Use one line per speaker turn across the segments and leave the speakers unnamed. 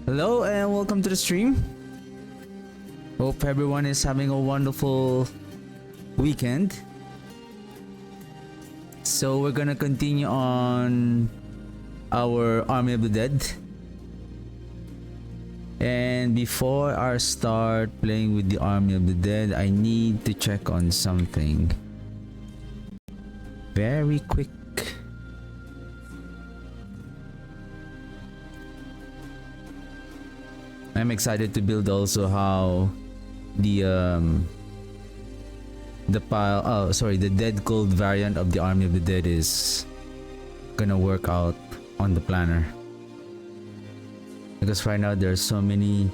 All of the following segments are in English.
Hello and welcome to the stream. Hope everyone is having a wonderful weekend. So we're gonna continue on our Army of the Dead. And before I start playing with the Army of the Dead, I need to check on something. Very quick. I'm excited to build also how the dead cold variant of the Army of the Dead is gonna work out on the planner, because right now there's so many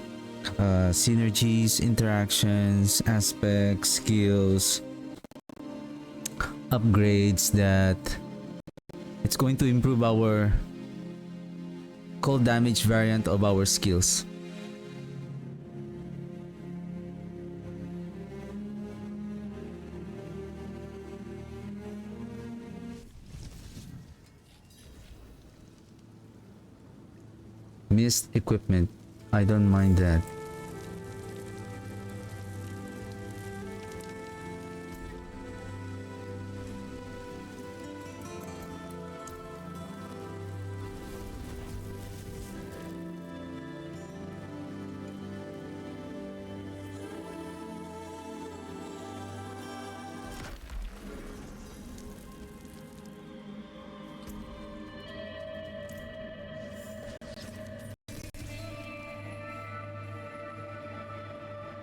synergies, interactions, aspects, skills, upgrades that it's going to improve our cold damage variant of our skills. Missed equipment. I don't mind that.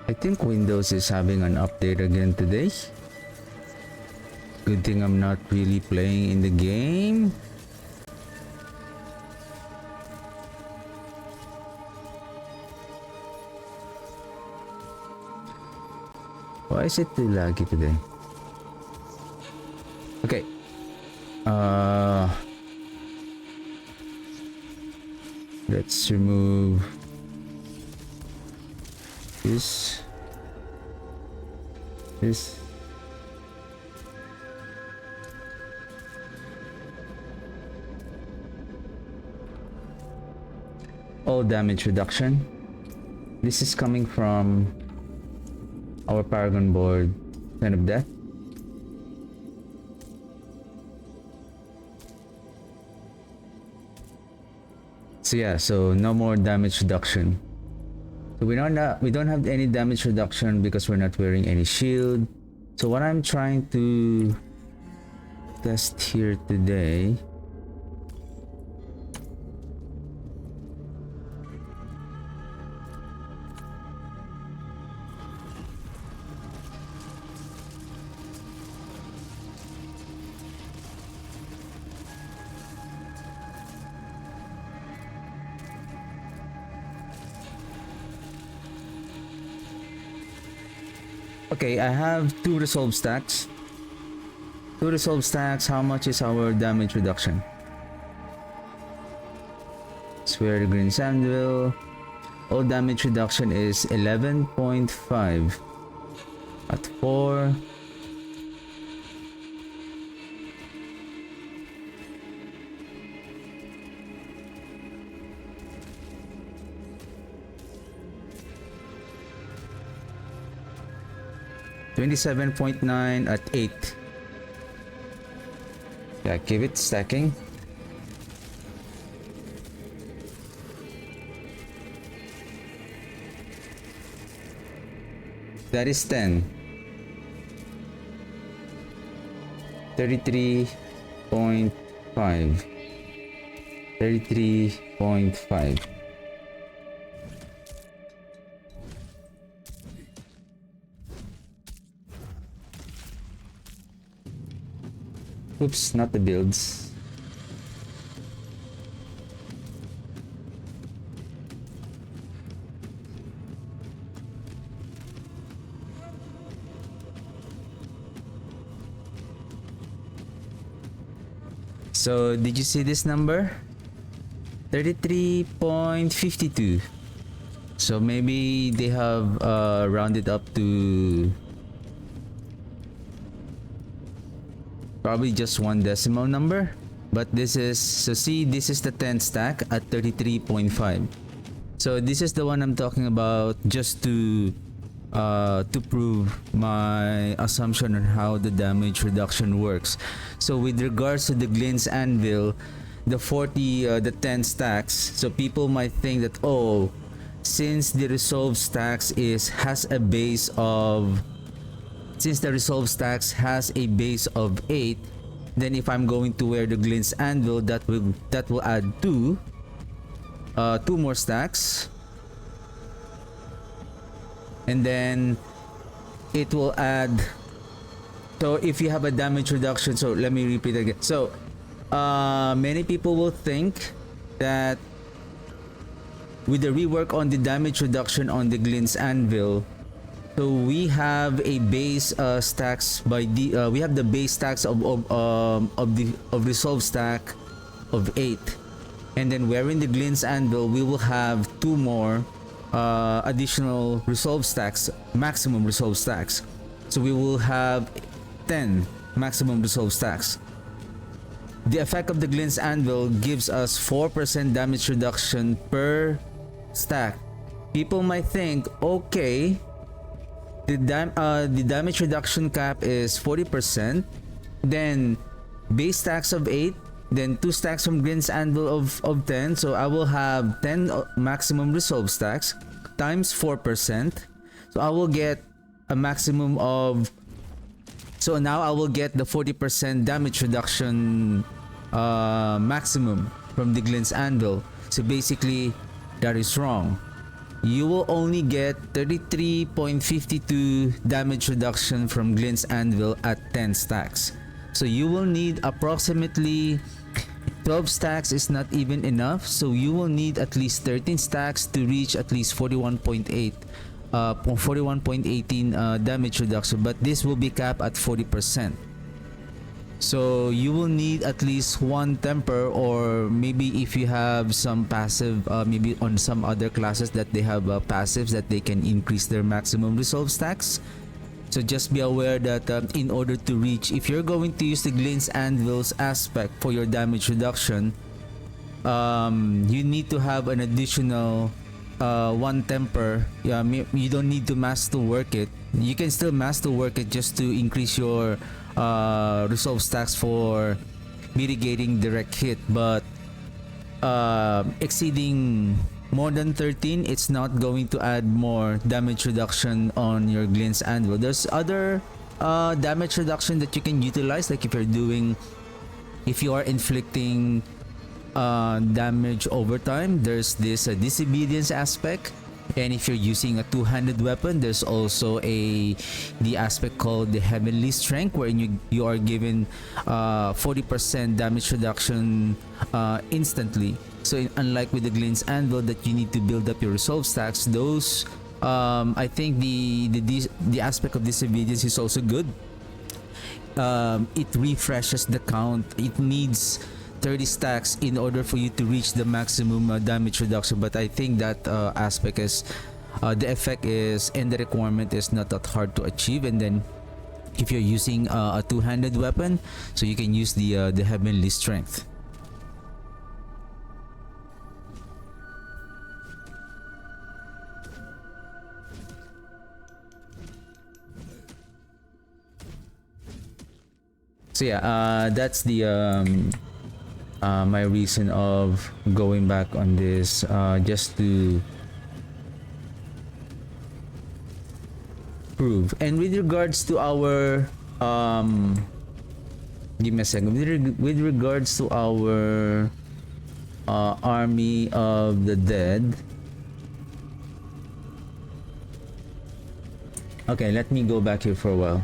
I think Windows is having an update again today. Good thing I'm not really playing in the game. Why is it too laggy today? Okay. Let's remove this. All damage reduction. This is coming from our Paragon board, Sign of Death. So yeah, so no more damage reduction. So we don't have any damage reduction because we're not wearing any shield. So what I'm trying to test here today, okay, I have 2 resolve stacks. 2 resolve stacks, how much is our damage reduction? Swear the Green Sandwell. All damage reduction is 11.5 at 4. $27.9 at 8. Yeah, give it stacking. That is 10. 33.5. 33.5. Oops, not the builds. So, did you see this number? 33.52. So maybe they have rounded up to probably just 1 decimal number. But this is, so see, this is the 10 stack at 33.5. So this is the one I'm talking about, just to prove my assumption on how the damage reduction works. So with regards to the Glint's Anvil, the 10 stacks, so people might think that, oh, since the resolve stacks has a base of, since the resolve stacks has a base of 8, then if I'm going to wear the Glint's Anvil, that will add 2 more stacks, and then it will add, so if you have a damage reduction, so let me repeat again. So many people will think that with the rework on the damage reduction on the Glint's Anvil, so we have a base stacks by the we have the base stacks of resolve stack of 8, and then wearing the Glint's Anvil, we will have 2 more additional resolve stacks, maximum resolve stacks. So we will have 10 maximum resolve stacks. The effect of the Glint's Anvil gives us 4% damage reduction per stack. People might think, okay, the damage reduction cap is 40%, then base stacks of 8, then 2 stacks from Glint's Anvil of 10, so I will have 10 maximum resolve stacks times 4%, so I will get a maximum of, so now I will get the 40% damage reduction maximum from the Glint's Anvil. So basically that is wrong. You will only get 33.52 damage reduction from Glint's Anvil at 10 stacks. So you will need approximately 12 stacks is not even enough, so you will need at least 13 stacks to reach at least 41.18 damage reduction, but this will be capped at 40%. So you will need at least 1 temper, or maybe if you have some passive, maybe on some other classes that they have passives that they can increase their maximum resolve stacks. So just be aware that in order to reach, if you're going to use the Glint's Anvil's aspect for your damage reduction, you need to have an additional 1 temper. You don't need to master work it. You can still master work it just to increase your resolve stacks for mitigating direct hit, but exceeding more than 13, it's not going to add more damage reduction on your Glint's Anvil. There's other damage reduction that you can utilize, like if you are inflicting damage over time, there's this disobedience aspect. And if you're using a two-handed weapon, there's also the aspect called the heavenly strength, wherein you are given 40% damage reduction instantly. So unlike with the Glint's Anvil that you need to build up your resolve stacks, those I think the aspect of disobedience is also good. It refreshes the count. It needs 30 stacks in order for you to reach the maximum damage reduction, but I think that aspect is the effect is, and the requirement is not that hard to achieve. And then if you're using a two-handed weapon, so you can use the heavenly strength. So yeah, that's the my reason of going back on this, just to prove. And with regards to our give me a second, with regards to our army of the dead, okay, let me go back here for a while.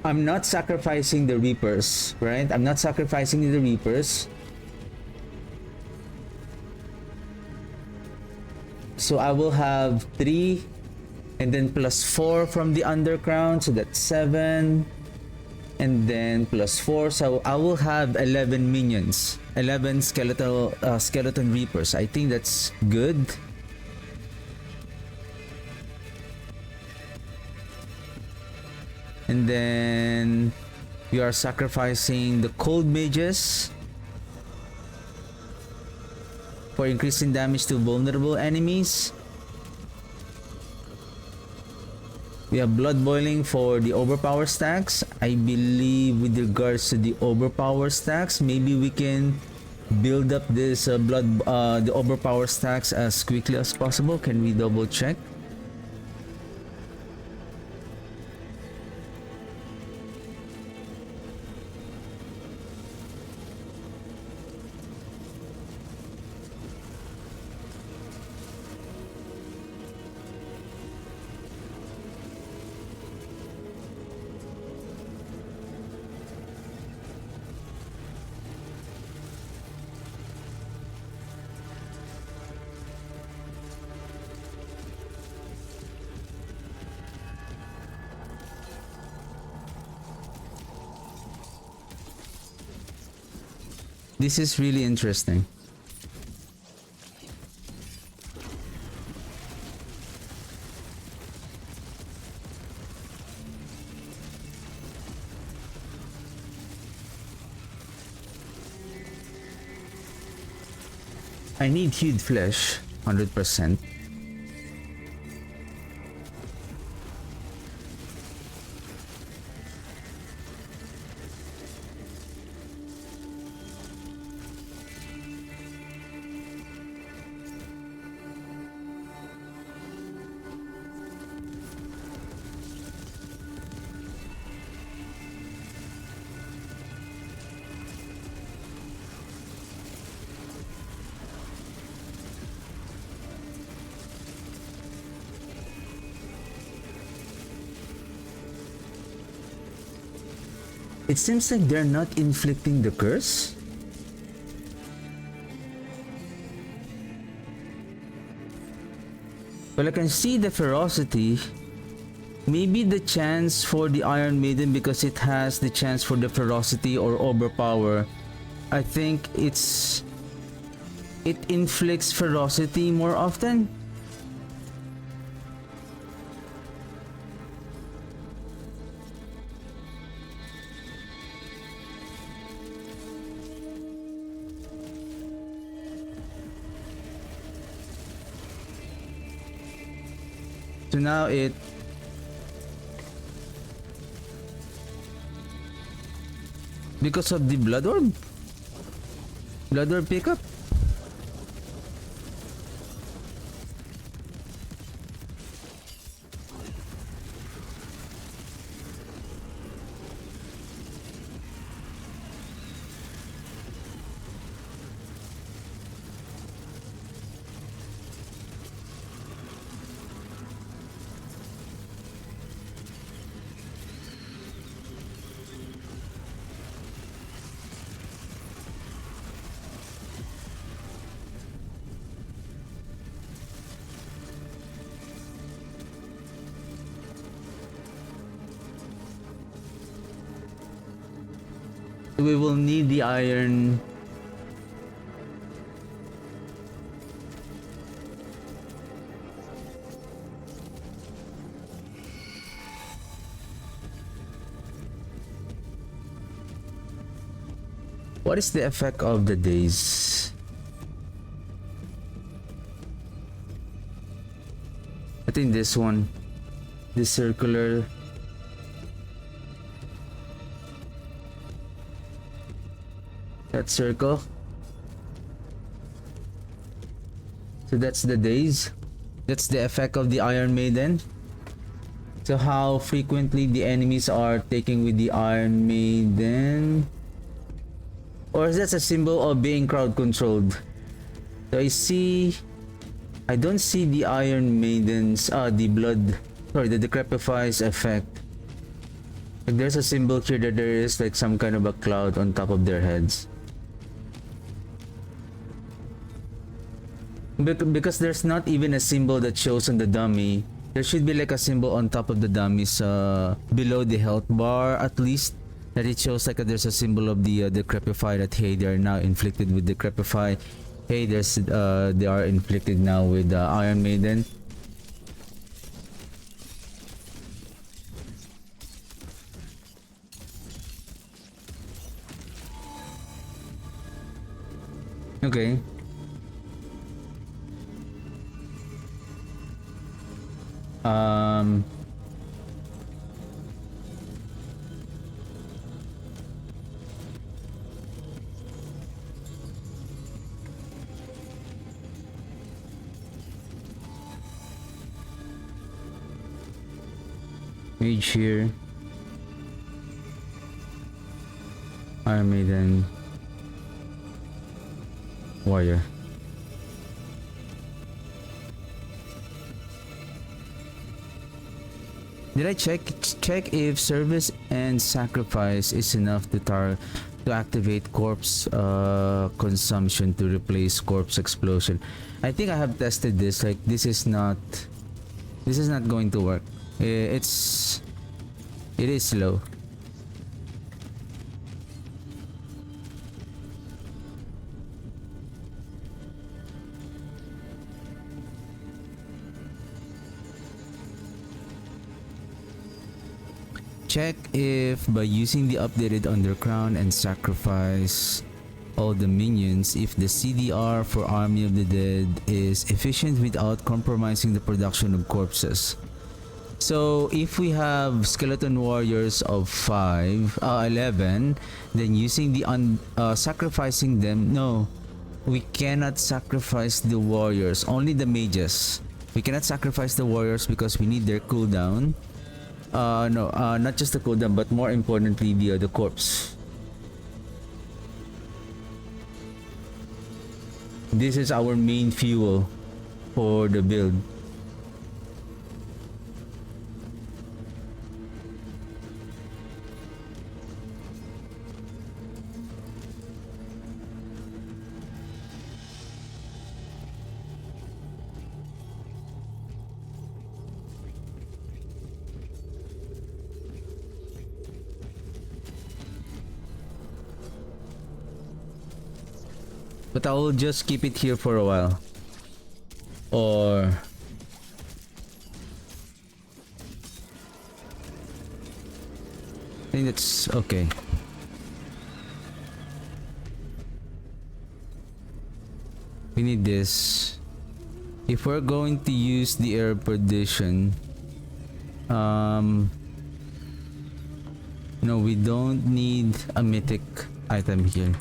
I'm not sacrificing the Reapers, right? I'm not sacrificing the Reapers. So I will have 3 and then plus 4 from the Undercrown, so that's 7. And then plus 4, so I will have 11 minions, 11 skeleton Reapers. I think that's good. And then We are sacrificing the cold mages for increasing damage to vulnerable enemies. We have blood boiling for the overpower stacks. I believe with regards to the overpower stacks, maybe we can build up this the overpower stacks as quickly as possible. Can we double check? This is really interesting. I need hued flesh, 100%. It seems like they're not inflicting the curse. Well, I can see the ferocity. Maybe the chance for the Iron Maiden, because it has the chance for the ferocity or overpower. I think it inflicts ferocity more often. So now because of the blood orb pickup. We will need the iron. What is the effect of the days? I think this one, this circular. That circle. So that's the days. That's the effect of the Iron Maiden. So how frequently the enemies are taking with the Iron Maiden. Or is that a symbol of being crowd controlled? So I don't see the Iron Maidens, the blood, sorry, the decrepifies effect. Like there's a symbol here that there is like some kind of a cloud on top of their heads. Because there's not even a symbol that shows on the dummy. There should be like a symbol on top of the dummies, below the health bar at least, that it shows like there's a symbol of the decrepify, that hey, they are now inflicted with decrepify. Hey, they are inflicted now with Iron Maiden. Okay. Um. Mage here. Iron Maiden. Warrior. Did I check if service and sacrifice is enough to activate corpse consumption to replace corpse explosion? I think I have tested this. Like this is not going to work. It is slow. Check if by using the updated underground and sacrifice all the minions, if the CDR for Army of the Dead is efficient without compromising the production of corpses. So if we have skeleton warriors of 11, then using the sacrificing them, no, we cannot sacrifice the warriors, only the mages. We cannot sacrifice the warriors because we need their cooldown. No, not just the cooldown, but more importantly, the corpse. This is our main fuel for the build. But I will just keep it here for a while. Or I think that's okay. We need this. If we're going to use the air perdition, no, we don't need a mythic item here.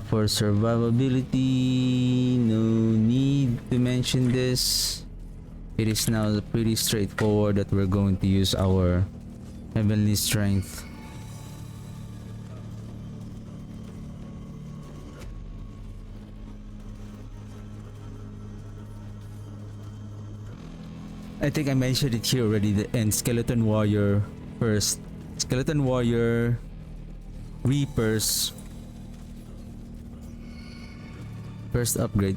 For survivability, no need to mention this. It is now pretty straightforward that we're going to use our heavenly strength. I think I mentioned it here already, and skeleton warrior first. Skeleton warrior, reapers, first upgrade.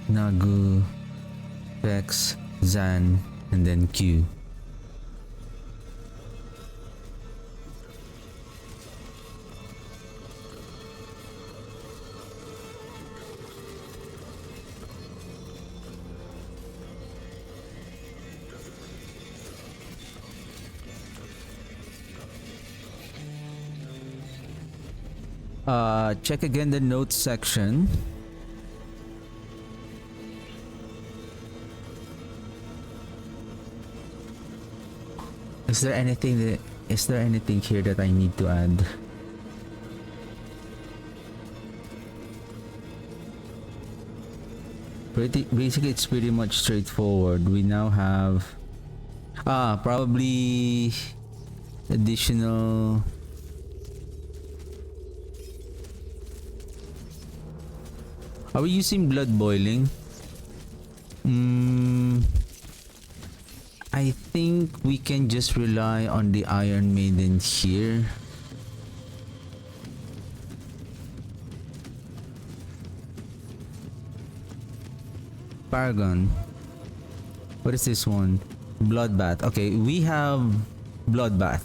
Nagu, Vex, Zan, and then Q. Check again the notes section. Is there anything here that I need to add? Basically it's pretty much straightforward. We now have probably additional. Are we using blood boiling? I think we can just rely on the Iron Maiden here. Paragon. What is this one? Bloodbath. Okay, we have Bloodbath.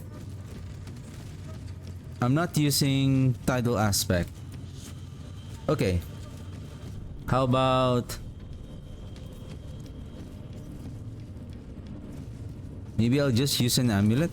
I'm not using Tidal Aspect. Okay. How about... maybe I'll just use an amulet?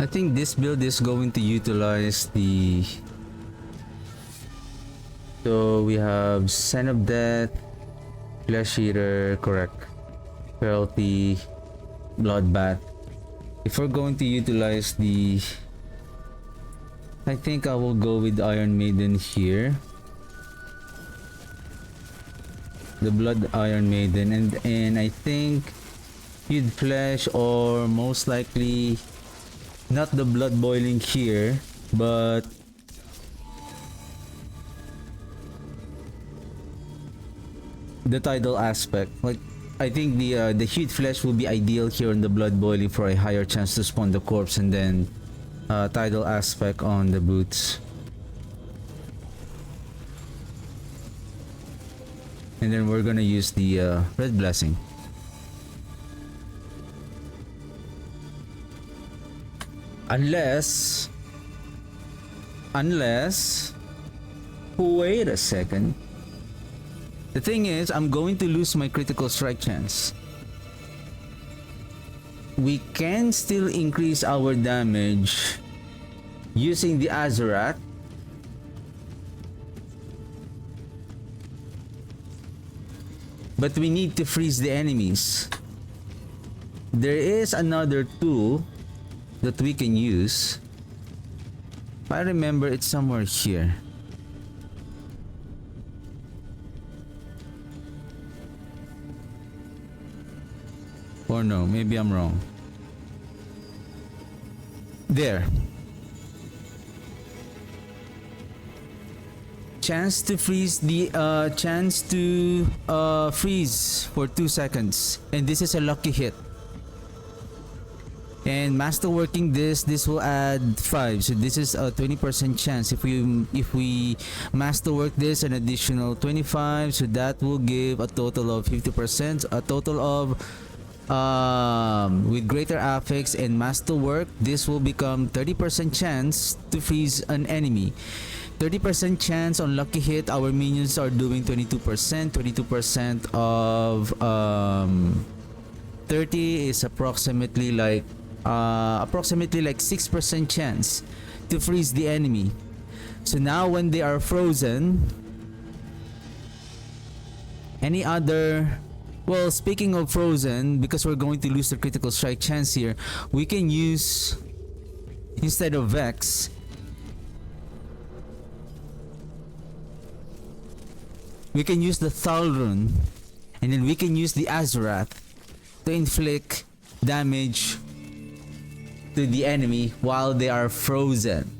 I think this build is going to utilize the... so we have Sign of Death, Flesh Eater, correct, Fealty, Bloodbath. If we're going to utilize the... I think I will go with Iron Maiden here. The Blood Iron Maiden, and I think Hued Flesh, or most likely not the blood boiling here, but the Tidal Aspect. Like, I think the Hued Flesh will be ideal here on the blood boiling for a higher chance to spawn the corpse, and then Tidal Aspect on the boots. And then we're gonna use the Red Blessing. Unless... wait a second. The thing is, I'm going to lose my critical strike chance. We can still increase our damage using the Azurat. But we need to freeze the enemies. There is another tool that we can use. If I remember, it's somewhere here. Or no, maybe I'm wrong. There. Chance to freeze the freeze for 2 seconds, and this is a lucky hit. And masterworking this will add 5, so this is a 20% chance. If we masterwork this, an additional 25, so that will give a total of 50%. A total of with greater affix and masterwork, this will become 30% chance to freeze an enemy. 30% chance on lucky hit. Our minions are doing 22%. 22% of 30 is approximately like 6% chance to freeze the enemy. So now when they are frozen, any other... well, speaking of frozen, because we're going to lose the critical strike chance here, we can use, instead of Vex, we can use the Thalrun, and then we can use the Azurath to inflict damage to the enemy while they are frozen.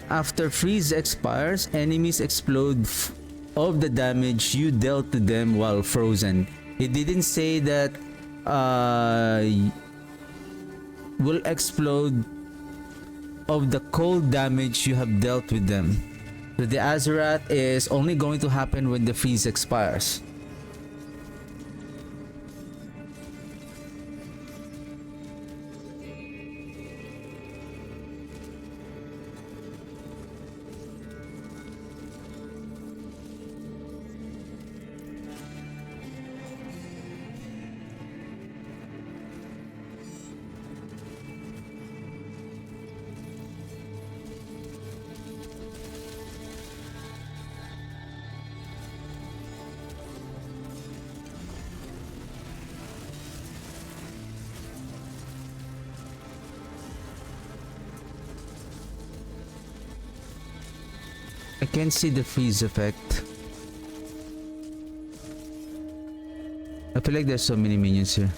After freeze expires, enemies explode of the damage you dealt to them while frozen. It didn't say that will explode of the cold damage you have dealt with them. So the Azerath is only going to happen when the freeze expires. I can't see the freeze effect. I feel like there's so many minions here.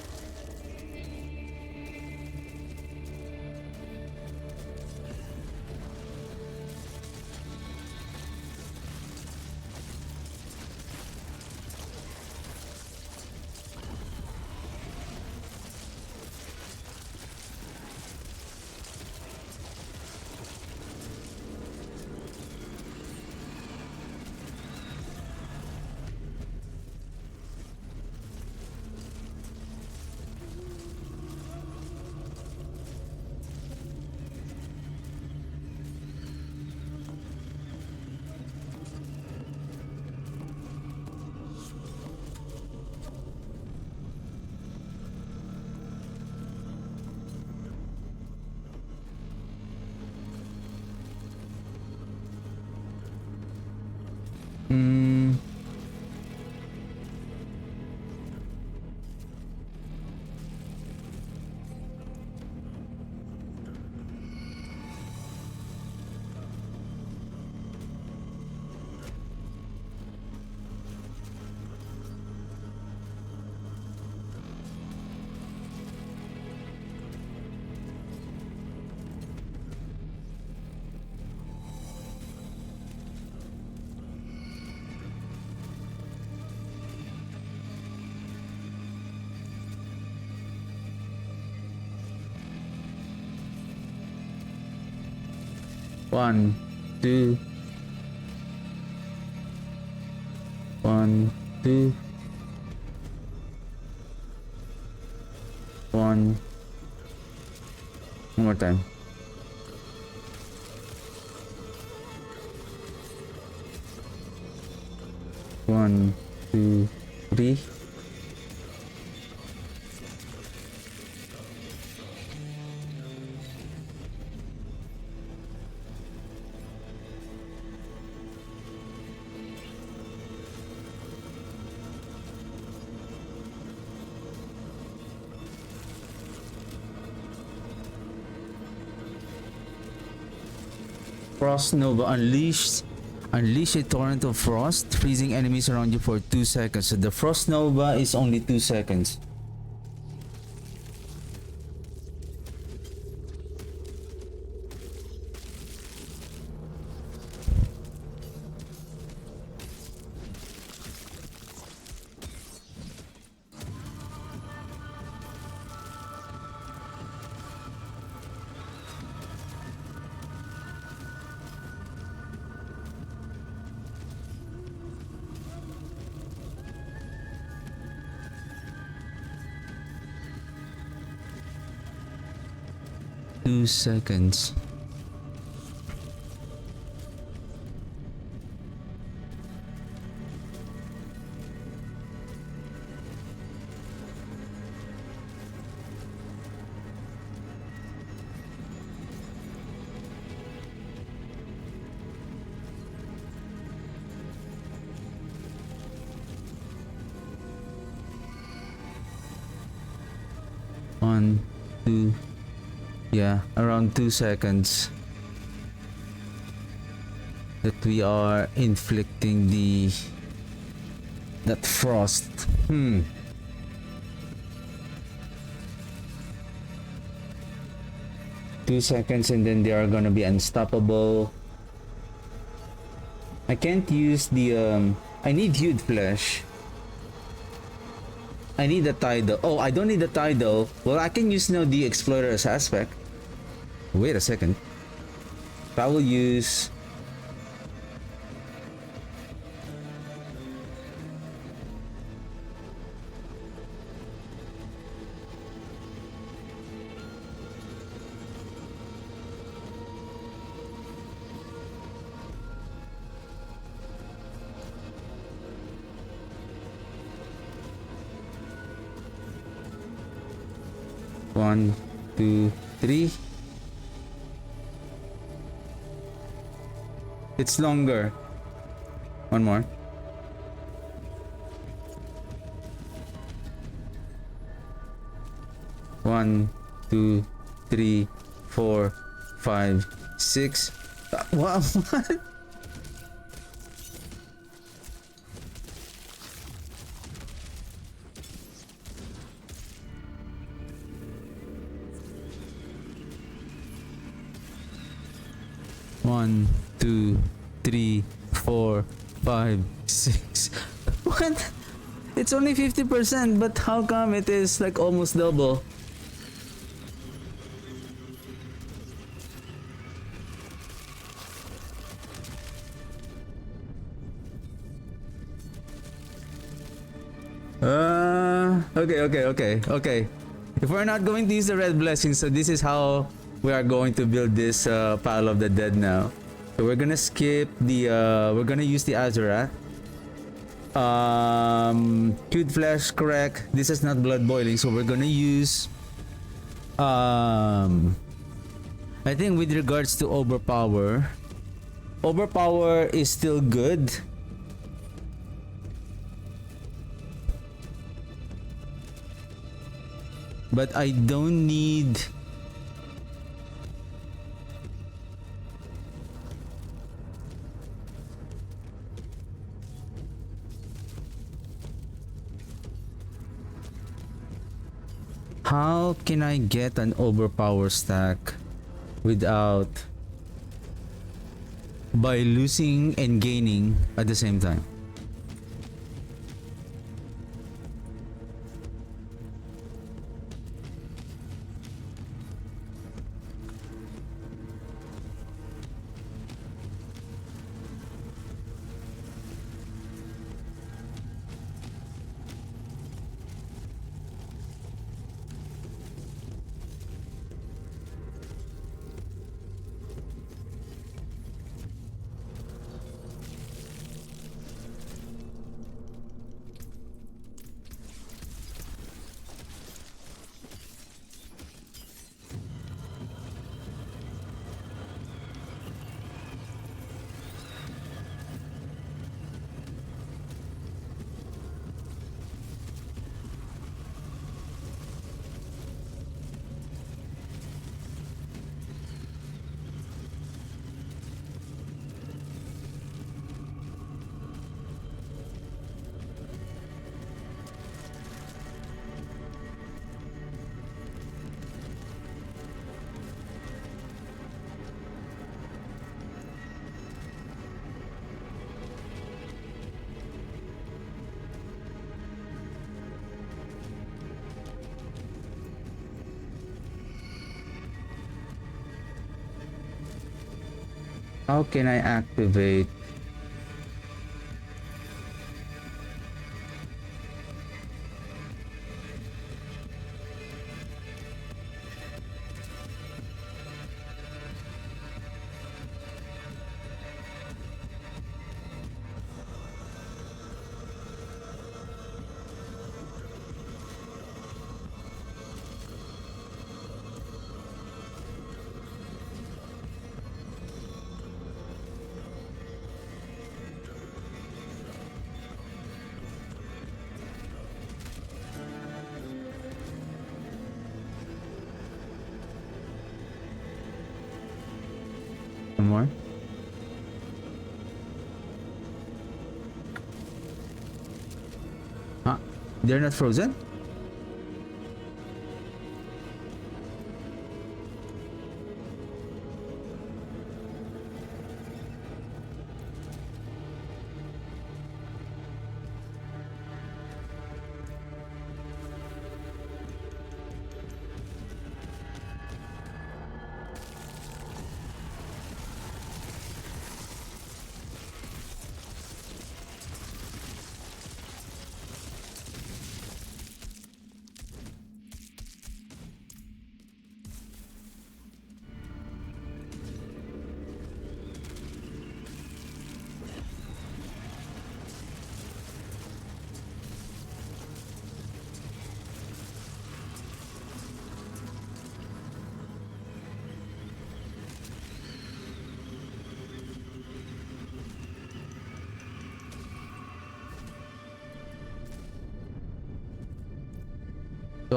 Hmm. One, two. 1, 2. 1. One more time. One, two, three. Frost Nova unleashed. Unleash a torrent of frost, freezing enemies around you for 2 seconds. So the Frost Nova is only 2 seconds. Two seconds. One, two. Yeah, around 2 seconds that we are inflicting that frost. 2 seconds and then they are gonna be unstoppable. I can't use the I need hued flesh. I need the tidal. Oh, I don't need the tidal. Well, I can use now the exploiter's aspect. Wait a second. I will use one, two, three. It's longer. One more. One, two, three, four, five, six. Wow, what? One, two, three, four, five, six. What? It's only 50%, but how come it is like almost double? Okay. If we're not going to use the red blessing, so this is how we are going to build this pile of the dead now. So we're gonna skip the we're gonna use the Azura. Cute flesh, correct. This is not blood boiling, so we're gonna use I think with regards to overpower is still good. But I don't need how can I get an overpower stack without by losing and gaining at the same time? How can I activate? One more. Huh? They're not frozen?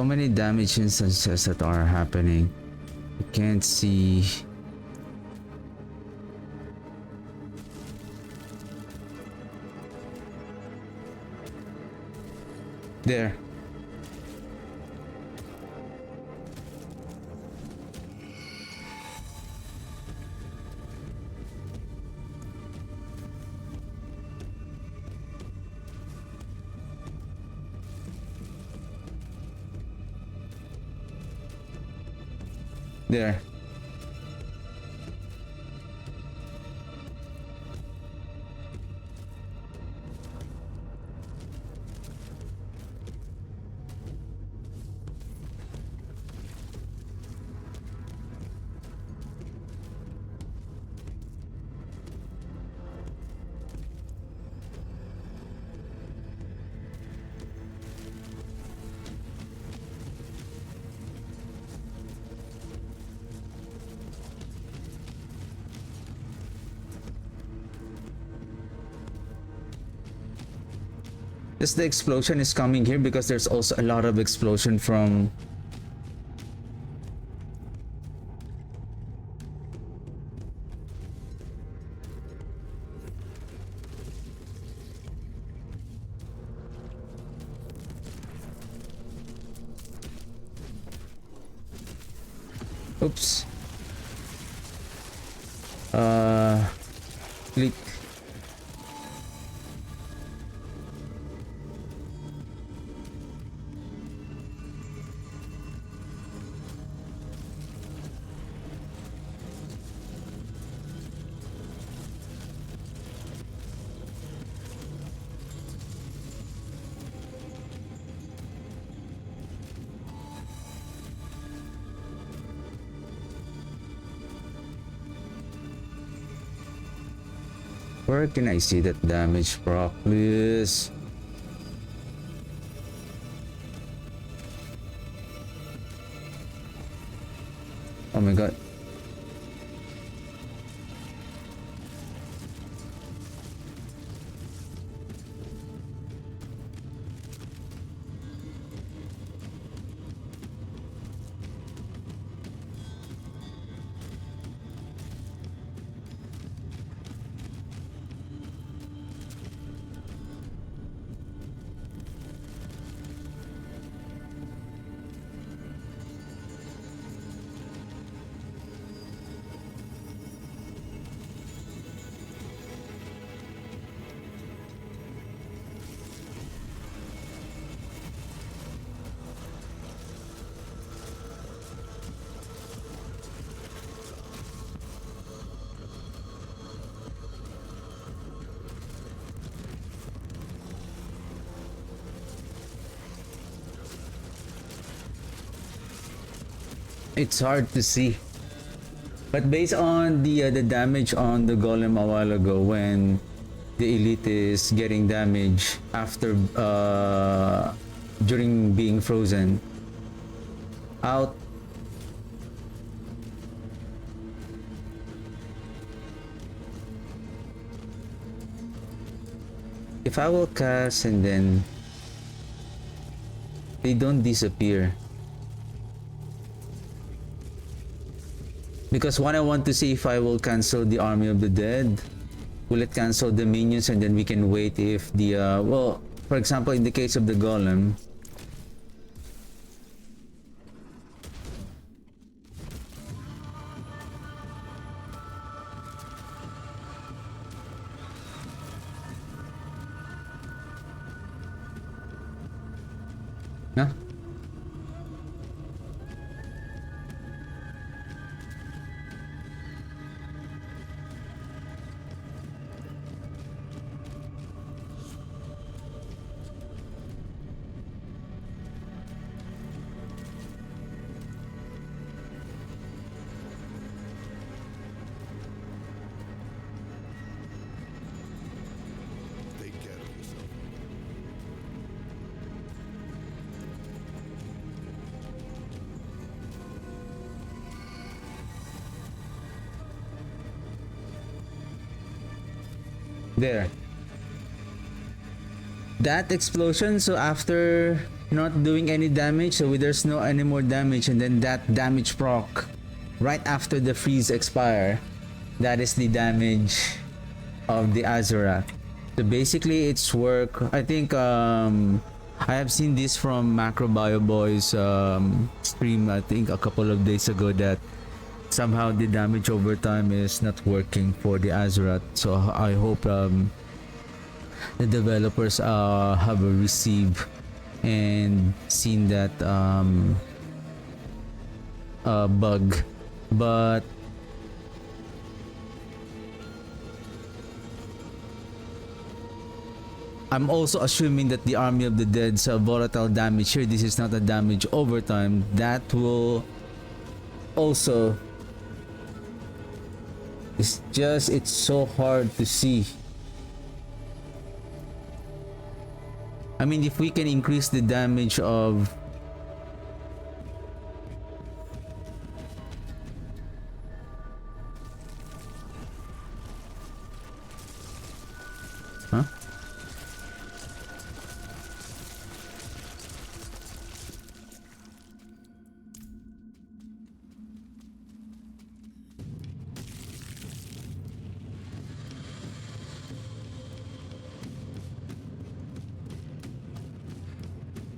so many damage instances that are happening. You can't see. There. There. This the explosion is coming here because there's also a lot of explosion from oops. Click. Where can I see that damage proc, please? Oh my god. It's hard to see. But based on the damage on the golem a while ago, when the elite is getting damage after during being frozen out, if I will cast and then they don't disappear. Because what I want to see if I will cancel the Army of the Dead, will it cancel the minions and then we can wait if the well, for example, in the case of the golem, huh? There. That explosion, so after not doing any damage, so there's no any more damage, and then that damage proc right after the freeze expire, that is the damage of the Azura. So basically its work, I think I have seen this from Macro Bio Boy's stream, I think a couple of days ago, that somehow the damage over time is not working for the Azurat. So I hope the developers have received and seen that bug. But I'm also assuming that the Army of the Dead's volatile damage here, this is not a damage over time, that will also, it's so hard to see. I mean, if we can increase the damage of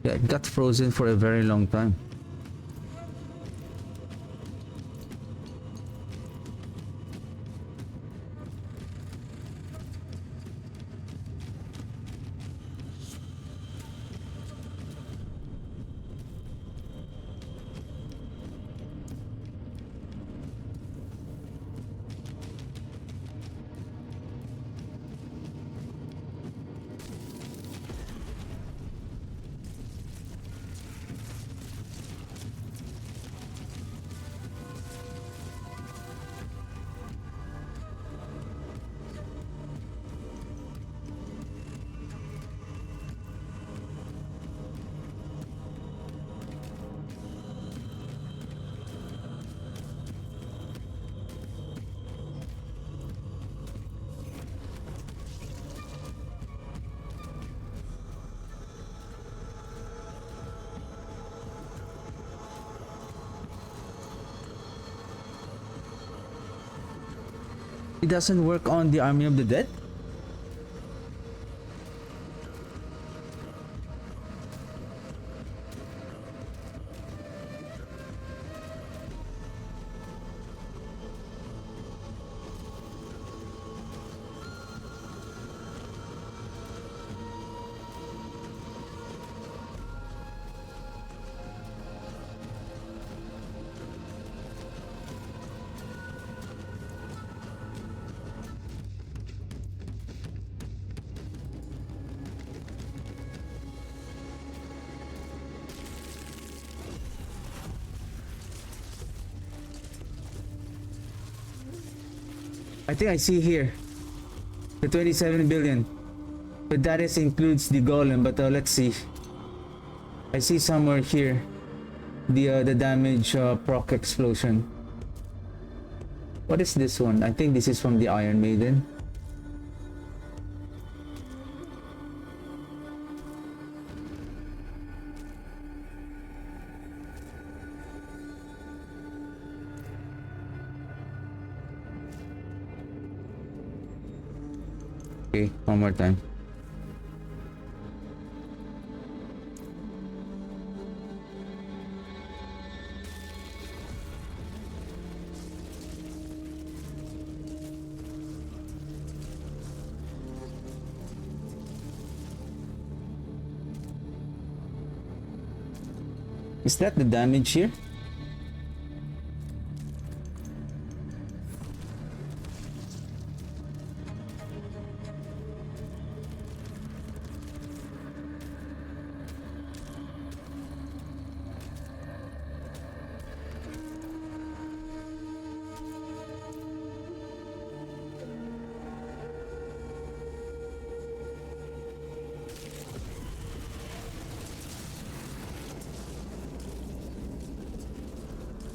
yeah, it got frozen for a very long time. It doesn't work on the Army of the Dead? I think I see here the 27 billion, but that is includes the golem. But let's see. I see somewhere here the damage proc explosion. What is this one? I think this is from the Iron Maiden. Okay, one more time. Is that the damage here?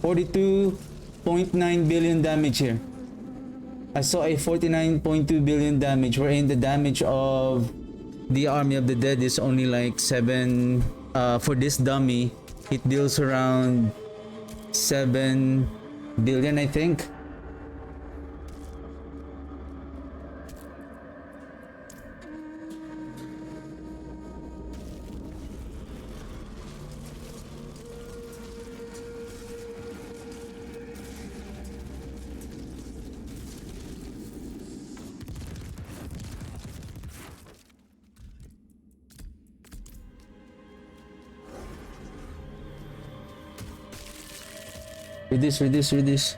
$42.9 billion damage here. I saw a 49.2 billion damage, wherein the damage of the Army of the Dead is only like 7 for this dummy, it deals around 7 billion, I think. Read this.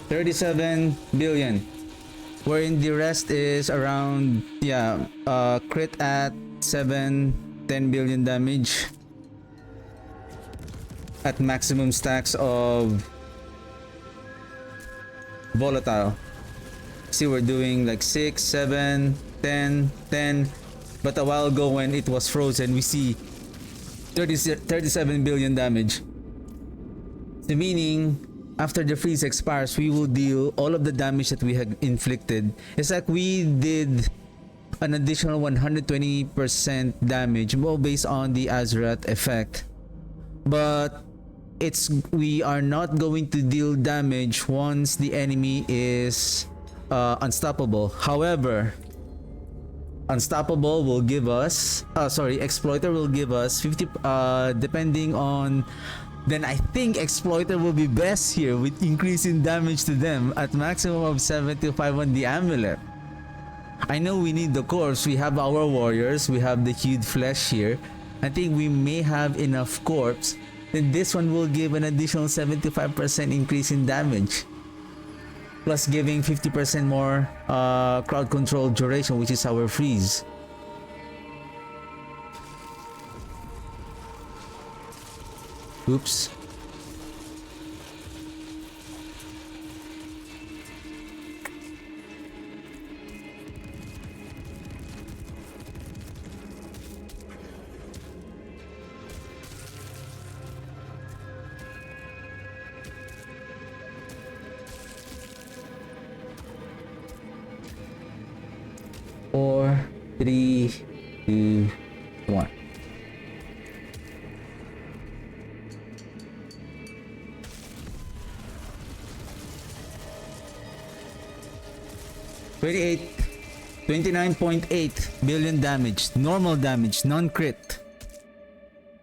37 billion. Wherein the rest is around, yeah, crit at 7, 10 billion damage at maximum stacks of volatile. See, we're doing like 6, 7, 10, 10. But a while ago when it was frozen, we see 37 billion damage. So meaning, after the freeze expires, we will deal all of the damage that we had inflicted. It's like we did an additional 120% damage, well, based on the Azeroth effect. But we are not going to deal damage once the enemy is unstoppable. However, Unstoppable will give us, Exploiter will give us 50, depending on, then I think Exploiter will be best here with increasing damage to them at maximum of 75 on the amulet. I know we need the corpse, we have our warriors, we have the hued flesh here. I think we may have enough corpse. Then this one will give an additional 75% increase in damage. Plus giving 50% more crowd control duration, which is our freeze. Oops. Four, three, two, one. $29.8 billion damage, normal damage, non-crit.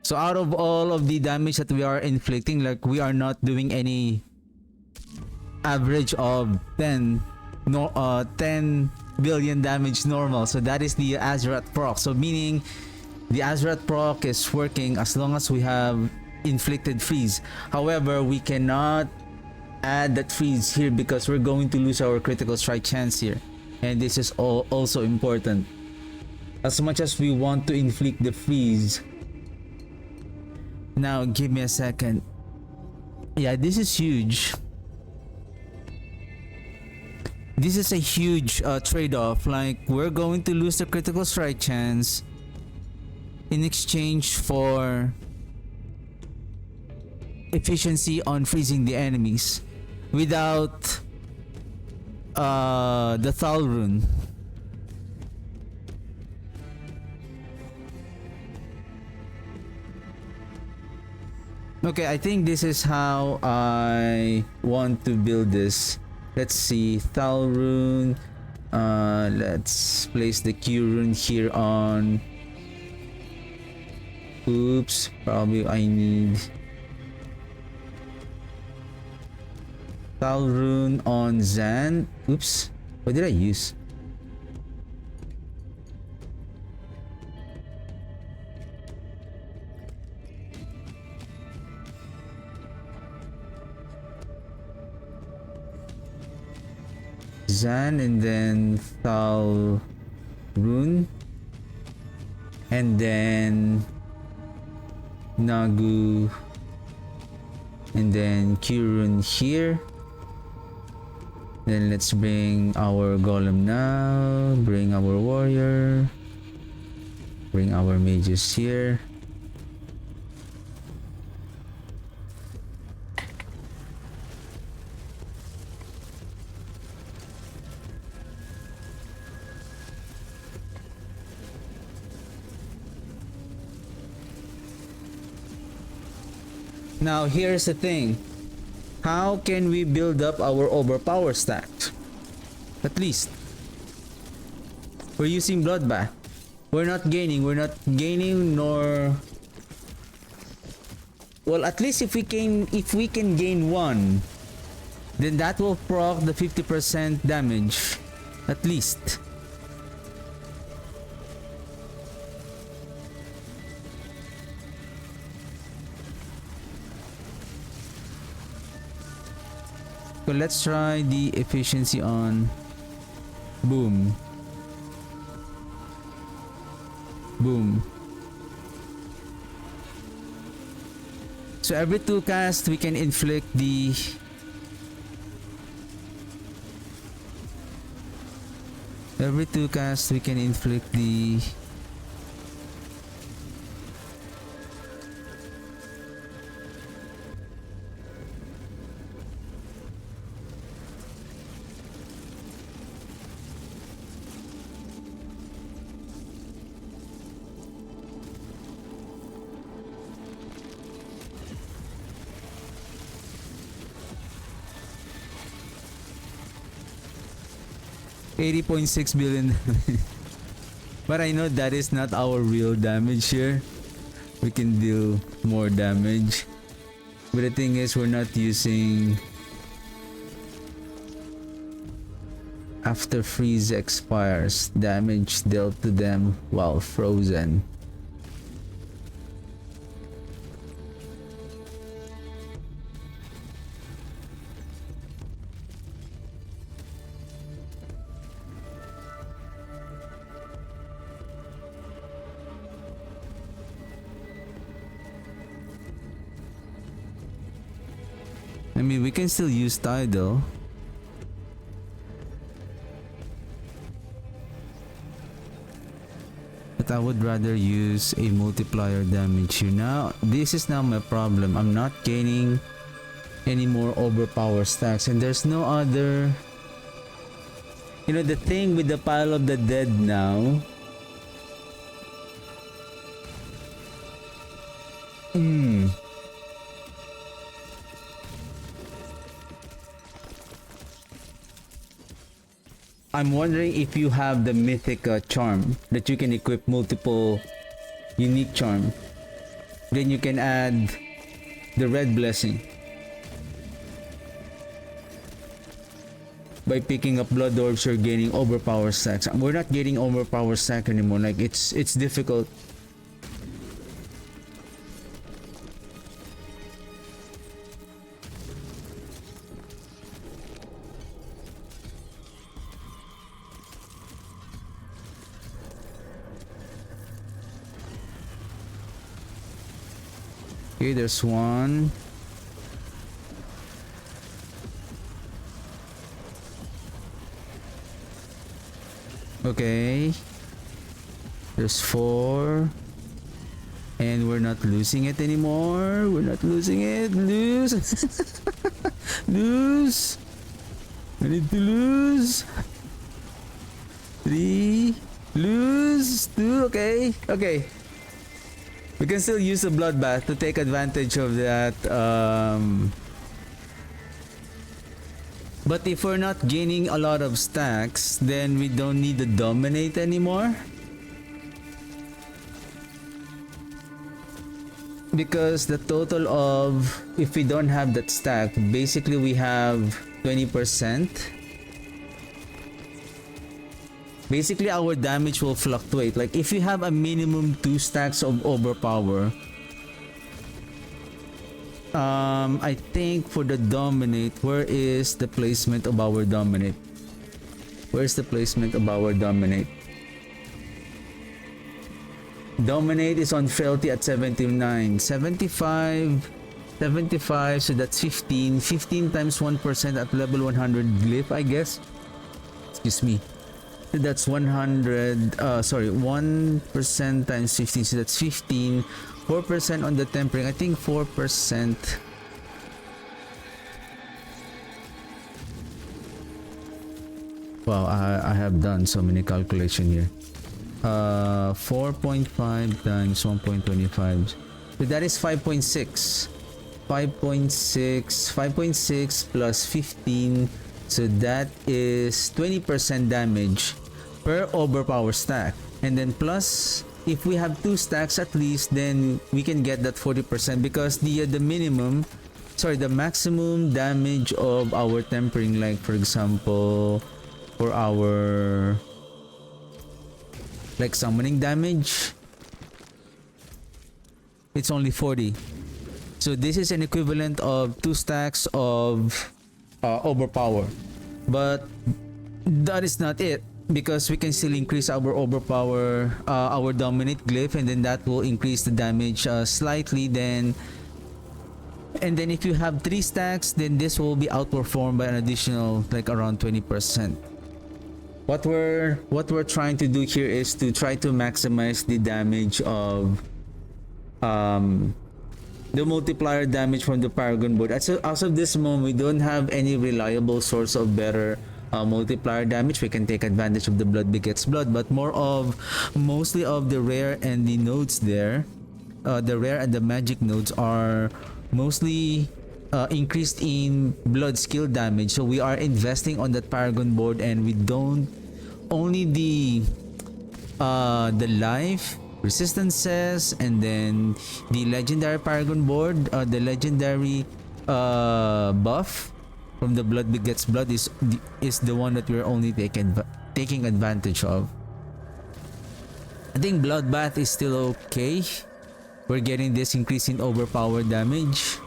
So out of all of the damage that we are inflicting, like we are not doing any average of 10 billion damage normal. So that is the Azeroth proc. So meaning the Azeroth proc is working as long as we have inflicted freeze. However, we cannot add that freeze here because we're going to lose our critical strike chance here, and this is also important. As much as we want to inflict the freeze, now give me a second. Yeah, this is huge. This is a huge trade-off. Like, we're going to lose the critical strike chance in exchange for efficiency on freezing the enemies without the Thal rune. Okay, I think this is how I want to build this. Let's see, Thal rune. Let's place the Q rune here on. Oops, probably I need Thal rune on Zan. Oops, what did I use? Zan and then Thal rune, and then Nagu, and then Q rune here. Then let's bring our golem now. Bring our warrior. Bring our mages here. Now here's the thing. How can we build up our overpower stack? At least. We're using bloodbath. We're not gaining nor... Well, at least if we can gain one, then that will proc the 50% damage. At least. So let's try the efficiency on boom. Boom. So every 2 casts we can inflict the every 2 casts we can inflict the 80.6 billion. But I know that is not our real damage here. We can deal more damage. But the thing is, we're not using... After freeze expires, damage dealt to them while frozen. I mean, we can still use Tidal. But I would rather use a multiplier damage here. Now, this is now my problem. I'm not gaining any more overpower stacks. And there's no other... You know, the thing with the pile of the dead now... I'm wondering if you have the mythic charm that you can equip multiple unique charm. Then you can add the red blessing by picking up blood orbs. You're gaining overpower stacks. We're not getting overpower stack anymore. Like it's difficult. Okay, there's one. Okay. There's 4. And we're not losing it anymore. We're not losing it. Lose. Lose. I need to lose. 3. Lose. 2. Okay. Okay. We can still use the bloodbath to take advantage of that. But if we're not gaining a lot of stacks, then we don't need to dominate anymore. Because the total of, if we don't have that stack, basically we have 20%. Basically our damage will fluctuate. Like if you have a minimum 2 stacks of overpower, I think for the dominate, where is the placement of our dominate? Where's the placement of our dominate? Dominate is on fealty at 79. 75. 75, so that's 15. 15 times 1% at level 100 glyph, I guess. Excuse me. So that's 100, sorry, 1% times 15, so that's 15. 4% on the tempering, I think 4%. Wow, I have done so many calculation here. 4.5 times 1.25. So that is 5.6. 5.6 plus 15. So that is 20% damage per overpower stack. And then plus, if we have 2 stacks at least, then we can get that 40% because the minimum, sorry, the maximum damage of our tempering, like for example, for our like summoning damage, it's only 40. So this is an equivalent of 2 stacks of overpower, but that is not it, because we can still increase our overpower, our dominate glyph, and then that will increase the damage slightly. Then and then if you have 3 stacks, then this will be outperformed by an additional like around 20%. What we're trying to do here is to try to maximize the damage of the multiplier damage from the Paragon board. As of this moment, we don't have any reliable source of better multiplier damage. We can take advantage of the blood begets blood, but mostly of the rare and the nodes there. The rare and the magic nodes are mostly increased in blood skill damage. So we are investing on that Paragon board, and we don't only the life resistances, and then the legendary Paragon board, the legendary buff from the blood begets blood is the one that we're only taking advantage of. I think bloodbath is still okay. We're getting this increase in overpower damage.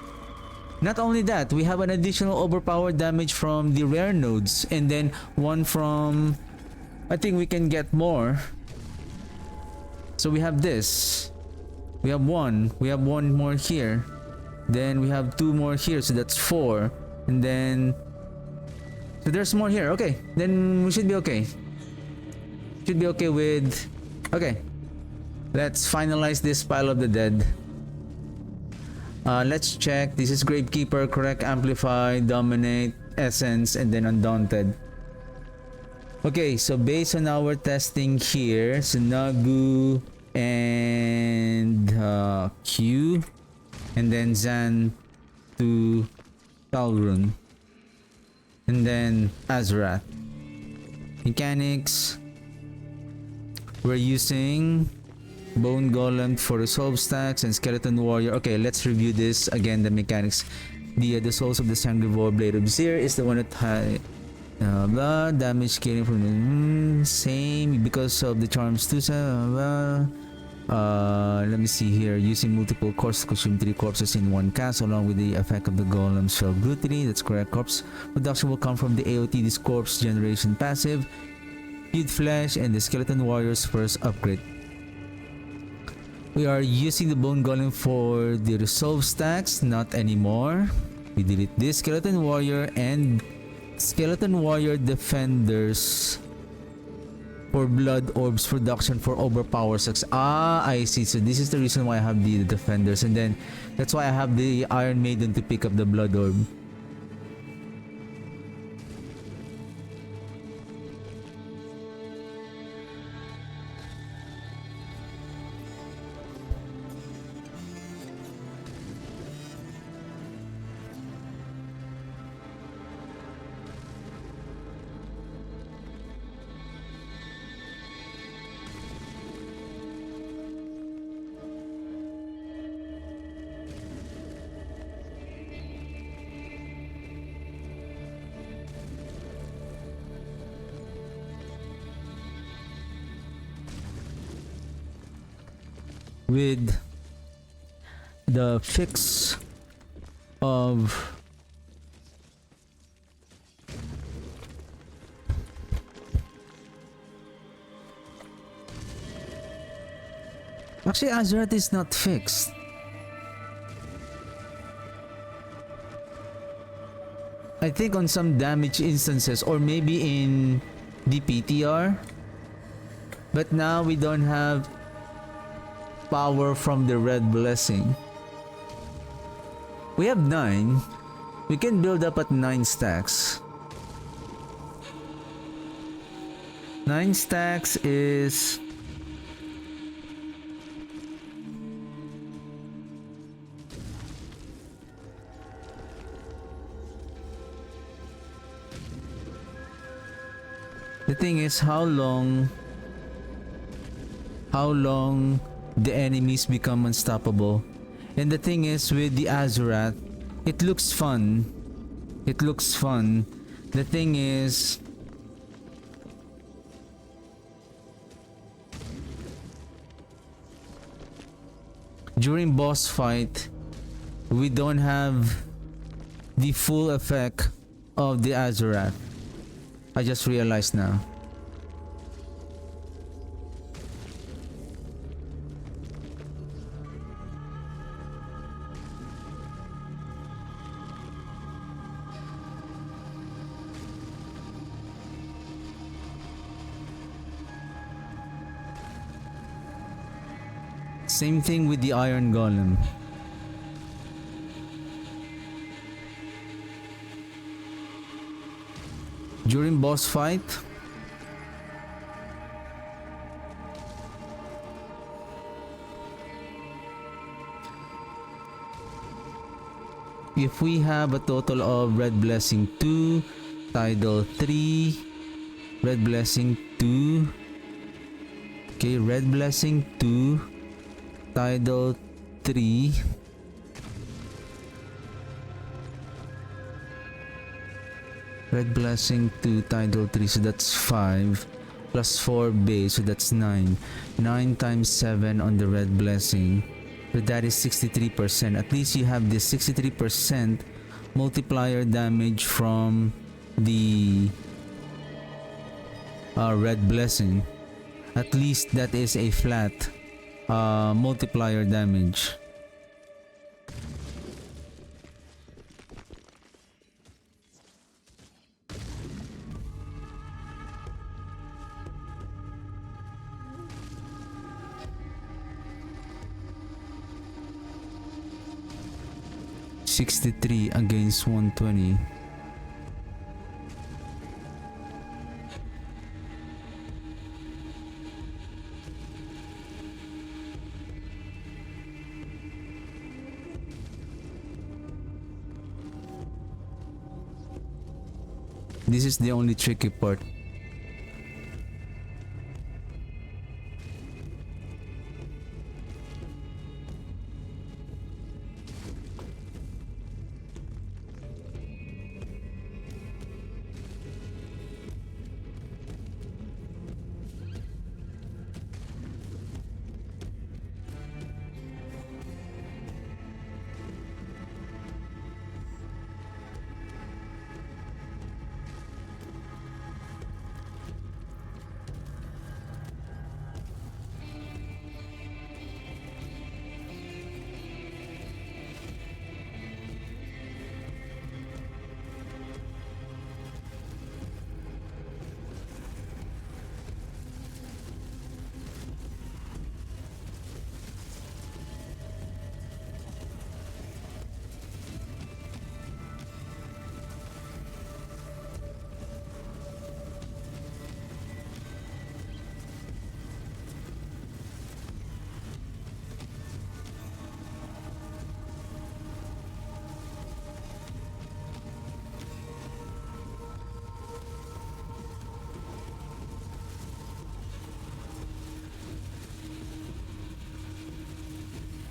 Not only that, we have an additional overpower damage from the rare nodes, and then one from, I think we can get more. So we have this. We have one more here. Then we have 2 more here, so that's 4. And then so there's more here. Okay, then we should be okay. Should be okay with. Okay, let's finalize this pile of the dead. Let's check. This is Gravekeeper, correct, amplify, dominate, essence, and then undaunted. Okay, so based on our testing here, so Nagu and Q, and then Zan to Talrun, and then Azrath. Mechanics, we're using Bone Golem for resolve stacks and Skeleton Warrior. Okay, let's review this again. The mechanics. The souls of the Sangrivore Blade of Zir is the one that blah, damage scaling from the same because of the charms too. Let me see here. Using multiple corpses to consume 3 corpses in one cast, along with the effect of the Golem's Fell Brutally. That's correct. Corpse production will come from the AOT, this corpse generation passive, Hued Flesh, and the Skeleton Warrior's first upgrade. We are using the Bone Golem for the resolve stacks, not anymore. We delete this Skeleton Warrior and Skeleton Warrior Defenders for Blood Orbs production for overpower stacks. I see. So this is the reason why I have the Defenders, and then that's why I have the Iron Maiden to pick up the Blood Orb. With the fix of actually Azrath is not fixed. I think on some damage instances, or maybe in the PTR. But now we don't have power from the red blessing. We have 9. We can build up at 9 stacks. 9 stacks is... The thing is, how long the enemies become unstoppable. And the thing is, with the Azurath, it looks fun. It looks fun. The thing is, during boss fight, we don't have the full effect of the Azurath. I just realized now. Same thing with the Iron Golem. During boss fight, if we have a total of Red Blessing 2, Tidal 3, Red Blessing 2, okay, Red Blessing 2, Tidal 3, Red Blessing 2, Tidal 3, so that's 5, plus 4 base, so that's 9. 9 times 7 on the Red Blessing, so that is 63%. At least you have this 63% multiplier damage from the Red Blessing. At least that is a flat multiplier damage. $63 against $120. This is the only tricky part.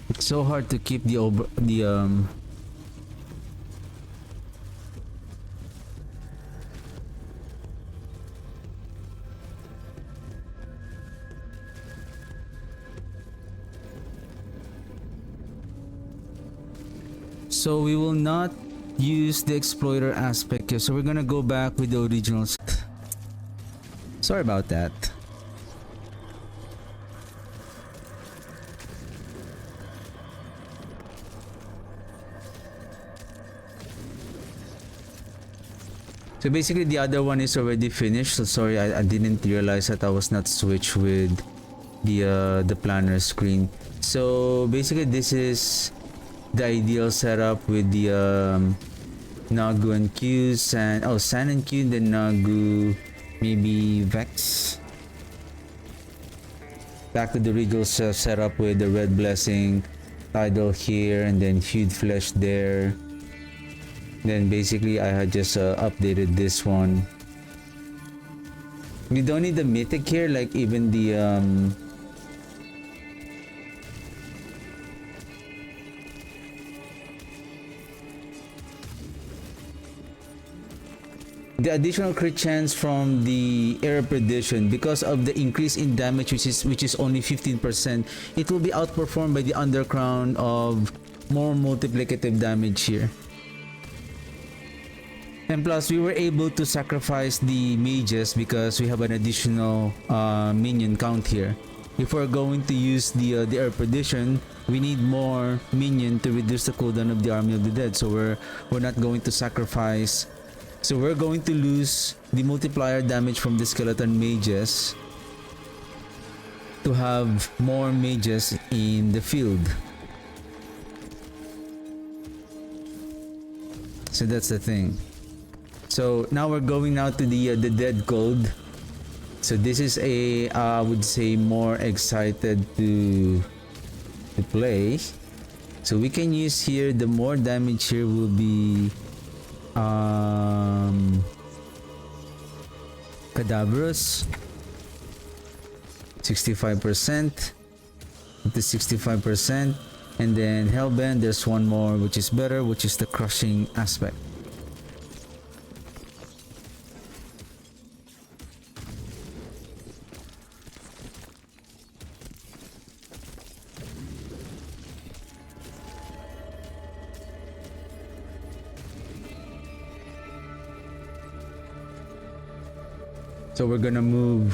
It's so hard to keep the So we will not use the exploiter aspect here, so we're gonna go back with the original set. Sorry about that. So basically the other one is already finished. So sorry, I didn't realize that I was not switched with the planner screen. So basically this is the ideal setup with the Nagu and Q, San and Q, then Nagu, maybe Vex. Back to the Regal setup with the Red Blessing, Tidal here, and then Hued Flesh there. Then basically I had just updated this one. You don't need the mythic here, like even the additional crit chance from the Air Perdition, because of the increase in damage, which is only 15%, it will be outperformed by the Undercrown of more multiplicative damage here. And plus, we were able to sacrifice the mages because we have an additional minion count here. If we're going to use the Air Perdition, we need more minion to reduce the cooldown of the Army of the Dead. So we're not going to sacrifice. So we're going to lose the multiplier damage from the skeleton mages to have more mages in the field. So that's the thing. So now we're going now to the dead code. So this is a I would say more excited to play. So we can use here, the more damage here will be Cadaverous 65% up to 65%, and then Hellbend, there's one more which is better, which is the crushing aspect. So we're gonna move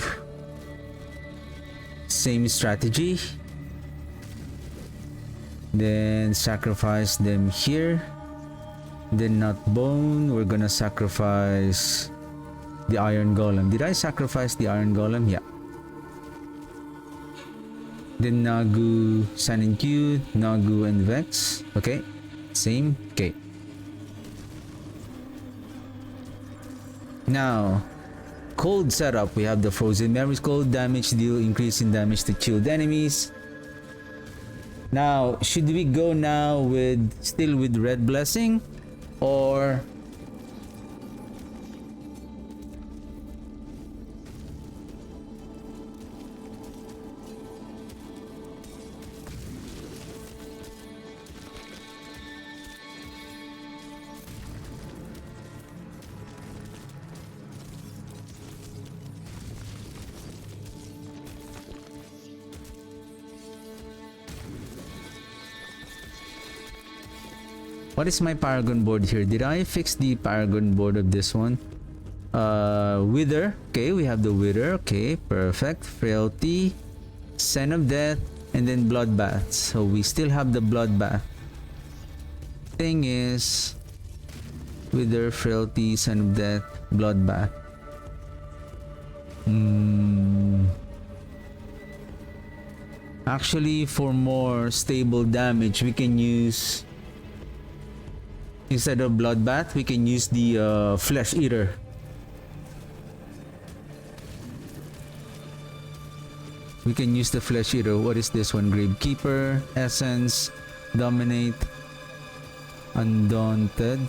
same strategy, then sacrifice them here, then not bone. We're gonna sacrifice the Iron Golem. Did I sacrifice the Iron Golem? Yeah. Then Nagu, San and Q, Nagu and Vex. Okay, same. Okay. Now cold setup, we have the Frozen Memories cold damage deal, increase in damage to chilled enemies. Now should we go now with still with Red Blessing, or what is my Paragon board here? Did I fix the Paragon board of this one? Wither. Okay, we have the Wither. Okay, perfect. Frailty, Sen of Death, and then Bloodbath. So we still have the Bloodbath. Thing is, Wither, Frailty, Sen of Death, Bloodbath. Actually, for more stable damage, we can use, instead of Bloodbath, we can use the Flesh Eater. We can use the Flesh Eater. What is this one? Gravekeeper, Essence, Dominate, Undaunted,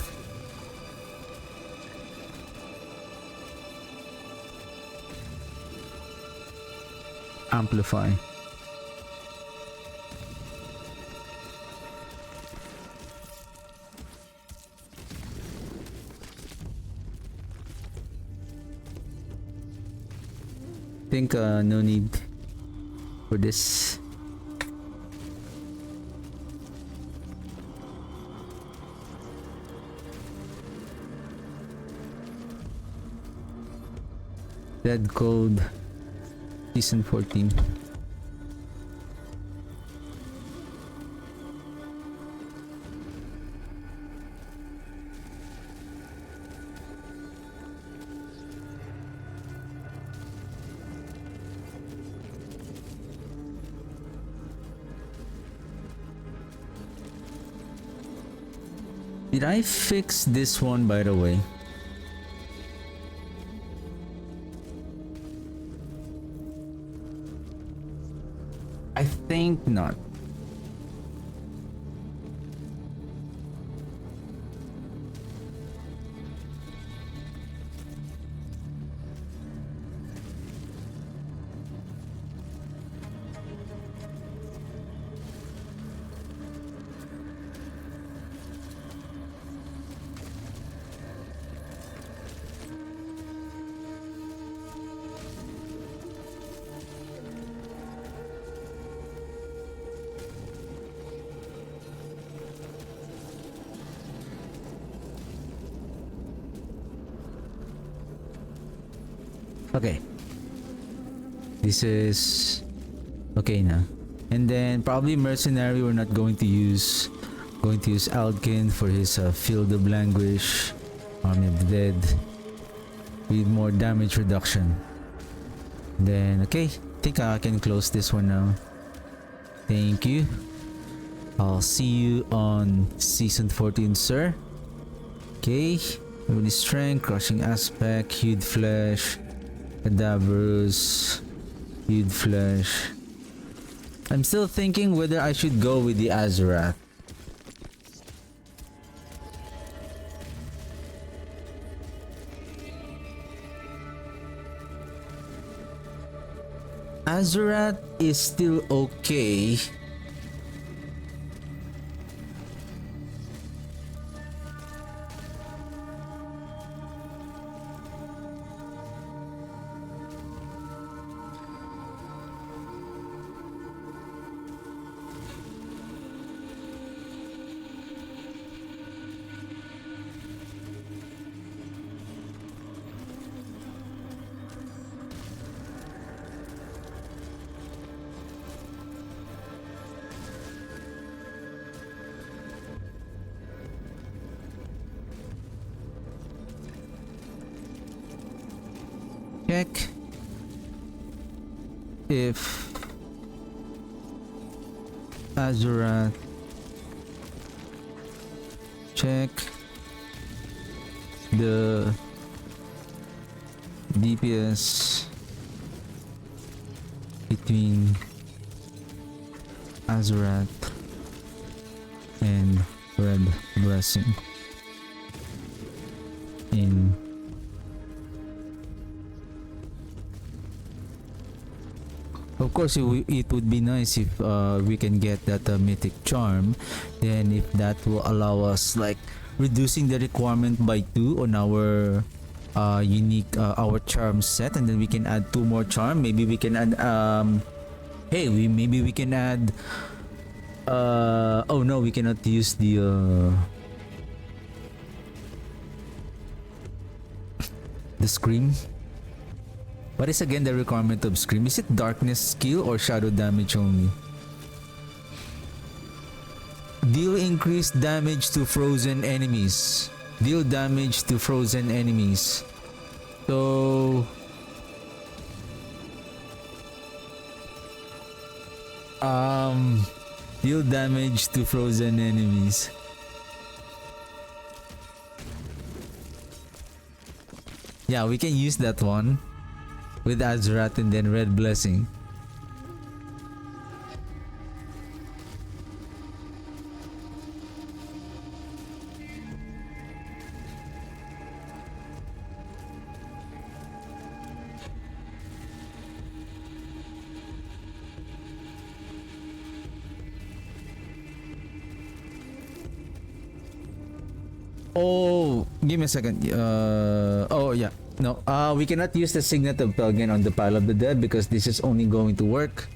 Amplify. Think no need for this. Dead Code Season 14. Did I fix this one, by the way? I think not. Okay. This is okay now. And then probably mercenary we're not going to use Alkin for his field of languish, army of the dead. With more damage reduction. Then okay, I think I can close this one now. Thank you. I'll see you on season 14, sir. Okay. Really strength, crushing aspect, hewed flesh, cadaverous, hewed flesh. I'm still thinking whether I should go with the Azurath. Azurath is still okay. Check if Azurath, check the DPS between Azurath and Red Blessing in Of course, it would be nice if we can get that mythic charm. Then if that will allow us like reducing the requirement by 2 on our unique our charm set, and then we can add 2 more charm. Maybe we can add hey, maybe we can add oh no, we cannot use the scream. What is again the requirement of Scream? Is it darkness skill or shadow damage only? Deal increased damage to frozen enemies. Deal damage to frozen enemies. So deal damage to frozen enemies. Yeah, we can use that one. With Azurath and then Red Blessing. Oh, give me a second. Oh yeah. No, we cannot use the Signet of Pelgen on the Pile of the Dead because this is only going to work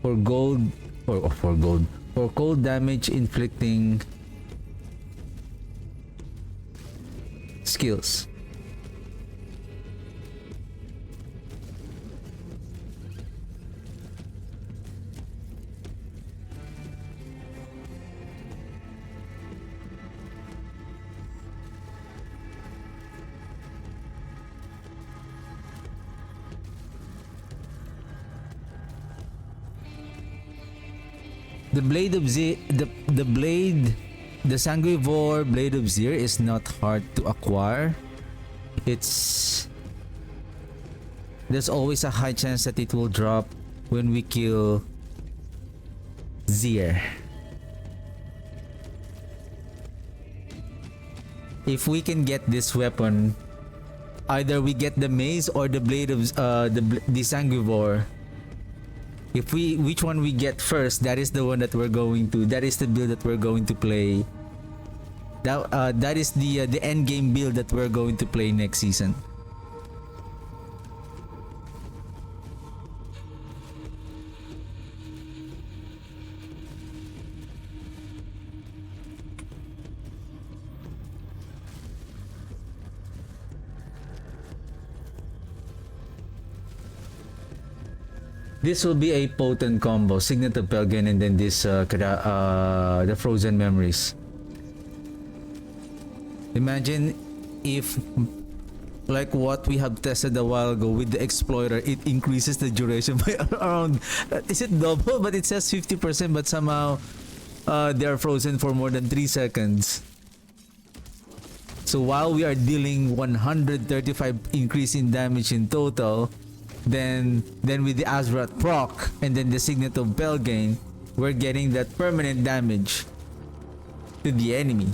for gold or for cold damage inflicting skills. The blade of the blade the Sanguivore Blade of Zir is not hard to acquire. It's there's always a high chance that it will drop when we kill Zir. If we can get this weapon, either we get the mace or the blade of the Sanguivore. If which one we get first, that is the one that we're going to. That is the build that we're going to play. That is the end game build that we're going to play next season. This will be a potent combo. Signet of Pelgan and then this the Frozen Memories. Imagine if, like what we have tested a while ago with the Explorer, it increases the duration by around, is it double? But it says 50%, but somehow they are frozen for more than 3 seconds. So while we are dealing 135 increase in damage in total, then with the Azrath proc and then the Signet of Belgain, we're getting that permanent damage to the enemy.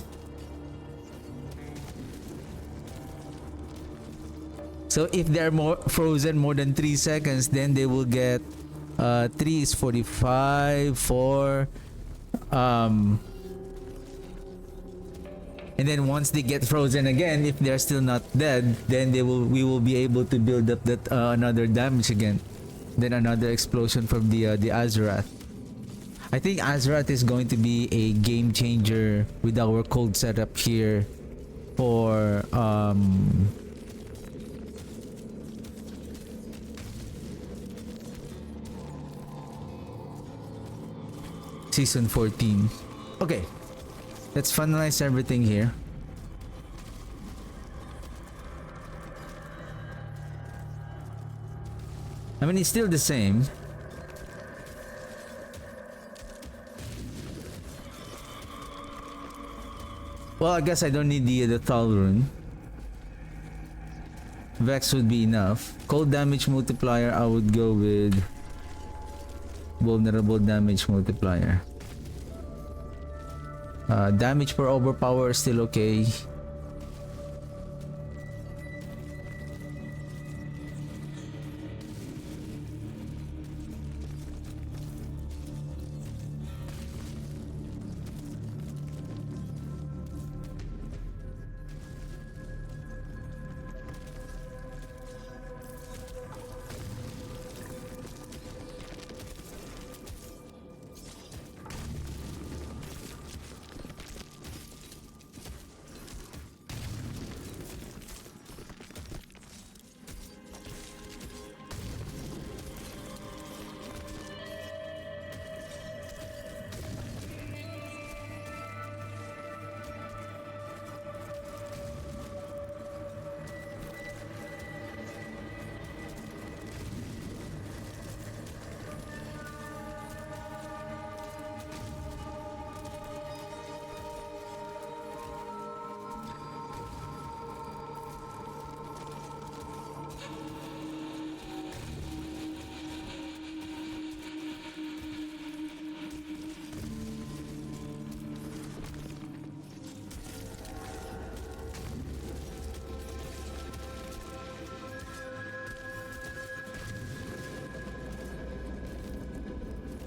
So if they're more frozen more than 3 seconds, then they will get 3 is 45, 4 and then once they get frozen again, if they're still not dead, then we will be able to build up that another damage again. Then another explosion from the Azrath. I think Azrath is going to be a game changer with our cold setup here for Season 14. Okay. Let's finalize everything here. I mean, it's still the same. Well, I guess I don't need the Thal rune. Vex would be enough. Cold damage multiplier, I would go with vulnerable damage multiplier. Damage per overpower is still okay.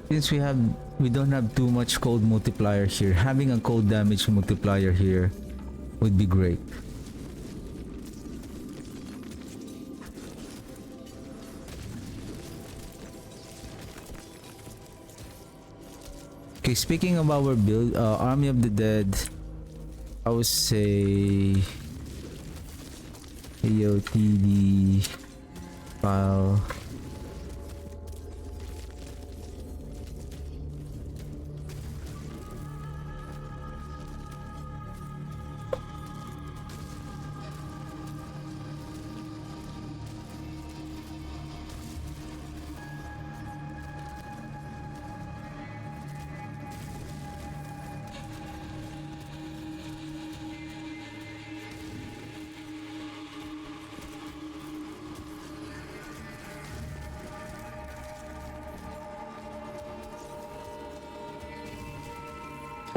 Since we don't have too much cold multiplier here, having a cold damage multiplier here would be great. Okay, speaking of our build, Army of the Dead, I would say AOTD file.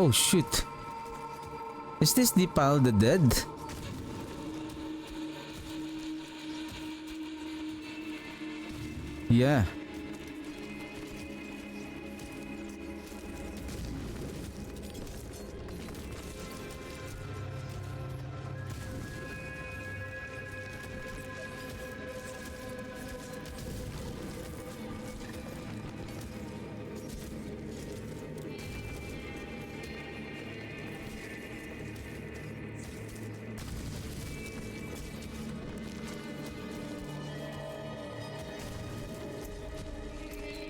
Oh shoot. Is this the pile of the dead? Yeah.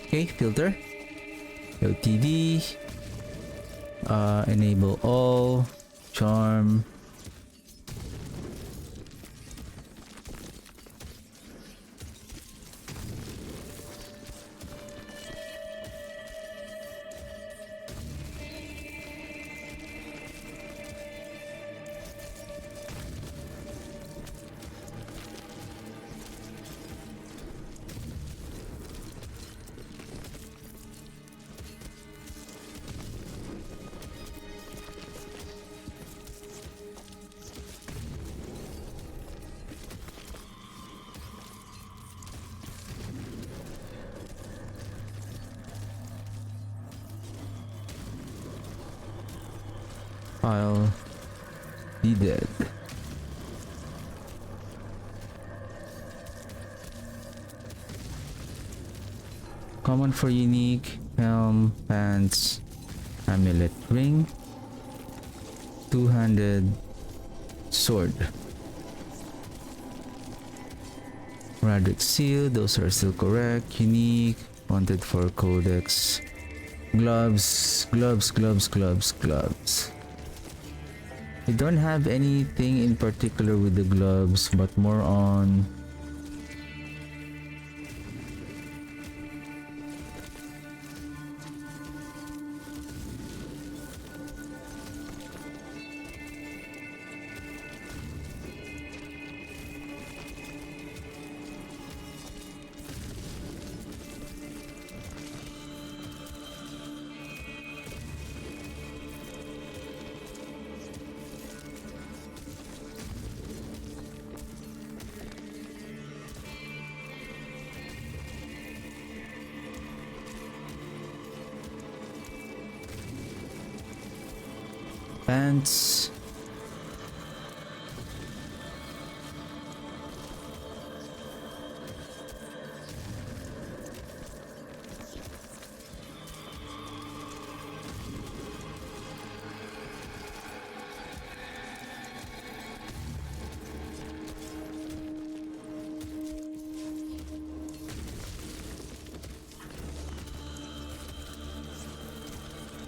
Okay, filter. LTD. Enable all. Charm. I'll be dead. Common for unique, helm, pants, amulet, ring, two-handed sword. Radric seal, those are still correct. Unique, wanted for codex. Gloves, gloves, gloves, gloves, gloves. I don't have anything in particular with the gloves, but more on pants.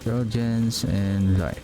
Trojans and life.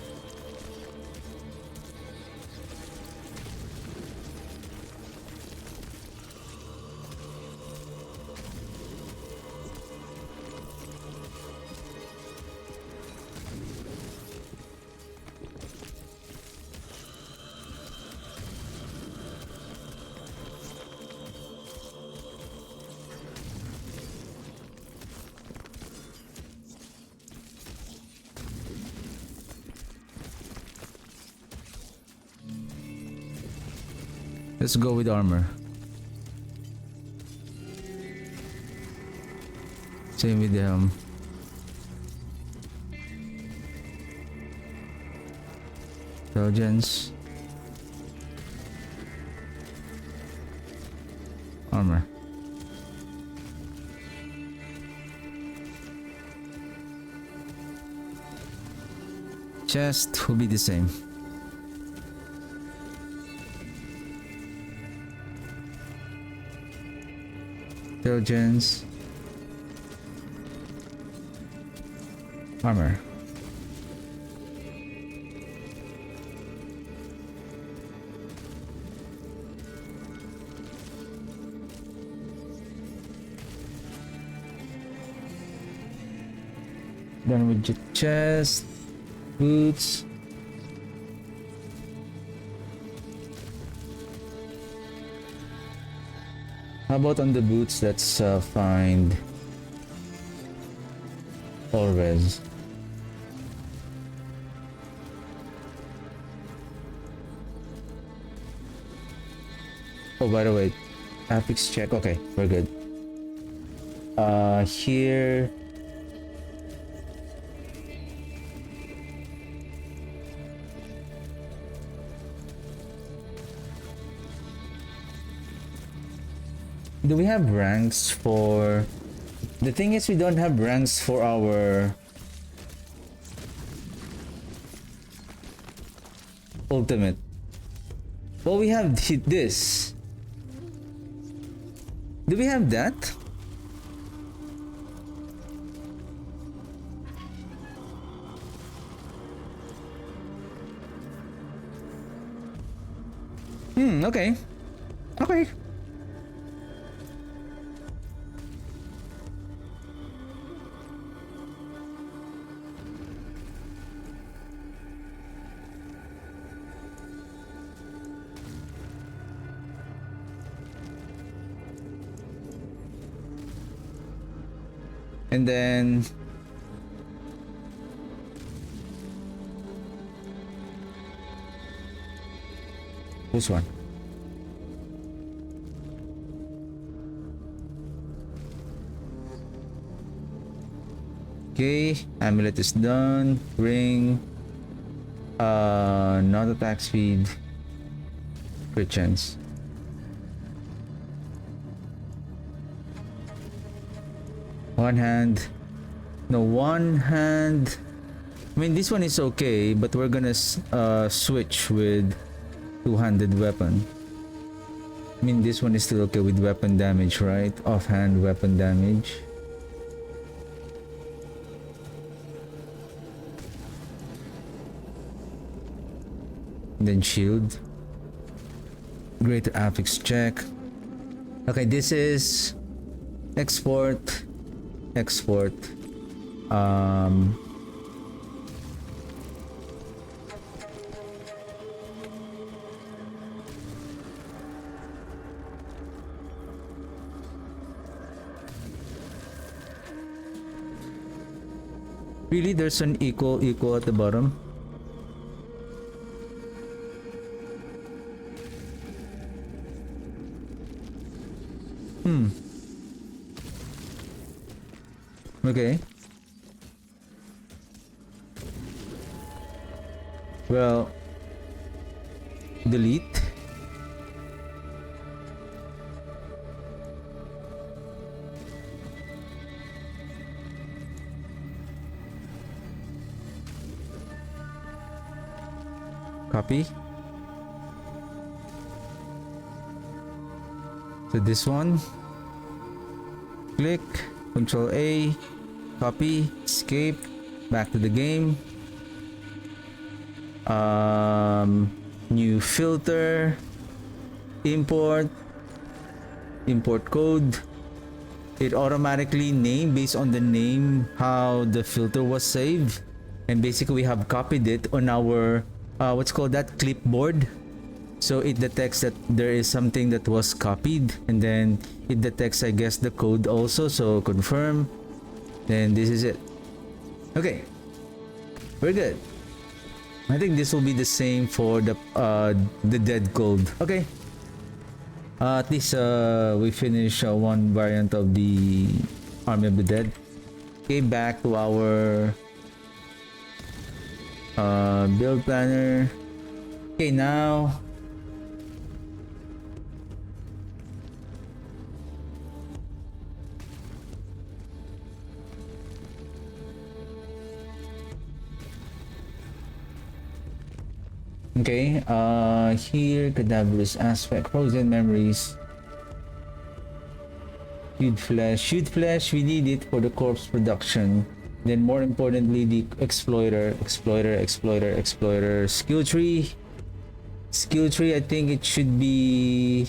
Let's go with armor. Same with the helm. Trojans. Armor. Chest will be the same. Trojans. Armor. Done with your chest, boots. How about on the boots? Let's find all res. Oh, by the way, affix check. Okay, we're good. Here. Do we have ranks for... The thing is, we don't have ranks for our ultimate. Well, we have this. Do we have that? Okay. Okay. And then... Who's one? Okay, amulet is done. Ring. Not attack speed. Crit chance. One hand. No, one hand. I mean, this one is okay, but we're gonna switch with two-handed weapon. I mean, this one is still okay with weapon damage, right? Offhand weapon damage. Then shield. Greater affix check. Okay, this is export. Export. Really, there's an equal at the bottom. Okay. Well, delete. Copy. So this one. Click. Control A. Copy. Escape. Back to the game. New filter. Import. Import code. It automatically named based on the name how the filter was saved. And basically we have copied it on our what's called that clipboard. So it detects that there is something that was copied, and then it detects, I guess, the code also. So confirm. Then this is it. Okay, we're good. I think this will be the same for the dead gold. Okay. At least we finish one variant of the Army of the Dead. Okay, back to our build planner. Okay, now okay, here cadaverous aspect, frozen memories, hued flesh, we need it for the corpse production. Then more importantly, the exploiter, skill tree, I think it should be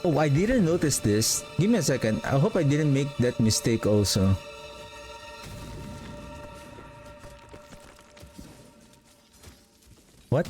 oh, I didn't notice this. Give me a second. I hope I didn't make that mistake also. What?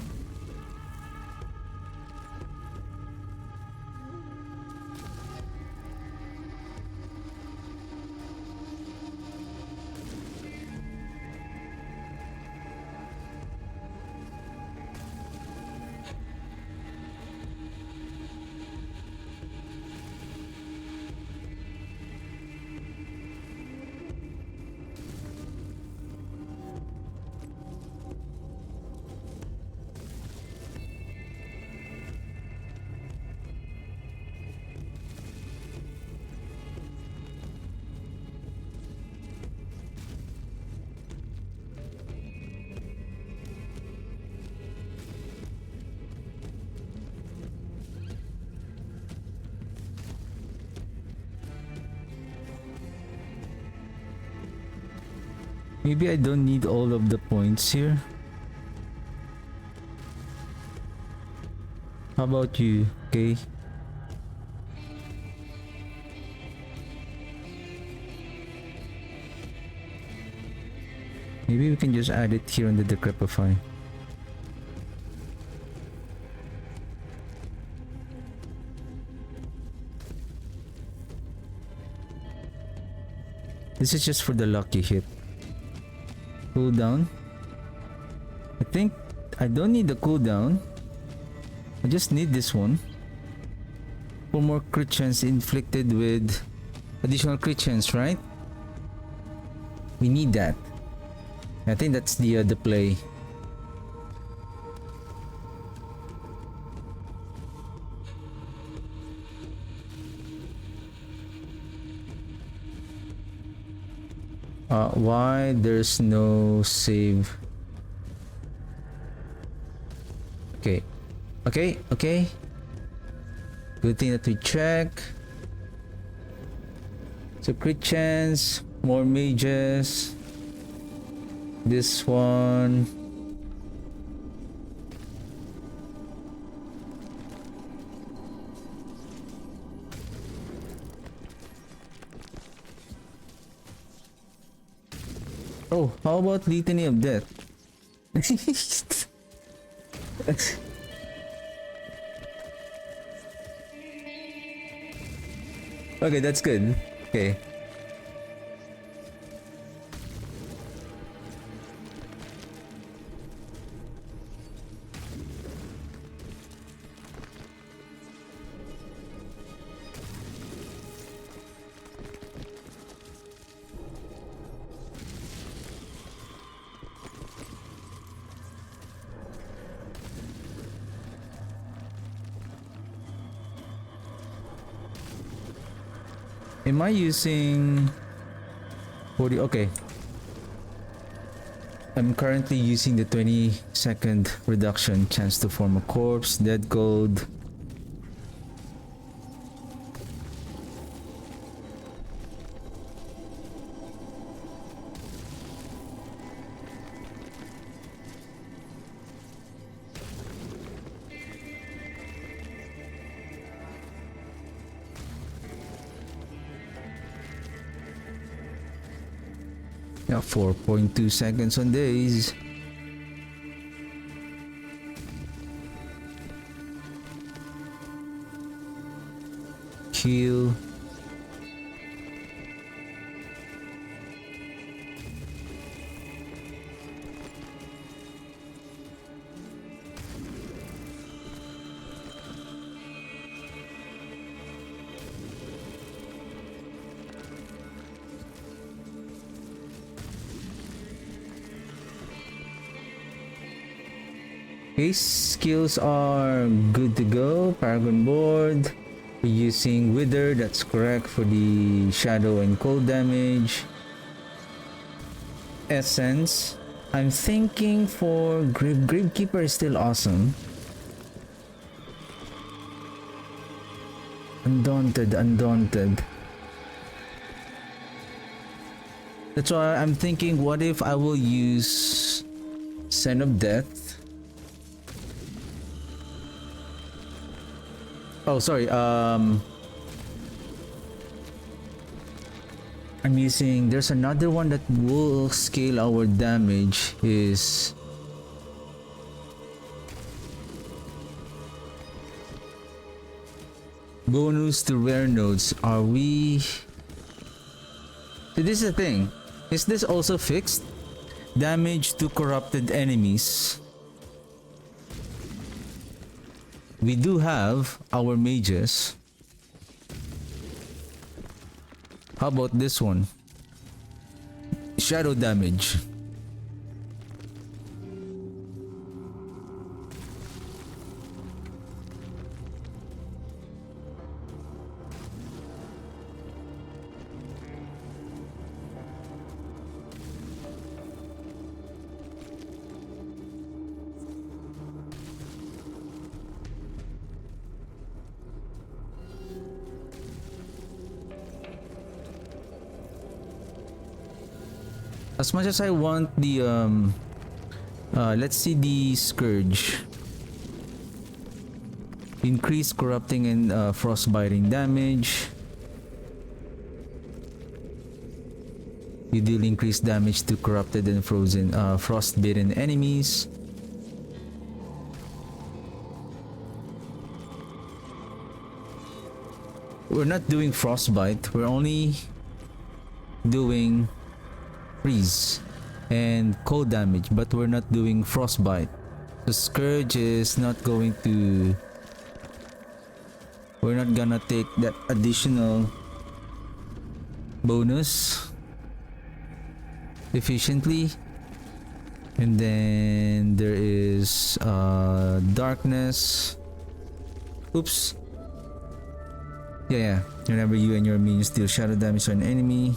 Maybe I don't need all of the points here. How about you? Okay. Maybe we can just add it here on the Decrepify. This is just for the lucky hit. Cooldown. I think I don't need the cooldown. I just need this one. For more crit chance inflicted with additional crit chance, right? We need that. I think that's the play. Why there's no save? Okay. Okay. Good thing that we check. So crit chance, more mages. This one. Oh, how about Litany of Death? Okay, that's good. Okay. Am I using 40? Okay. I'm currently using the 20-second reduction chance to form a corpse, dead gold. Yeah, 4.2 seconds on days. Kill. Base skills are good to go. Paragon board. We're using Wither, that's correct for the shadow and cold damage. Essence. I'm thinking for Gravekeeper is still awesome. Undaunted. That's why I'm thinking, what if I will use Scent of Death? Oh, sorry. I'm using. There's another one that will scale our damage. Is bonus to rare nodes. Are we? So this is the thing. Is this also fixed? Damage to corrupted enemies. We do have our mages. How about this one? Shadow damage. As much as I want the let's see the Scourge. Increase corrupting and frostbiting damage. You deal increased damage to corrupted and frozen frostbitten enemies. We're not doing frostbite, we're only doing freeze and cold damage, but we're not doing frostbite. The Scourge is not going to... We're not gonna take that additional bonus efficiently. And then there is darkness. Oops. Yeah. Whenever you and your minions deal shadow damage to an enemy,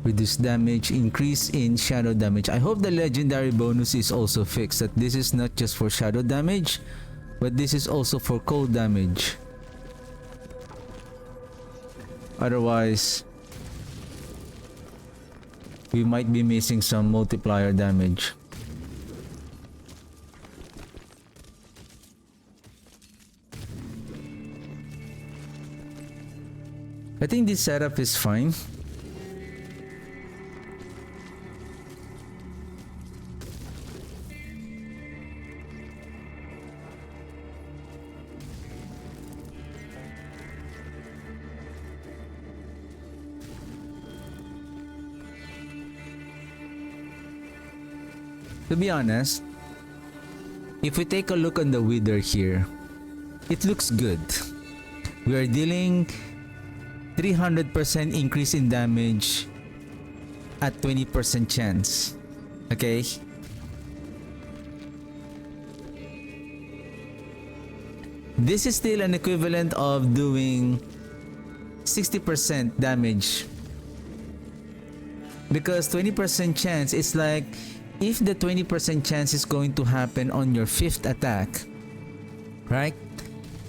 reduce damage, increase in shadow damage. I hope the legendary bonus is also fixed, that this is not just for shadow damage, but this is also for cold damage. Otherwise, we might be missing some multiplier damage. I think this setup is fine. To be honest, if we take a look on the Wither here, it looks good. We are dealing 300% increase in damage at 20% chance. Okay? This is still an equivalent of doing 60% damage. Because 20% chance is like, if the 20% chance is going to happen on your 5th attack, right?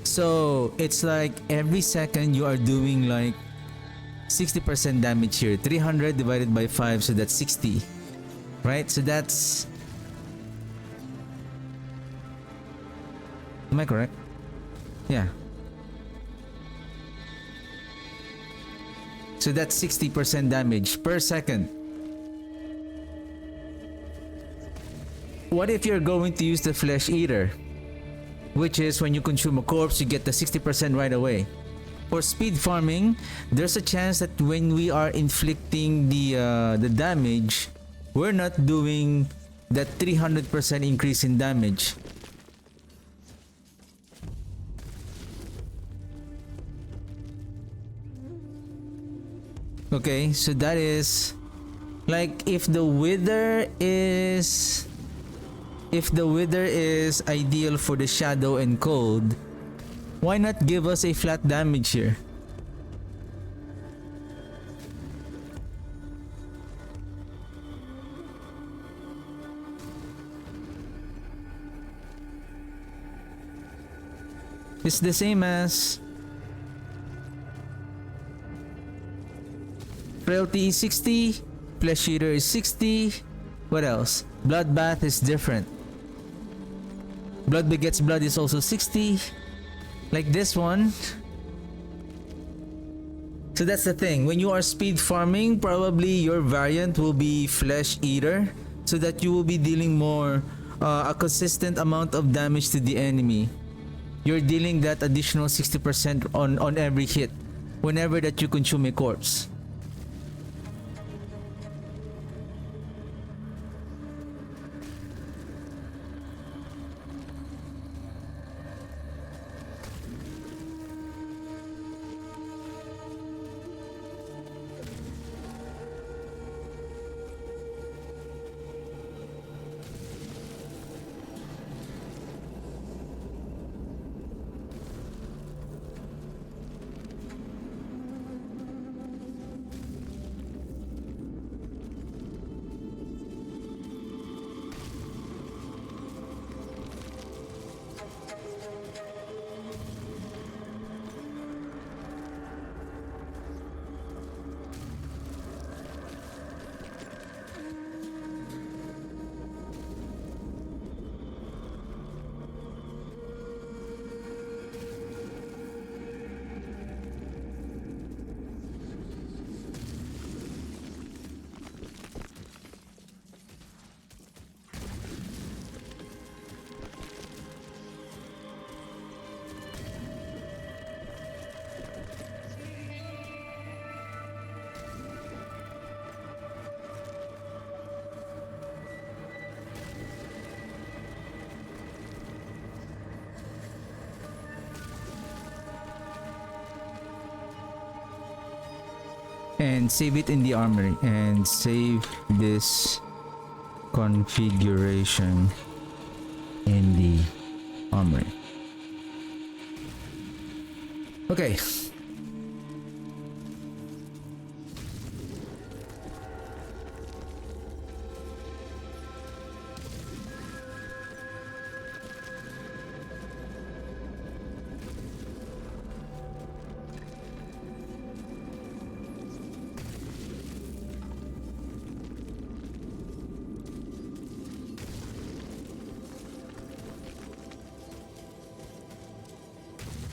So it's like every second you are doing like 60% damage here. 300 divided by 5, so that's 60, right? So that's... Am I correct? Yeah. So that's 60% damage per second. What if you're going to use the Flesh Eater, which is when you consume a corpse, you get the 60% right away. For speed farming, there's a chance that when we are inflicting the damage, we're not doing that 300% increase in damage. Okay, so that is like if the Wither is ideal for the shadow and cold, why not give us a flat damage here? It's the same as Frailty is 60, Flesh Eater is 60. What else? Bloodbath is different. Blood Begets Blood is also 60. Like this one. So that's the thing. When you are speed farming, probably your variant will be Flesh Eater, so that you will be dealing more, a consistent amount of damage to the enemy. You're dealing that additional 60% on every hit whenever that you consume a corpse. and save it in the armory and save this configuration in the armory. Okay.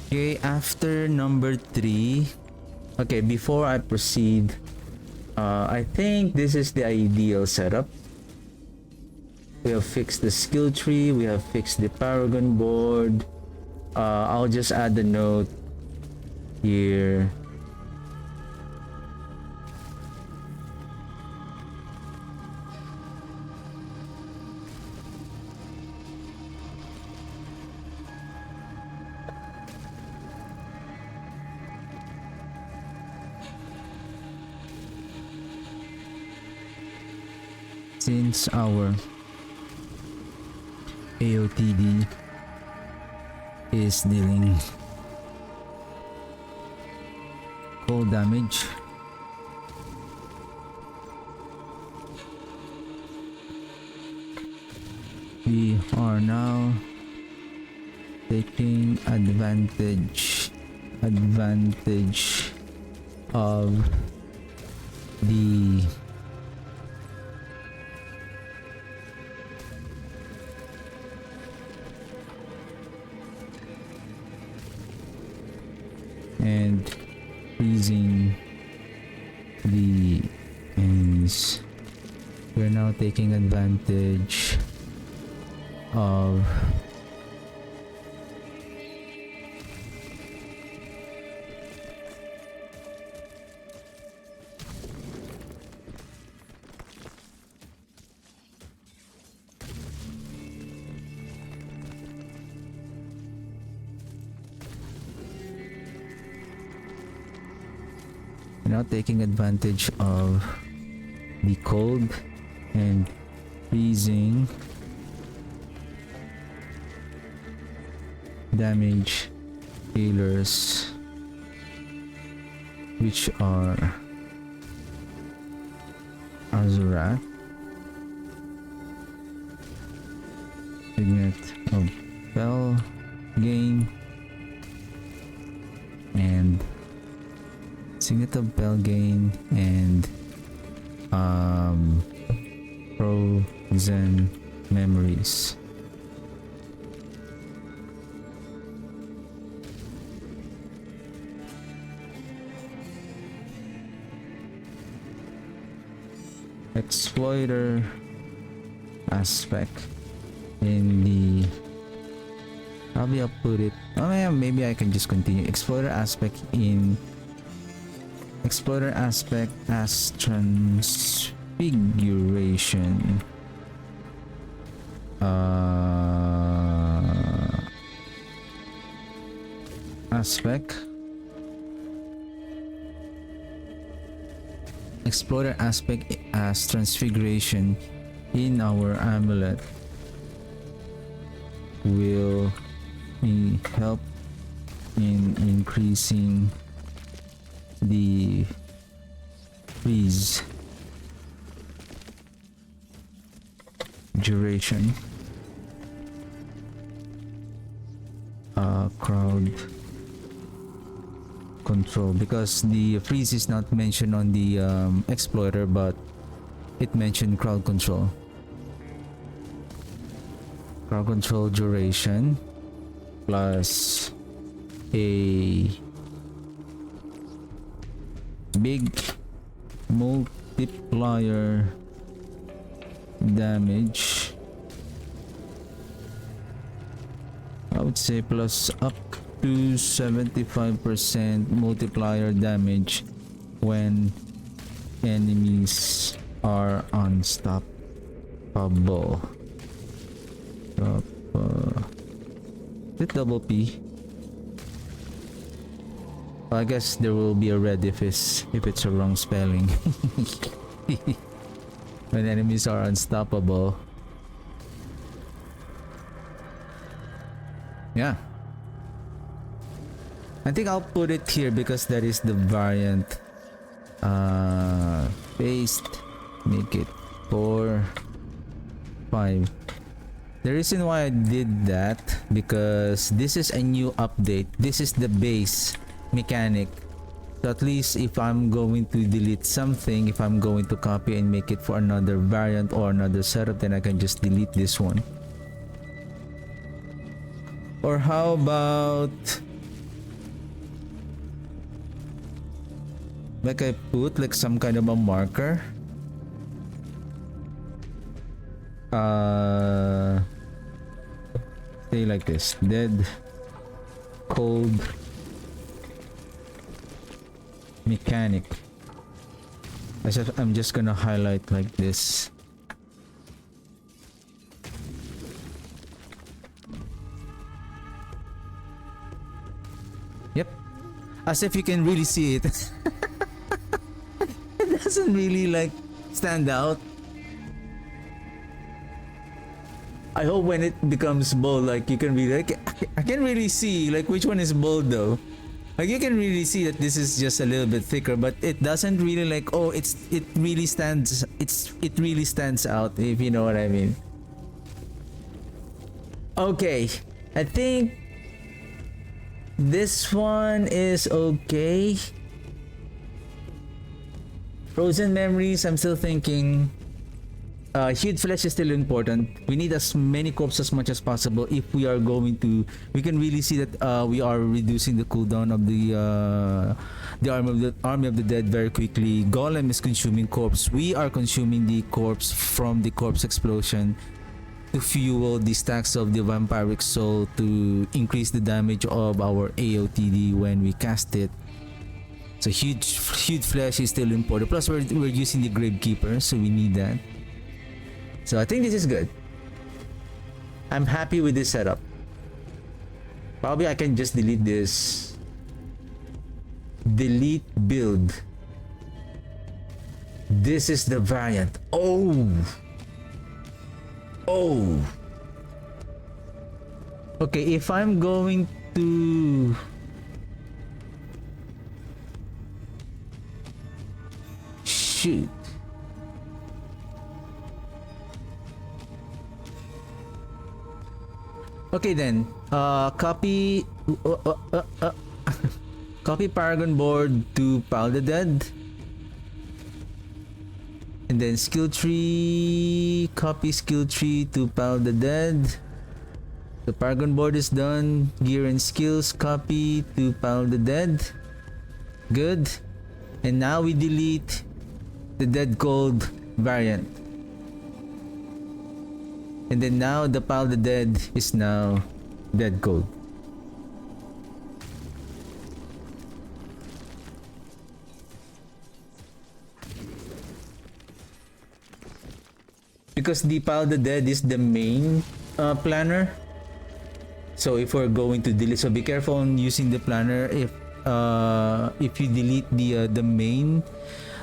Okay, after number 3. Okay, before I proceed, I think this is the ideal setup. We have fixed the skill tree, we have fixed the paragon board. I'll just add the note here. Since our AOTD is dealing cold damage, we are now taking advantage of the and freezing the ends. We're now taking advantage of the cold and freezing damage healers, which are Azurat, Signet of Belgain, and Signet of Belgain and Frozen Memories. Exploiter aspect in the probably I'll put it, oh yeah, maybe I can just continue. Exploiter aspect as transfiguration. Explorer aspect as transfiguration in our amulet will help in increasing the freeze duration. Crowd control, because the freeze is not mentioned on the exploiter, but it mentioned crowd control. Crowd control duration plus a big multiplier damage. I would say plus up to 75% multiplier damage when enemies are unstoppable. Is it double P? Well, I guess there will be a red if it's a wrong spelling. When enemies are unstoppable. Yeah. I think I'll put it here because that is the variant. Paste. Make it 4, 5. The reason why I did that because this is a new update. This is the base mechanic. So at least if I'm going to delete something, if I'm going to copy and make it for another variant or another setup, then I can just delete this one. Or how about like I put like some kind of a marker? Say like this, dead cold mechanic. I'm just gonna highlight like this. Yep, as if you can really see it. It doesn't really like stand out. I hope when it becomes bold, like you can be like, I can really see like which one is bold though. Like you can really see that this is just a little bit thicker, but it doesn't really like, oh, it really stands out, if you know what I mean. Okay, I think this one is okay. Frozen memories, I'm still thinking. Hued flesh is still important. We need as many corpses as much as possible if we are going to. We can really see that we are reducing the cooldown of the army of the dead very quickly. Golem is consuming corpse. We are consuming the corpse from the corpse explosion to fuel the stacks of the vampiric soul to increase the damage of our AOTD when we cast it. So hued flesh is still important. Plus we're using the gravekeeper, so we need that. So I think this is good. I'm happy with this setup. Probably I can just delete this. Delete build. This is the variant. Oh. Okay, if I'm going to shoot. Okay then, copy copy Paragon board to Pile the Dead, and then skill tree, copy skill tree to Pile the Dead. The Paragon board is done. Gear and skills, copy to Pile the Dead. Good. And now we delete the Dead Cold variant. And then now the Pile the Dead is now Dead Cold. Because the Pile the Dead is the main planner. So if we're going to delete, so be careful on using the planner. If you delete the main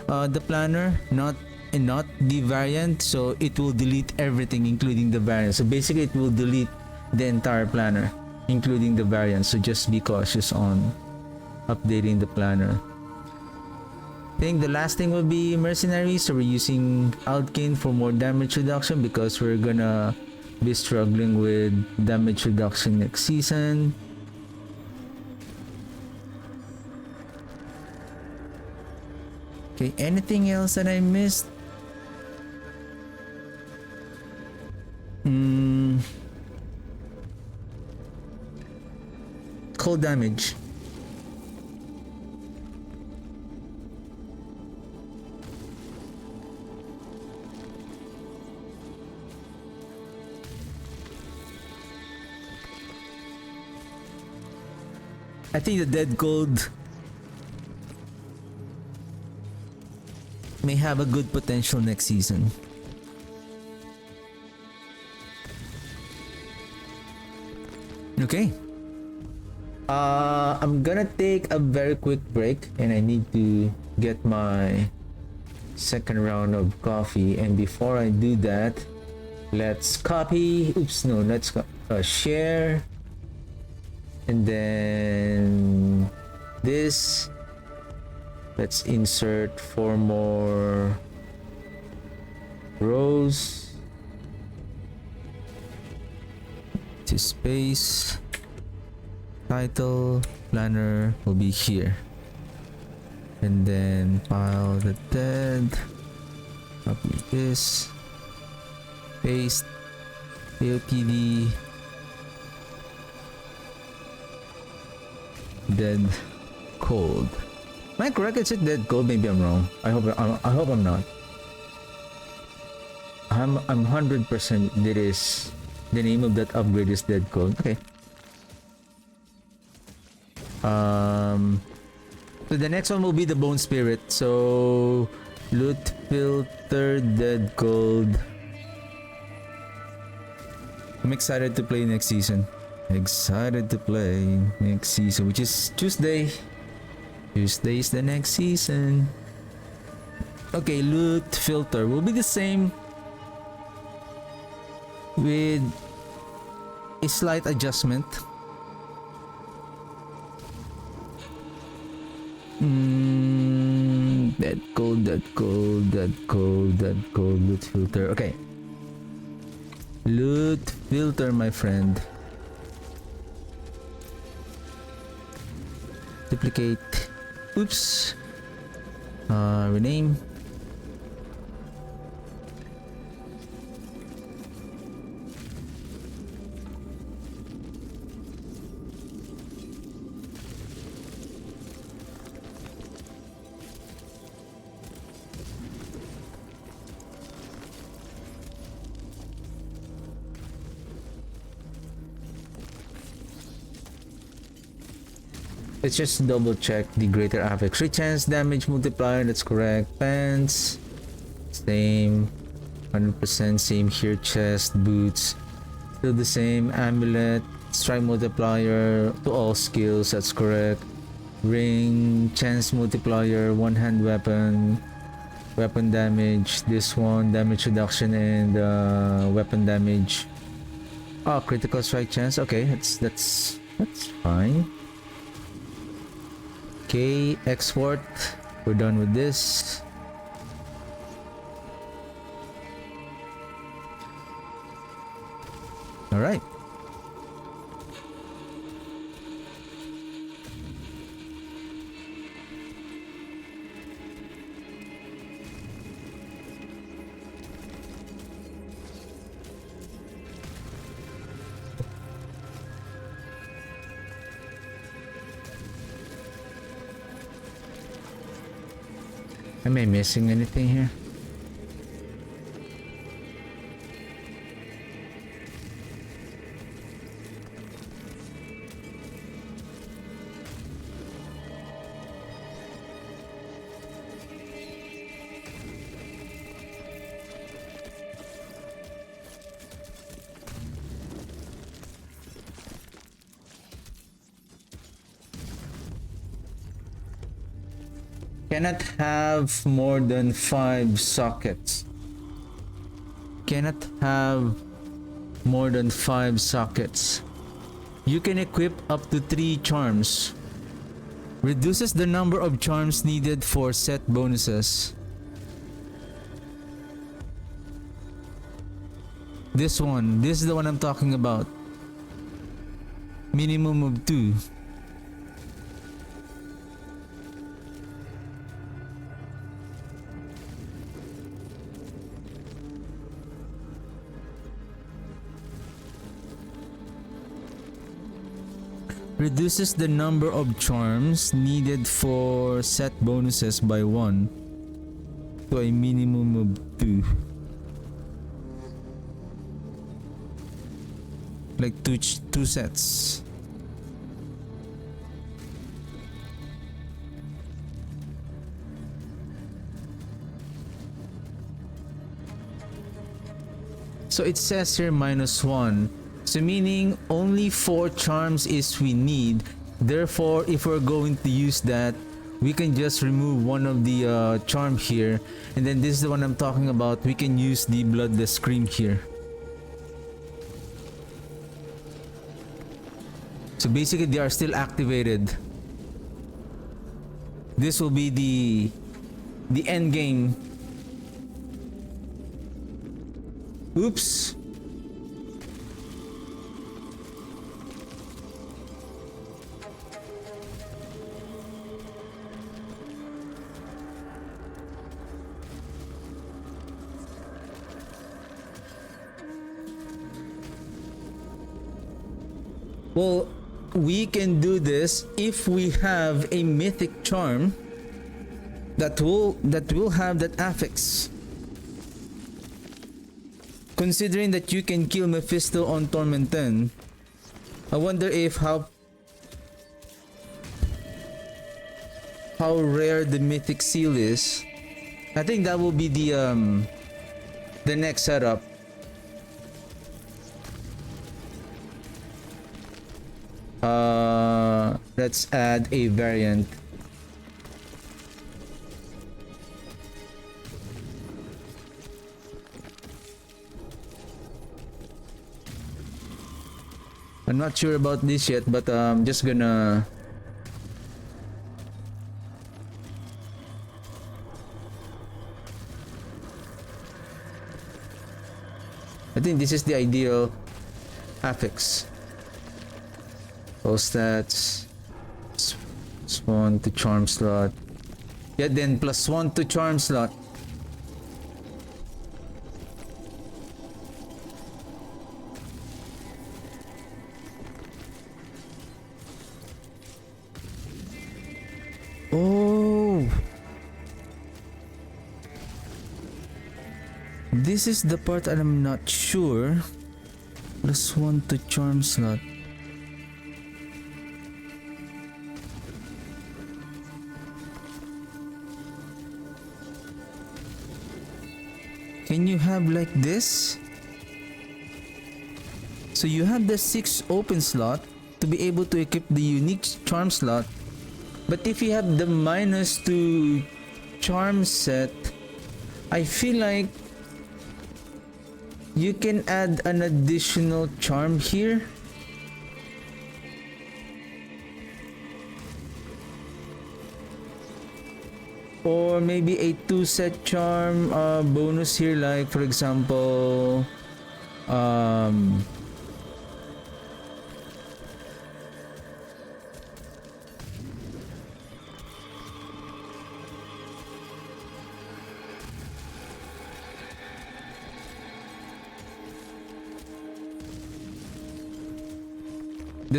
the planner, not the variant, so it will delete everything including the variant. So basically it will delete the entire planner including the variant, so just be cautious on updating the planner. I think the last thing will be mercenaries, so we're using Alkane for more damage reduction because we're gonna be struggling with damage reduction next season. Okay, anything else that I missed? Cold damage. I think the Dead Cold may have a good potential next season. Okay. I'm gonna take a very quick break and I need to get my second round of coffee. And before I do that, let's copy. Oops, no, let's share. And then this. Let's insert 4 more rows. To space. Title planner will be here. And then file the dead. Copy this. Paste. AOTD. Dead cold. Am I correct? Is it dead cold? Maybe I'm wrong. I hope I'm not. I'm 100% that is the name of that upgrade is dead cold. Okay. So the next one will be the bone spirit. So loot filter dead cold. I'm excited to play next season. Excited to play next season, which is Tuesday. Tuesday is the next season. Okay, loot filter will be the same with a slight adjustment. Dead cold, dead cold, dead cold, dead cold, loot filter. Okay. Loot filter, my friend. Duplicate. Oops. Rename. Let's just double check the greater average crit chance damage multiplier. That's correct. Pants, same. 100% same here. Chest, boots, still the same. Amulet, strike multiplier to all skills. That's correct. Ring, chance multiplier, one hand weapon, weapon damage. This one, damage reduction and weapon damage. Oh, critical strike chance. Okay, that's fine. Okay, export. We're done with this. All right. Am I missing anything here? Cannot have more than 5 sockets. Cannot have more than 5 sockets. You can equip up to 3 charms. Reduces the number of charms needed for set bonuses. This is the one I'm talking about. Minimum of 2. Reduces the number of charms needed for set bonuses by 1 to a minimum of 2. Like 2 sets. So it says here -1. So meaning only 4 charms is we need Therefore, if we're going to use that, we can just remove one of the charm here, and then this is the one I'm talking about. We can use the bloodless scream here. So basically they are still activated. This will be the end game. Oops. Well, we can do this if we have a mythic charm that will have that affix. Considering that you can kill Mephisto on Torment 10, I wonder if how rare the mythic seal is. I think that will be the next setup. Let's add a variant. I'm not sure about this yet, but I'm just gonna I think this is the ideal affix. All stats, +1 to charm slot. Yeah, then +1 to charm slot. Oh, this is the part I'm not sure. +1 to charm slot. Can you have like this? So you have the 6 open slot to be able to equip the unique charm slot. But if you have the -2 charm set, I feel like you can add an additional charm here. Or maybe a 2-set charm bonus here, like for example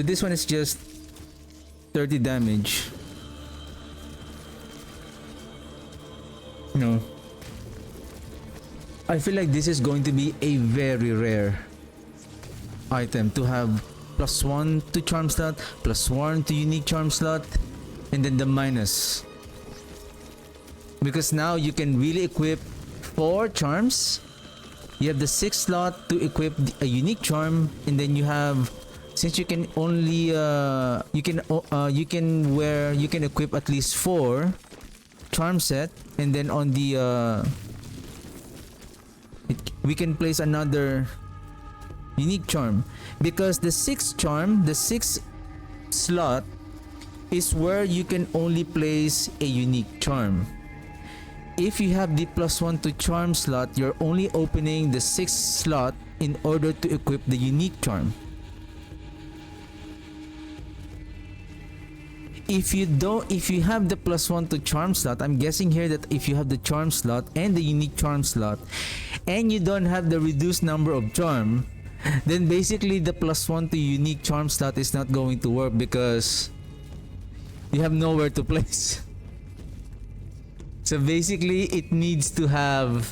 this one is just 30 damage. No. I feel like this is going to be a very rare item to have +1 to charm slot, +1 to unique charm slot, and then the minus. Because now you can really equip 4 charms. You have the 6th slot to equip a unique charm, and then you have, since you can only you can equip at least 4 charm set, and then on the we can place another unique charm, because the 6th charm, the 6th slot is where you can only place a unique charm. If you have the +1 to charm slot, you're only opening the 6th slot in order to equip the unique charm. If you have the +1 to charm slot, I'm guessing here that if you have the charm slot and the unique charm slot, and you don't have the reduced number of charm, then basically the +1 to unique charm slot is not going to work because you have nowhere to place. So basically it needs to have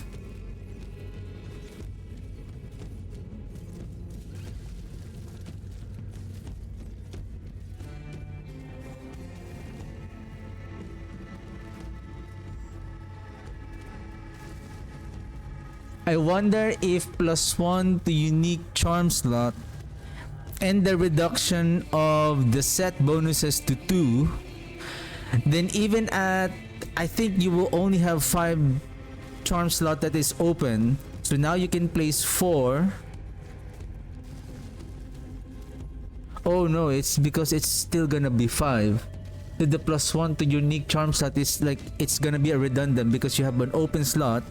I wonder if +1 to unique charm slot and the reduction of the set bonuses to 2, then even at, I think you will only have 5 charm slot that is open. So now you can place 4. Oh no, it's because it's still gonna be 5. So the +1 to unique charm slot is like, it's gonna be a redundant because you have an open slot.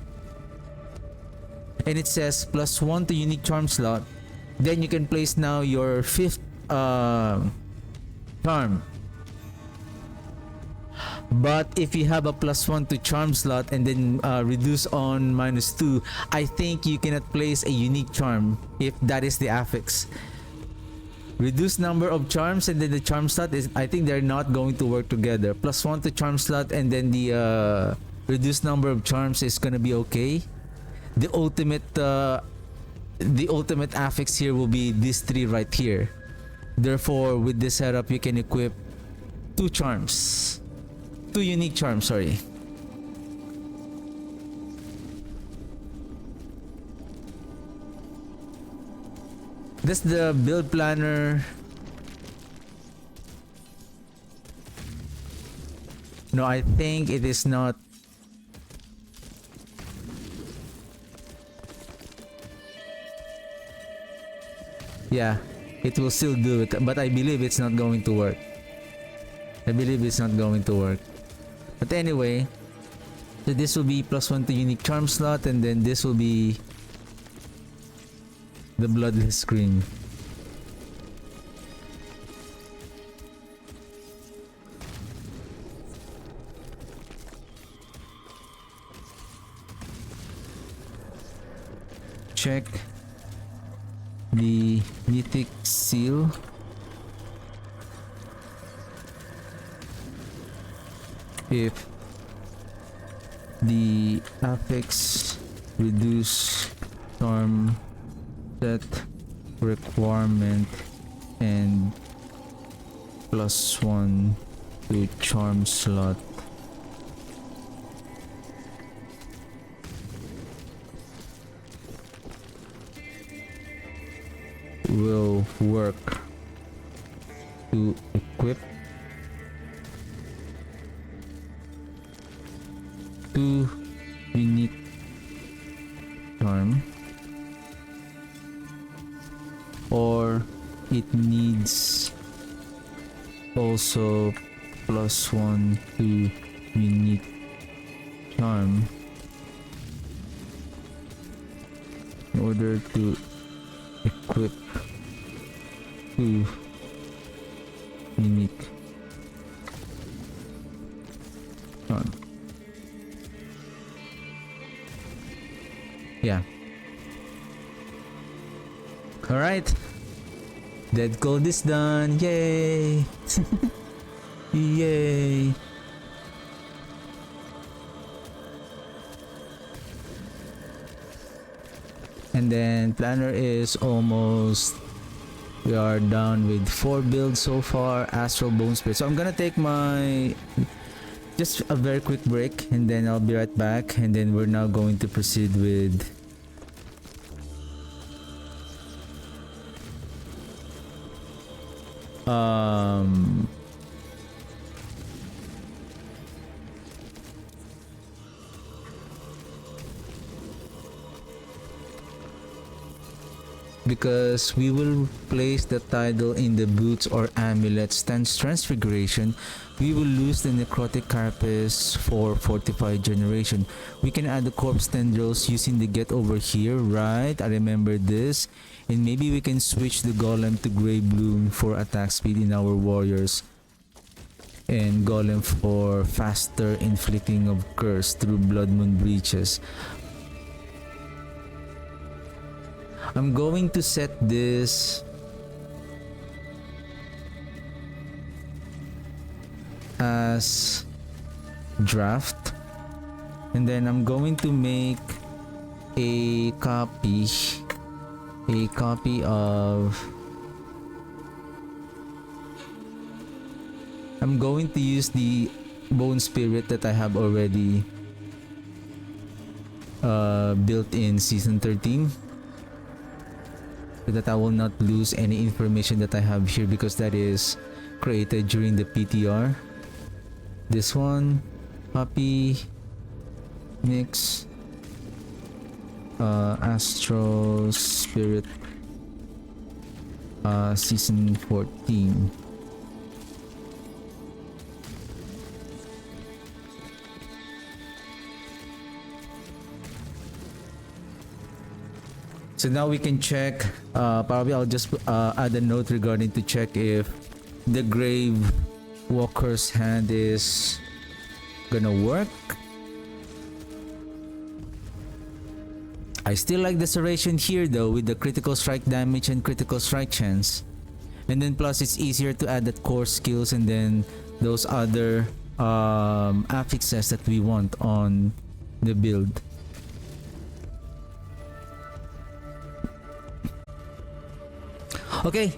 And it says +1 to unique charm slot. Then you can place now your 5th charm. But if you have a +1 to charm slot and then reduce on -2, I think you cannot place a unique charm if that is the affix. Reduced number of charms and then the charm slot is, I think they're not going to work together. +1 to charm slot and then the reduced number of charms is gonna be okay. The ultimate affix here will be these 3 right here. Therefore, with this setup, you can equip 2 charms. 2 unique charms, sorry. That's the build planner. No, I think it is not. Yeah, it will still do it, but I believe it's not going to work. I believe it's not going to work. But anyway, so this will be +1 to unique charm slot, and then this will be the bloodless screen. Check the mythic seal. If the affix reduce charm set requirement and +1 to charm slot will work to equip 2 unique charm, or it needs also +1 to unique charm in order to equip 2 unique charm. Yeah. Alright. Dead code is done. Yay! Yay! And then planner is almost, we are done with 4 builds so far. Astral Bone Spirit. So I'm gonna take my just a very quick break and then I'll be right back, and then we're now going to proceed with because we will place the title in the boots or amulets transfiguration, we will lose the necrotic carapace for fortified generation. We can add the corpse tendrils using the get over here, right? I remember this. And maybe we can switch the golem to grey bloom for attack speed in our warriors, and golem for faster inflicting of curse through blood moon breaches. I'm going to set this as draft, and then I'm going to make a copy of, I'm going to use the bone spirit that I have already built in season 13. so that I will not lose any information that I have here, because that is created during the PTR. This one, copy, mix, Astro Spirit, season 14. So now we can check, probably I'll just add a note regarding to check if the Grave Walker's Hand is gonna work. I still like the serration here though, with the critical strike damage and critical strike chance. And then plus it's easier to add that core skills and then those other affixes that we want on the build. Okay,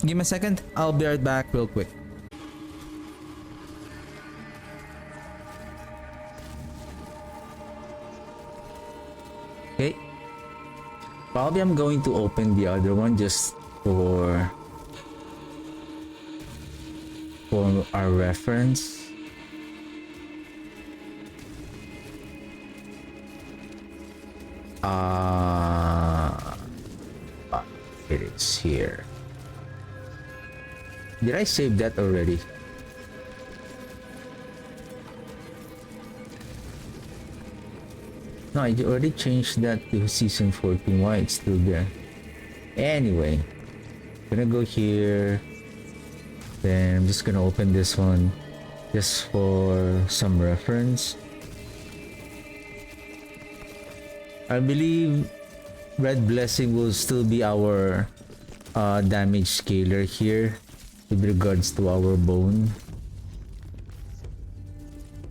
give me a second. I'll be right back real quick. Okay. Probably I'm going to open the other one just for our reference. It is here. Did I save that already? No, I already changed that to season 14. Why it's still there? Anyway, gonna go here. Then I'm just gonna open this one just for some reference. I believe Red Blessing will still be our damage scaler here with regards to our bone.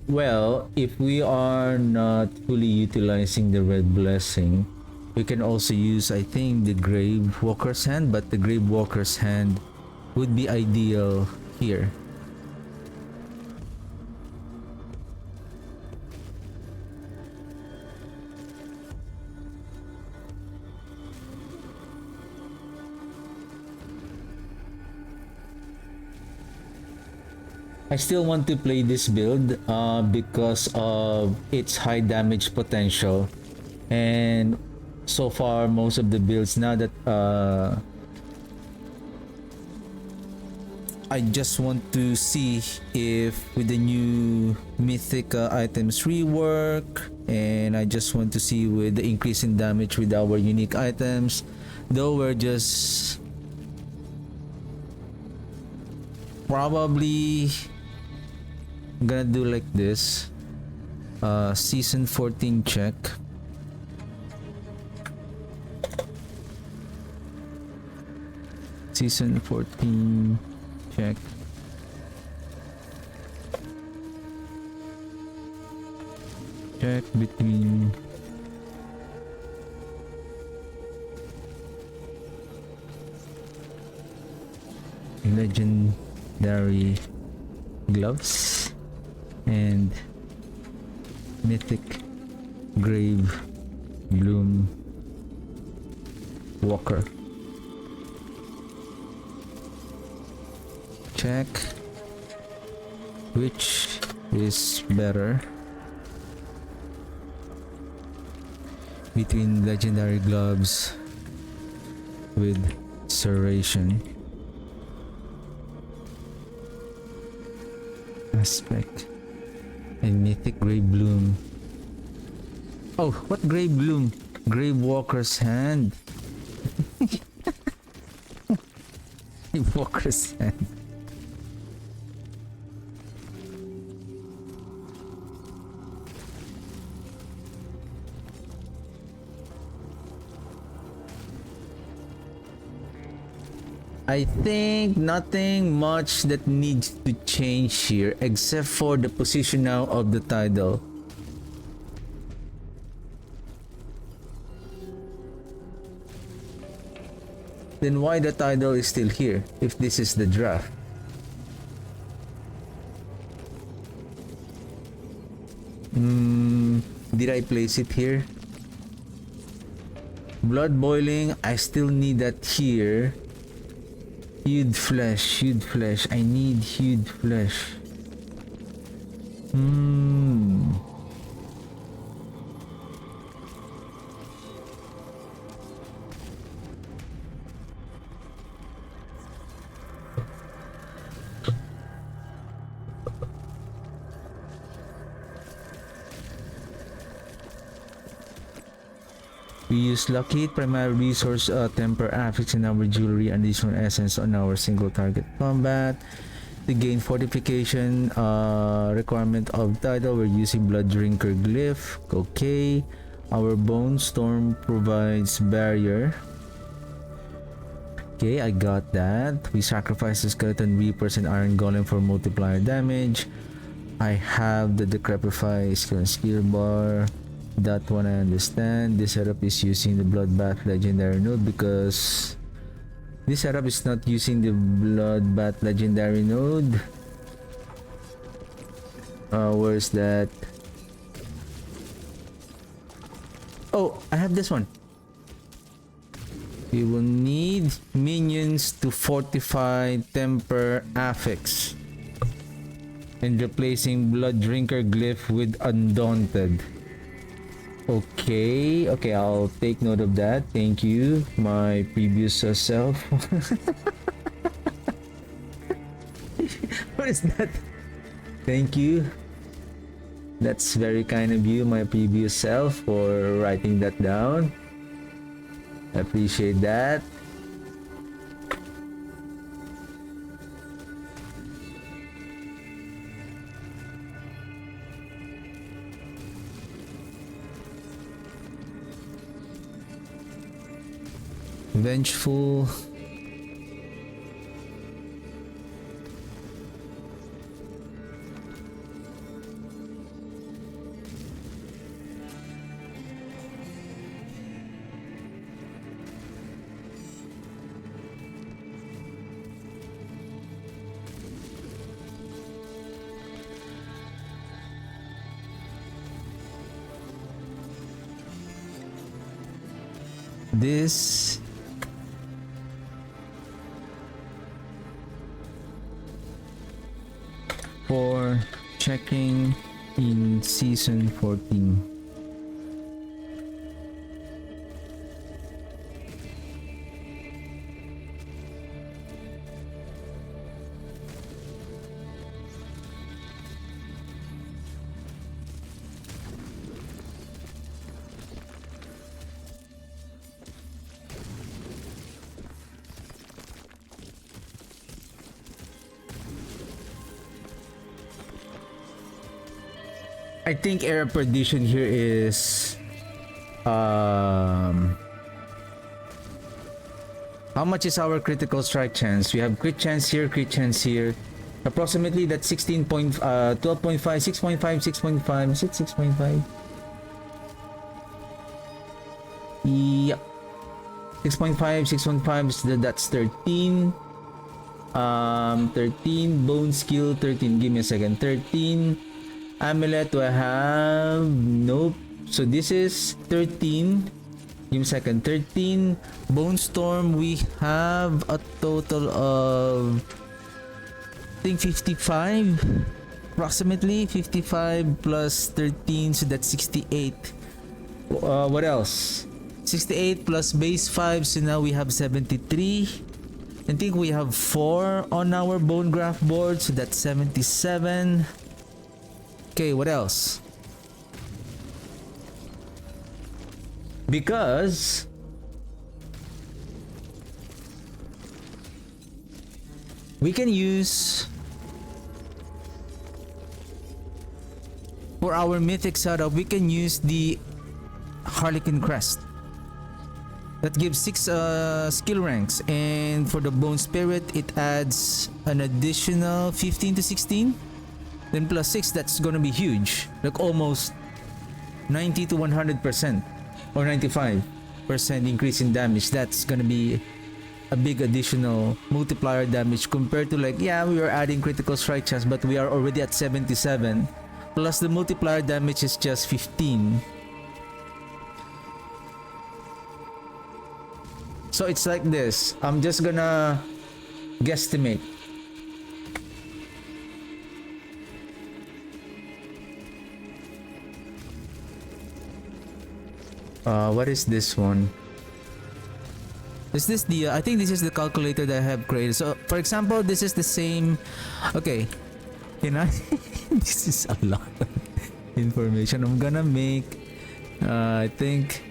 Well, if we are not fully utilizing the Red Blessing, we can also use, I think, the Grave Walker's Hand, but the Grave Walker's Hand would be ideal here. I still want to play this build because of its high damage potential, and so far most of the builds now that I just want to see if with the new mythic items rework, and I just want to see with the increase in damage with our unique items, though we're just probably gonna do like this. Season 14 check. Season 14 check. Check between legendary gloves and mythic grave bloom walker. Check which is better between legendary gloves with serration, aspect, and mythic grave bloom. Oh, what grave bloom? Grave walker's hand. Grave walker's hand. I think nothing much that needs to change here except for the position now of the title. Then why the title is still here if this is the draft? Did I place it here? Blood boiling, I still need that here. Hued flesh, hued flesh. I need hued flesh. We use Lucky, primary resource, temper affix in our jewelry, and additional essence on our single target combat. To gain fortification requirement of title, we're using Blood Drinker glyph. Okay. Our Bone Storm provides barrier. Okay, I got that. We sacrifice the Skeleton Reapers and Iron Golem for multiplier damage. I have the Decrepify skill and skill bar. That one I understand. This setup is using the Bloodbath Legendary node because this setup is not using the Bloodbath Legendary node. Where's that? Oh, I have this one. We will need minions to fortify Temper Affix and replacing Blood Drinker glyph with Undaunted. Okay, I'll take note of that. Thank you, my previous self. What is that? Thank you. That's very kind of you, my previous self, for writing that down. I appreciate that. Vengeful. This for checking in season 14. I think error prediction here is how much is our critical strike chance? We have crit chance here, crit chance here. Approximately that's 12.5, 6.5, 6.5. Is it 6.5? Yeah. 6.5, 6.5, so that's 13. 13 bone skill, 13. Give me a second. 13 amulet. Do I have? Nope. So this is 13. Give me a second. 13 bone storm. We have a total of, I think, 55. Approximately 55 plus 13, so that's 68. What else? 68 plus base 5, so now we have 73. I think we have 4 on our bone graph board, so that's 77. Okay, what else? Because we can use, for our mythic setup, we can use the Harlequin Crest. That gives 6 skill ranks, and for the Bone Spirit it adds an additional 15 to 16. Then plus 6, that's gonna be huge, like almost 90 to 100% or 95% increase in damage. That's gonna be a big additional multiplier damage compared to, like, yeah, we are adding critical strike chance, but we are already at 77, plus the multiplier damage is just 15. So it's like this. I'm just gonna guesstimate. What is this one? Is this the I think this is the calculator that I have created. So for example, this is the same. Okay, you know, this is a lot of information. I'm gonna make I think,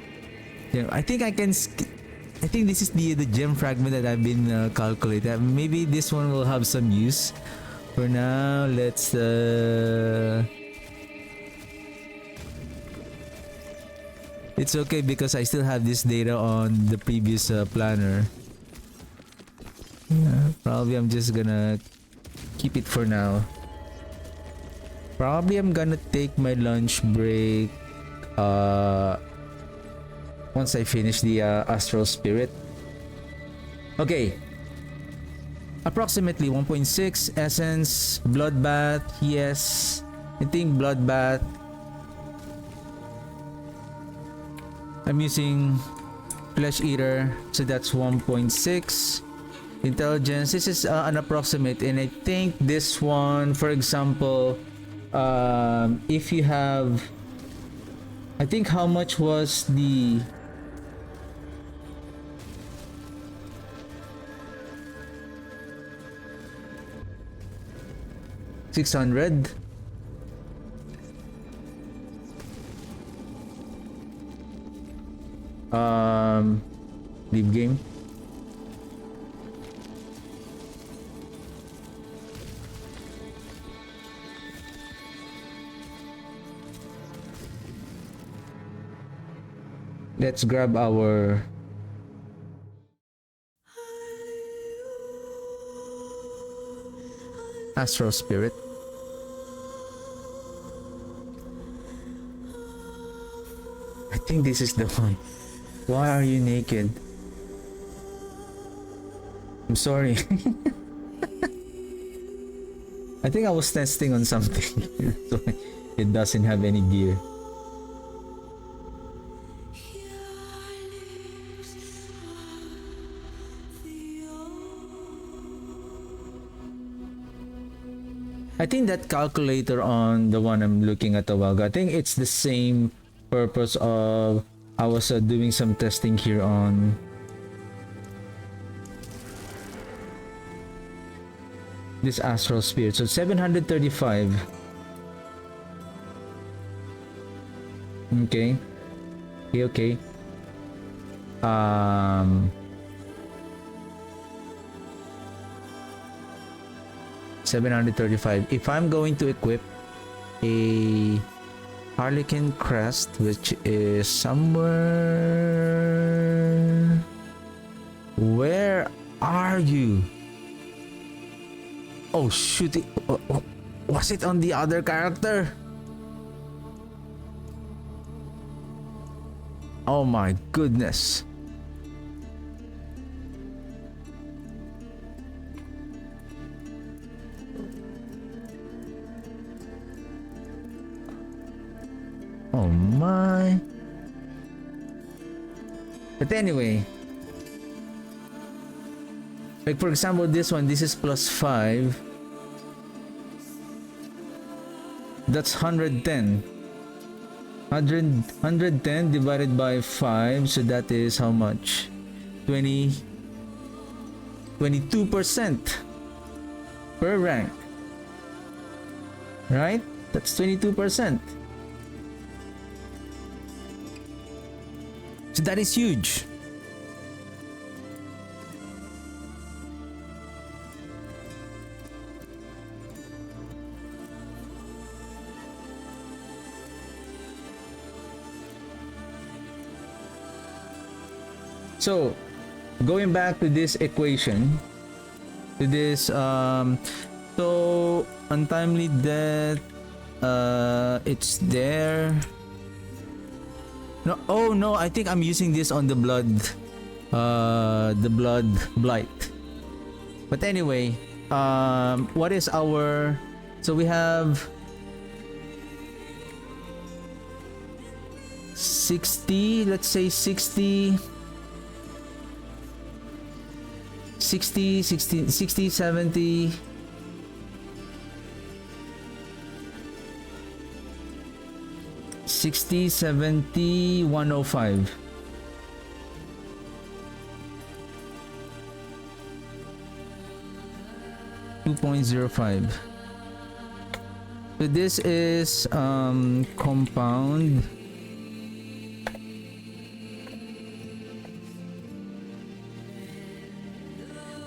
you know, I think I can I think this is the gem fragment that I've been calculating. Maybe this one will have some use. For now, let's it's okay because I still have this data on the previous planner. Yeah, probably I'm just gonna keep it for now. Probably I'm gonna take my lunch break once I finish the Astral Spirit. Okay. Approximately 1.6 essence, bloodbath, yes. I think bloodbath. I'm using flesh eater, so that's 1.6. Intelligence, this is an approximate, and I think this one, for example, if you have, I think how much was the $600? Leave game. Let's grab our Astral Spirit. I think this is the one. Why are you naked? I'm sorry. I think I was testing on something. So it doesn't have any gear. I think that calculator on the one I'm looking at a while ago, I think it's the same purpose of I was doing some testing here on this Astral Spirit. So 735. Okay. Okay. 735. If I'm going to equip a Harlequin crest, which is somewhere, where are you? Oh shoot, was it on the other character? Oh my goodness. Oh my. But anyway, like for example, this one, this is +5. That's 110. 110 divided by 5, so that is how much? 22% per rank. Right? That's 22%. So that is huge. So, going back to this equation, to this, so untimely death, it's there. No, oh no, I think I'm using this on the blood blight. But anyway, what is our, so we have 60, let's say 60. 60, 60, 60, 70. $60, 70, 105. $2.05. So this is compound.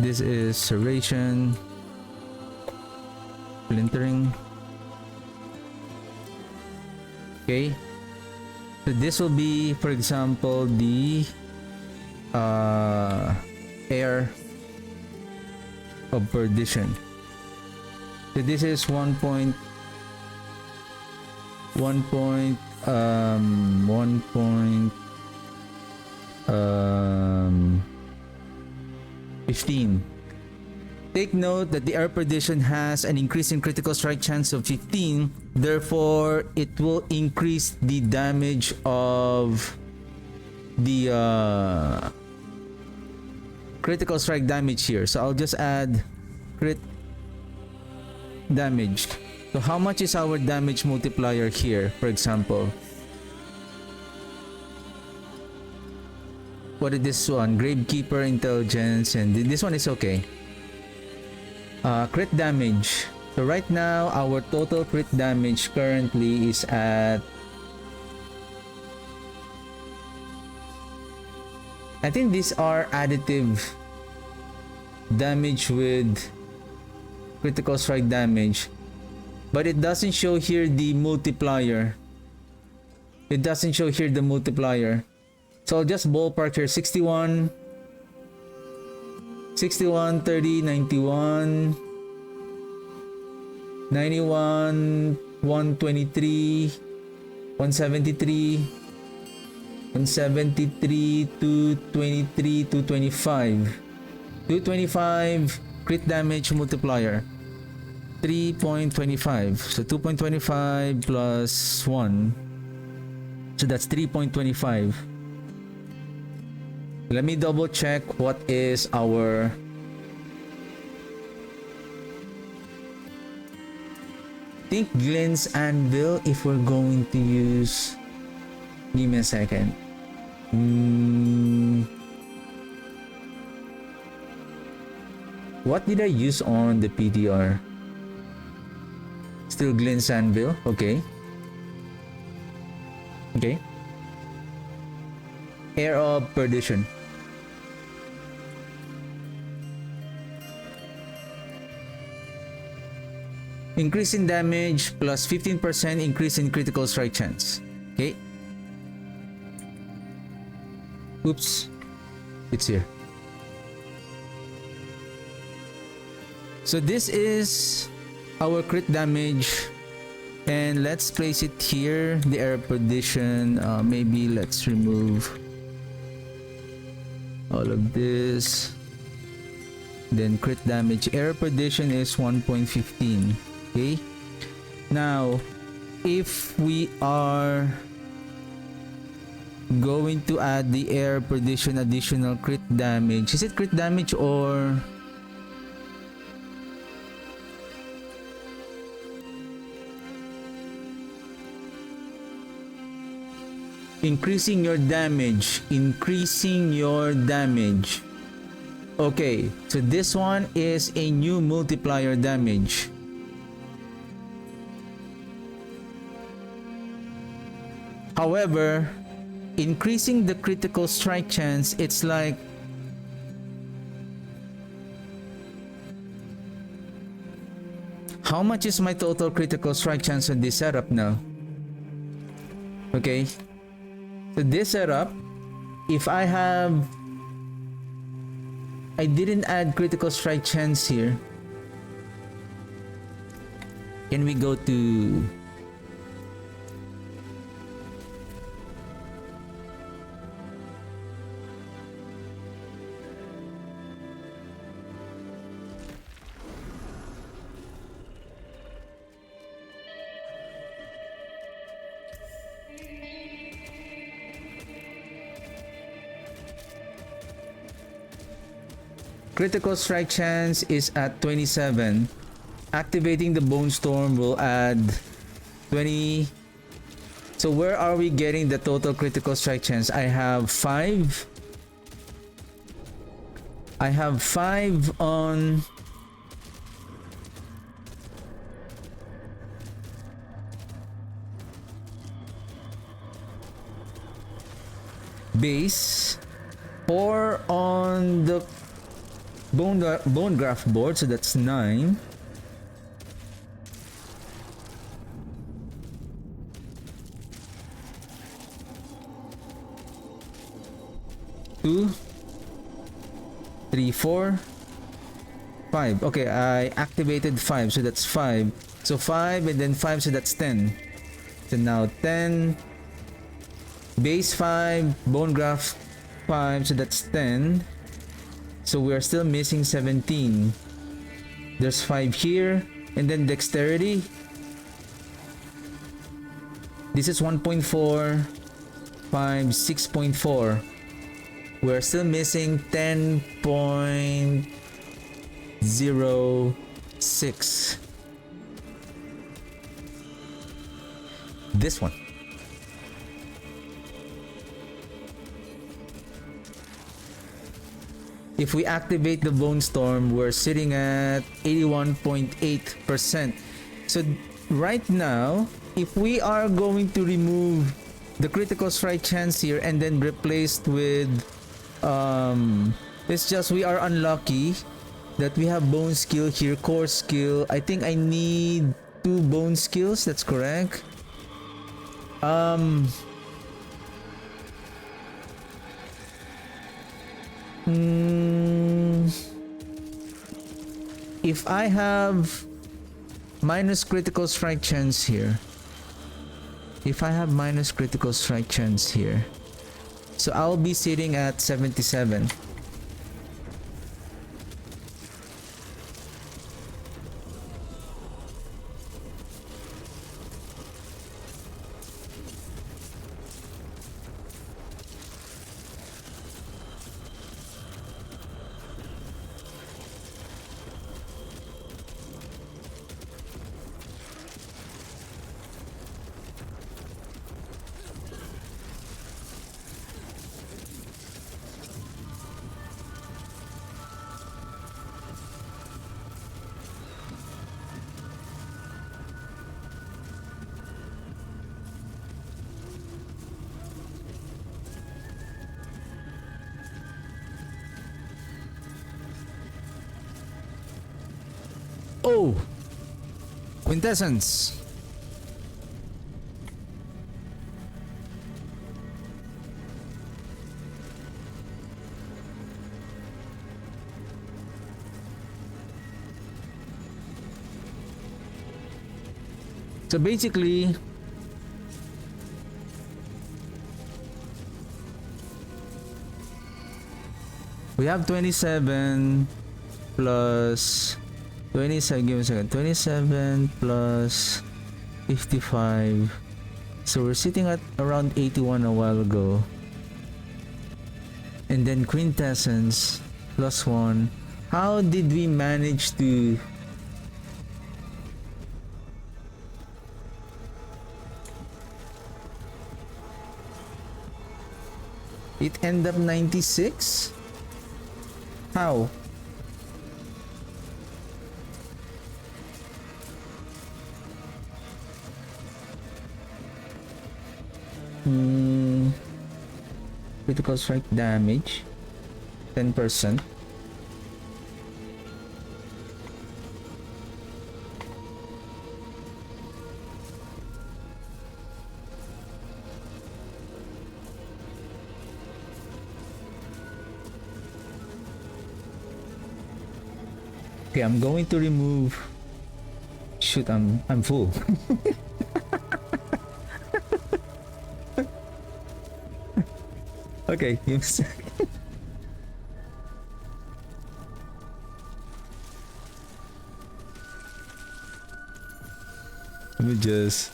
This is serration, splintering. Okay, so this will be, for example, the air of perdition. So this is 1.15. Take note that the air perdition has an increase in critical strike chance of 15. Therefore, it will increase the damage of the critical strike damage here. So I'll just add crit damage. So how much is our damage multiplier here, for example? What is this one? Gravekeeper intelligence, and this one is okay. Crit damage. So right now our total crit damage currently is at, I think these are additive damage with critical strike damage, but it doesn't show here the multiplier. It doesn't show here the multiplier. So I'll just ballpark here. 61, 61, 30, 91, 91, 123, 173, 173, 223, 225. 225 crit damage multiplier. 3.25. So 2.25 plus 1. So that's 3.25. Let me double check what is our think Glenn's anvil if we're going to use. Give me a second. What did I use on the PDR? Still Glenn's anvil. Okay. Okay. Air of perdition. Increase in damage plus 15% increase in critical strike chance. Okay. Oops. It's here. So this is our crit damage. And let's place it here. The air perdition. Maybe let's remove all of this. Then crit damage. Air perdition is 1.15. Okay, now if we are going to add the air perdition additional crit damage, is it crit damage or increasing your damage? Increasing your damage. Okay, so this one is a new multiplier damage. However, increasing the critical strike chance, it's like how much is my total critical strike chance on this setup now? Okay, so this setup, if I didn't add critical strike chance here. Can we go to critical strike chance is at 27. Activating the Bone Storm will add 20. So where are we getting the total critical strike chance? I have 5. I have 5 on base, 4 on the bone graft board, so that's 9. Two, 3, 4, 5. Okay, I activated 5, so that's 5. So 5 and then 5, so that's 10. So now 10. Base 5, bone graft 5, so that's 10. So we are still missing 17. There's 5 here, and then dexterity. This is 1.4, 5, 6.4. We're still missing 10.06. This one. If we activate the Bone Storm, we're sitting at 81.8%. So right now, if we are going to remove the critical strike chance here and then replaced with it's just we are unlucky that we have bone skill here, core skill. I think I need 2 bone skills, that's correct. If I have minus critical strike chance here, so I'll be sitting at 77. Oh! Quintessence! So basically, we have 27 plus 27, give me a second, 27 plus 55. So we're sitting at around 81 a while ago. And then quintessence plus 1. How did we manage to it end up 96? How? Critical strike damage 10%. Okay, I'm going to remove. Shoot, I'm full. Okay, give me a second. Let me just.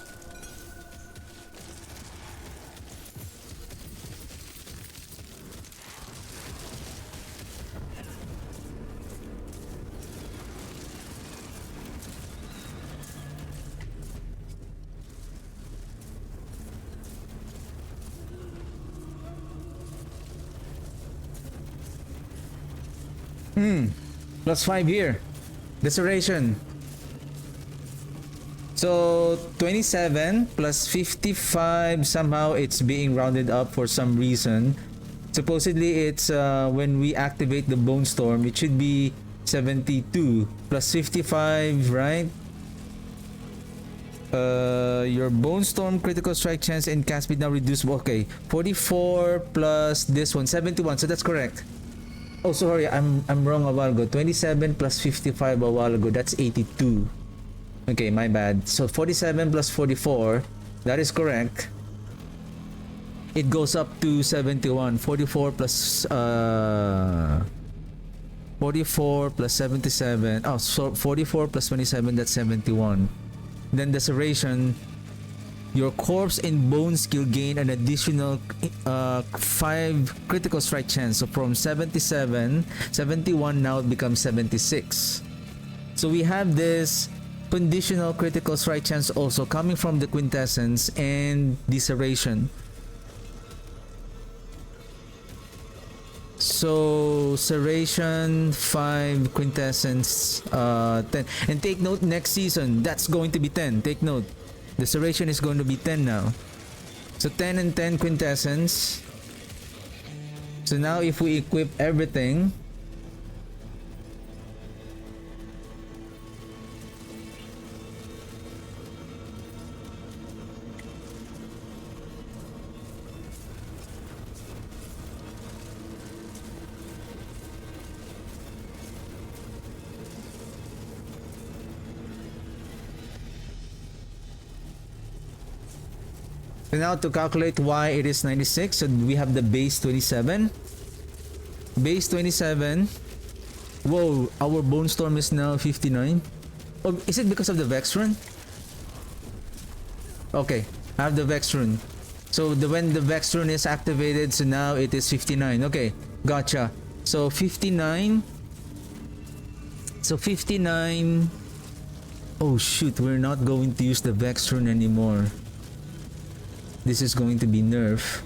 Plus 5 here. Desperation. So 27 plus 55, somehow it's being rounded up for some reason. Supposedly it's when we activate the Bone Storm, it should be 72 plus 55, right? Your Bone Storm critical strike chance and cast speed now reduced. Okay, 44 plus this one, 71. So that's correct. Oh, sorry, I'm wrong a while ago. 27 plus 55 a while ago. That's 82. Okay, my bad. So 47 plus 44, that is correct. It goes up to 71. 44 plus 44 plus 77. Oh, so 44 plus 27, that's 71. Then the Serration, your corpse and bone skill gain an additional 5 critical strike chance. So from 77, 71 now it becomes 76. So we have this conditional critical strike chance also coming from the Quintessence and the Serration. So Serration 5, Quintessence 10. And take note, next season that's going to be 10. Take note, the Serration is going to be 10 now. So 10 and 10 Quintessence. So now if we equip everything, so now to calculate why it is 96, so we have the base 27. Base 27. Whoa, our Bone Storm is now 59. Oh, is it because of the Vex Rune? Okay, I have the Vex Rune. So when the Vex Rune is activated, so now it is 59. Okay, gotcha. So 59. So 59. Oh shoot, we're not going to use the Vex Rune anymore. This is going to be nerf.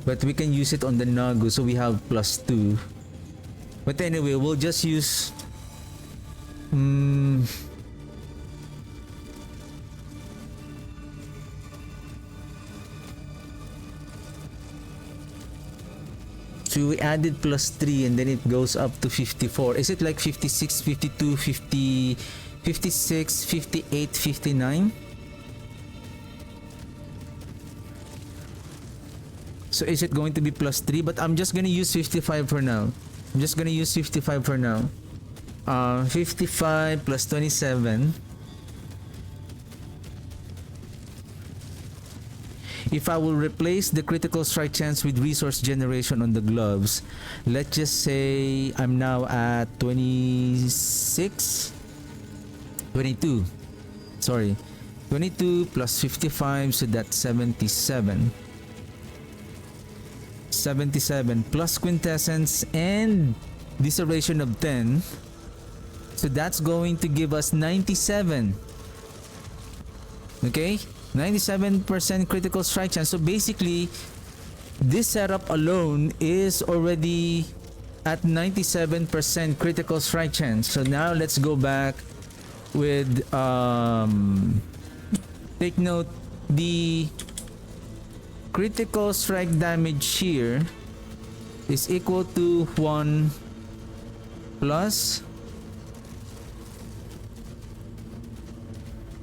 But we can use it on the Nagu, so we have +2. But anyway, we'll just use... So we added +3 and then it goes up to 54. Is it like 56, 52, 50, 56, 58, 59? So is it going to be +3? But I'm just gonna use 55 for now. I'm just gonna use 55 for now. 55 plus 27. If I will replace the critical strike chance with resource generation on the gloves, let's just say I'm now at 26, 22. Sorry, 22 plus 55, so that's 77. 77 plus Quintessence and Dissertation of 10. So that's going to give us 97. Okay? 97% critical strike chance. So basically, this setup alone is already at 97% critical strike chance. So now let's go back with take note, the critical strike damage here is equal to 1 plus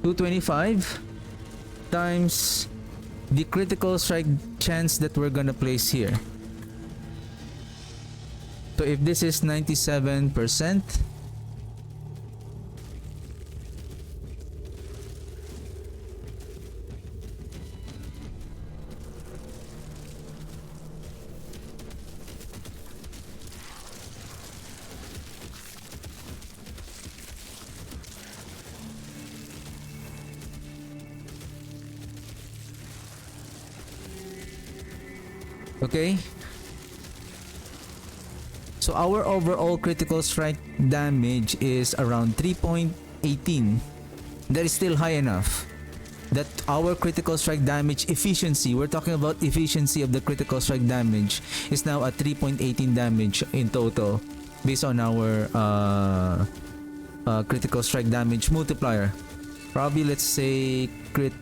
225 times the critical strike chance that we're gonna place here. So if this is 97%, okay, so our overall critical strike damage is around 3.18. That is still high enough. that our critical strike damage efficiency, we're talking about efficiency of the critical strike damage, is now at 3.18 damage in total based on our critical strike damage multiplier. Probably let's say crit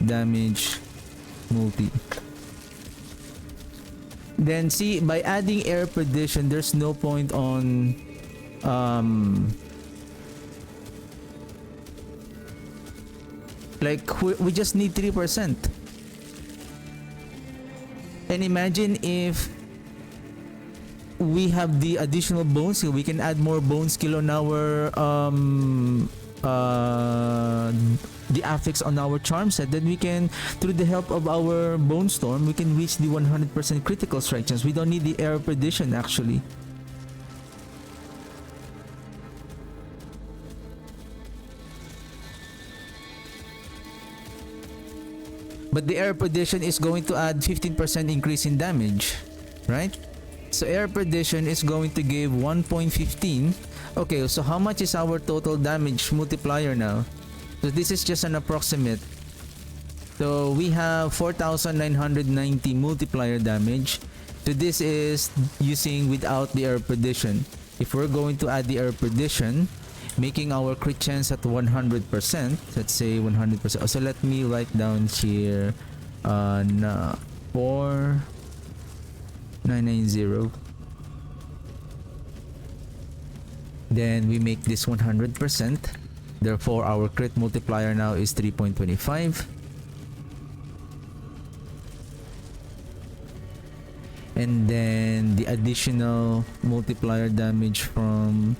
damage multi. Then see, by adding air perdition, there's no point on like we just need 3%. And imagine if we have the additional bone skill, we can add more bone skill on our the affix on our charm set, then we can, through the help of our bone storm, we can reach the 100% critical strike chance. We don't need the air perdition actually. But the air perdition is going to add 15% increase in damage, right? So air perdition is going to give 1.15. Okay, so how much is our total damage multiplier now? So this is just an approximate. So we have 4,990 multiplier damage. So this is using without the air perdition. If we're going to add the air perdition, making our crit chance at 100%, let's say 100%. So let me write down here 4,990. Then we make this 100%. Therefore, our crit multiplier now is 3.25. And then the additional multiplier damage from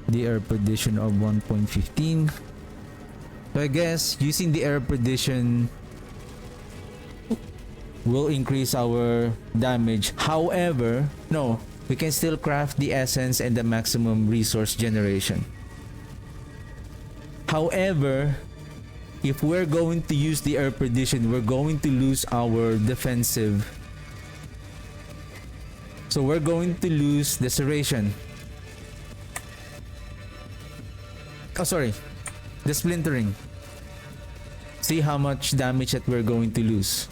the air perdition of 1.15. So I guess using the air perdition will increase our damage. However, no, we can still craft the essence and the maximum resource generation. However, if we're going to use the air perdition, we're going to lose our defensive. So we're going to lose the serration. Oh, sorry. The splintering. See how much damage that we're going to lose.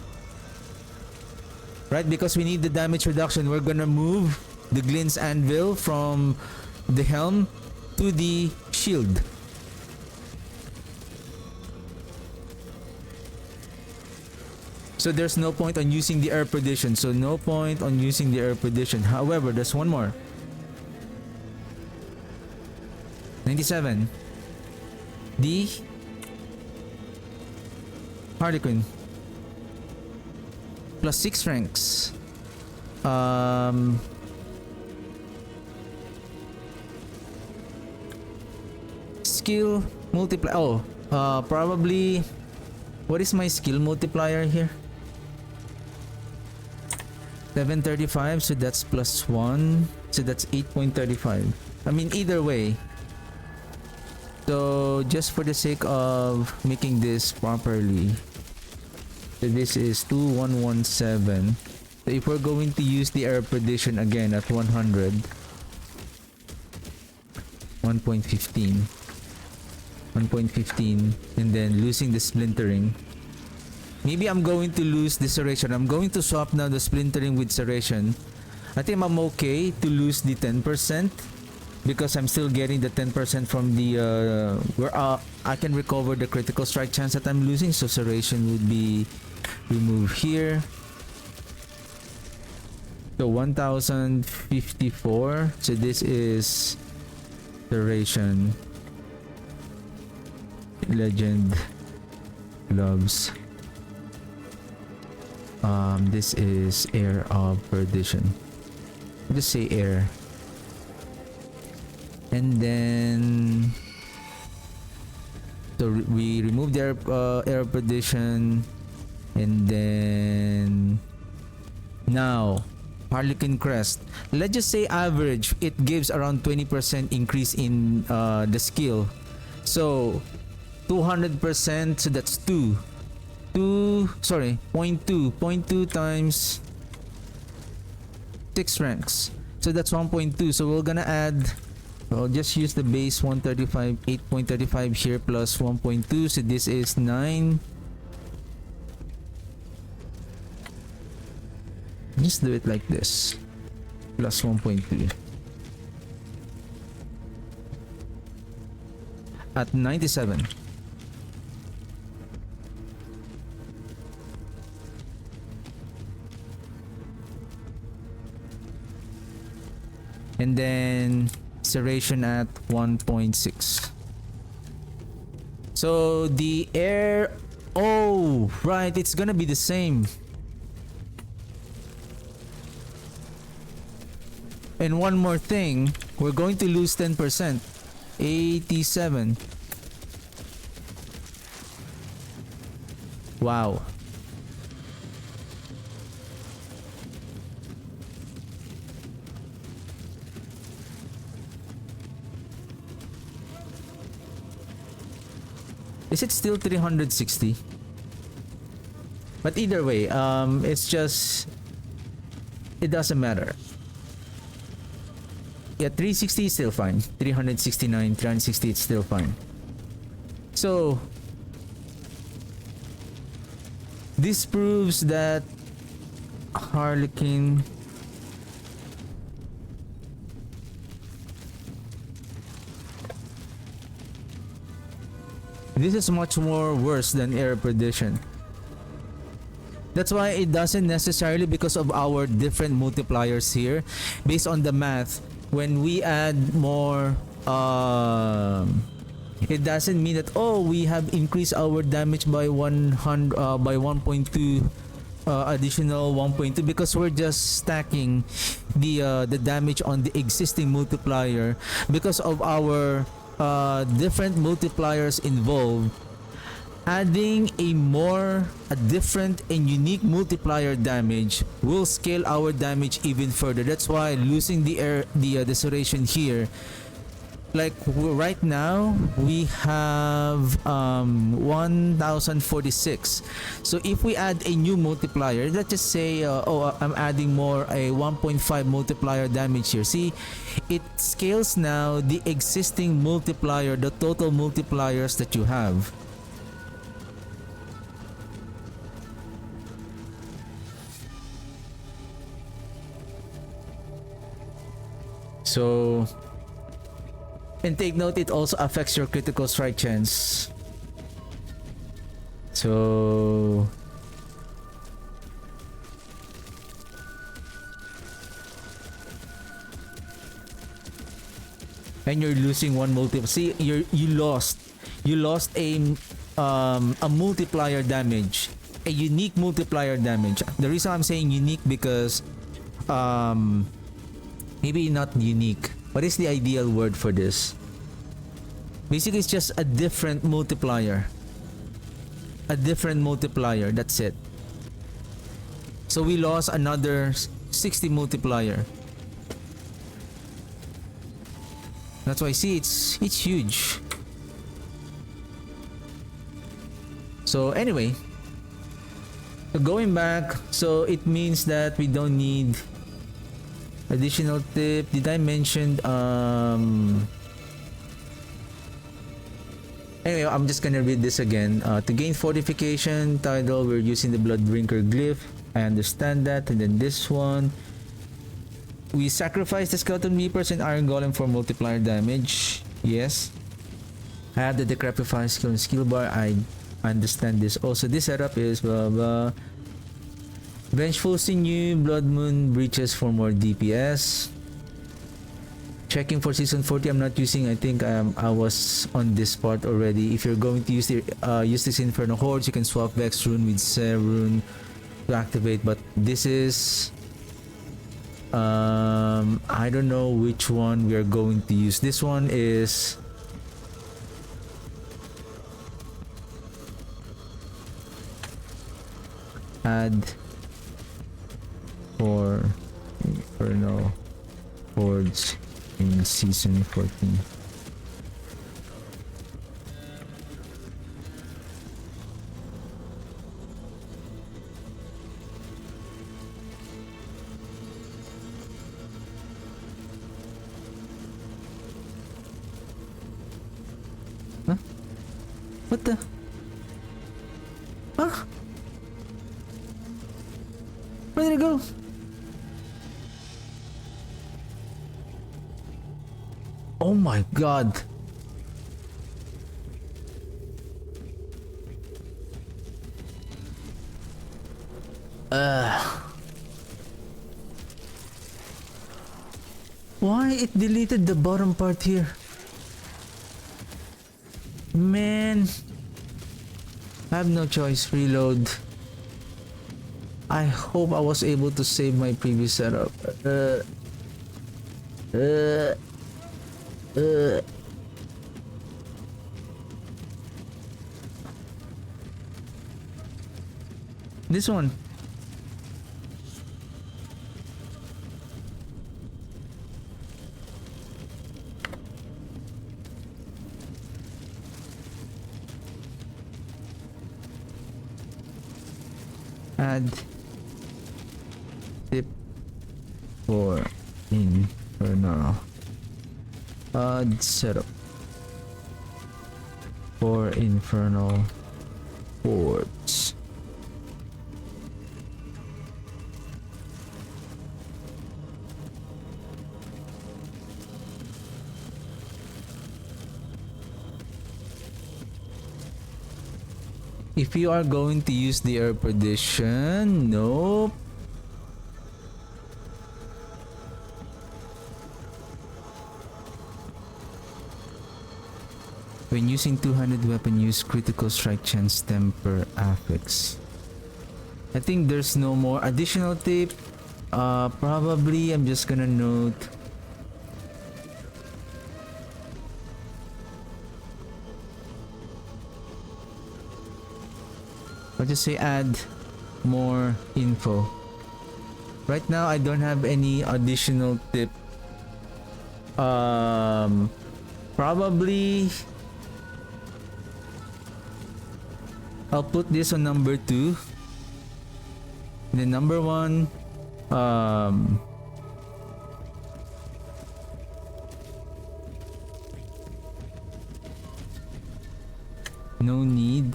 Right? Because we need the damage reduction, we're gonna move the Glint's Anvil from the helm to the shield. So there's no point on using the air perdition. So no point on using the air perdition. However, there's one more. 97. The Harlequin. Plus 6 ranks. Skill multiplier. Oh, probably. What is my skill multiplier here? 735, so that's plus 1. So that's 8.35. I mean, either way. So just for the sake of making this properly, so this is 2117. So if we're going to use the air perdition again at 100, 1.15, and then losing the splintering. Maybe I'm going to lose the serration. I'm going to swap now the splintering with serration. I think I'm okay to lose the 10% because I'm still getting the 10% from the where I can recover the critical strike chance that I'm losing. So serration would be removed here. So 1054. So this is serration. Legend gloves. This is air of perdition. Just say air. And then so we remove the air perdition, and then now Harlequin Crest. Let's just say average, it gives around 20% increase in the skill. So 200%, so that's 0.2 times 6 ranks, so that's 1.2. So we're gonna add I'll just use the base 135, 8.35 here plus 1.2. So this is 9. Just do it like this. Plus 1.2. At 97. And then serration at 1.6. So the air, oh right, it's gonna be the same. And one more thing, we're going to lose 10%. 87. Wow. Is it still 360? But either way, it's just, it doesn't matter. Yeah, 360 is still fine. 369, 360, it's still fine. So this proves that Harlequin this is much more worse than Air Perdition. That's why it doesn't necessarily, because of our different multipliers here, based on the math, when we add more, it doesn't mean that, oh, we have increased our damage by 100 by 1.2 additional 1.2, because we're just stacking the damage on the existing multiplier. Because of our different multipliers involved, adding a different and unique multiplier damage will scale our damage even further. That's why losing the serration here, like right now we have 1046. So if we add a new multiplier, let's just say I'm adding more, a 1.5 multiplier damage here. See, it scales now the existing multiplier, the total multipliers that you have. So, and take note, it also affects your critical strike chance. So, and you're losing one multiple. See, you lost a multiplier damage, a unique multiplier damage. The reason I'm saying unique, because maybe not unique. What is the ideal word for this? Basically, it's just a different multiplier. A different multiplier, that's it. So we lost another 60 multiplier. That's why, see, it's huge. So anyway, going back, so it means that we don't need additional tip. Did I mention anyway, I'm just gonna read this again. To gain fortification title, we're using the blood drinker glyph. I understand that. And then this one, we sacrifice the skeleton reapers and iron golem for multiplier damage. Yes. Add the decrepify skill bar. I understand this. Also, this setup is blah blah. Vengeful Sinew, Blood Moon breaches for more DPS. Checking for season 40. I'm not using. I think I was on this part already. If you're going to use this Inferno Hordes, you can swap Vex Rune with Serune to activate. But this is I don't know which one we are going to use. This one is add for Inferno Hordes in season 14. What the? Huh? Where did it go? Oh my god. Why it deleted the bottom part here? Man. I have no choice. Reload. I hope I was able to save my previous setup. This one. Add tip for infernal. Add setup for infernal boards. If you are going to use the air perdition, nope. When using two-handed weapon, use critical strike chance temper affix. I think there's no more additional tip. Probably I'm just gonna note. I'll just say add more info. Right now I don't have any additional tip. Probably I'll put this on number 2. Then number 1, no need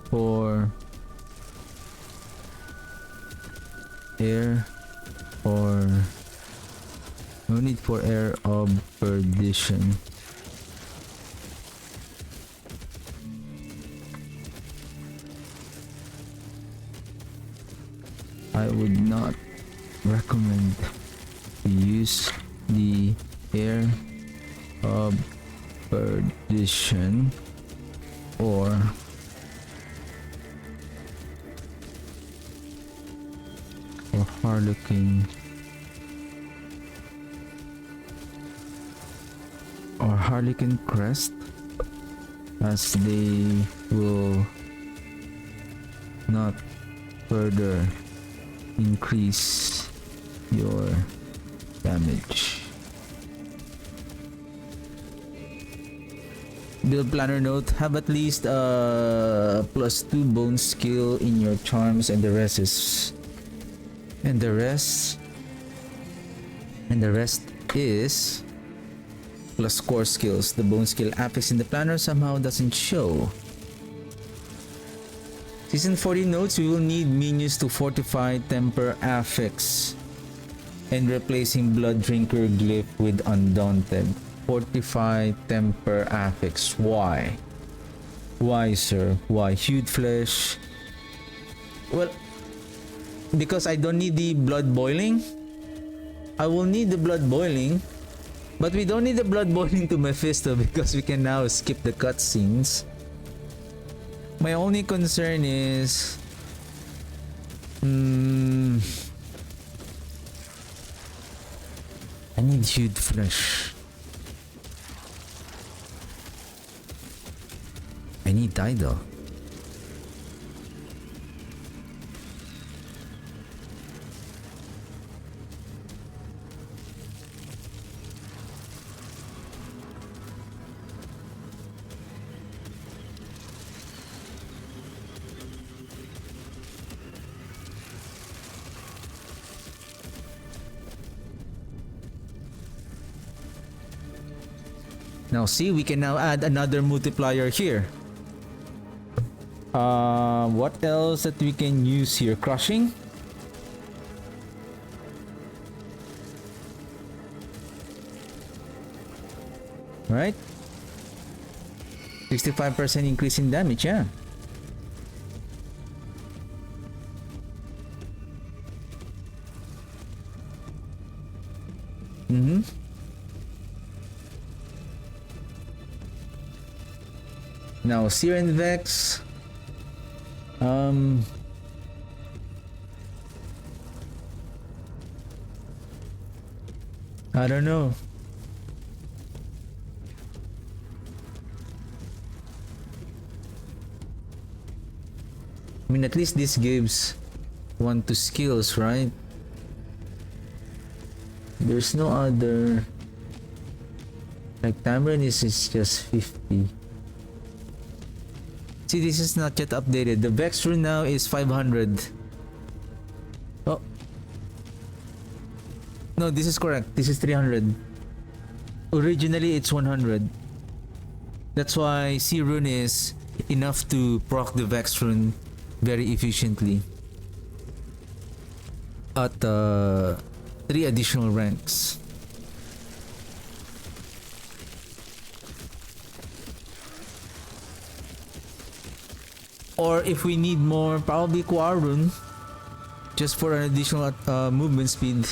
for air or no need for air of perdition. I would not recommend to use the air of perdition or harlequin crest, as they will not further increase your damage. Build planner note: have at least +2 bone skill in your charms, and the rest is plus core skills. The bone skill affix in the planner somehow doesn't show. Season 40 notes: we will need minions to fortify temper affix and replacing blood drinker glyph with undaunted. Fortify temper affix. Why? Why, sir? Why? Hued flesh. Well, because I don't need the blood boiling. I will need the blood boiling, but we don't need the blood boiling to Mephisto because we can now skip the cutscenes. My only concern is I need hued flesh. I need dye though. Now see, we can now add another multiplier here. What else that we can use here? Crushing. Right? 65% increase in damage, yeah. Mm-hmm. Now, Sear and Vex. I don't know. I mean, at least this gives one to skills, right? There's no other. Like Tamron is just 50. See, this is not yet updated. The Vex rune now is 500. Oh. No, this is correct. This is 300. Originally, it's 100. That's why C rune is enough to proc the Vex rune very efficiently. At 3 additional ranks. Or if we need more, probably Quarun, just for an additional movement speed.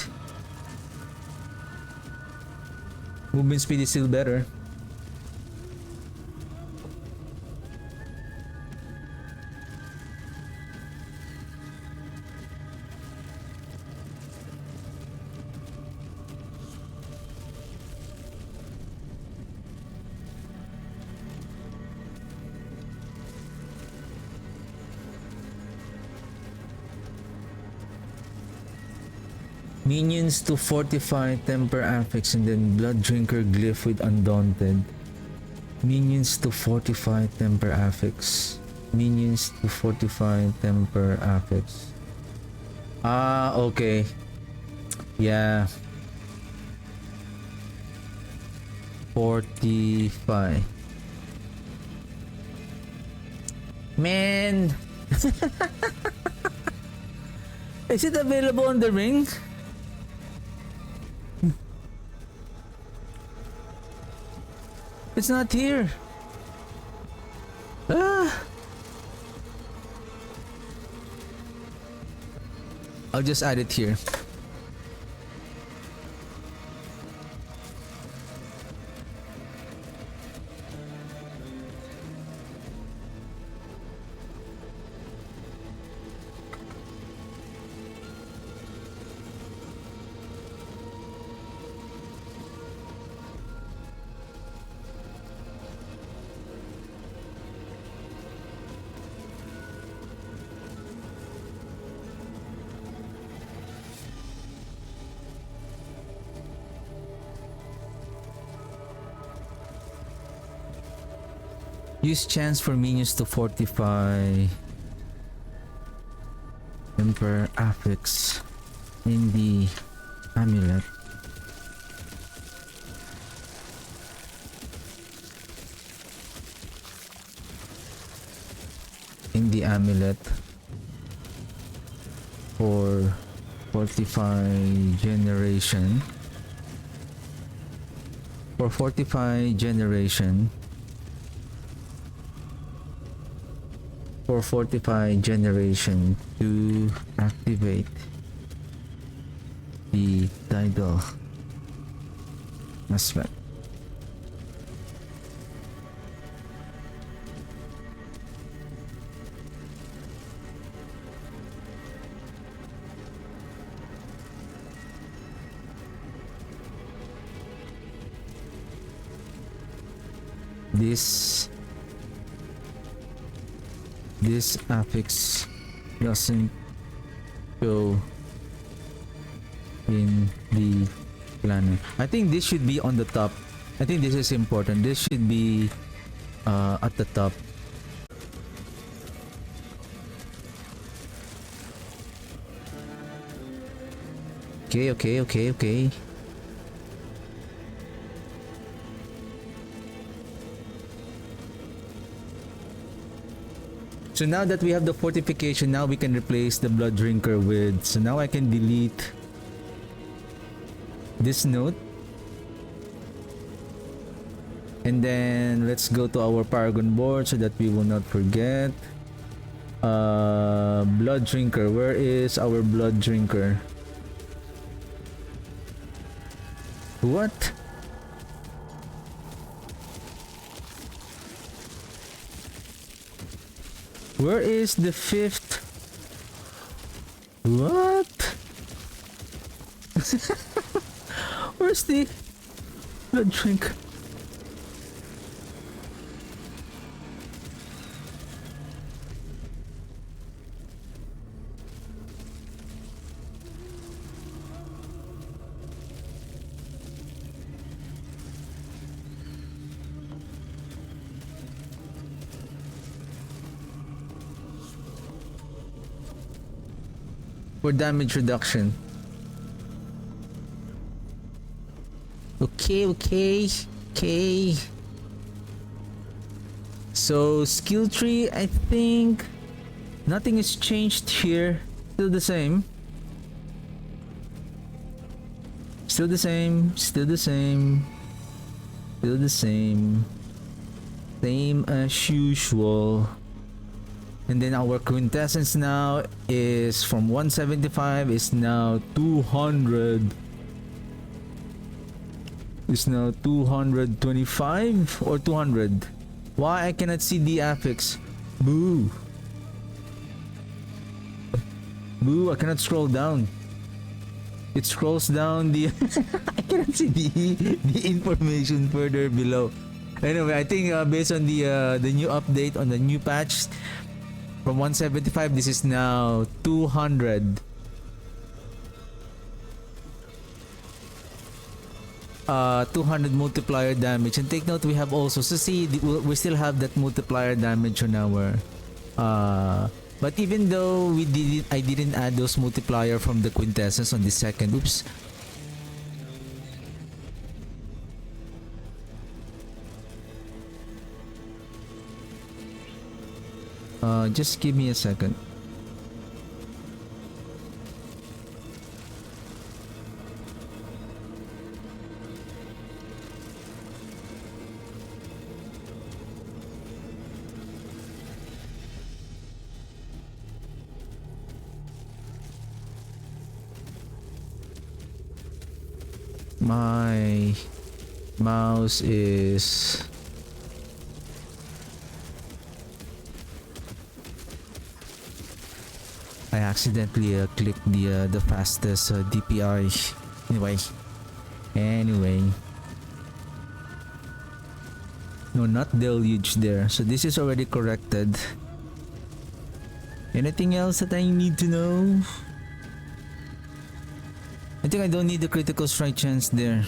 Movement speed is still better. Minions to fortify Temper Affix and then Blood Drinker Glyph with Undaunted. Minions to fortify Temper Affix. Minions to fortify Temper Affix. Ah, okay. Yeah. Fortify. Man! Is it available on the ring? It's not here. Ah. I'll just add it here. Use chance for minions to fortify Emperor Affix in the amulet. In the amulet for fortify generation. For fortify generation. For fortify generation to activate the tidal aspect. This affix doesn't go in the planet. I think this should be on the top. I think this is important. This should be at the top. Okay. So now that we have the fortification, now we can replace the blood drinker with, so now I can delete this note. And then let's go to our Paragon board so that we will not forget. Blood drinker, where is our blood drinker? What? Where is the fifth? What? Where's the blood drinker? For damage reduction. Okay. So skill tree, I think nothing is changed here. Still the same. Still the same. Same as usual. And then our quintessence now is from 175 is now 200. Is now 225 or 200. Why I cannot see the affix? Boo. Boo, I cannot scroll down. It scrolls down the I cannot see the information further below. Anyway, I think based on the new update on the new patch, from 175, this is now 200. 200 multiplier damage. And take note, we have also, so see, we still have that multiplier damage on our... but even though I didn't add those multiplier from the quintessence on the second, oops. Just give me a second. My mouse is... I accidentally clicked the fastest DPI. Anyway. No, not deluge there. So this is already corrected. Anything else that I need to know? I think I don't need the critical strike chance there.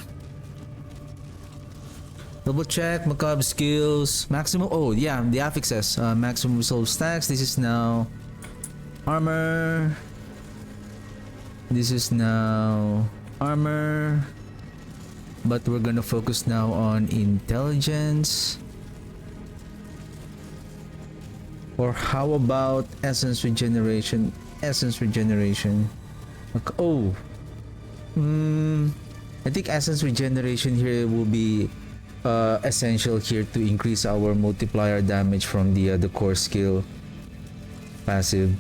Double check, macabre skills, maximum, oh yeah, the affixes, maximum resolve stacks. This is now armor. This is now armor. But we're gonna focus now on intelligence. Or how about essence regeneration? Oh. I think essence regeneration here will be essential here to increase our multiplier damage from the core skill passive.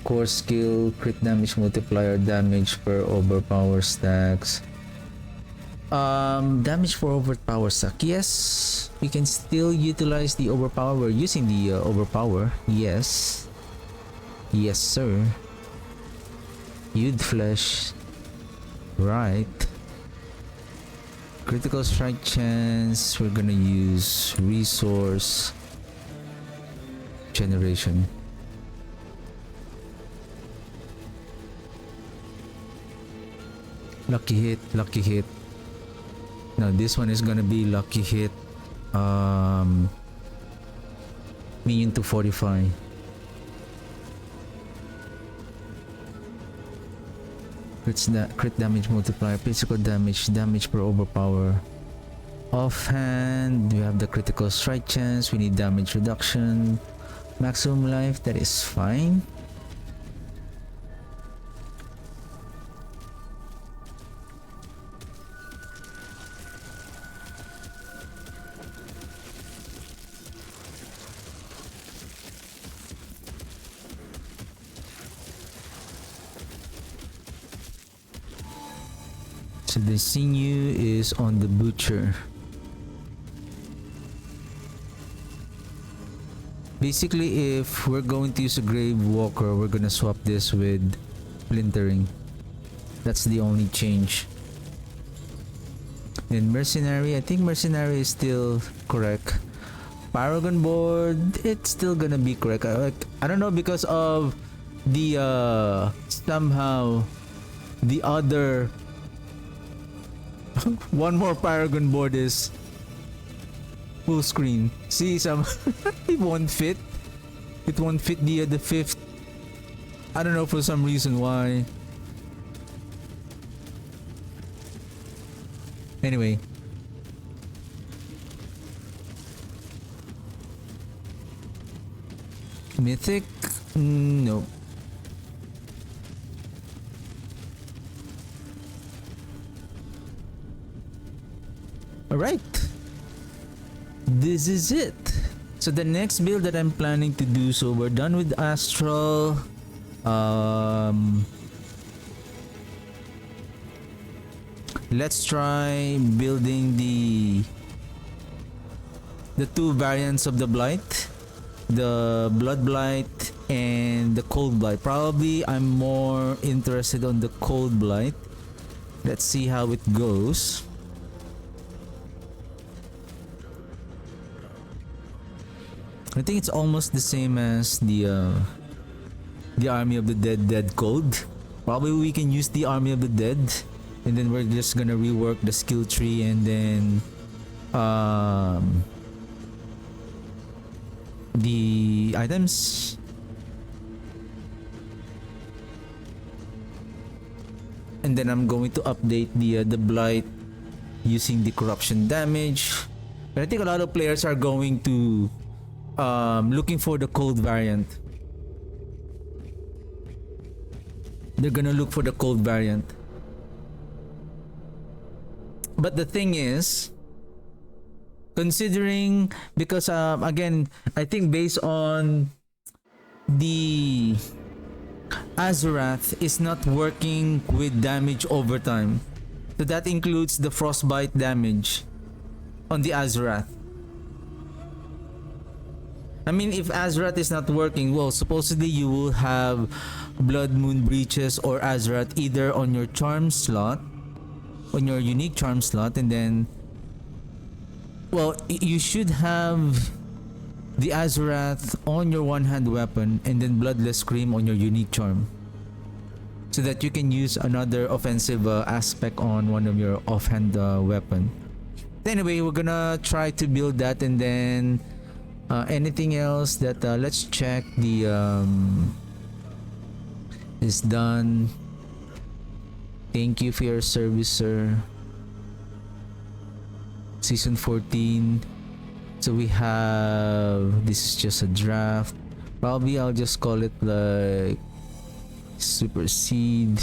Core skill, crit damage multiplier, damage per overpower stacks. Damage for overpower stack. Yes, we can still utilize the overpower. We're using the overpower. Yes. Yes, sir. You'd flesh. Right. Critical strike chance. We're gonna use resource generation. Lucky hit. Now this one is gonna be lucky hit. Minion to 45. Crit damage multiplier, physical damage, damage per overpower. Offhand, we have the critical strike chance, we need damage reduction. Maximum life, that is fine. So the sinew is on the butcher. Basically, if we're going to use a grave walker, we're gonna swap this with splintering. That's the only change. And mercenary, I think mercenary is still correct. Paragon board, it's still gonna be correct. I don't know, because of the somehow the other one more paragon board is full screen. See, some it won't fit. It won't fit the fifth. I don't know for some reason why. Anyway. Mythic? No. Alright. This is it. So the next build that I'm planning to do, so we're done with Astral. Let's try building the two variants of the Blight. The Blood Blight and the Cold Blight. Probably I'm more interested on the Cold Blight. Let's see how it goes. I think it's almost the same as the Army of the Dead Cold. Probably we can use the Army of the Dead, and then we're just gonna rework the skill tree, and then the items. And then I'm going to update the Blight using the corruption damage. But I think a lot of players are going to looking for the cold variant. They're gonna look for the cold variant. But the thing is, considering, because again, I think based on the Azurath is not working with damage over time. So that includes the frostbite damage on the Azurath. I mean, if Azurath is not working, well, supposedly you will have Blood Moon Breaches or Azurath either on your charm slot, on your unique charm slot, and then, well, you should have the Azurath on your one-hand weapon and then Bloodless Scream on your unique charm, so that you can use another offensive aspect on one of your offhand weapon. Anyway, we're gonna try to build that, and then anything else that let's check the is done. Thank you for your service, sir. Season 14. So we have, this is just a draft. Probably I'll just call it like Supersede.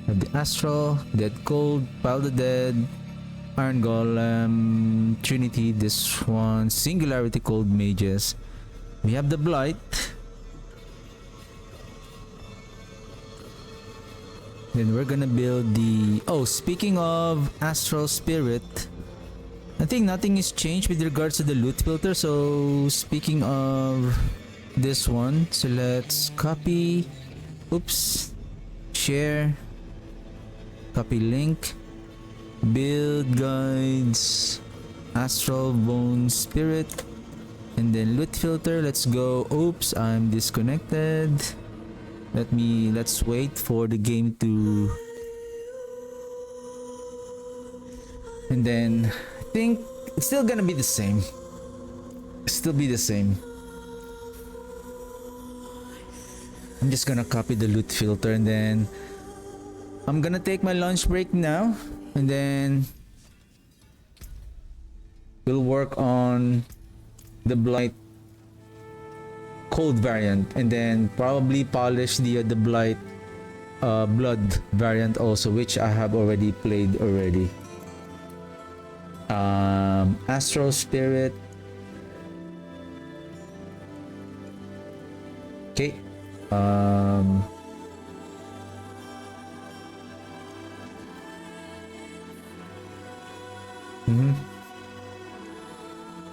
Have the Astral, Dead Cold, Pile the Dead, Iron Golem, Trinity, this one, Singularity Cold Mages. We have the Blight. Then we're gonna build the... Oh, speaking of Astral Spirit, I think nothing is changed with regards to the loot filter. So speaking of this one, so let's copy, oops, share, copy link, build guides, Astral Bone Spirit, and then loot filter. Let's go. Oops, I'm disconnected. Let's wait for the game to, and then I think it's still gonna be the same. Still be the same. I'm just gonna copy the loot filter, and then I'm gonna take my lunch break now, and then we'll work on the blight cold variant, and then probably polish the blight blood variant also, which I have already played already. Astral Spirit. Okay.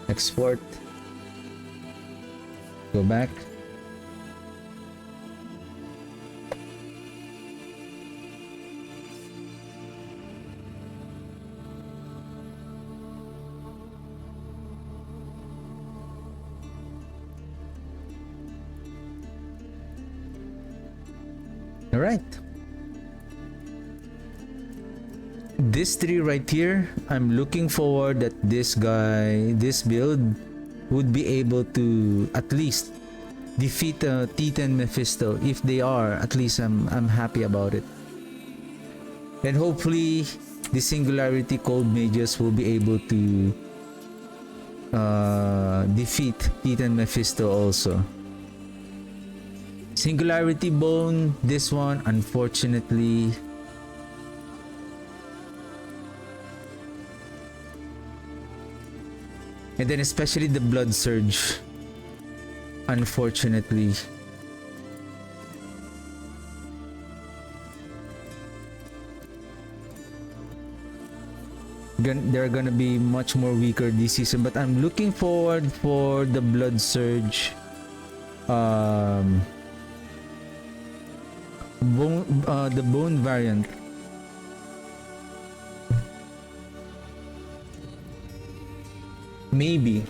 Export. Go back. All right. This tree right here, I'm looking forward that this build would be able to at least defeat Titan Mephisto. If they are, at least I'm happy about it. And hopefully the Singularity Cold Mages will be able to defeat Titan Mephisto also. Singularity Bone, this one, unfortunately. And then especially the Blood Surge, unfortunately. They're gonna be much more weaker this season, but I'm looking forward for the Blood Surge. The bone variant. Maybe.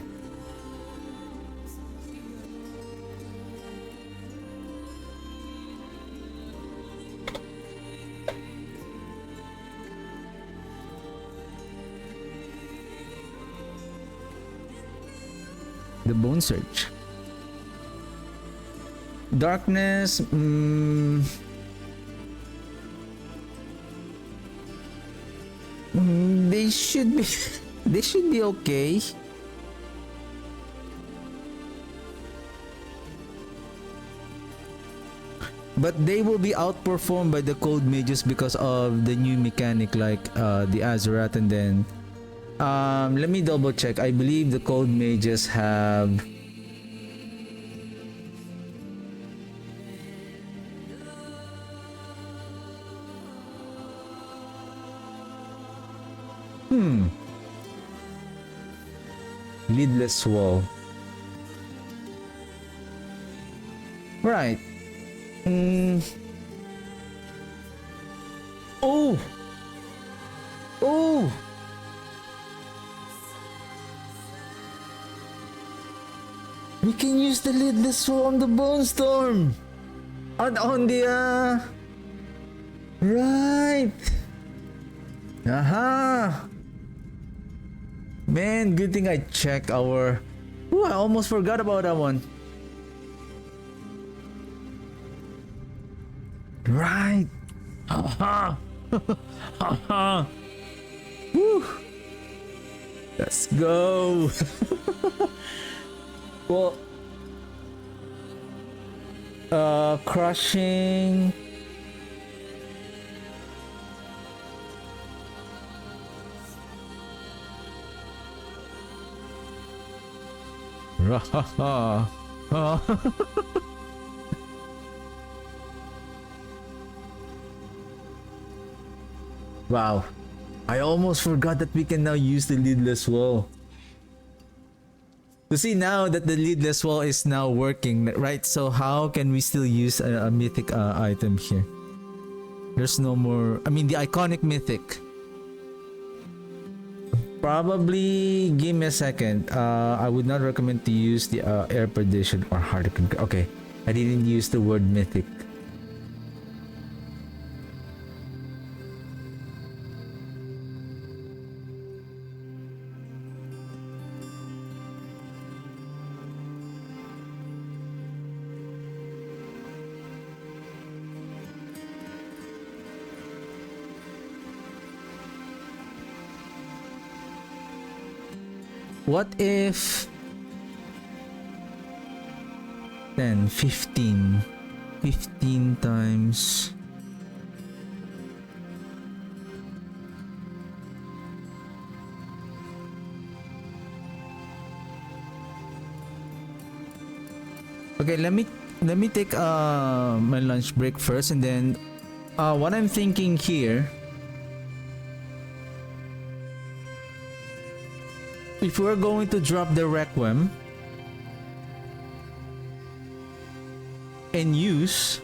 The bone search. Darkness. They should be. They should be okay. But they will be outperformed by the cold mages because of the new mechanic, like the Azeroth. And then let me double check. I believe the cold mages have lidless wall. Right. Oh! Oh! We can use the lidless wall on the Bone Storm! On the right! Aha! Man, good thing I checked our... Ooh, I almost forgot about that one. Right! Haha! Haha! Woo! Let's go! Well... crushing... Wow, I almost forgot that we can now use the lidless wall. You see now that the lidless wall is now working, right? So how can we still use a mythic item here? There's no more, I mean the iconic mythic. Probably, give me a second. I would not recommend to use the air perdition or harlequin. Okay, I didn't use the word mythic. What if 10, 15 times okay, let me take my lunch break first, and then what I'm thinking here, if we're going to drop the Requiem and use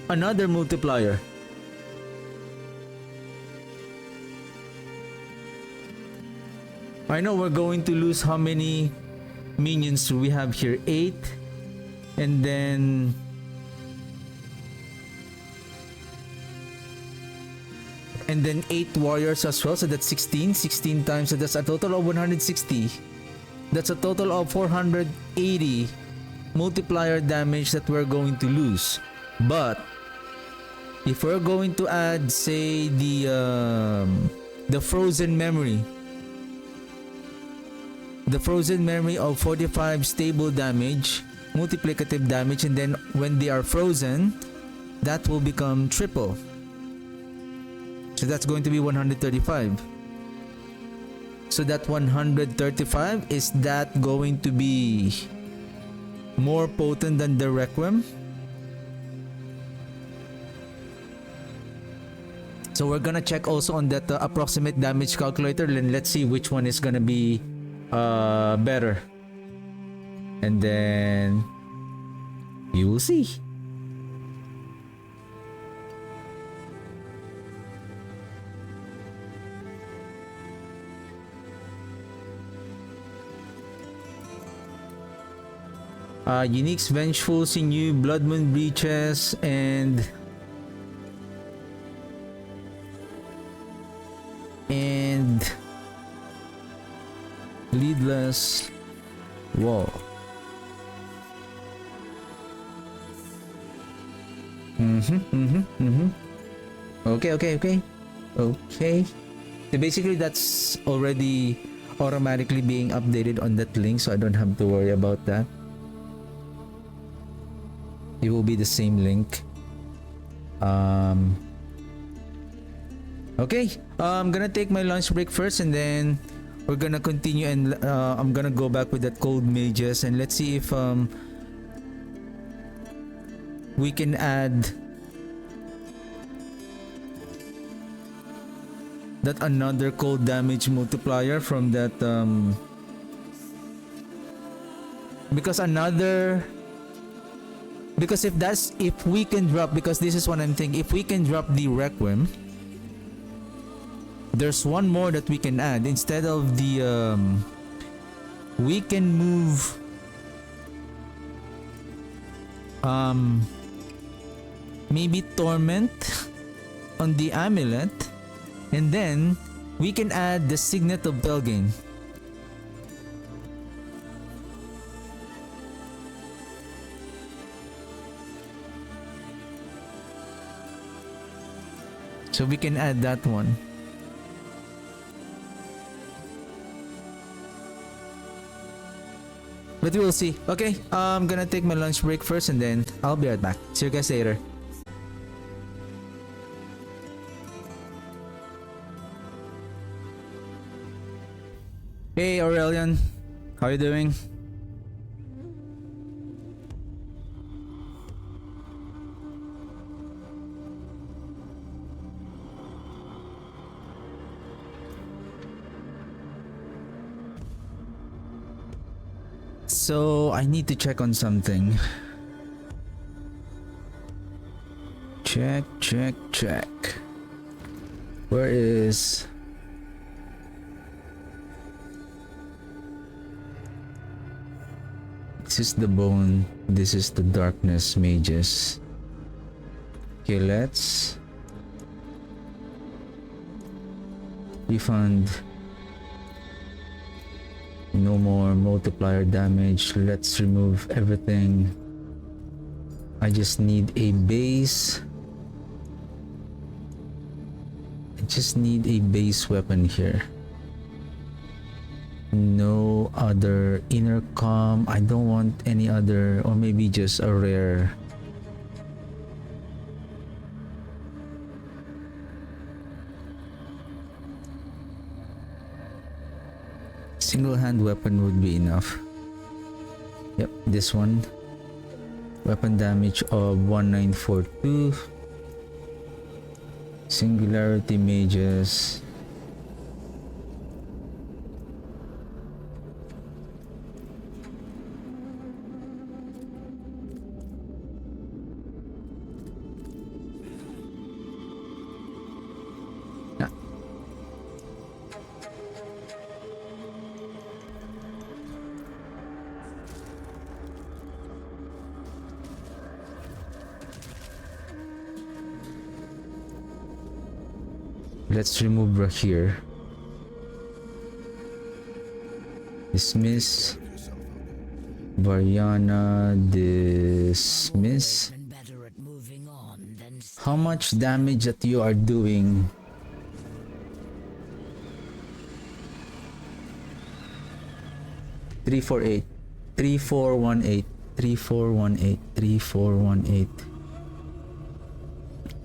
another multiplier, I know we're going to lose how many minions we have here, 8, and then and then 8 warriors as well, so that's 16 times, so that's a total of 160. That's a total of 480 multiplier damage that we're going to lose. But if we're going to add, say, the frozen memory, of 45 stable damage, multiplicative damage, and then when they are frozen, that will become triple. So that's going to be 135. So that 135, is that going to be more potent than the Requiem? So we're gonna check also on that approximate damage calculator, and let's see which one is gonna be better, and then you will see. Uniques, Vengeful, Sinew, Blood Moon Breaches, and Leadless Wall. Okay. So basically that's already automatically being updated on that link, so I don't have to worry about that. It will be the same link. Okay, I'm gonna take my lunch break first, and then we're gonna continue, and I'm gonna go back with that cold mages, and let's see if we can add that another cold damage multiplier from that because if we can drop, because this is what I'm thinking, if we can drop the Requiem, there's one more that we can add. Instead of the we can move maybe Torment on the amulet, and then we can add the Signet of Belgain. So we can add that one. But we'll see. Okay, I'm gonna take my lunch break first, and then I'll be right back. See you guys later. Hey Aurelian, how you doing? So I need to check on something. Check. Where is... This is the bone, this is the darkness mages. Okay, let's refund. No more multiplier damage. Let's remove everything. I just need a base. I just need a base weapon here. No other intercom. I don't want any other, or maybe just a rare. Single hand weapon would be enough. Yep, this one. Weapon damage of 1942. Singularity mages. Let's remove right here. Dismiss. Variana, dismiss. How much damage that you are doing? Three, 4, 8, 3, 4, 1, 8, 3, 4, 1, 8, 3, 4, 1, 8,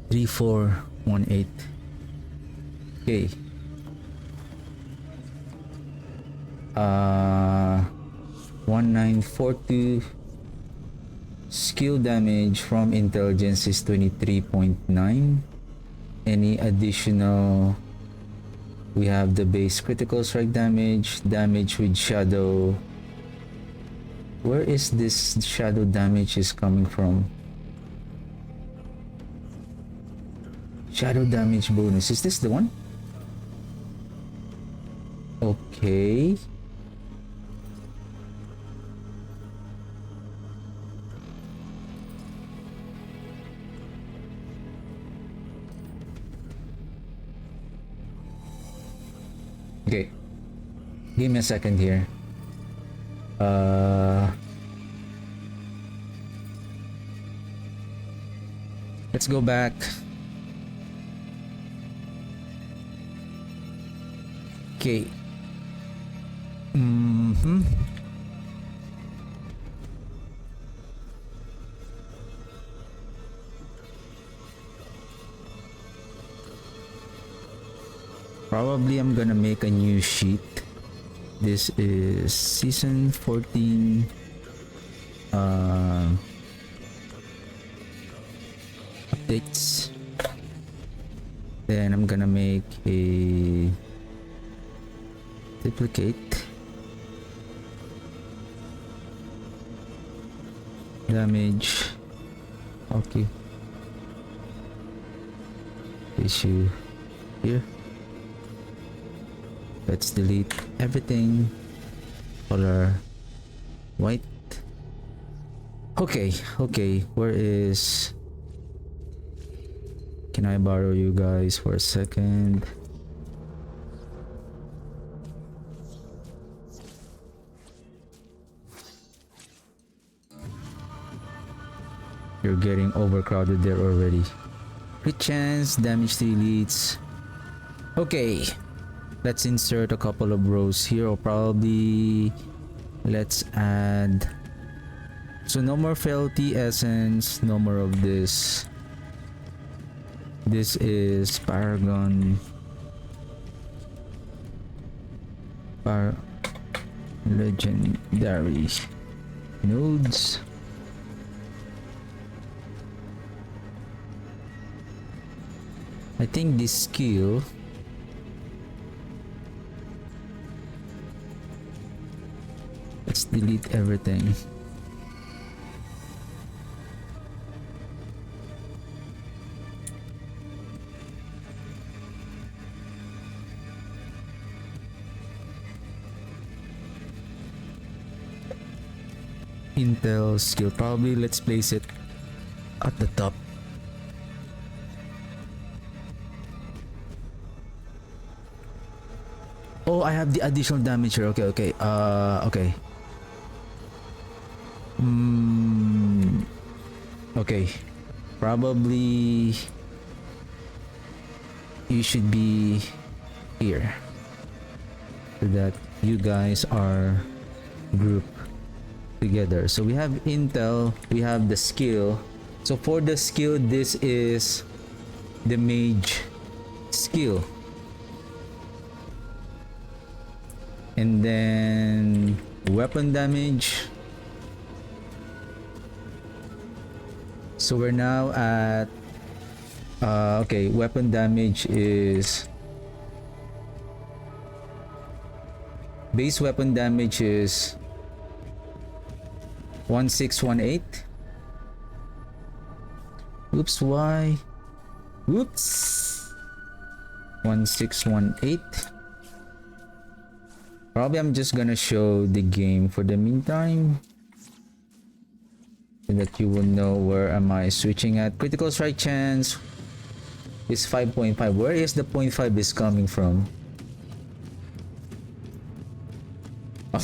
3, 4, 1, 8. Okay. 1942. Skill damage from intelligence is 23.9. Any additional? We have the base critical strike damage, damage with shadow. Where is this shadow damage is coming from? Shadow damage bonus. Is this the one? Okay. Okay. Give me a second here. Let's go back. Okay. Probably I'm gonna make a new sheet. This is season 14 updates. Then I'm gonna make a duplicate damage. Okay, issue here. Let's delete everything. Color white. Okay, where is... Can I borrow you guys for a second? You're getting overcrowded there already. Crit chance, damage to elites. Okay. Let's insert a couple of rows here, or probably let's add... So no more fealty essence, no more of this. This is Paragon. Legendary nodes. I think this skill... Let's delete everything. Intel skill, probably let's place it at the top. Oh, I have the additional damage here. Okay. Okay. Okay. Probably you should be here. So that you guys are grouped together. So we have intel, we have the skill. So for the skill, this is the mage skill. And then weapon damage. So we're now at okay, weapon damage is base weapon damage is 1618. Oops, why? Whoops. 1618. Probably I'm just gonna show the game for the meantime, so that you will know where am I switching at. Critical strike chance is 5.5. Where is the 0.5 is coming from? I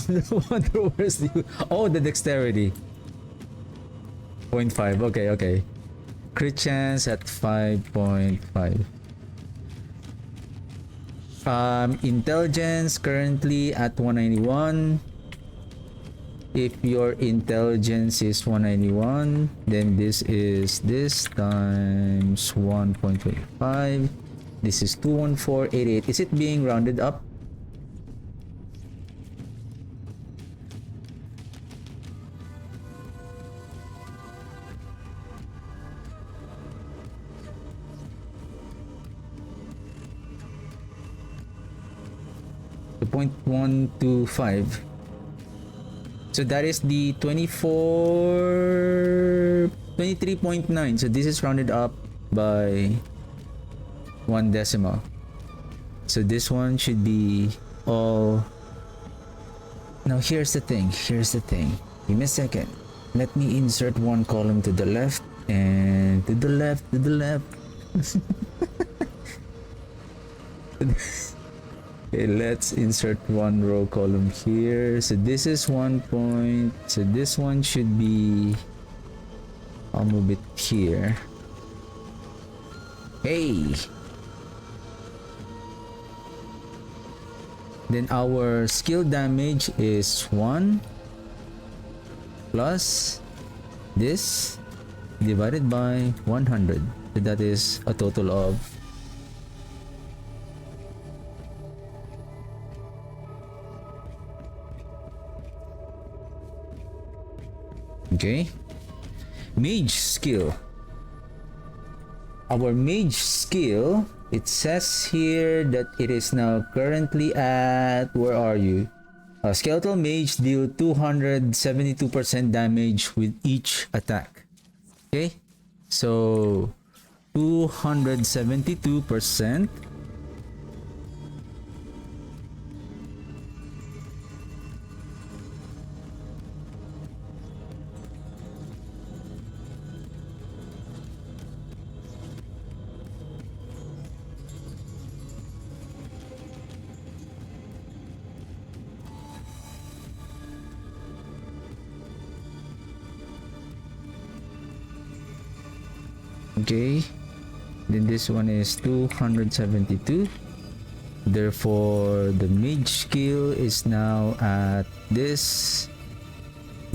wonder where's the... Oh, the dexterity. 0.5. Okay, okay. Crit chance at 5.5. Intelligence currently at 191. If your intelligence is 191, then this is this times 1.25. This is 21488. Is it being rounded up? To 0.125. So that is the 23.9. So this is rounded up by 1 decimal. So this one should be all. Now here's the thing. Here's the thing. Give me a second. Let me insert one column to the left and to the left, to the left. Okay, let's insert one row column here. So this is 1 point. So this one should be, I'll move it here. Hey! Then our skill damage is 1 plus this divided by 100. So that is a total of okay. Mage skill. Our mage skill, it says here that it is now currently at, where are you? Skeletal mage deal 272% damage with each attack. Okay, so 272%. Okay, then this one is 272. Therefore the mage skill is now at this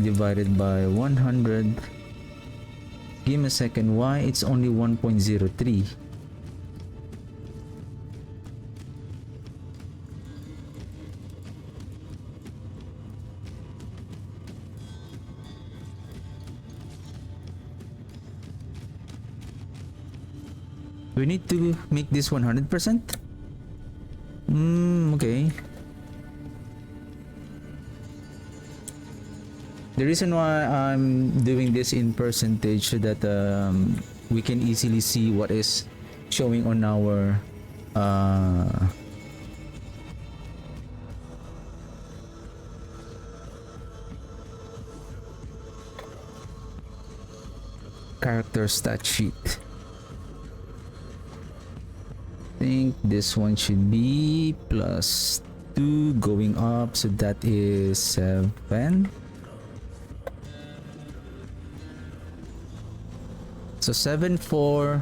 divided by 100. Give me a second, why it's only 1.03? We need to make this 100%? Okay. The reason why I'm doing this in percentage so that we can easily see what is showing on our character stat sheet. I think this one should be plus 2 going up, so that is 7. So 7 4.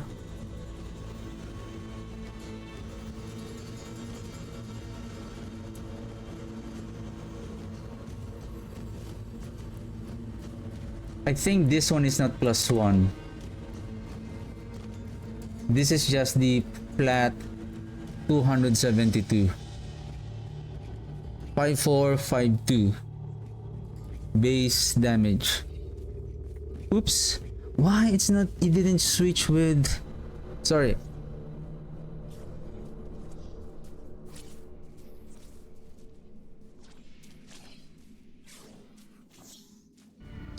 I think this one is not +1. This is just the flat 272. 5452 base damage. Oops. Why it's not, it didn't switch with, sorry.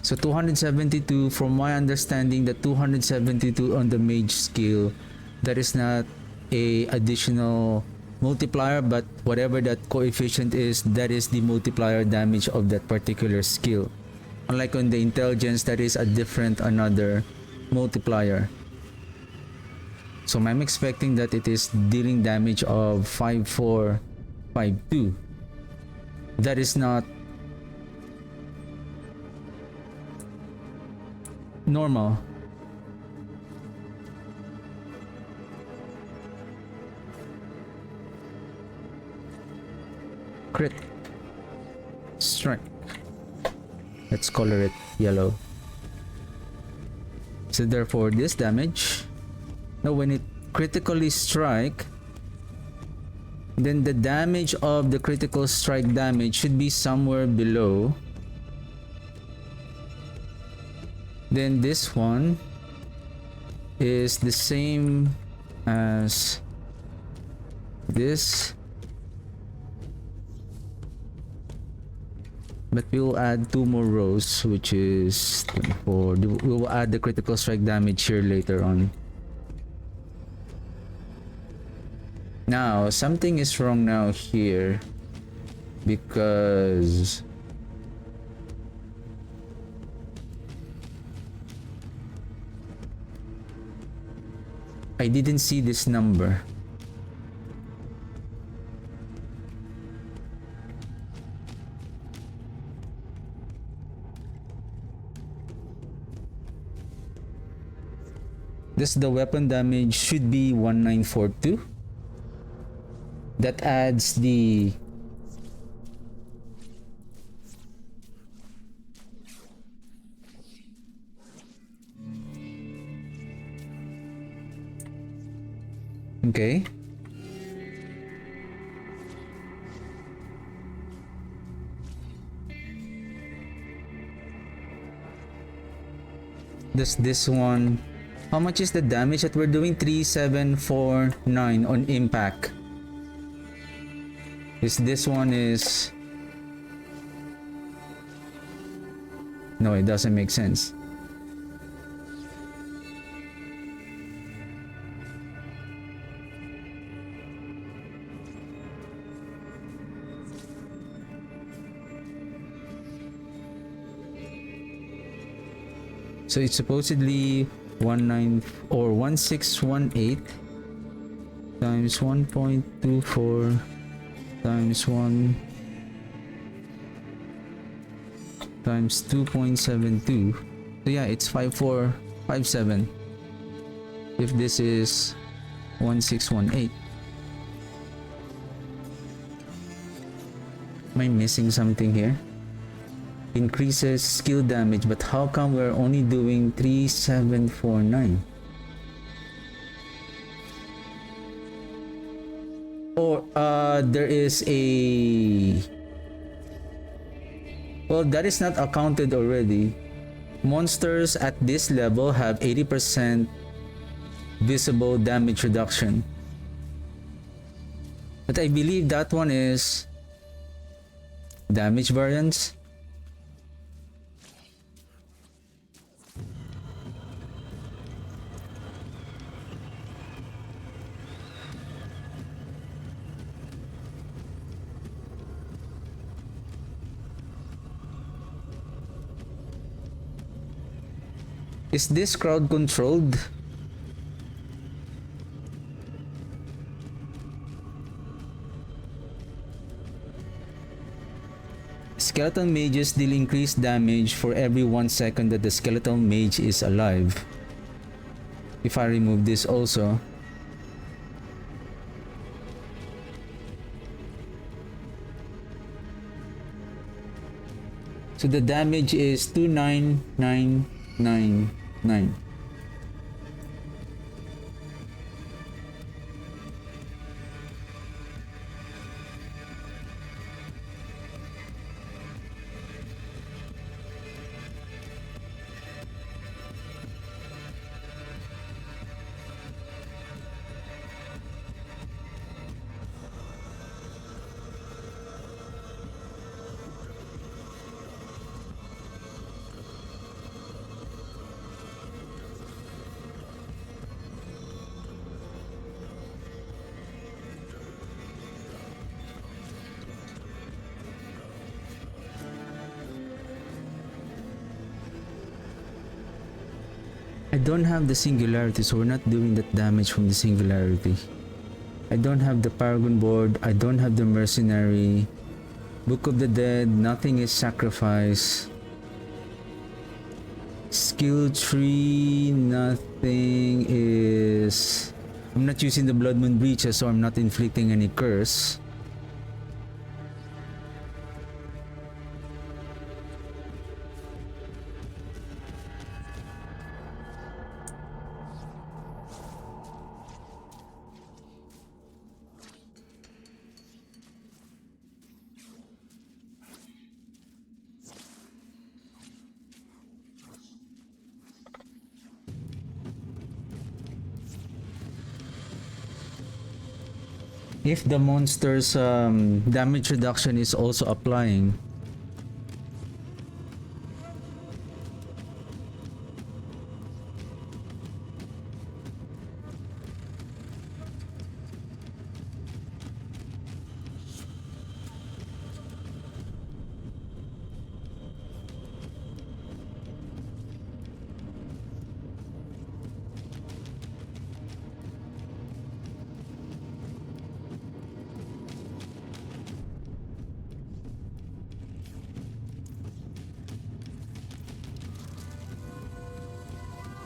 So 272, from my understanding, the 272 on the mage skill, that is not a additional multiplier, but whatever that coefficient is, that is the multiplier damage of that particular skill. Unlike on the intelligence, that is a different another multiplier. So I'm expecting that it is dealing damage of 5452. That is not normal. Crit strike. Let's color it yellow. So therefore this damage, now when it critically strike, then the damage of the critical strike damage should be somewhere below. Then this one is the same as this, but we'll add 2 more rows, which is 24. We will add the critical strike damage here later on. Now something is wrong now here, because I didn't see this number. The weapon damage should be 1942. That adds the okay. This one, how much is the damage that we're doing? 3749 on impact. This one is, no, it doesn't make sense. So it's supposedly 19 or 1618 times 1.24 times 1 times 2.72. So yeah, it's 5457 if this is 1618. Am I missing something here? Increases skill damage, but how come we're only doing 3749? Or there is a, well, that is not accounted already. Monsters at this level have 80% visible damage reduction, but I believe that one is damage variance. Is this crowd controlled? Skeleton mages deal increased damage for every 1 second that the skeletal mage is alive. If I remove this also, so So the damage is 29999. I don't have the singularity, so we're not doing that damage from the singularity. I don't have the Paragon board, I don't have the mercenary. Book of the Dead, nothing is sacrifice. Skill tree, nothing is... I'm not using the Blood Moon Breaches, so I'm not inflicting any curse. If the monster's damage reduction is also applying,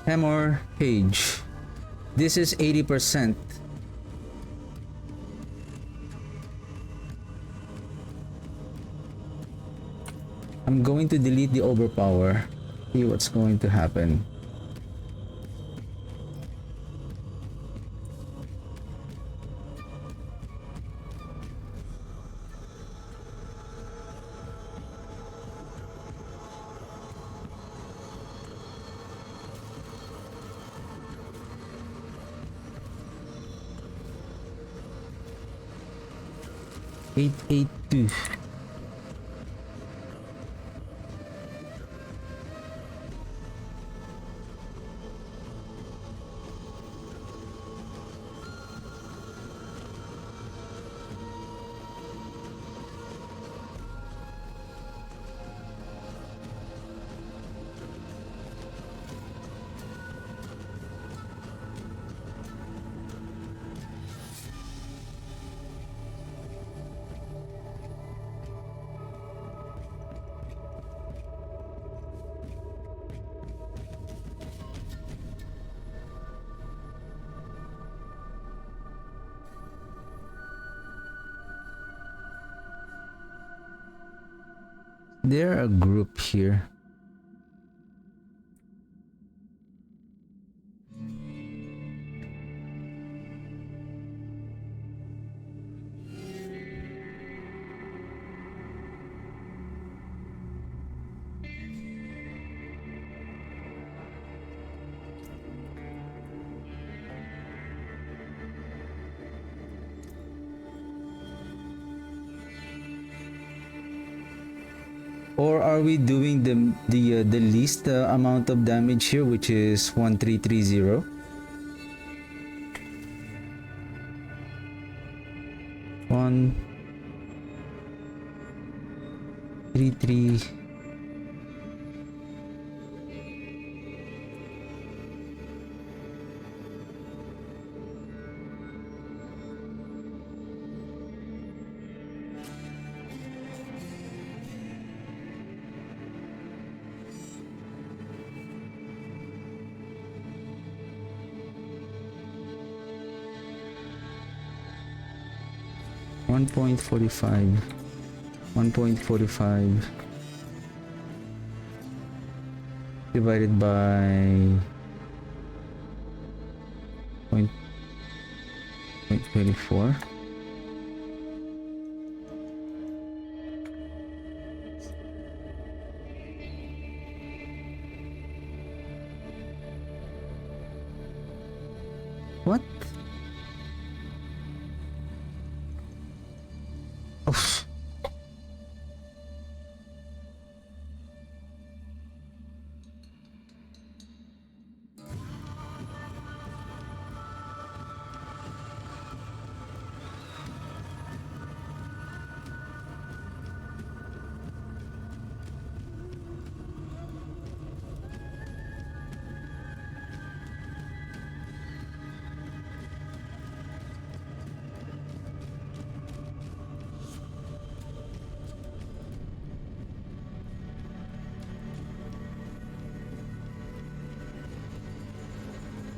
Hammer Page. This is 80%. I'm going to delete the overpower. See what's going to happen. Eight, 2. They're a group here. Or are we doing the least amount of damage here, which is 1330? One, 3, 3. 1.45. 1.45. divided by 0.24. What? Oh.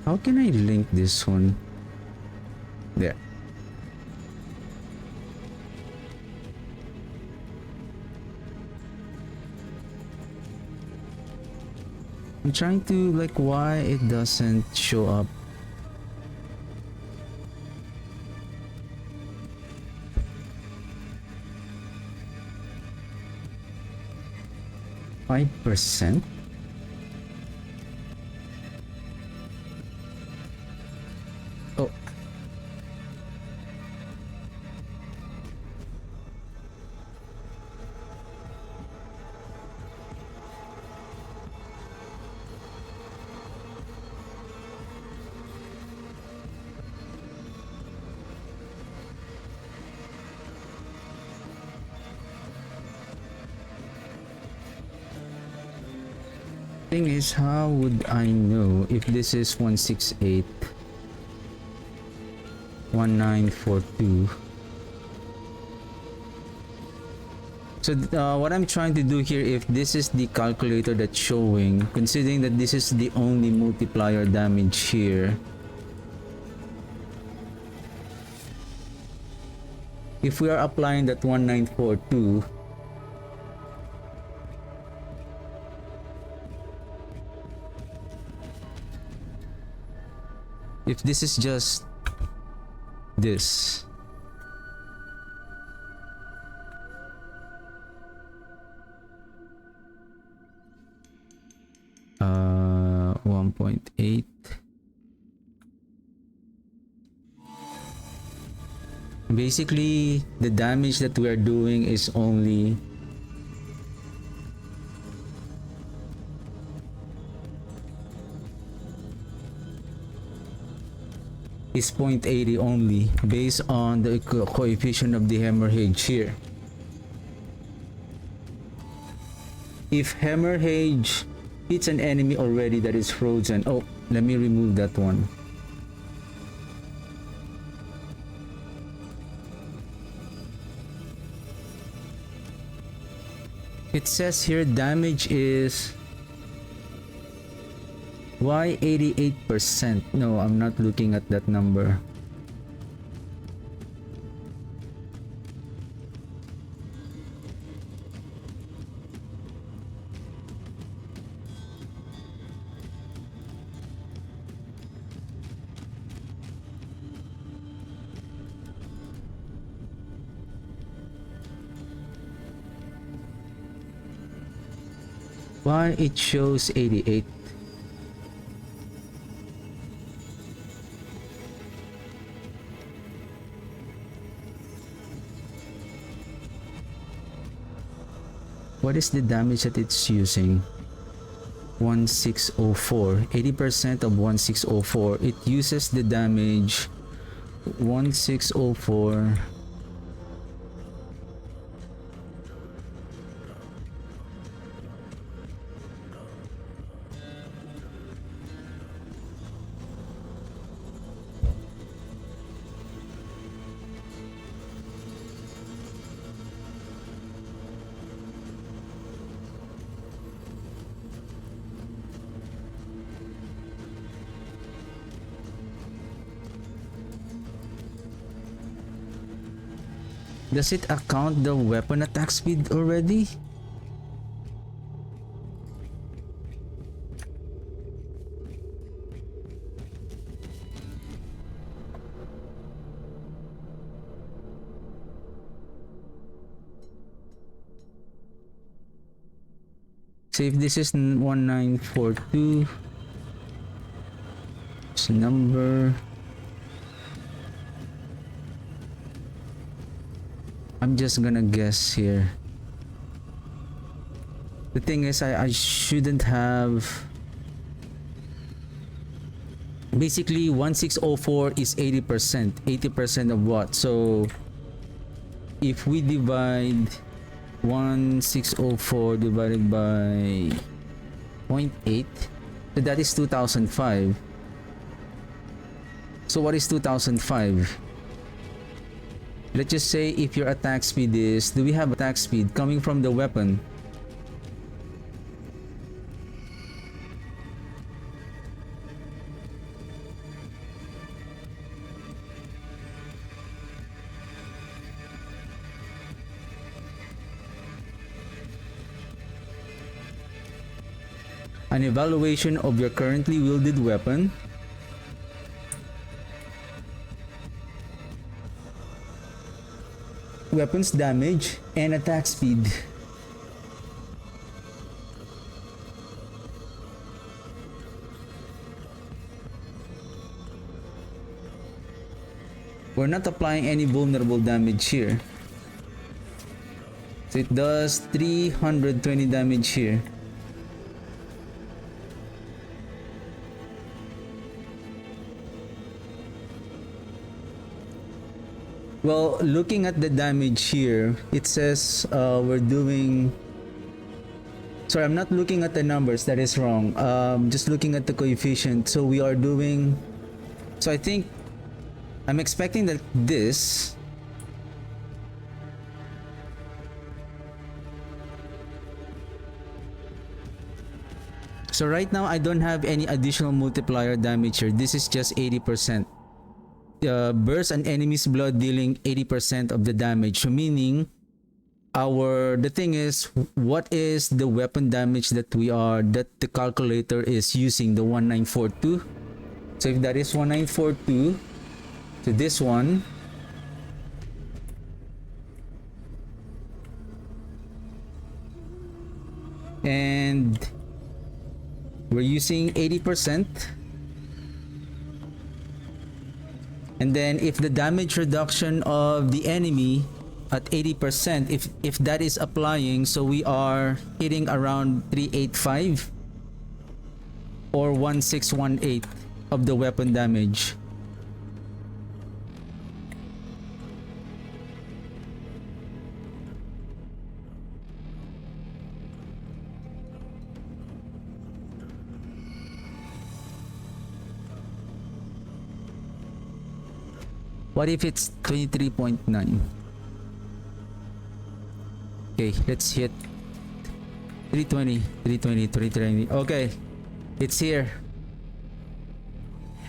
How can I link this one? There. I'm trying to like why it doesn't show up. %? Oh. Thing is, how would I know if this is 168 1942? So what I'm trying to do here, if this is the calculator that's showing, considering that this is the only multiplier damage here, if we are applying that 1942, if this is just this, 1.8, basically the damage that we are doing is only is 0.80 only based on the coefficient of the hemorrhage here. If hemorrhage hits an enemy already that is frozen, oh, let me remove that one. It says here damage is why 88%? No, I'm not looking at that number. Why it shows 88? What is the damage that it's using? 1604. 80% of 1604. It uses the damage 1604. Does it account the weapon attack speed already? So if this is 1942, it's a number. I'm just gonna guess here. The thing is, I shouldn't have. Basically, 1604 is 80%. 80% of what? So if we divide 1604 divided by 0.8, so that is 2005. So what is 2005? Let's just say if your attack speed is, do we have attack speed coming from the weapon? An evaluation of your currently wielded weapon. Weapons damage and attack speed. We're not applying any vulnerable damage here. So it does 320 damage here. Well, looking at the damage here, it says we're doing... Sorry, I'm not looking at the numbers, that is wrong. Just looking at the coefficient. So we are doing... So I think I'm expecting that this... So right now I don't have any additional multiplier damage here. This is just 80%. Burst an enemy's blood, dealing 80% of the damage. So meaning the thing is, what is the weapon damage that the calculator is using, the 1942? So if that is 1942 to this one, and we're using 80%. And then if the damage reduction of the enemy at 80%, if that is applying, so we are hitting around 385 or 1618 of the weapon damage. What if it's 23.9? Okay, let's hit 320, 320, 320. Okay, it's here.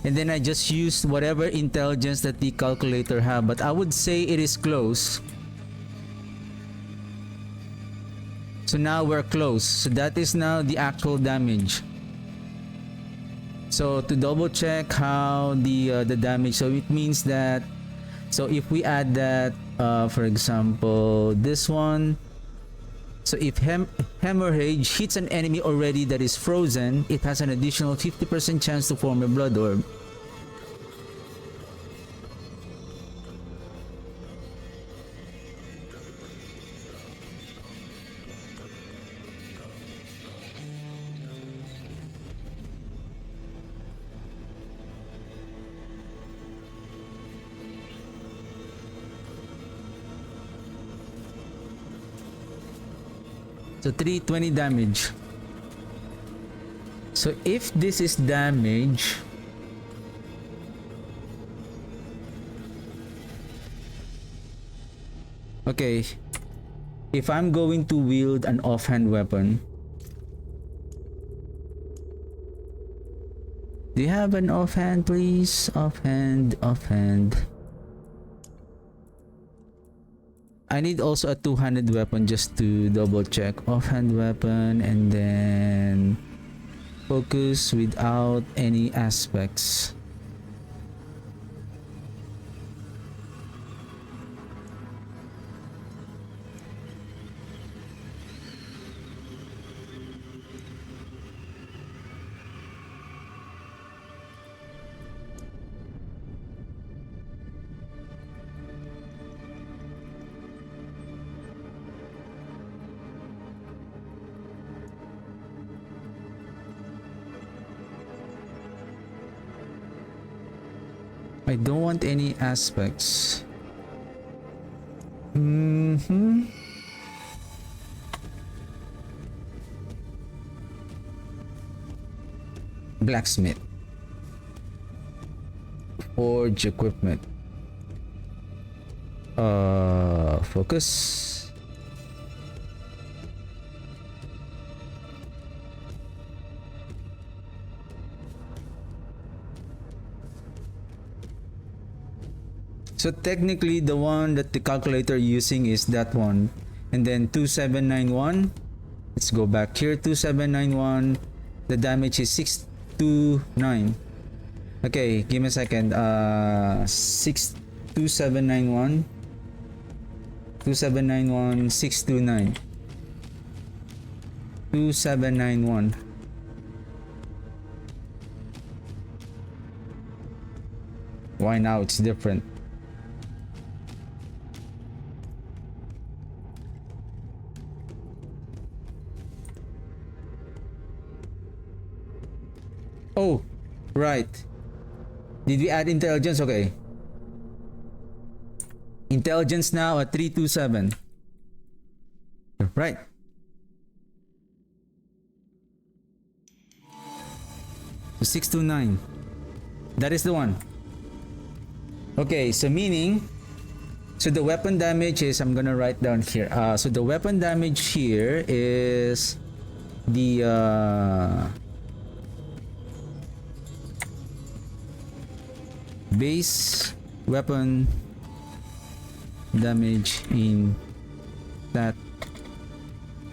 And then I just used whatever intelligence that the calculator have, but I would say it is close. So now we're close. So that is now the actual damage. So to double check how the damage, so it means that, so if we add that, for example, this one, so if hemorrhage hits an enemy already that is frozen, it has an additional 50% chance to form a blood orb. So 320 damage. So if this is damage, okay, if I'm going to wield an offhand weapon, do you have an offhand, please? Offhand, offhand. I need also a two-handed weapon just to double check. Offhand weapon, and then focus without any aspects. I don't want any aspects. Blacksmith. Forge equipment. Focus. So technically the one that the calculator using is that one. And then 2791. Let's go back here. 2791. The damage is 629. Okay, give me a second. 2791. 2791 629. 2791. Why now it's different? Oh, right. Did we add intelligence? Okay. Intelligence now at 327. Right. So 629. That is the one. Okay, so meaning, so the weapon damage is, I'm gonna write down here. So the weapon damage here is the base weapon damage in that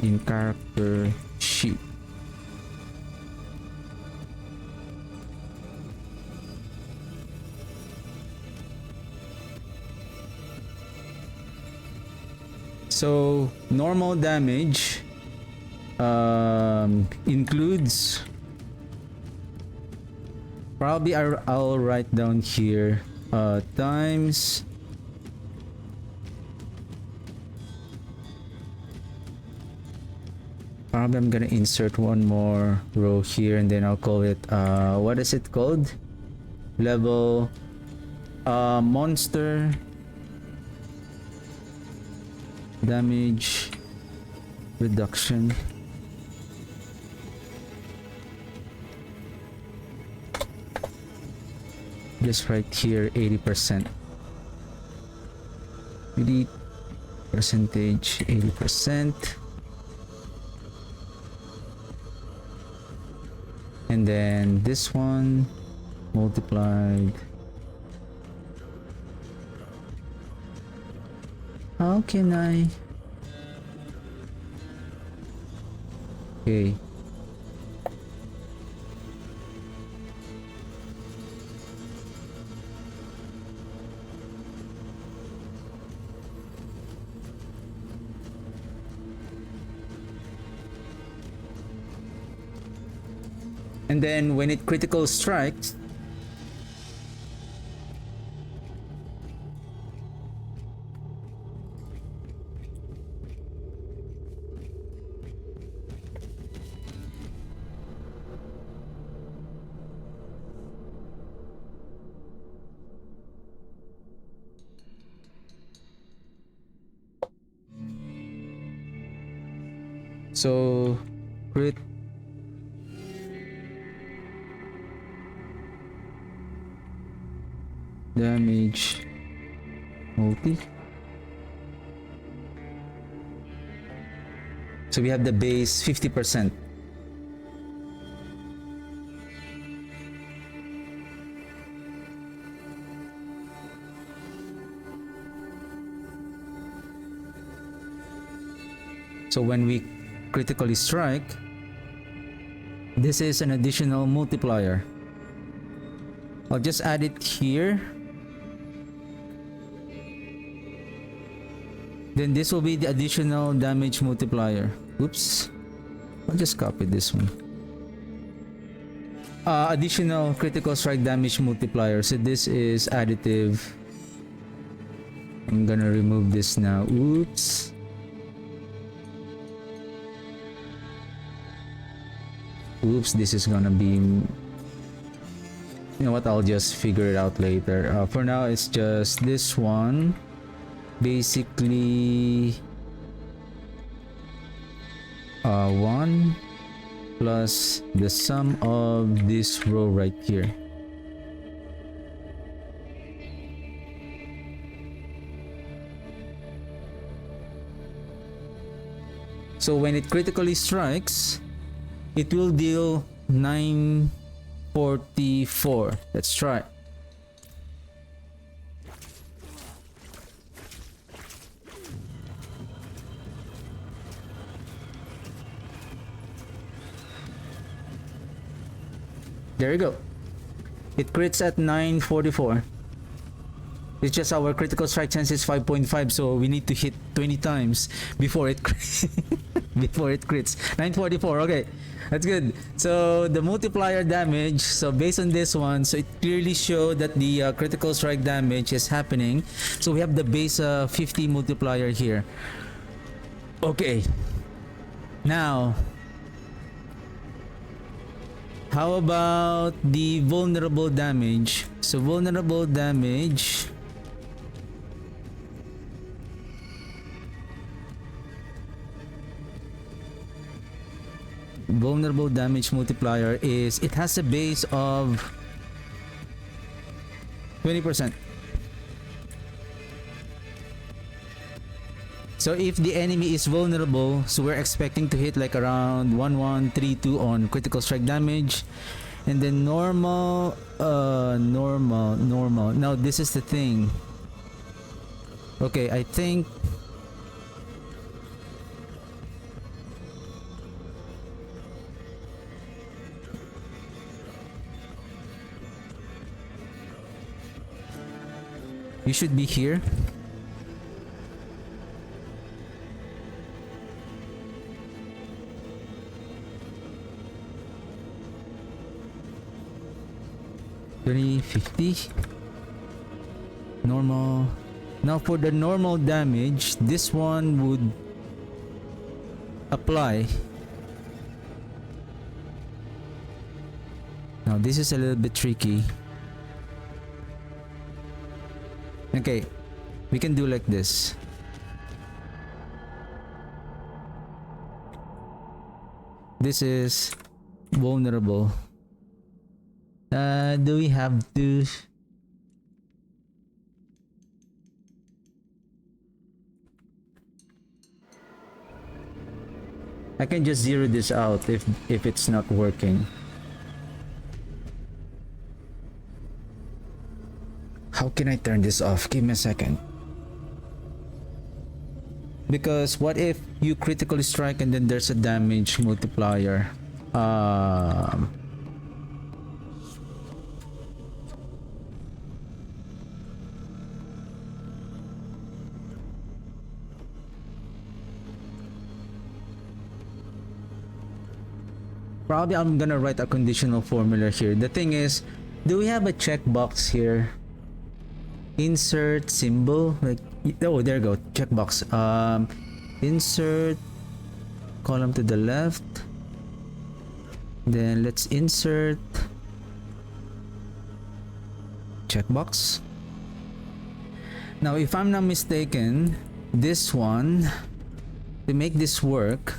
in character sheet. So normal damage includes, probably I'll write down here times probably I'm gonna insert one more row here and then I'll call it what is it called? Level monster damage reduction. Just right here 80%. Delete percentage 80%. And then this one multiplied. How can I? Okay. And then when it critical strikes, so crit damage multi. So we have the base 50%. So when we critically strike, this is an additional multiplier. I'll just add it here. Then this will be the additional damage multiplier. Oops. I'll just copy this one. Additional critical strike damage multiplier. So this is additive. I'm gonna remove this now. Oops. Oops, this is gonna be You know what, I'll just figure it out later. For now, it's just this one. Basically, 1 plus the sum of this row right here. So when it critically strikes, it will deal 944. Let's try. There you go. It crits at 944. It's just our critical strike chance is 5.5, so we need to hit 20 times before it before it crits. 944. Okay, that's good. So the multiplier damage. So based on this one, so it clearly showed that the critical strike damage is happening. So we have the base 50 multiplier here. Okay. Now, how about the vulnerable damage? So vulnerable damage. Vulnerable damage multiplier is, it has a base of 20%. So if the enemy is vulnerable, so we're expecting to hit like around 1132 on critical strike damage. And then normal. Now this is the thing. Okay, I think you should be here. $50 normal. Now for the normal damage, this one would apply. Now this is a little bit tricky. Okay, we can do like this. This is vulnerable. Do we have to? I can just zero this out if it's not working. How can I turn this off? Give me a second. Because what if you critically strike and then there's a damage multiplier? Probably I'm gonna write a conditional formula here. The thing is, do we have a checkbox here? Insert symbol, like, oh, there you go, checkbox. Insert column to the left. Then let's insert checkbox. Now, if I'm not mistaken, this one, to make this work,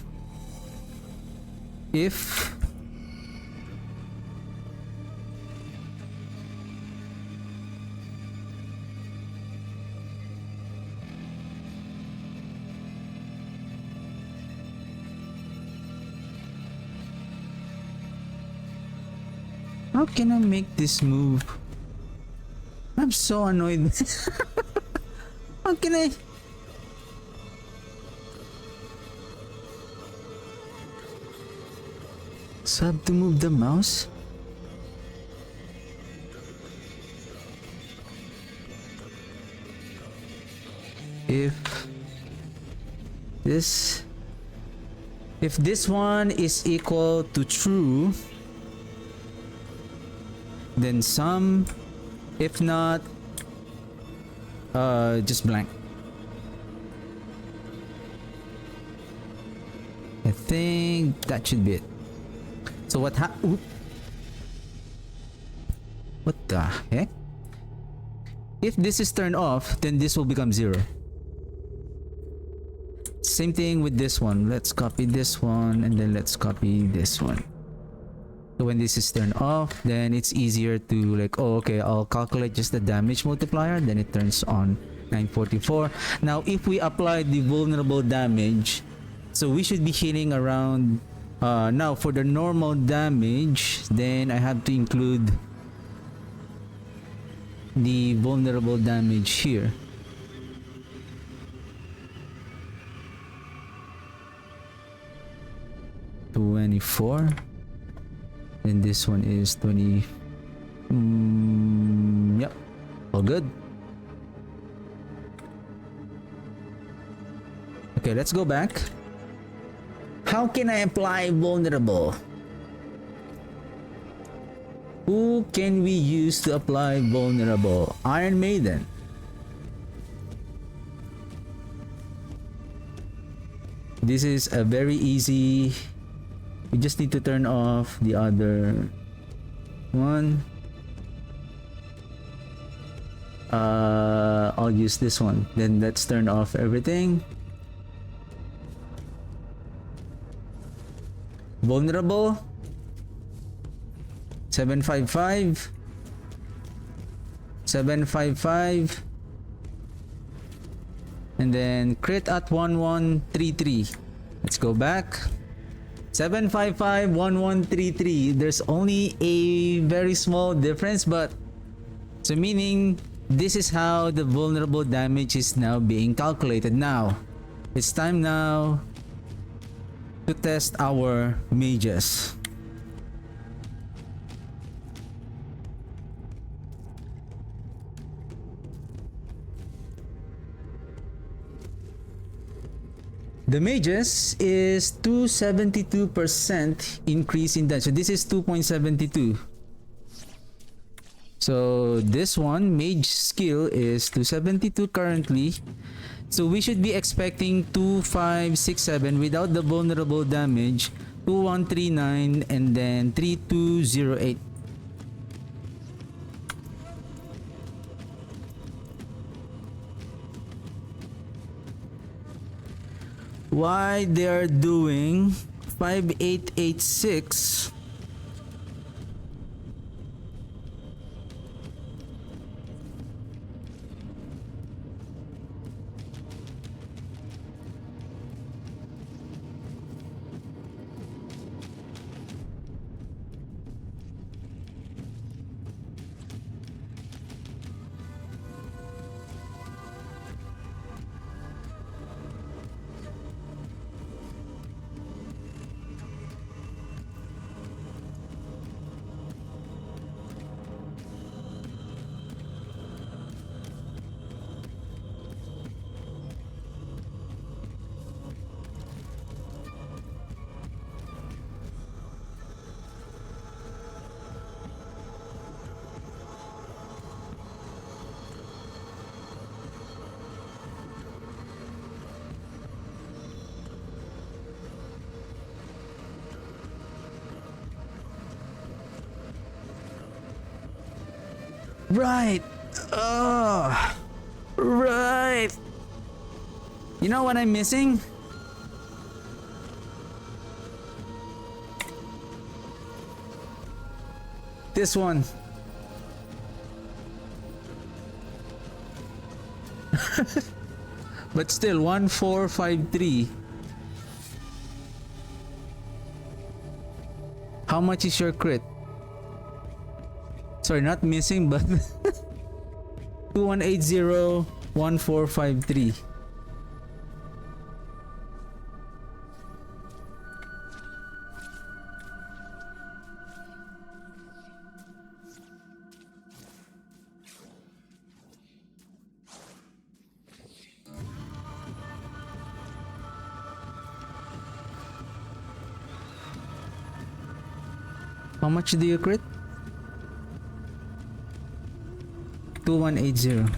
if how can I make this move? I'm so annoyed. How can I? So I have to move the mouse? If this one is equal to true, then sum. If not, just blank. I think that should be it. So what What the heck? If this is turned off, then this will become 0. Same thing with this one. Let's copy this one and then let's copy this one. So when this is turned off, then it's easier to like, oh, okay, I'll calculate just the damage multiplier, then it turns on 944. Now, if we apply the vulnerable damage, so we should be hitting around, now for the normal damage, then I have to include the vulnerable damage here. $24. Then this one is 20. Yep, all good. Okay, let's go back. How can I apply vulnerable? Who can we use to apply vulnerable? Iron Maiden. This is a very easy. We just need to turn off the other one. I'll use this one. Then let's turn off everything. Vulnerable. 755. 755. And then crit at 1133. Let's go back. 755 1133. There's only a very small difference, but so meaning this is how the vulnerable damage is now being calculated. Now it's time now to test our mages. The mages is 272% increase in damage. So this is 2.72. So this one, mage skill, is 272 currently. So we should be expecting 2567 without the vulnerable damage, 2139 and then 3208. Why they are doing 5886? Right. Right. You know what I'm missing? This one. But still 1453. How much is your crit? Sorry, not missing, but 2180 1453. How much do you crit? 2180.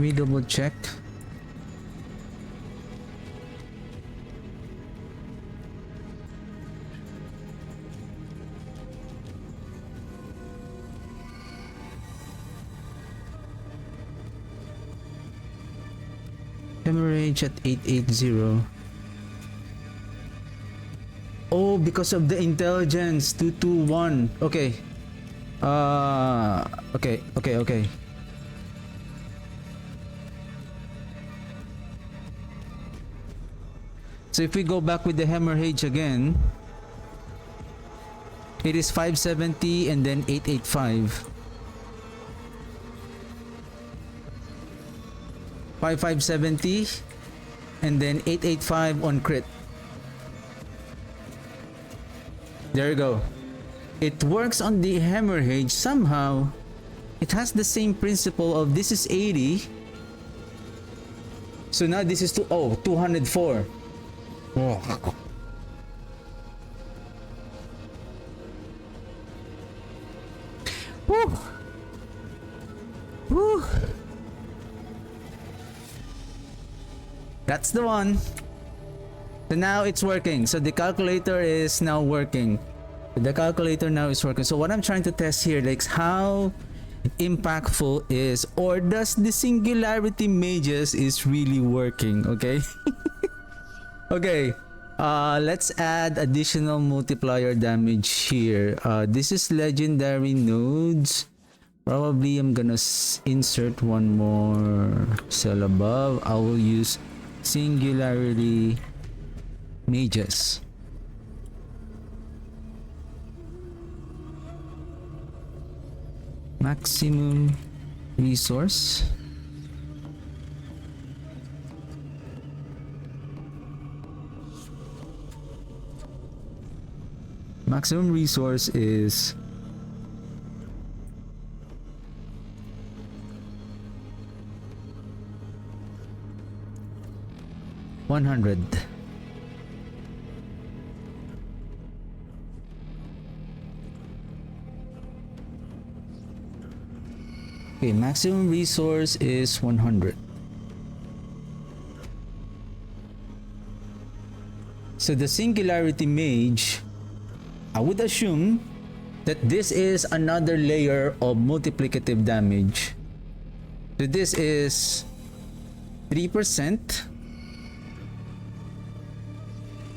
Let me double check. Hemorrhage at 880. Oh, because of the intelligence. 221. Okay. Okay. So if we go back with the hemorrhage again, it is 570 and then 885. 5570 and then 885 on crit. There you go. It works on the hemorrhage somehow. It has the same principle of this is 80. So now this is 204. Oh. Woo. Woo. That's the one. So now it's working. So the calculator is now working. The calculator now is working. So what I'm trying to test here, like how impactful is, or does the singularity mages is really working? Okay. Okay. Let's add additional multiplier damage here. This is legendary nodes. Probably I'm gonna insert one more cell above. I will use singularity mages. Maximum resource. Maximum resource is 100. Okay, maximum resource is 100. So the singularity mage, I would assume that this is another layer of multiplicative damage. So this is 3%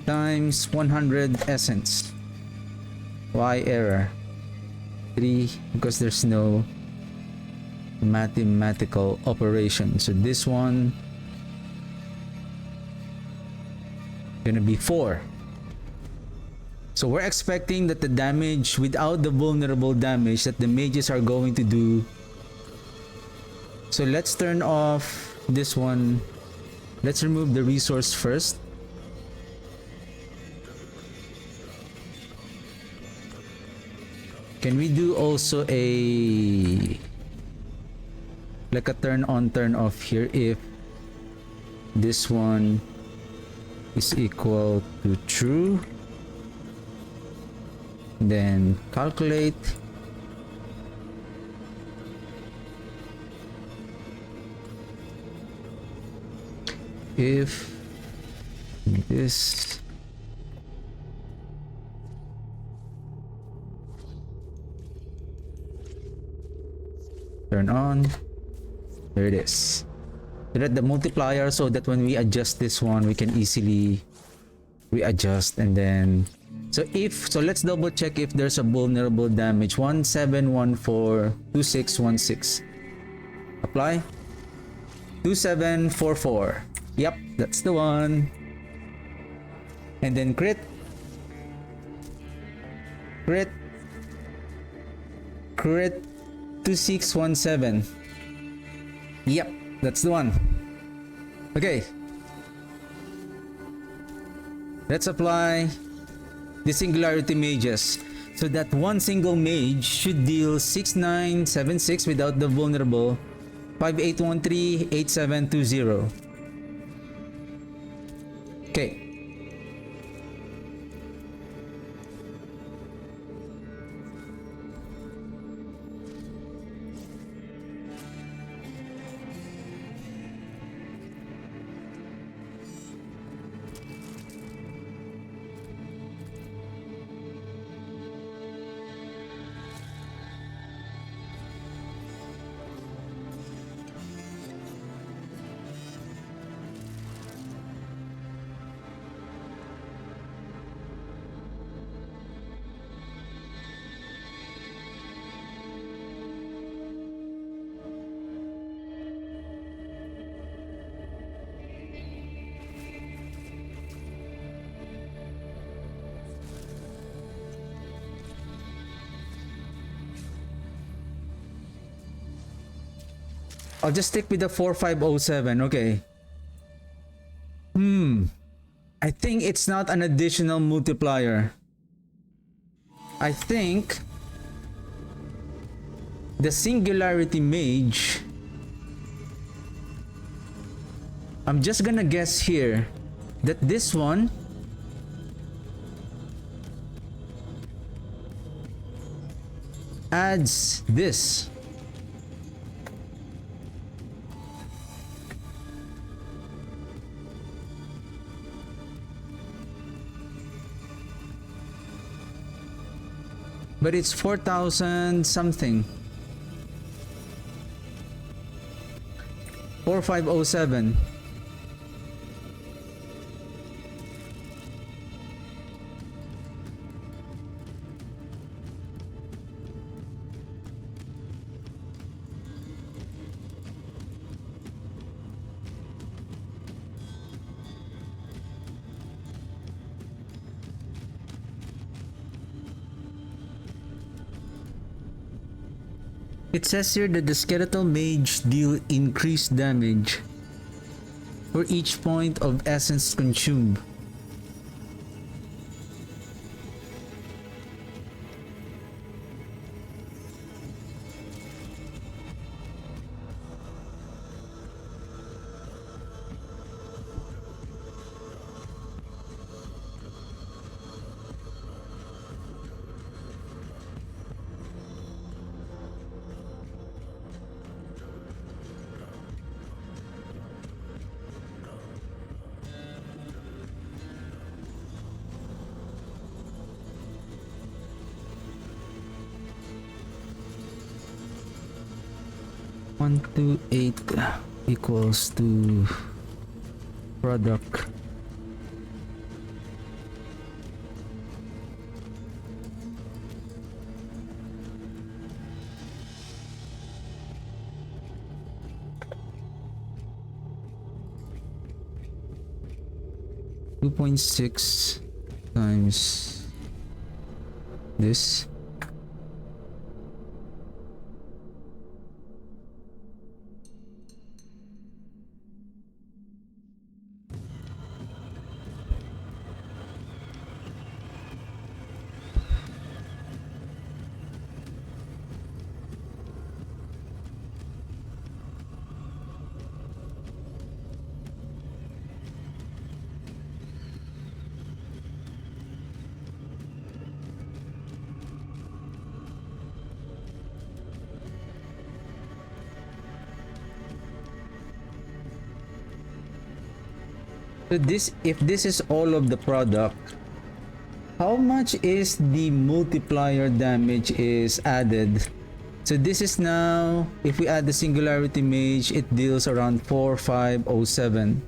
times 100 essence. Why error? 3 because there's no mathematical operation. So this one gonna be 4. So we're expecting that the damage without the vulnerable damage that the mages are going to do. So let's turn off this one. Let's remove the resource first. Can we do also a like a turn on turn off here if this one is equal to true? Then calculate if this turn on, there it is. So that the multiplier, so that when we adjust this one we can easily readjust. And then so let's double check if there's a vulnerable damage. 17142616. Apply. 2744. Yep, that's the one. And then crit. Crit. 2617. Yep, that's the one. Okay. Let's apply the singularity mages. So that one single mage should deal 6976 without the vulnerable. 5813 8720. Okay. I'll just stick with the 4507. Okay. I think it's not an additional multiplier. I think the Singularity Mage, I'm just gonna guess here that this one adds this. But it's 4,000 something. 4507. It says here that the Skeletal Mage deal increased damage for each point of essence consumed. One, two, 8 equals to product. .6 times this. So this, if this is all of the product, how much is the multiplier damage is added? So this is now, if we add the Singularity Mage, it deals around 4507.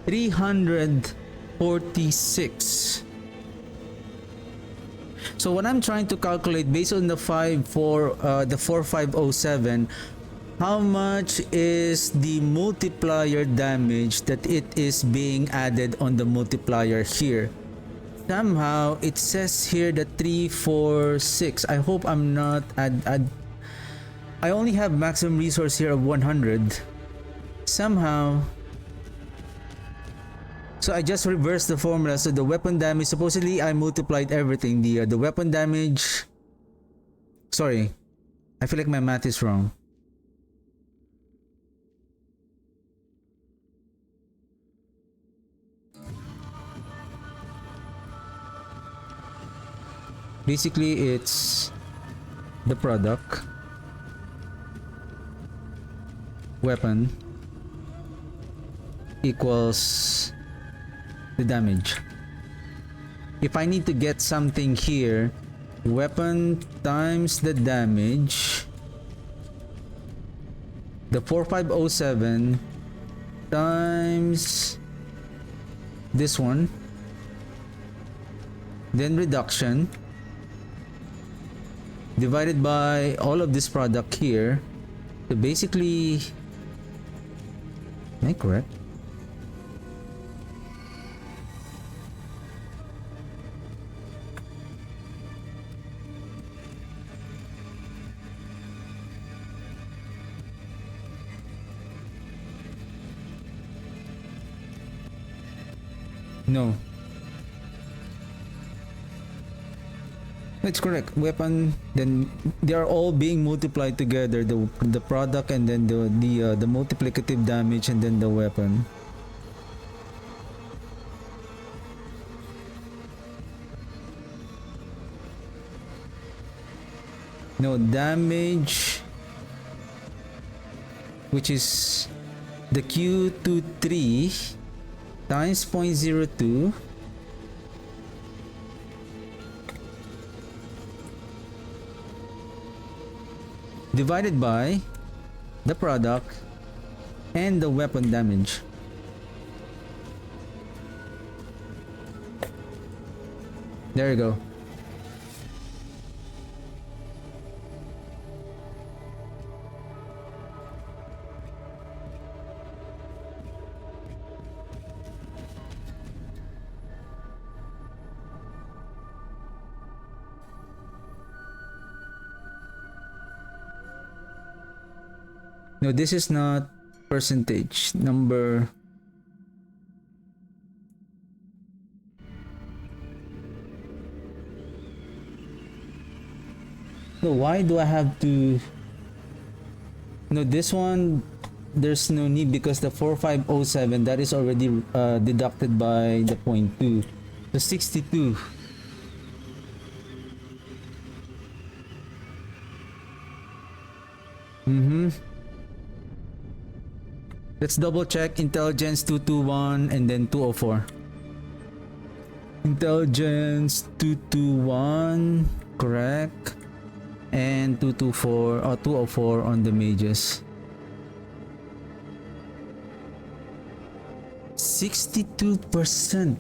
$346. So what I'm trying to calculate based on the 4507, how much is the multiplier damage that it is being added on the multiplier here? Somehow it says here that 346. I hope I'm not I only have maximum resource here of 100. Somehow. So I just reversed the formula. So the weapon damage, supposedly I multiplied everything. The weapon damage, sorry, I feel like my math is wrong. Basically it's the product weapon equals the damage. If I need to get something here, weapon times the damage, the 4507 times this one, then reduction divided by all of this product here. So basically, am I correct? No. That's correct. Weapon, then they are all being multiplied together. The product and then the multiplicative damage and then the weapon. No, damage, which is the Q23 times 0.02 divided by the product and the weapon damage. There you go. No, this is not percentage number. So why do I have to? No, this one there's no need because the 4507 that is already deducted by the 0.2. The 62. Let's double check. Intelligence 221 and then 204. Intelligence 221, correct. And 224 or 204 on the mages. 62%.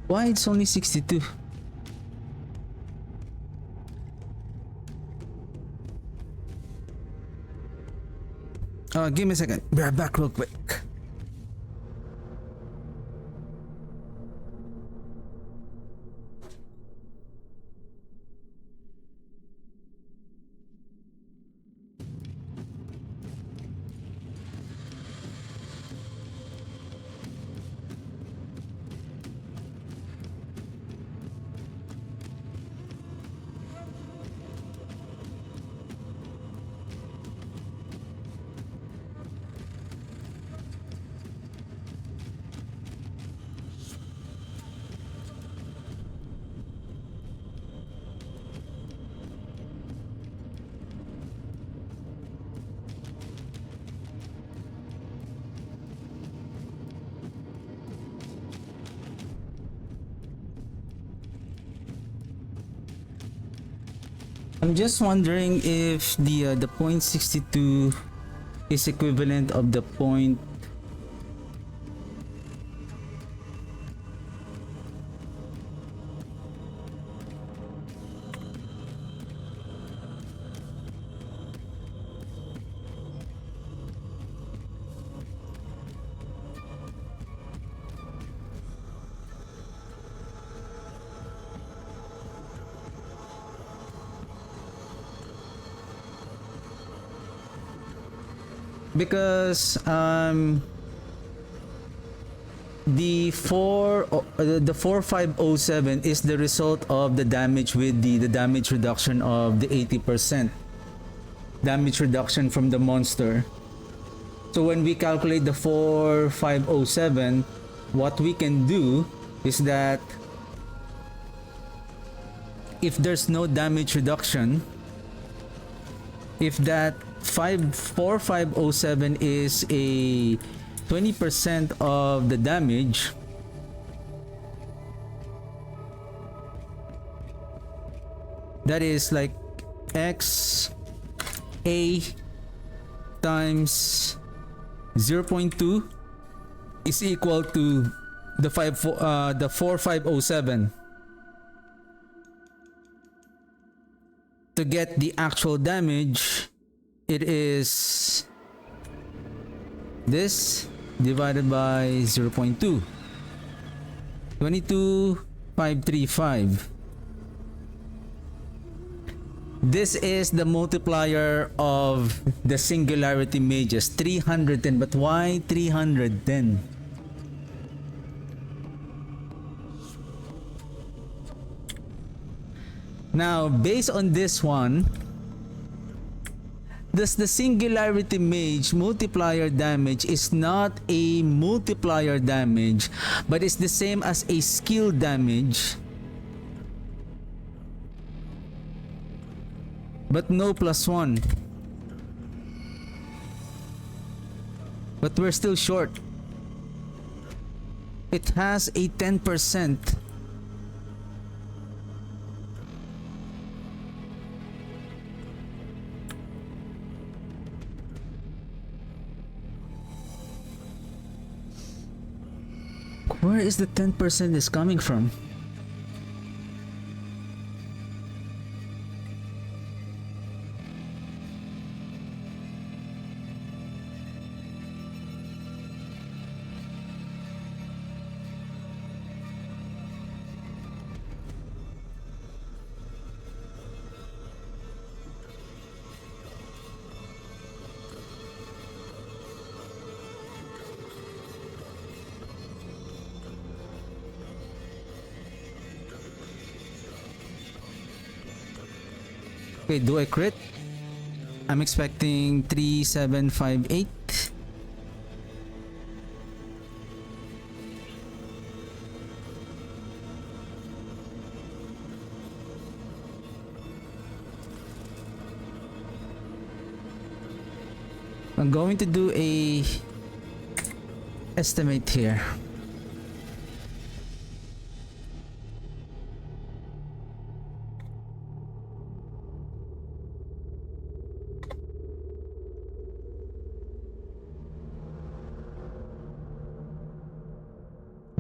Why it's only 62? Give me a second. Be right back real quick. I'm just wondering if the 0.62 is equivalent of the because the 4507 is the result of the damage with the damage reduction of the 80% damage reduction from the monster. So when we calculate the 4507, what we can do is that if there's no damage reduction, if that 4507 is a 20% of the damage, that is like x a times 0.2 is equal to the 4507. To get the actual damage, it is this divided by 0.2, 22,535. This is the multiplier of the singularity mages, 310. But why 310? Now, based on this one, thus the singularity mage multiplier damage is not a multiplier damage, but it's the same as a skill damage, but no +1. But we're still short. It has a 10%. Where is the 10% is coming from? Okay, do I crit? I'm expecting 3758. I'm going to do a estimate here.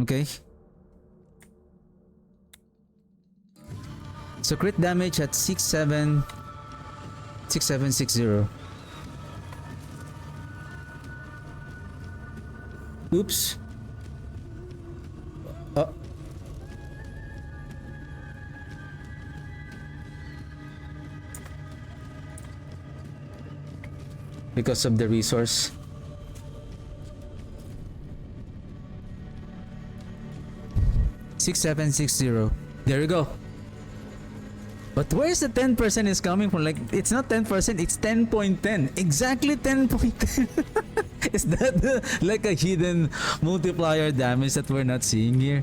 Okay. So crit damage at 6760. Oops. Oh. Because of the resource. $6760. There you go. But where's the 10% is coming from? Like, it's not 10%, it's 10.10. Exactly 10.10. Is that like a hidden multiplier damage that we're not seeing here?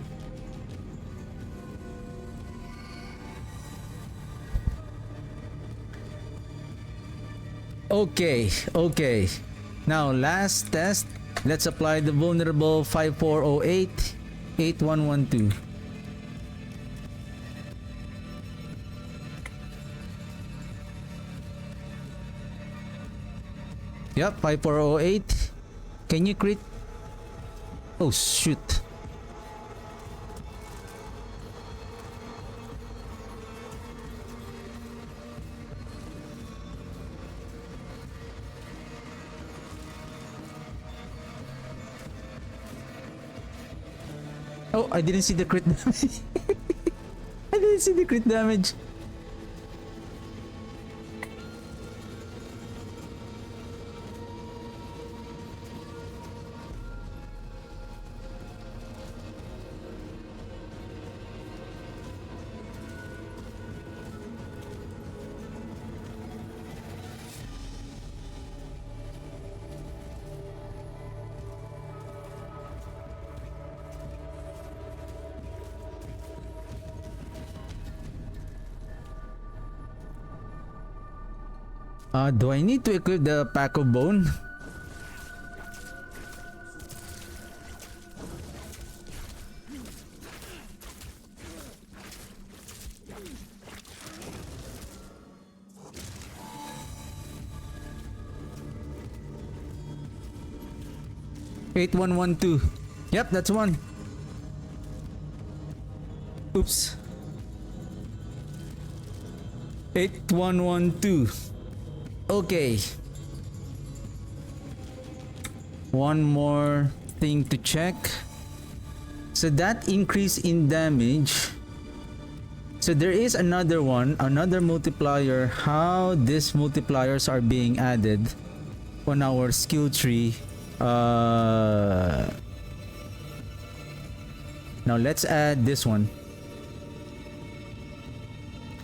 Okay, okay. Now, last test. Let's apply the vulnerable 5408 8112. Yep, 5408. Can you crit? Oh, shoot. Oh, I didn't see the crit damage. I didn't see the crit damage. Do I need to equip the pack of bone? Eight one one two. Yep, that's one. Oops. 8112. Okay. One more thing to check. So that increase in damage. So there is another one, another multiplier. How these multipliers are being added on our skill tree. Now let's add this one.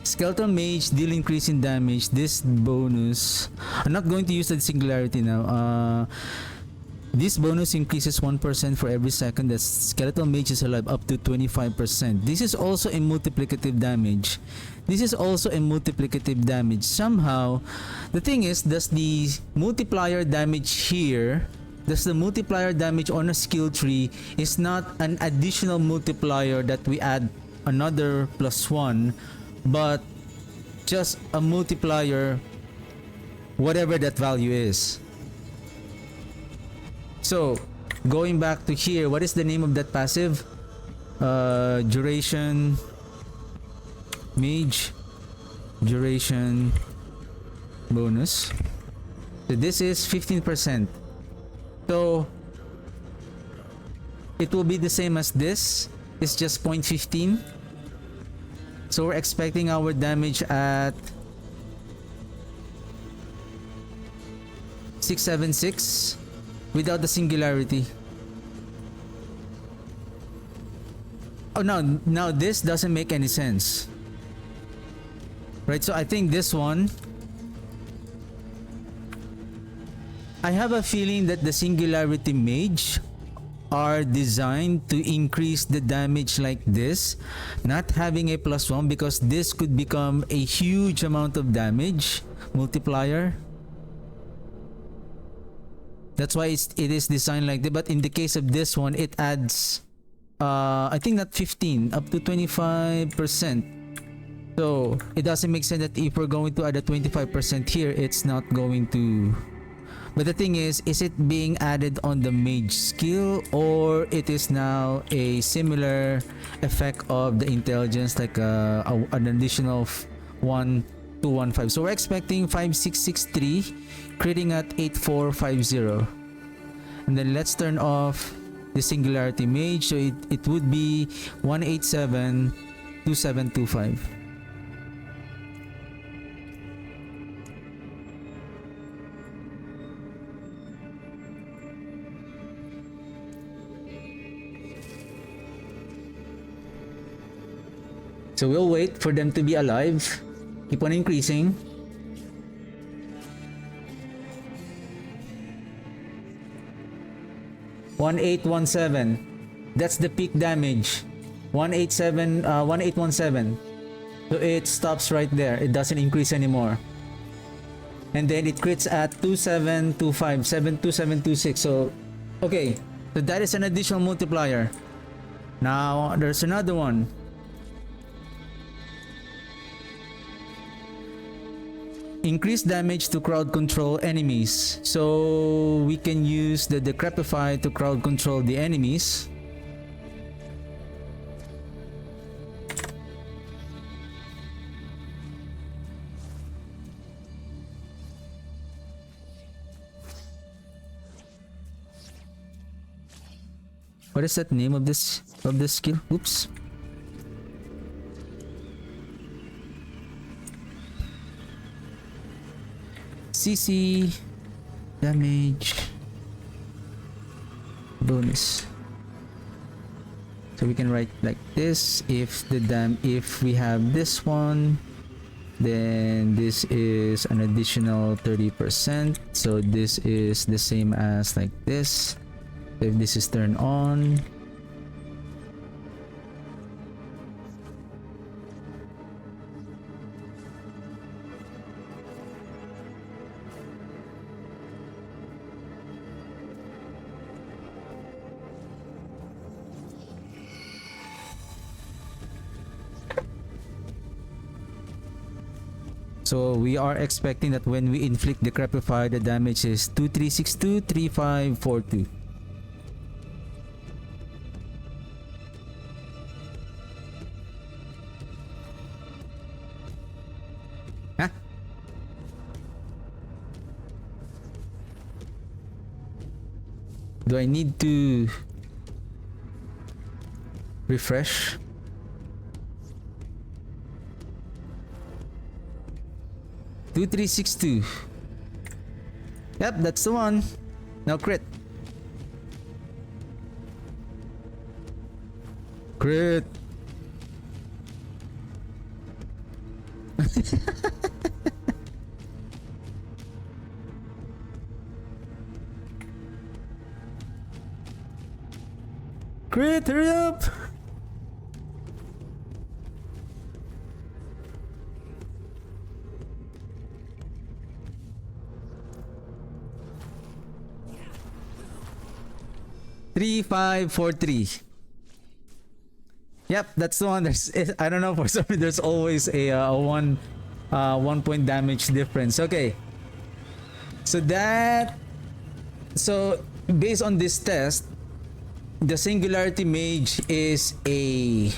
Skeleton Mage deal increase in damage. This bonus. I'm not going to use the singularity now. This bonus increases 1% for every second that Skeleton Mage is alive, up to 25%. This is also a multiplicative damage. This is also a multiplicative damage. Somehow, the thing is, does the multiplier damage here, does the multiplier damage on a skill tree is not an additional multiplier that we add another +1, but just a multiplier, whatever that value is. So, going back to here, what is the name of that passive? Duration Mage duration bonus. So this is 15%. So it will be the same as this. It's just 0.15. So we're expecting our damage at 676 without the singularity. Oh no, now this doesn't make any sense. Right, so I think this one, I have a feeling that the singularity mage are designed to increase the damage like this, not having a +1, because this could become a huge amount of damage multiplier. That's why it is designed like that. But in the case of this one, it adds I think not 15, up to 25%. So it doesn't make sense that if we're going to add a 25% here, it's not going to. But the thing is it being added on the mage skill, or it is now a similar effect of the intelligence, like an additional 1215. So we're expecting 5663, critting at 8450. And then let's turn off the singularity mage, so it would be 1872725. So we'll wait for them to be alive. Keep on increasing. (1817). That's the peak damage. 1817. So it stops right there. It doesn't increase anymore. And then it crits at 2725, 72726. So okay. So that is an additional multiplier. Now there's another one. Increase damage to crowd control enemies. So we can use the Decrepify to crowd control the enemies. What is that name of this skill? Oops. CC damage bonus. So we can write like this. If we have this one, then this is an additional 30%. So this is the same as like this. If this is turned on, So we are expecting that when we inflict the Crepify, the damage is 2362, 3542. Huh? Do I need to refresh? Two, 362. Yep, that's the one. Now crit. Crit. Crit, hurry up. Three, 5, 4, 3. Yep, that's the one. There's, I don't know, for some reason there's always a 1 point damage difference. Okay. So based on this test, the Singularity Mage is a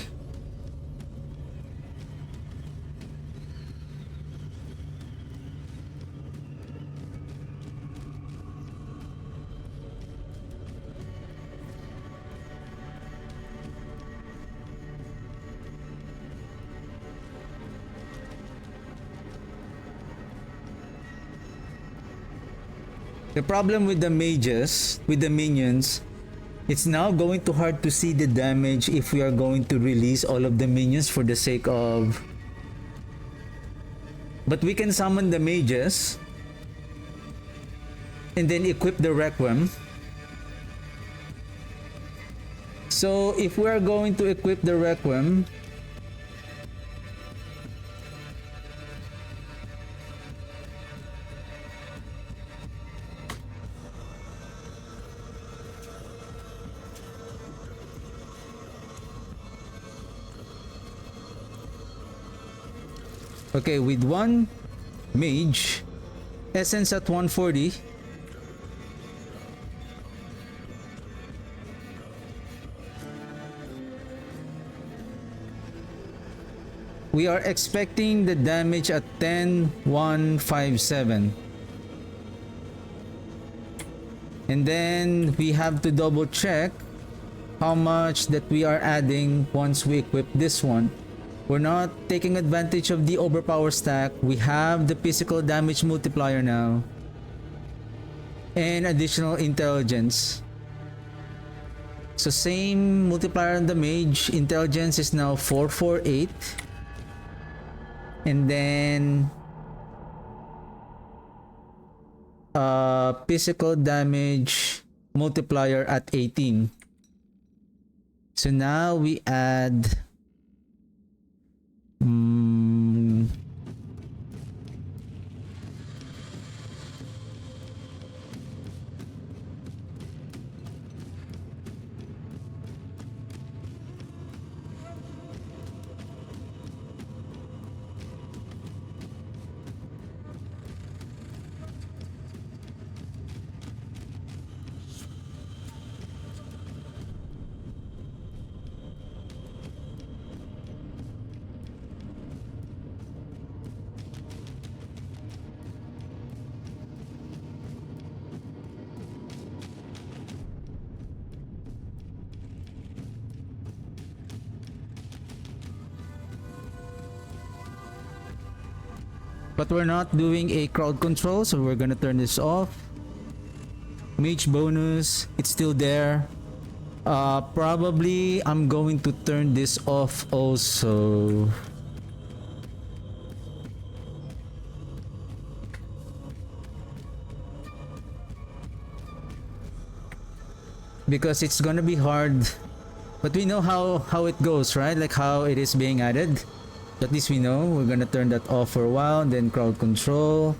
the problem with the mages, with the minions, it's now going to hard to see the damage if we are going to release all of the minions for the sake of... But we can summon the mages and then equip the Requiem. So if we are going to equip the Requiem, okay, with one mage, essence at 140. We are expecting the damage at 10,157. And then we have to double check how much that we are adding once we equip this one. We're not taking advantage of the overpower stack. We have the physical damage multiplier now. And additional intelligence. So same multiplier on the mage. Intelligence is now 448. And then physical damage multiplier at 18. So now we add but we're not doing a crowd control, so we're gonna turn this off. Mage bonus, it's still there. Probably I'm going to turn this off also. Because it's gonna be hard, but we know how it goes, right? Like how it is being added. At least we know. We're gonna turn that off for a while, then crowd control,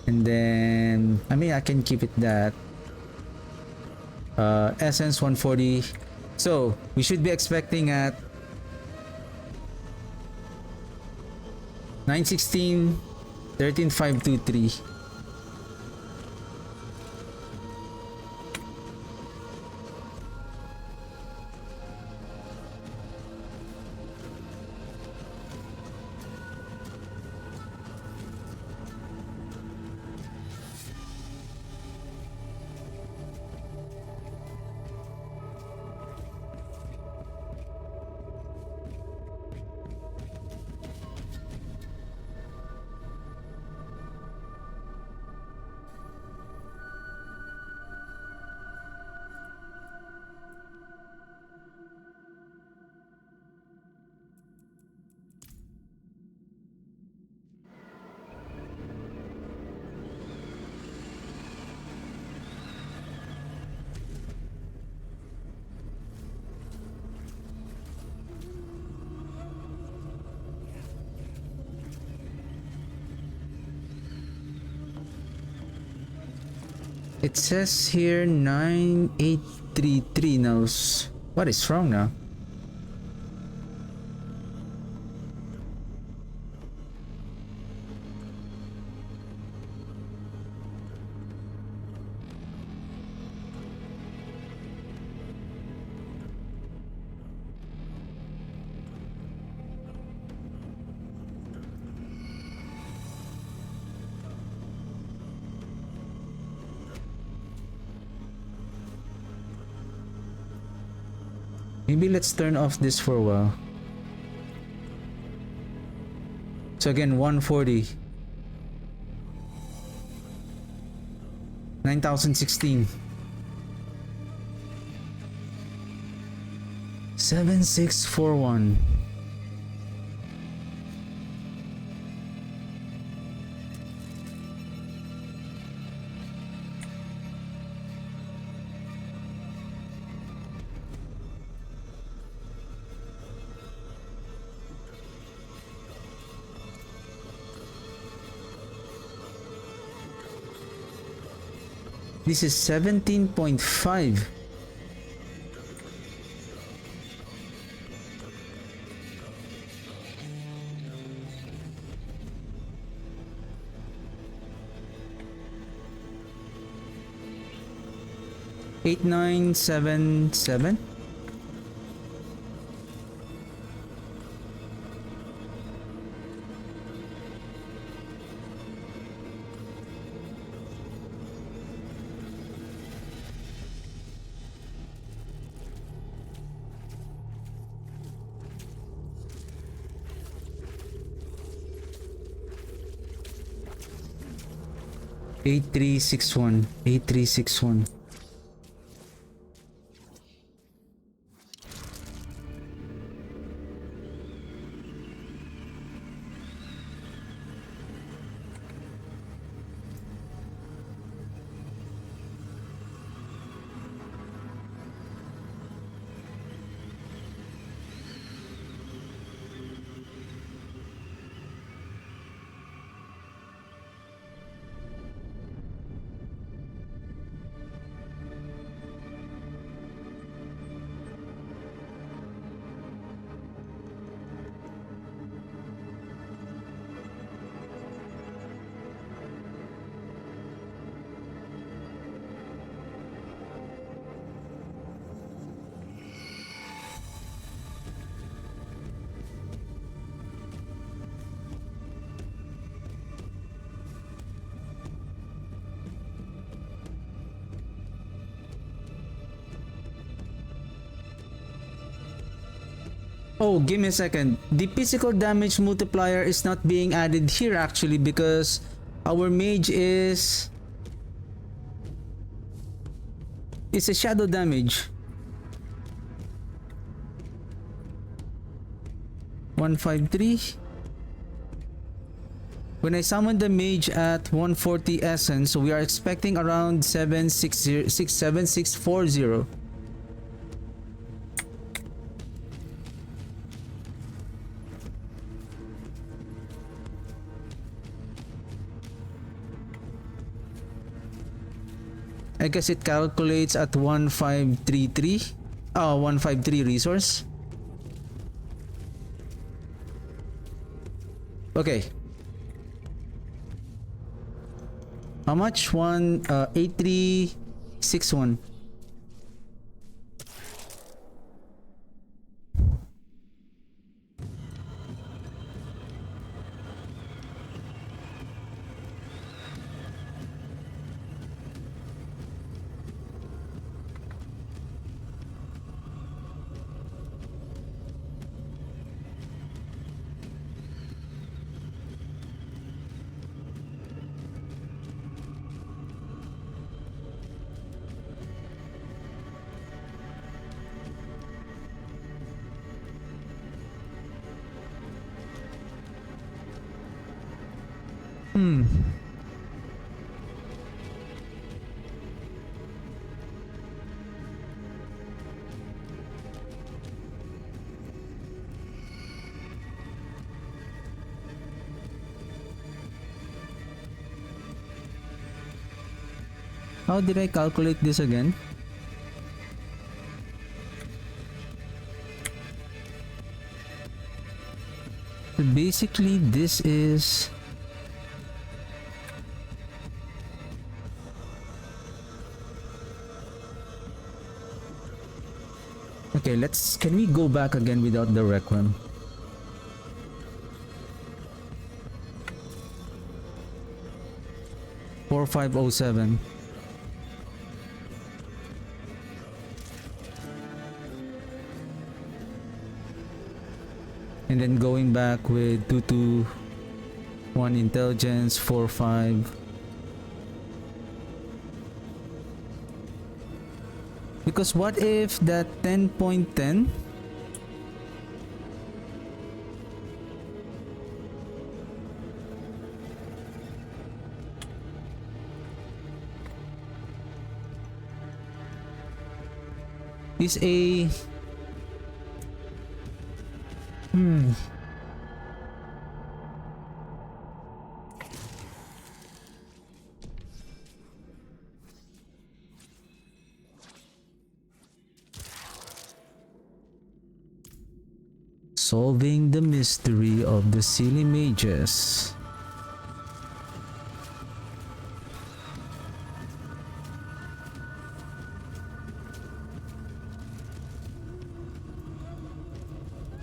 and then I mean I can keep it that essence 140. So we should be expecting at 916 13,523. It says here 9833 now. What is wrong now? Maybe let's turn off this for a while. So again, 140. 9,016. 7641. This is 17.5. Eight nine seven seven. Eight three six one. 8361. Oh, give me a second. The physical damage multiplier is not being added here actually because our mage is a shadow damage. 153. When I summon the mage at 140 essence, we are expecting around 7640. I guess it calculates at 1533. 153 resource. Okay. How much? 8361. How did I calculate this again? So basically this is okay. Can we go back again without the requiem? $4507. And then going back with 221 intelligence, 45. Because what if that 10.10 is a solving the mystery of the silly mages.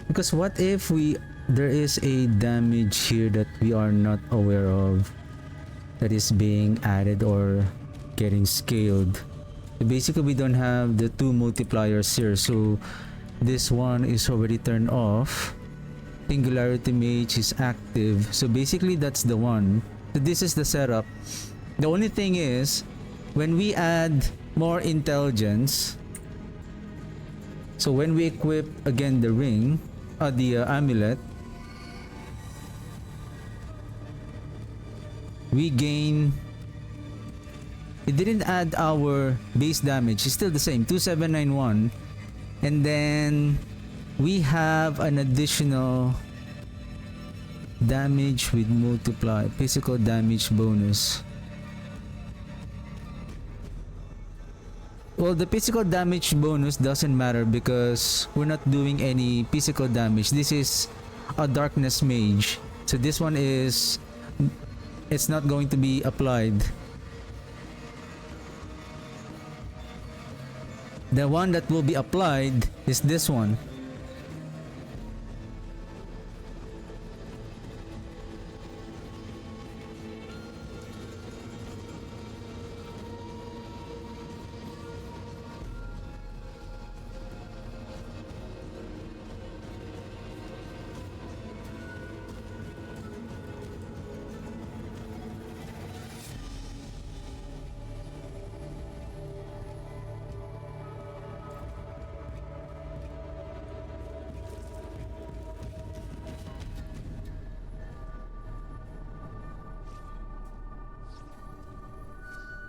Because what if there is a damage here that we are not aware of that is being added or getting scaled. So basically we don't have the two multipliers here, so this one is already turned off. Singularity mage is active, so basically that's the one. So this is the setup. The only thing is when we add more intelligence, so when we equip again the ring, the amulet, we gain, it didn't add our base damage, it's still the same, 2791, and then we have an additional damage with multiply, physical damage bonus. Well, the physical damage bonus doesn't matter because we're not doing any physical damage. This is a darkness mage, so this one is, it's not going to be applied. The one that will be applied is this one.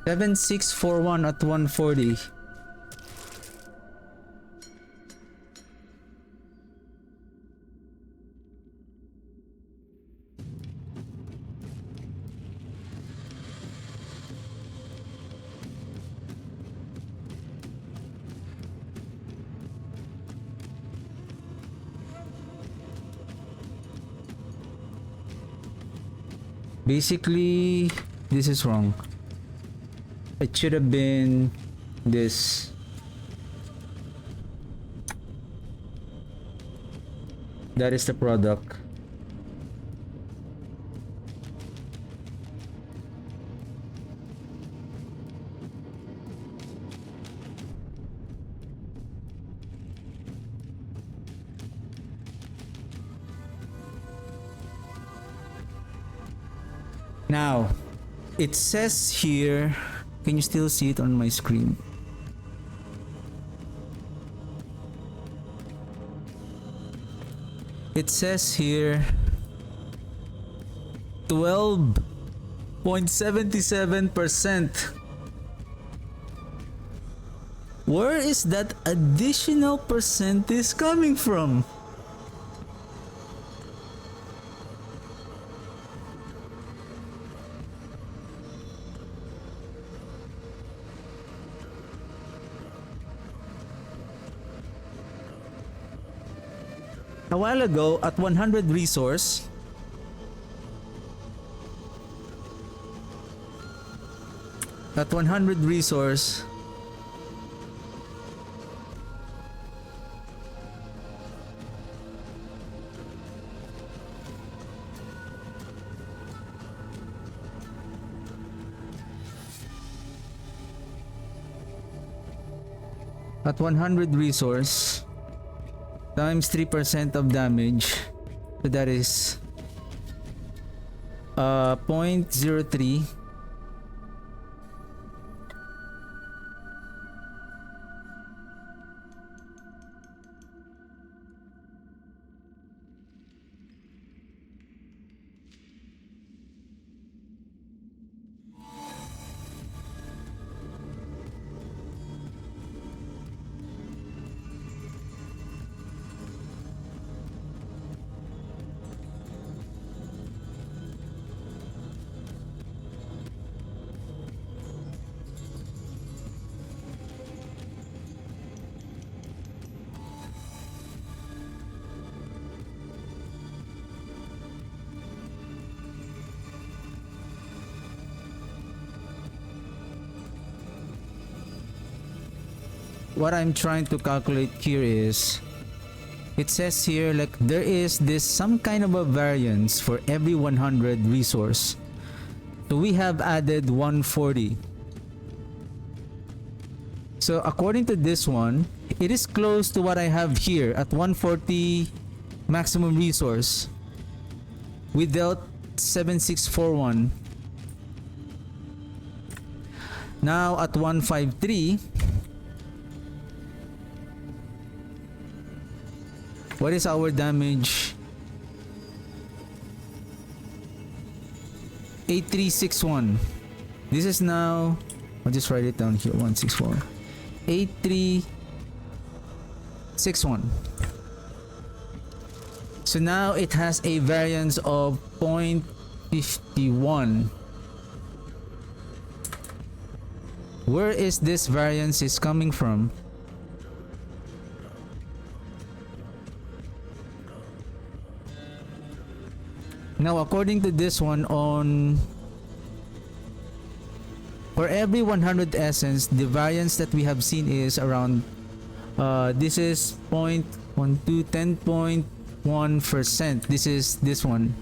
$7641 at 140. Basically, this is wrong. It should have been this. That is the product. Now, it says here, can you still see it on my screen? It says here 12.77%. Where is that additional percent is coming from? A while ago, at 100 resource, at 100 resource, at 100 resource times 3% of damage, so that is 0.03. What I'm trying to calculate here is, it says here like there is this some kind of a variance for every 100 resource. So we have added 140. So according to this one, it is close to what I have here at 140 maximum resource without 7641. Now at 153, what is our damage? 8361. This is now, I'll just write it down here, 164. 8361. So now it has a variance of 0.51. Where is this variance is coming from? Now according to this one, on for every 100 essence, the variance that we have seen is around this is 0.12, 10.1%. This is this one.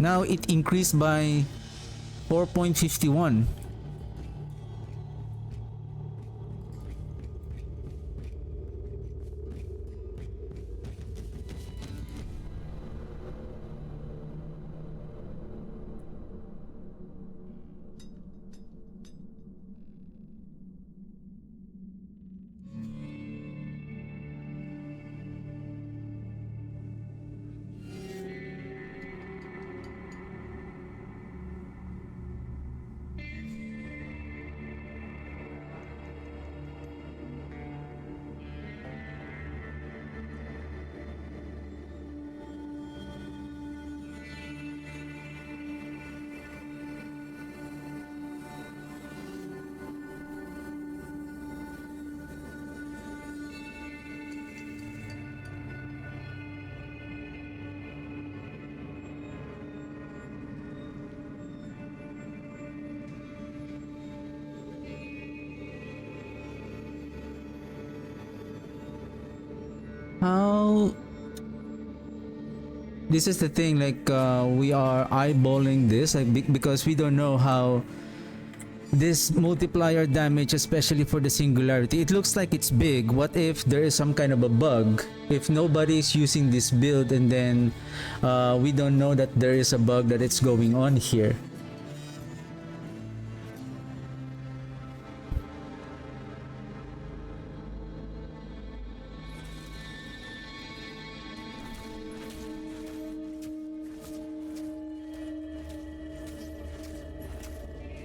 Now it increased by 4.51. now this is the thing, like we are eyeballing this, like because we don't know how this multiplier damage, especially for the singularity, it looks like it's big. What if there is some kind of a bug? If nobody is using this build and then we don't know that there is a bug that it's going on here.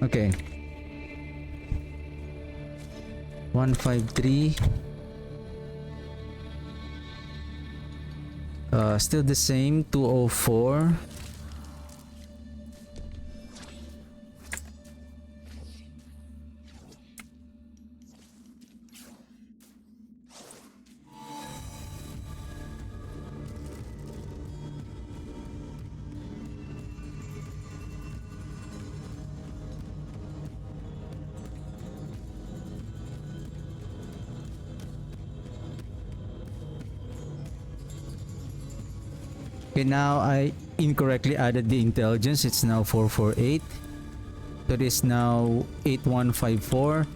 Okay. 153. Still the same. 204. Okay, now I incorrectly added the intelligence. It's now 448. So it is now 8154.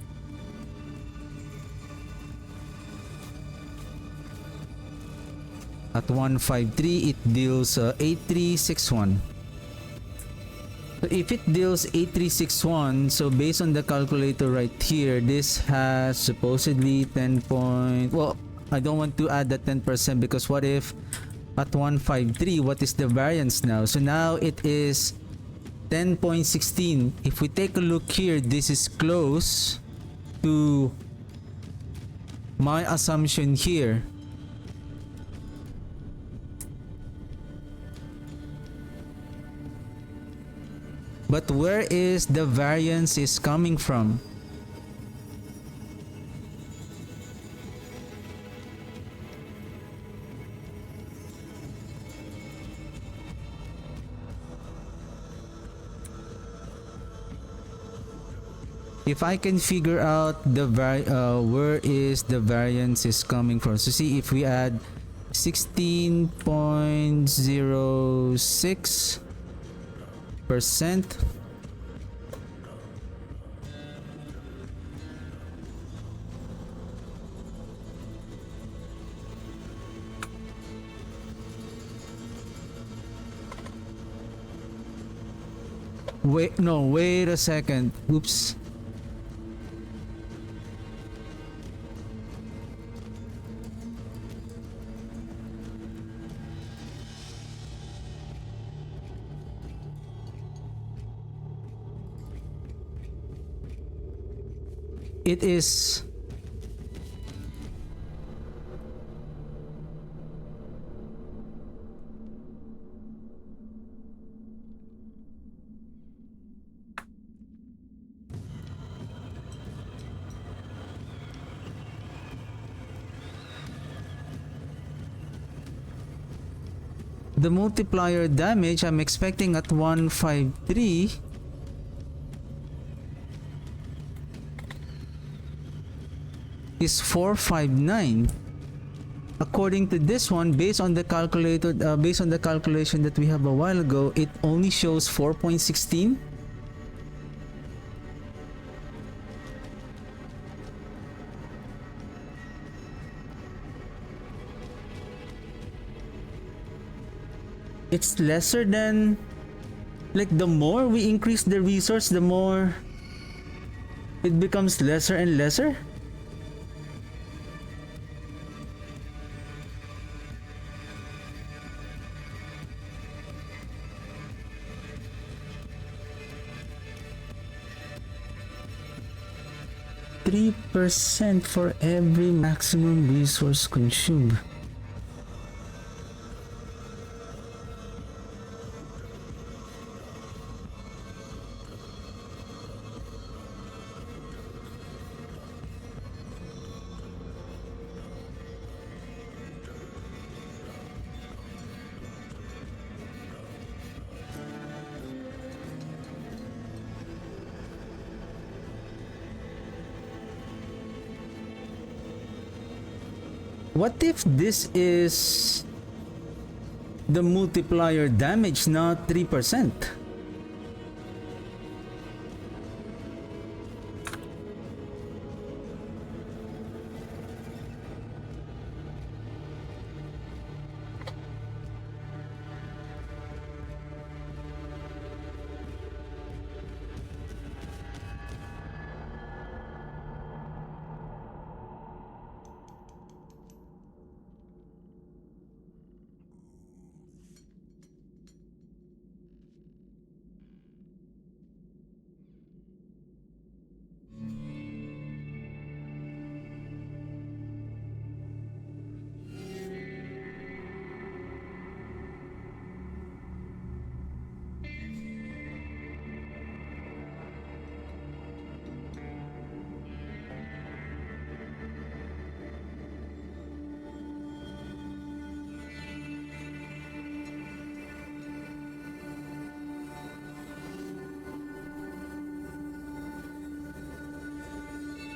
At 153, it deals 8361. So if it deals 8361, so based on the calculator right here, this has supposedly 10 point... Well, I don't want to add that 10% because what if at 153, what is the variance now? So now it is 10.16. If we take a look here, this is close to my assumption here. But where is the variance is coming from? If I can figure out the where is the variance is coming from. So see, if we add 16.06%, wait a second. Oops. It is the multiplier damage I'm expecting at 153 is 459. According to this one, based on the calculated based on the calculation that we have a while ago, it only shows 4.16. It's lesser than, like, the more we increase the resource, the more it becomes lesser and lesser. %3 for every maximum resource consumed. What if this is the multiplier damage, not 3%?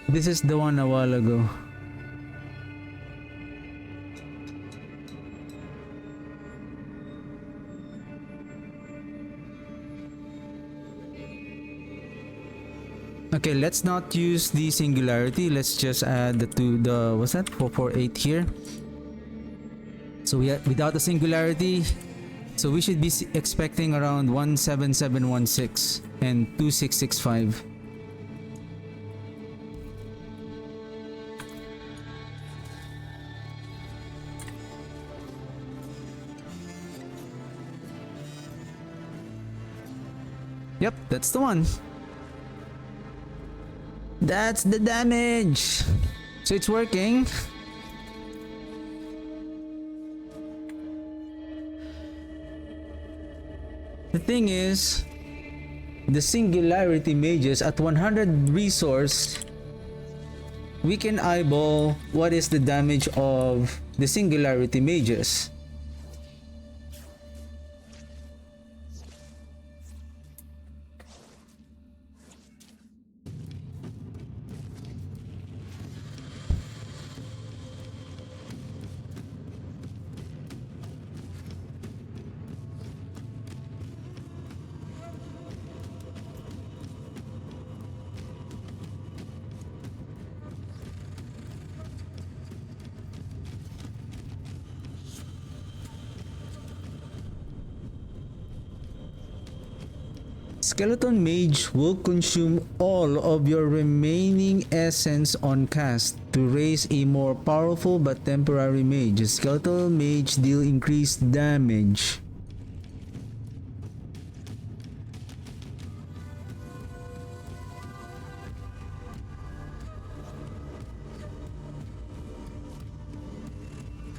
This is the one a while ago. Okay, let's not use the singularity. Let's just add the what's that? 448 here. So we without the singularity, so we should be expecting around 17716 and 2665. Yep, that's the one. That's the damage. So it's working. The thing is, the singularity mages at 100 resource, we can eyeball what is the damage of the singularity mages. Skeleton Mage will consume all of your remaining essence on cast to raise a more powerful but temporary mage. Skeleton Mage deal increased damage.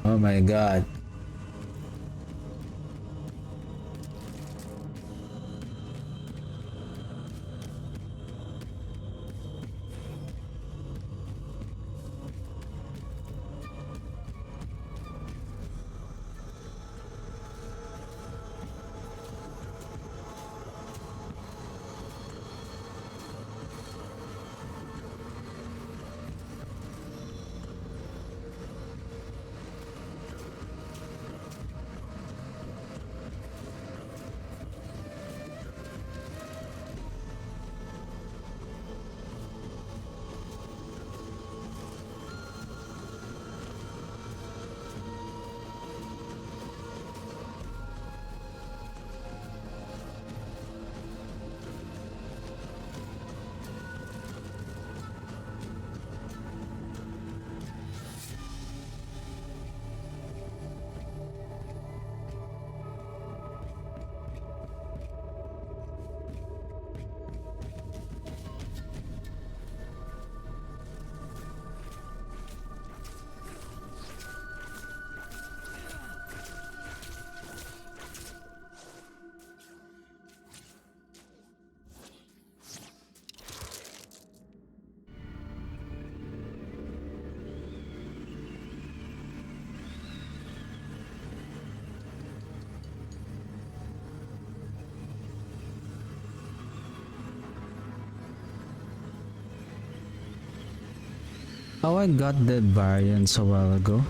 Oh my god. Oh, I got the variants a while ago.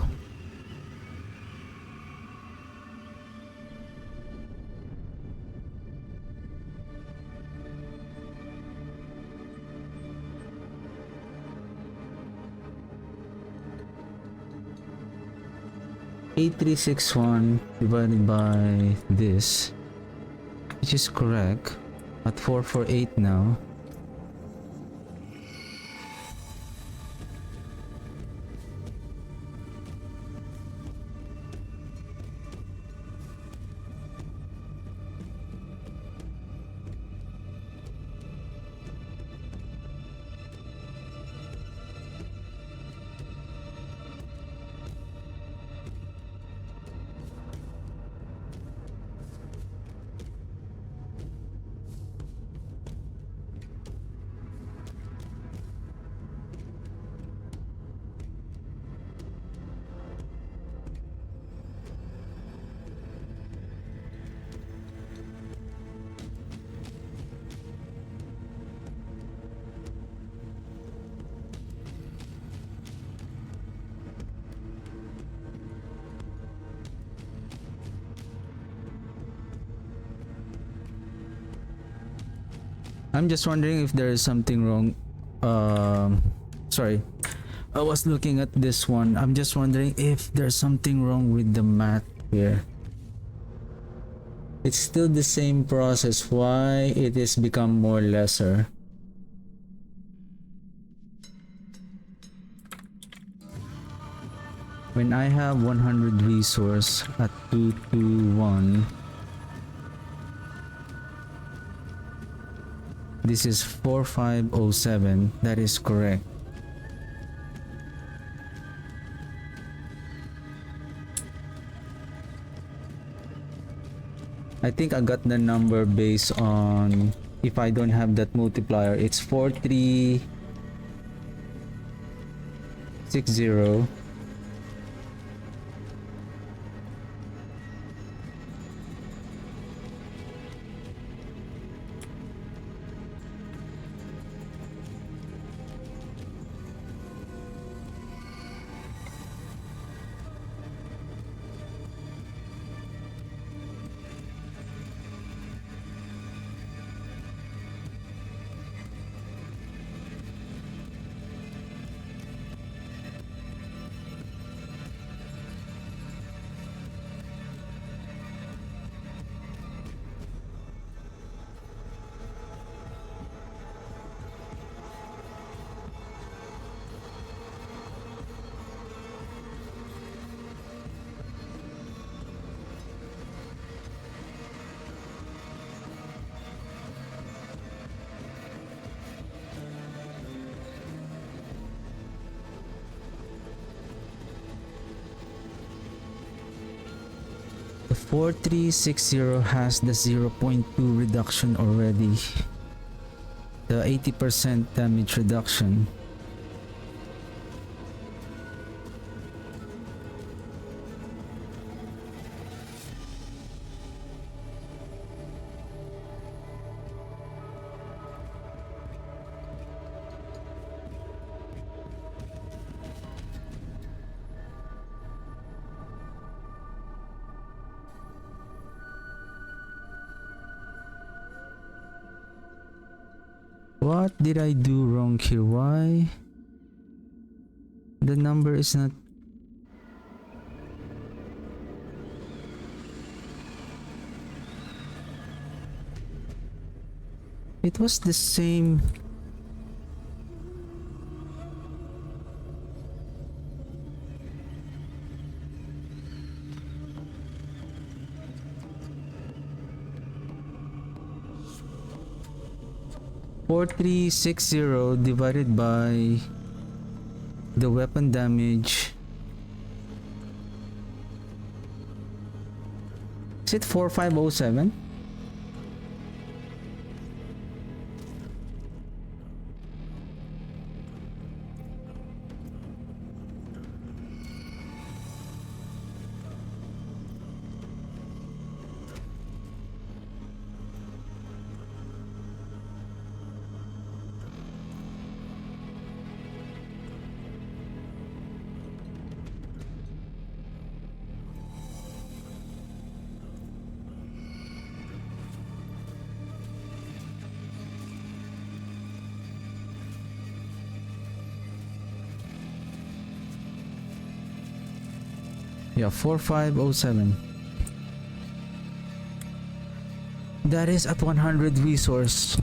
8361 divided by this, which is correct, at 448 now. I'm just wondering if there is something wrong. Sorry, I was looking at this one. I'm just wondering if there's something wrong with the math here. It's still the same process. Why it is become more lesser? When I have 100 resource at 221, this is 4507. That is correct. I think I got the number based on, if I don't have that multiplier, it's 4360. The 4360 has the 0.2 reduction already. The 80% damage reduction. What did I do wrong here? Why the number is not... It was the same. $4360 divided by the weapon damage. Is it 4507? Yeah, 4507. That is at 100 resource.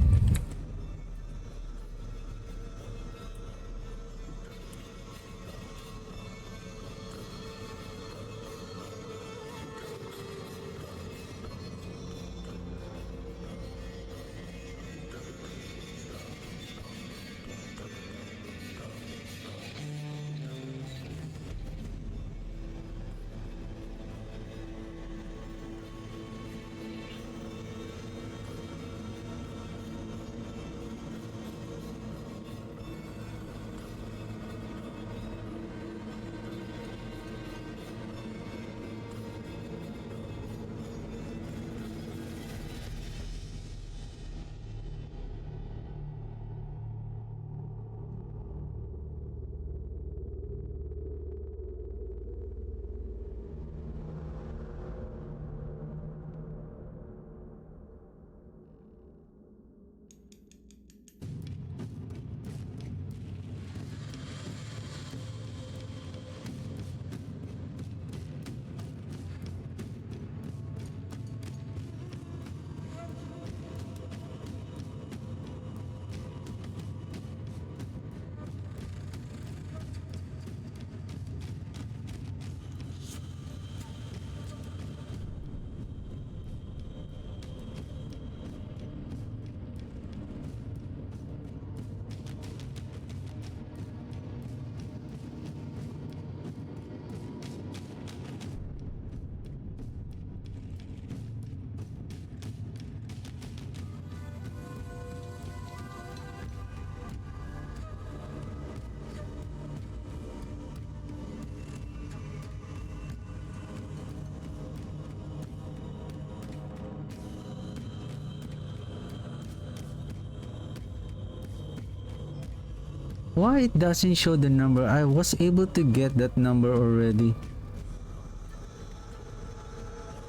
Why it doesn't show the number? I was able to get that number already.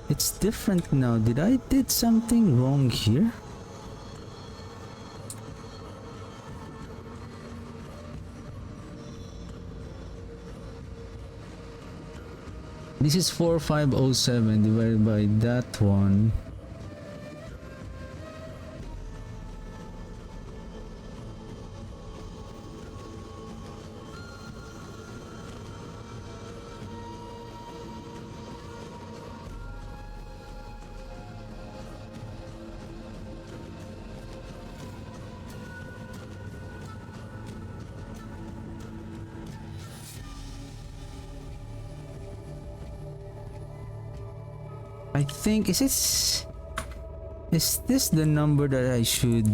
It's different now. Did I did something wrong here? This is 4507 divided by that one. I think is this the number that I should?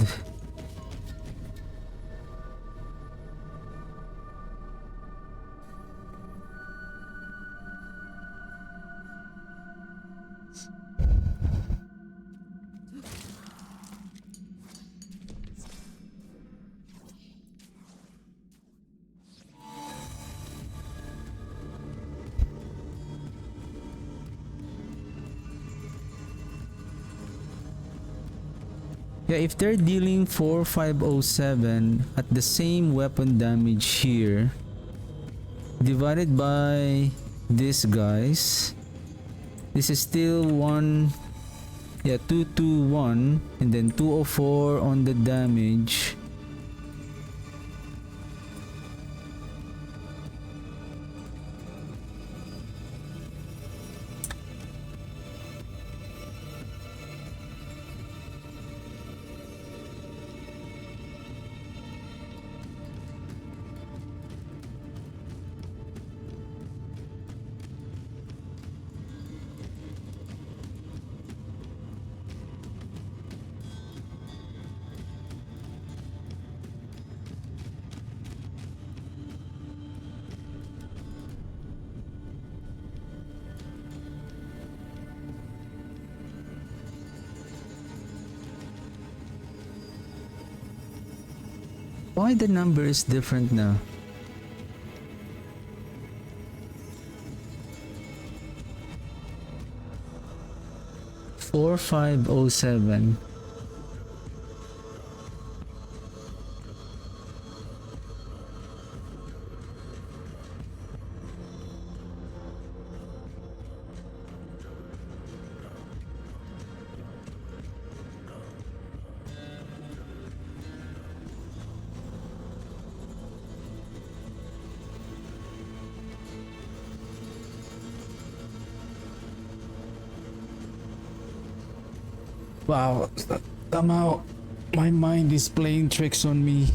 Yeah, if they're dealing 4507 at the same weapon damage here, divided by this guys, this is still 221, and then 204 on the damage. Why the number is different now? Four five oh seven. Wow, somehow my mind is playing tricks on me.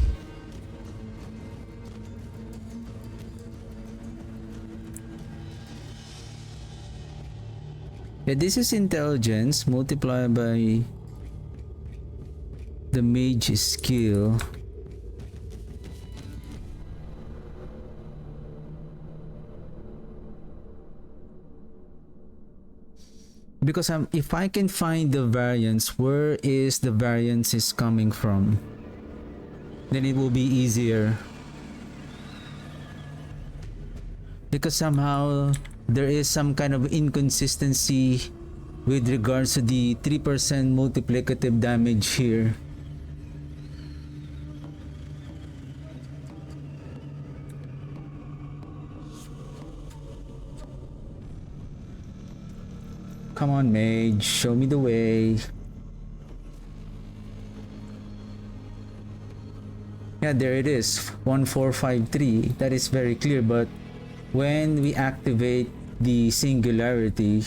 Yeah, this is intelligence multiplied by the mage skill. Because if I can find the variance, where is the variance is coming from, then it will be easier. Because somehow there is some kind of inconsistency with regards to the 3% multiplicative damage here. Come on, mage, show me the way. Yeah, there it is, 1453. That is very clear, but when we activate the singularity,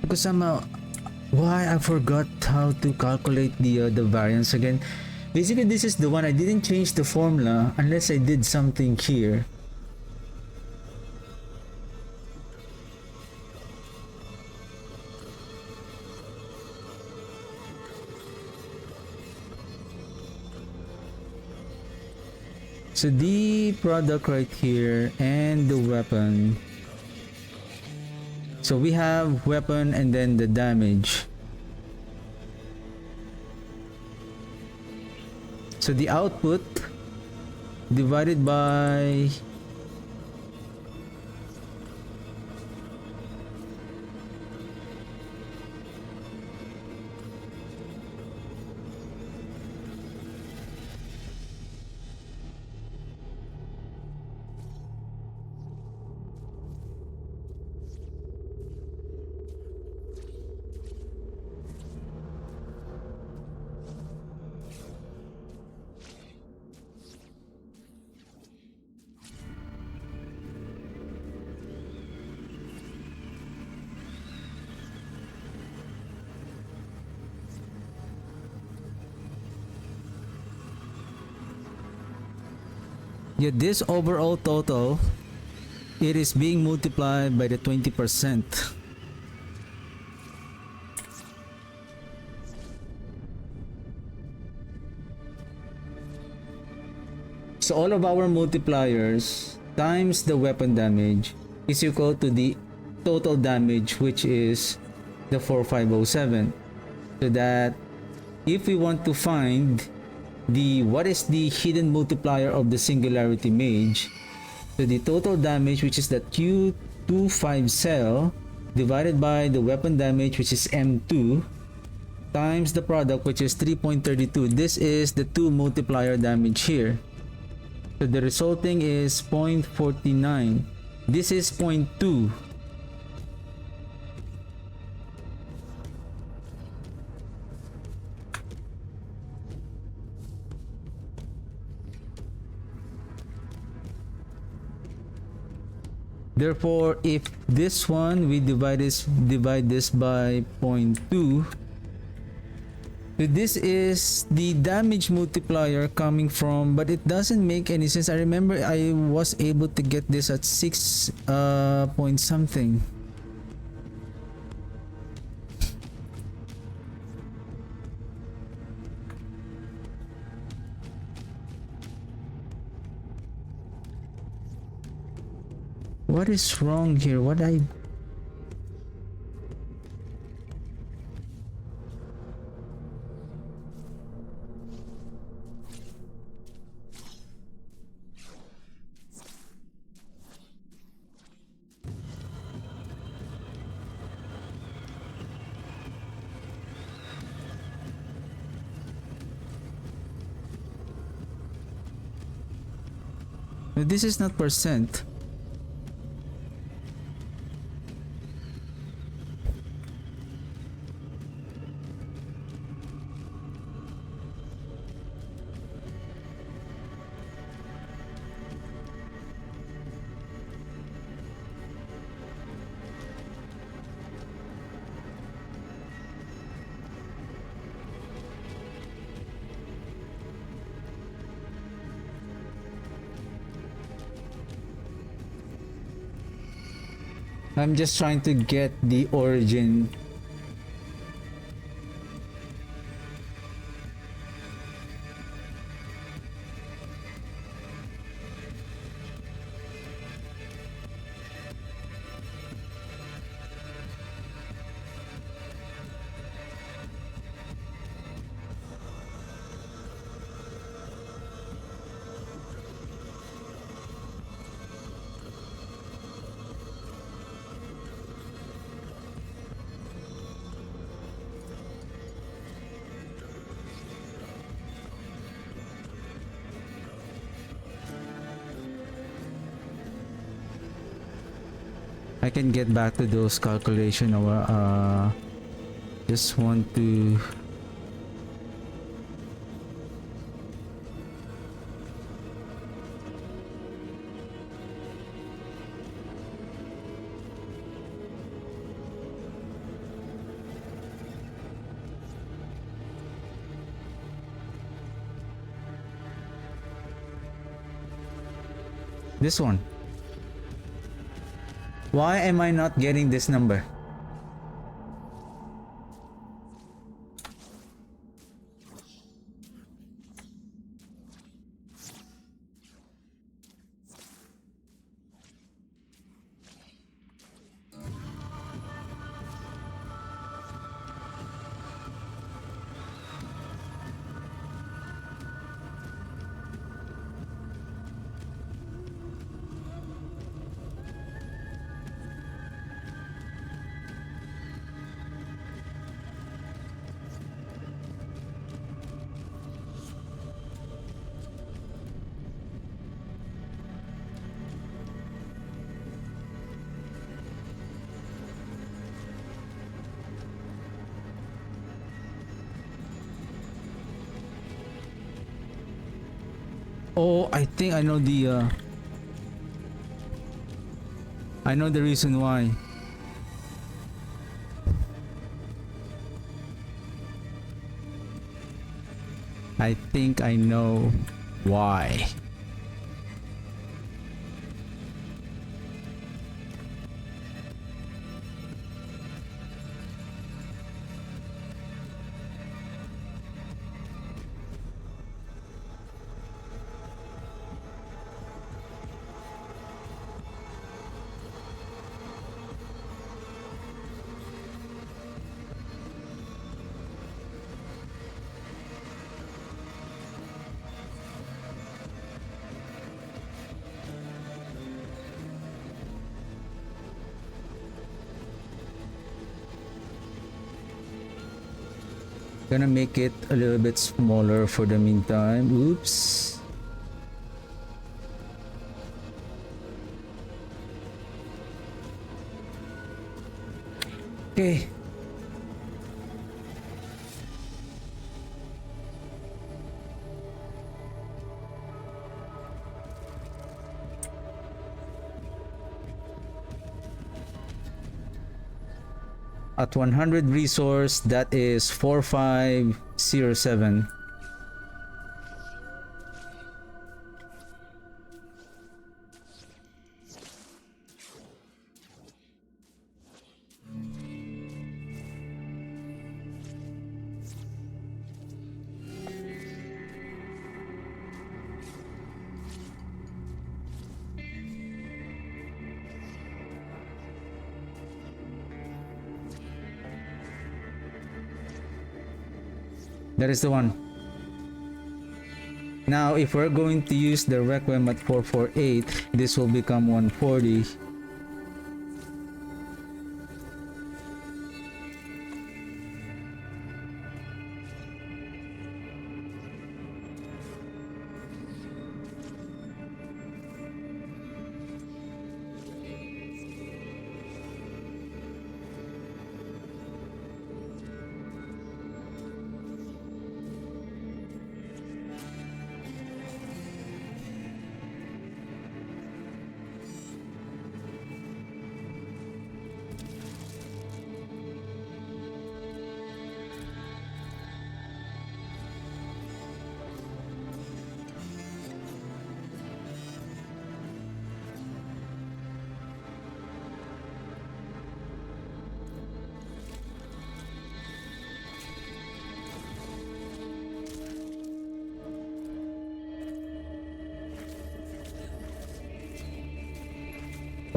because somehow, why I forgot how to calculate the variance again. Basically, this is the one I didn't change the formula unless I did something here. So the product right here and the weapon. So we have weapon and then the damage. So the output divided by yet this overall total, it is being multiplied by the 20%. So all of our multipliers times the weapon damage is equal to the total damage, which is the 4507. So that if we want to find what is the hidden multiplier of the singularity mage, so the total damage, which is the Q25 cell, divided by the weapon damage, which is M2, times the product, which is 3.32. This is the 2 multiplier damage here. So the resulting is 0.49. This is 0.2. Therefore, if this one we divide this by 0.2, so this is the damage multiplier coming from, but it doesn't make any sense. I remember I was able to get this at 6 point something. What is wrong here? This is not percent. I'm just trying to get the origin. I can get back to those calculation or just want to this one. Why am I not getting this number? Oh, I think I know the reason why. I think I know why. Gonna make it a little bit smaller for the meantime. Oops. Okay. At 100 resource, that is 4507. That is the one. Now, if we're going to use the Requiem at 448, this will become 140.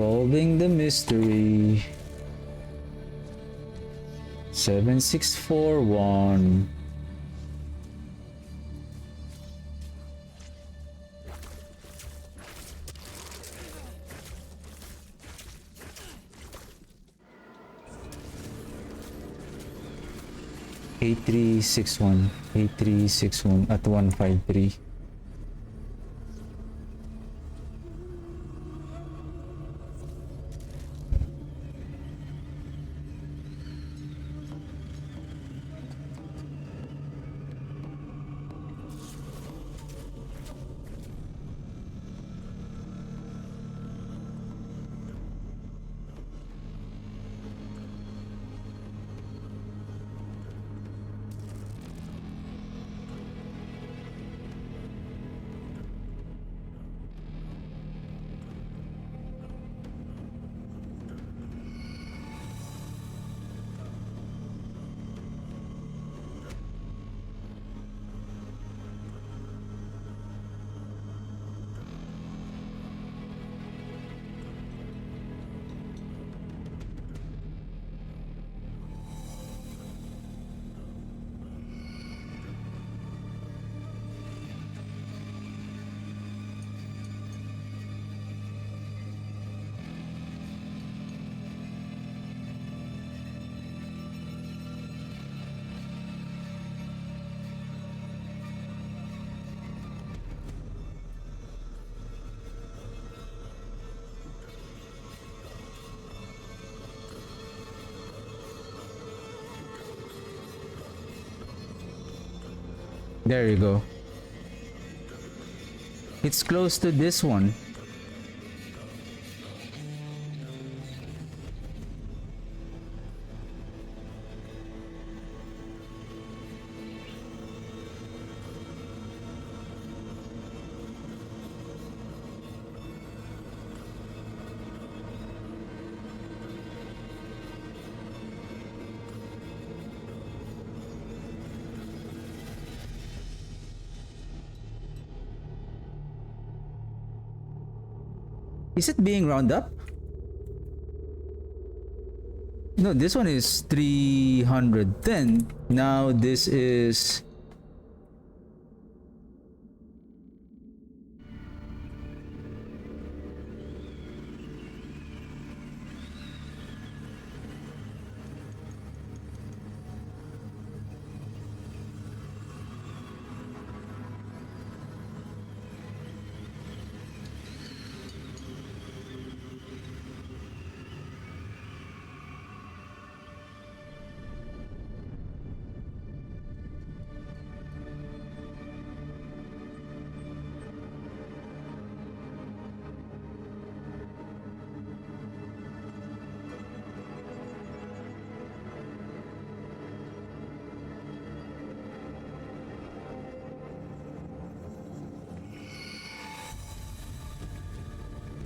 Solving the mystery. 7641. A361 at 153. There you go. It's close to this one. Is it being round up? No, this one is 310. Now this is...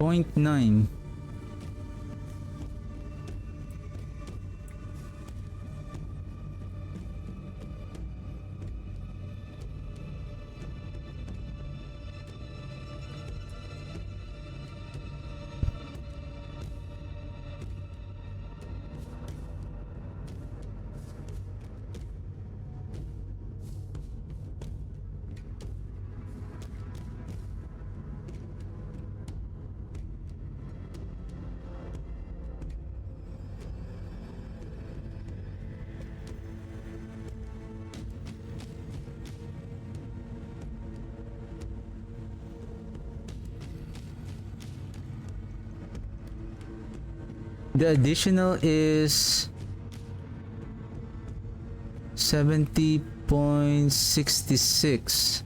.9. The additional is 70.66.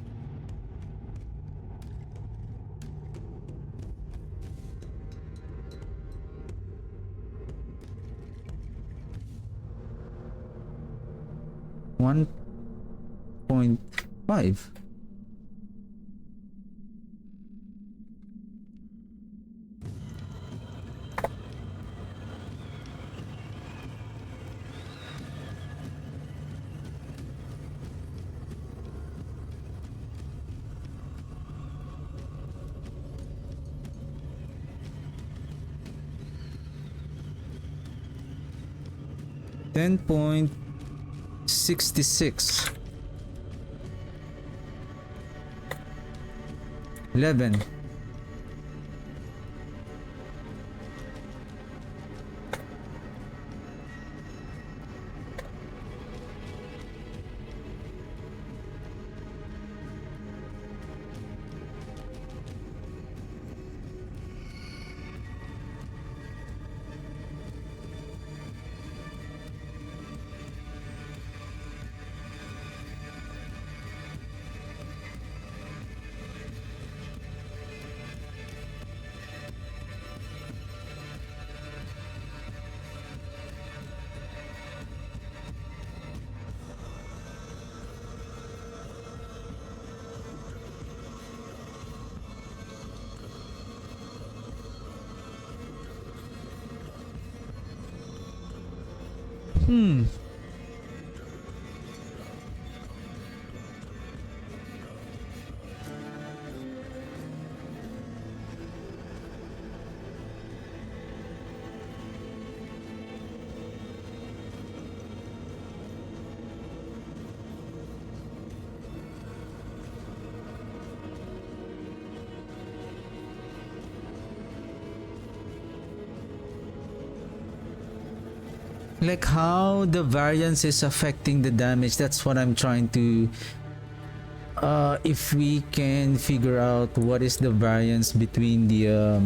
$1.5. 10.66. 11. Like how the variance is affecting the damage, that's what I'm trying to if we can figure out what is the variance between the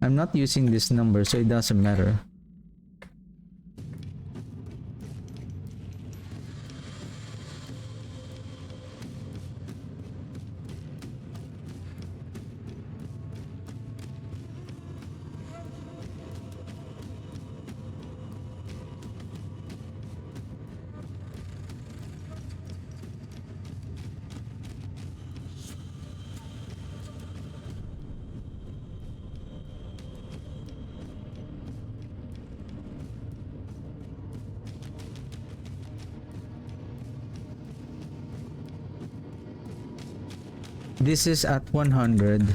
I'm not using this number, so it doesn't matter. This is at 100.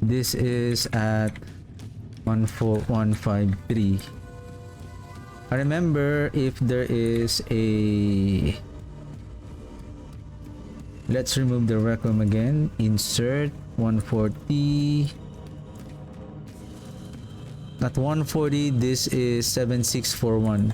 This is at 14153. I remember if there is a... Let's remove the Requiem again. Insert 140. At 140, this is 7641.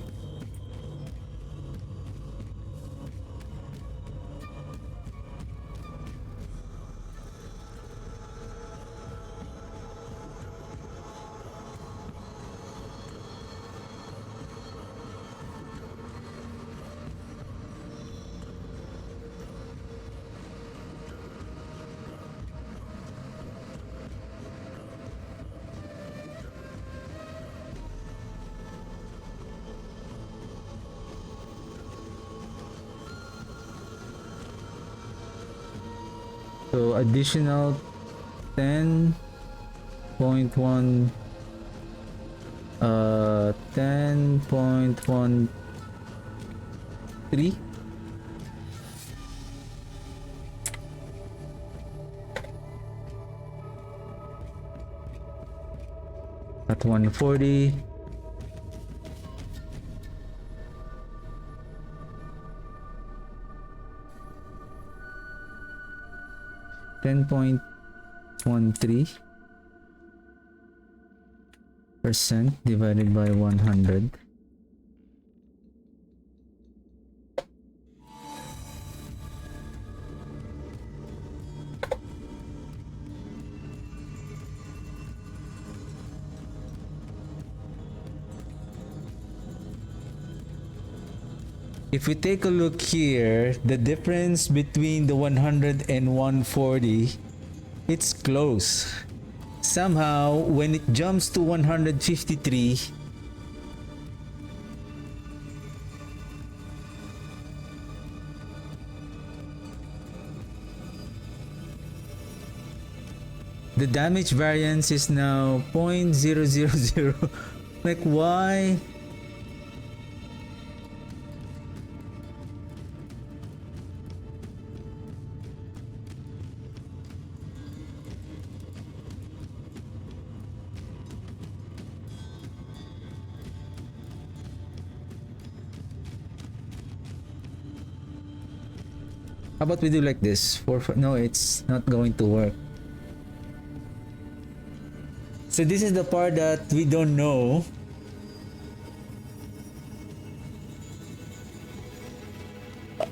So additional 10.1 10.13 at 140. %, divided by 100. If we take a look here, the difference between the 100 and 140, it's close. Somehow, when it jumps to 153, the damage variance is now 0.000. Like, why? How about we do like this? No, it's not going to work. So this is the part that we don't know.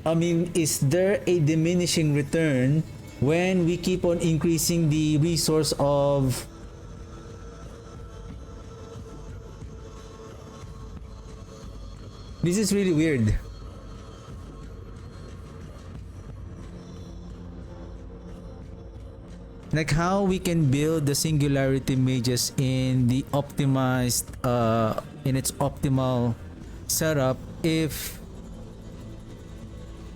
I mean, is there a diminishing return when we keep on increasing the resource of... This is really weird. Like how we can build the singularity mages in the optimized in its optimal setup if,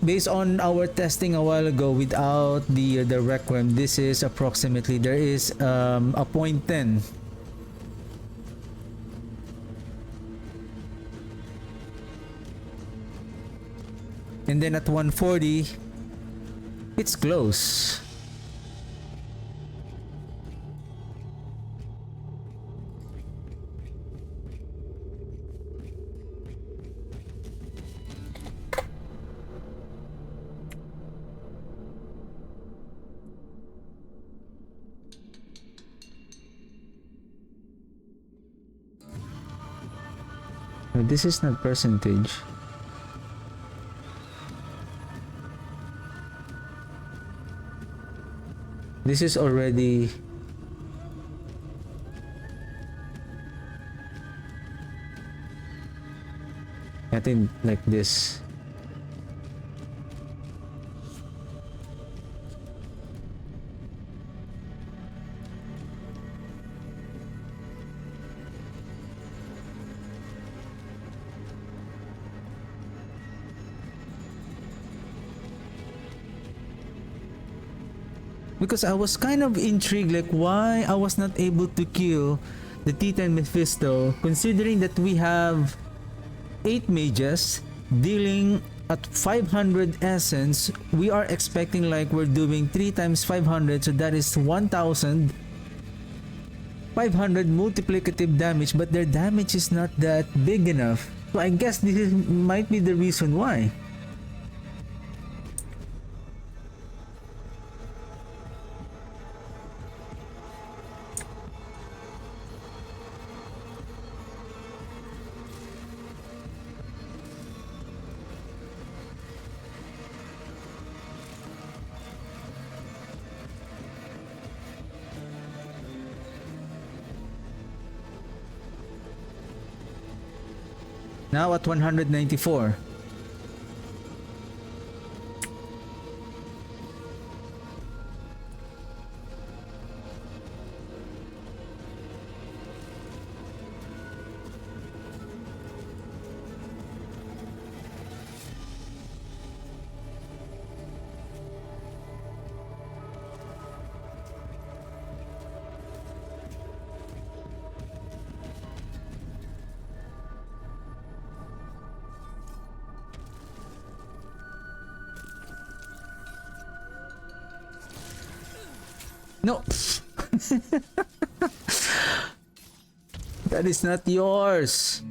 based on our testing a while ago without the requiem, this is approximately, there is a 0.10. And then at 140 it's close. No, this is not percentage. This is already... I think like this. Because I was kind of intrigued like why I was not able to kill the Titan Mephisto, considering that we have 8 mages dealing at 500 essence. We are expecting like we're doing 3 times 500, so that is 1500 multiplicative damage, but their damage is not that big enough. So I guess might be the reason why. Now at 194. No. That is not yours.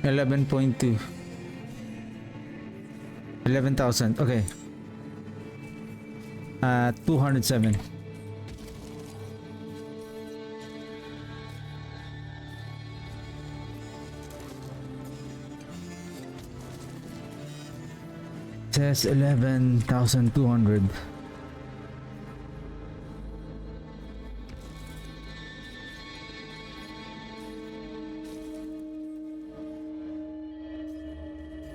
$11.2. 11,000. Okay. 207. Says 11,200.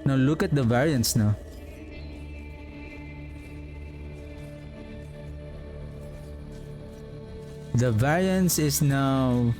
Now look at the variance now. The variance is now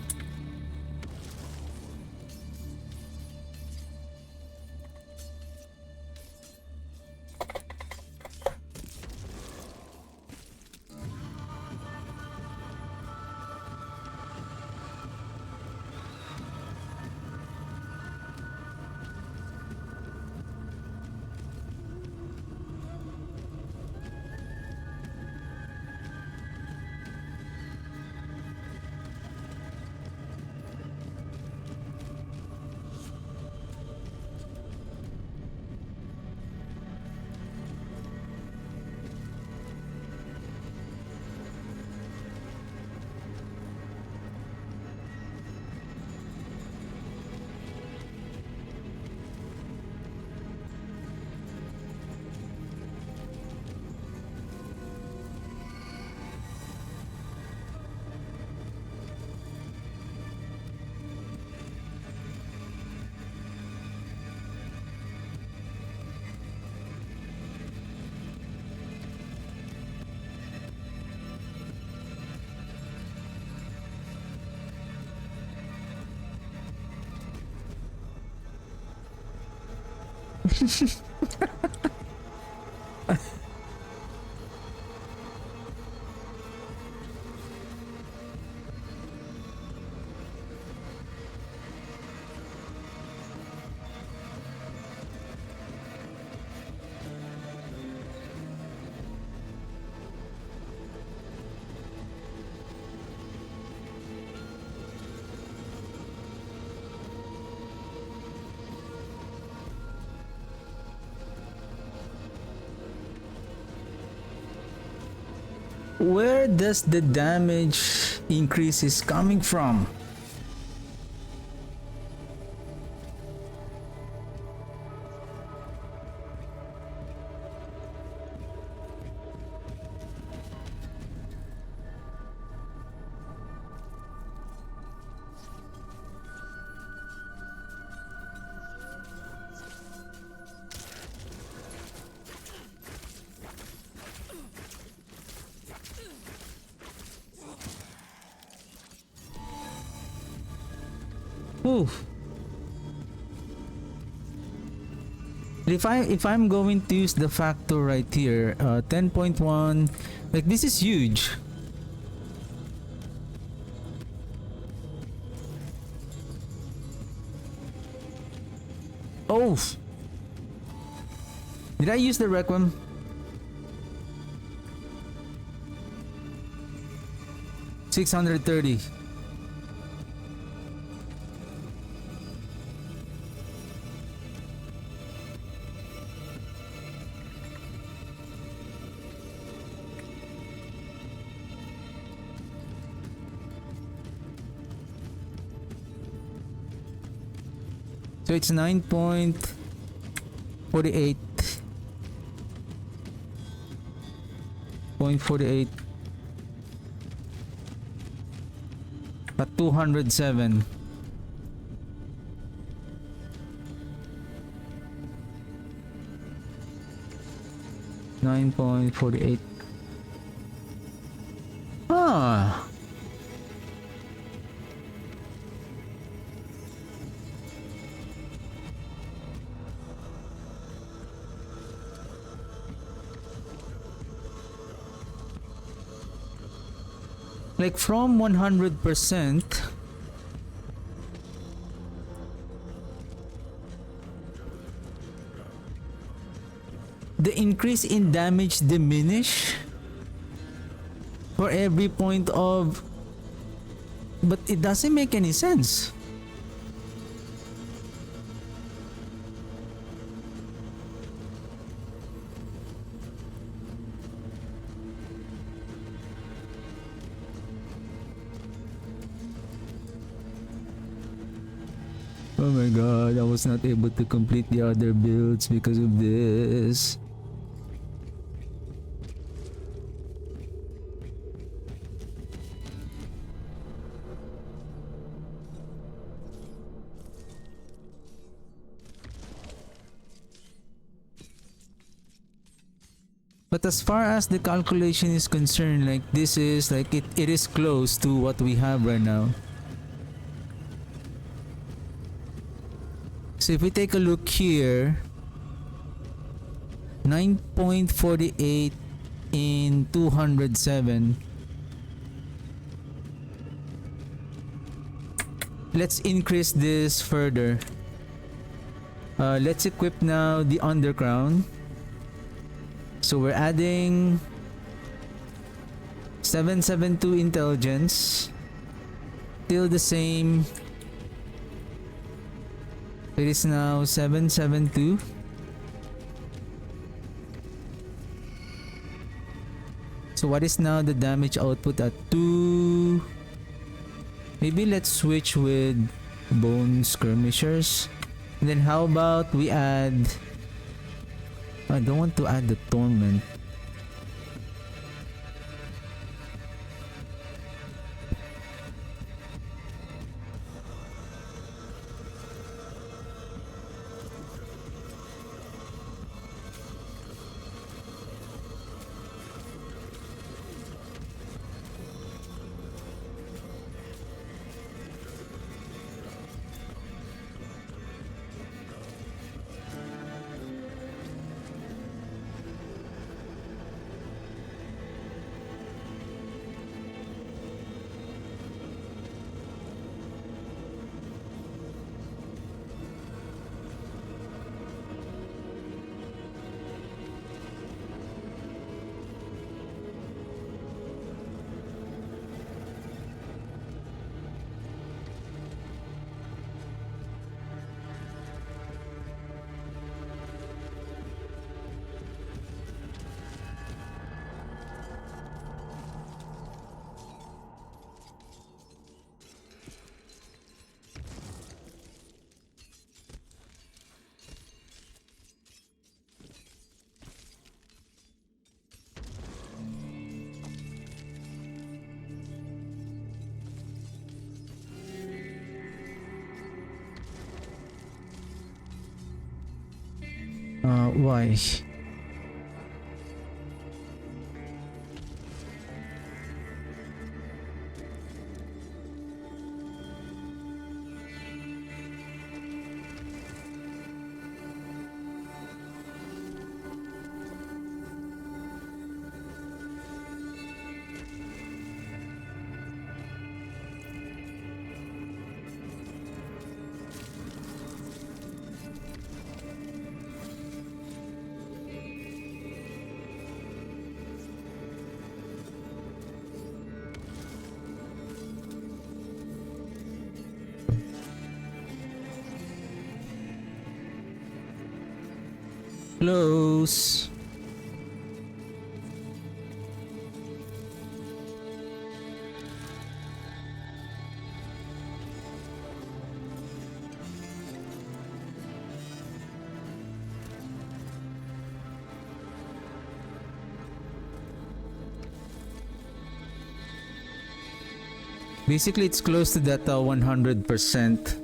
where does the damage increase is coming from? Ooh. If I'm going to use the factor right here, 10.1, like this is huge. Oh, did I use the Requiem? $630. So it's 9.48. 0.48 at 207. $9.48. Ah. Like from 100%, the increase in damage diminish for every point of, but it doesn't make any sense. Oh my god, I was not able to complete the other builds because of this. But as far as the calculation is concerned, like this is like it is close to what we have right now. So if we take a look here, 9.48 in 207. Let's increase this further. Let's equip now the underground. So we're adding 772 intelligence. Still the same. It is now 772. So what is now the damage output at 2? Maybe let's switch with bone skirmishers. And then how about we add... I don't want to add the torment. Why? Close. Basically, it's close to that 100%.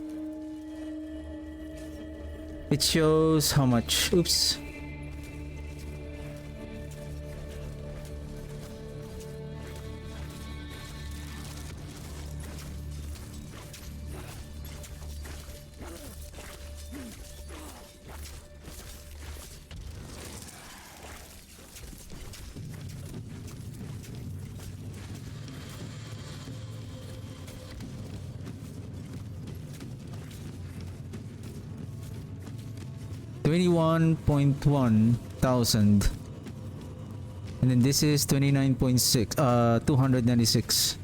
It shows how much. Oops. $21,100, and then this is 29.6, 296.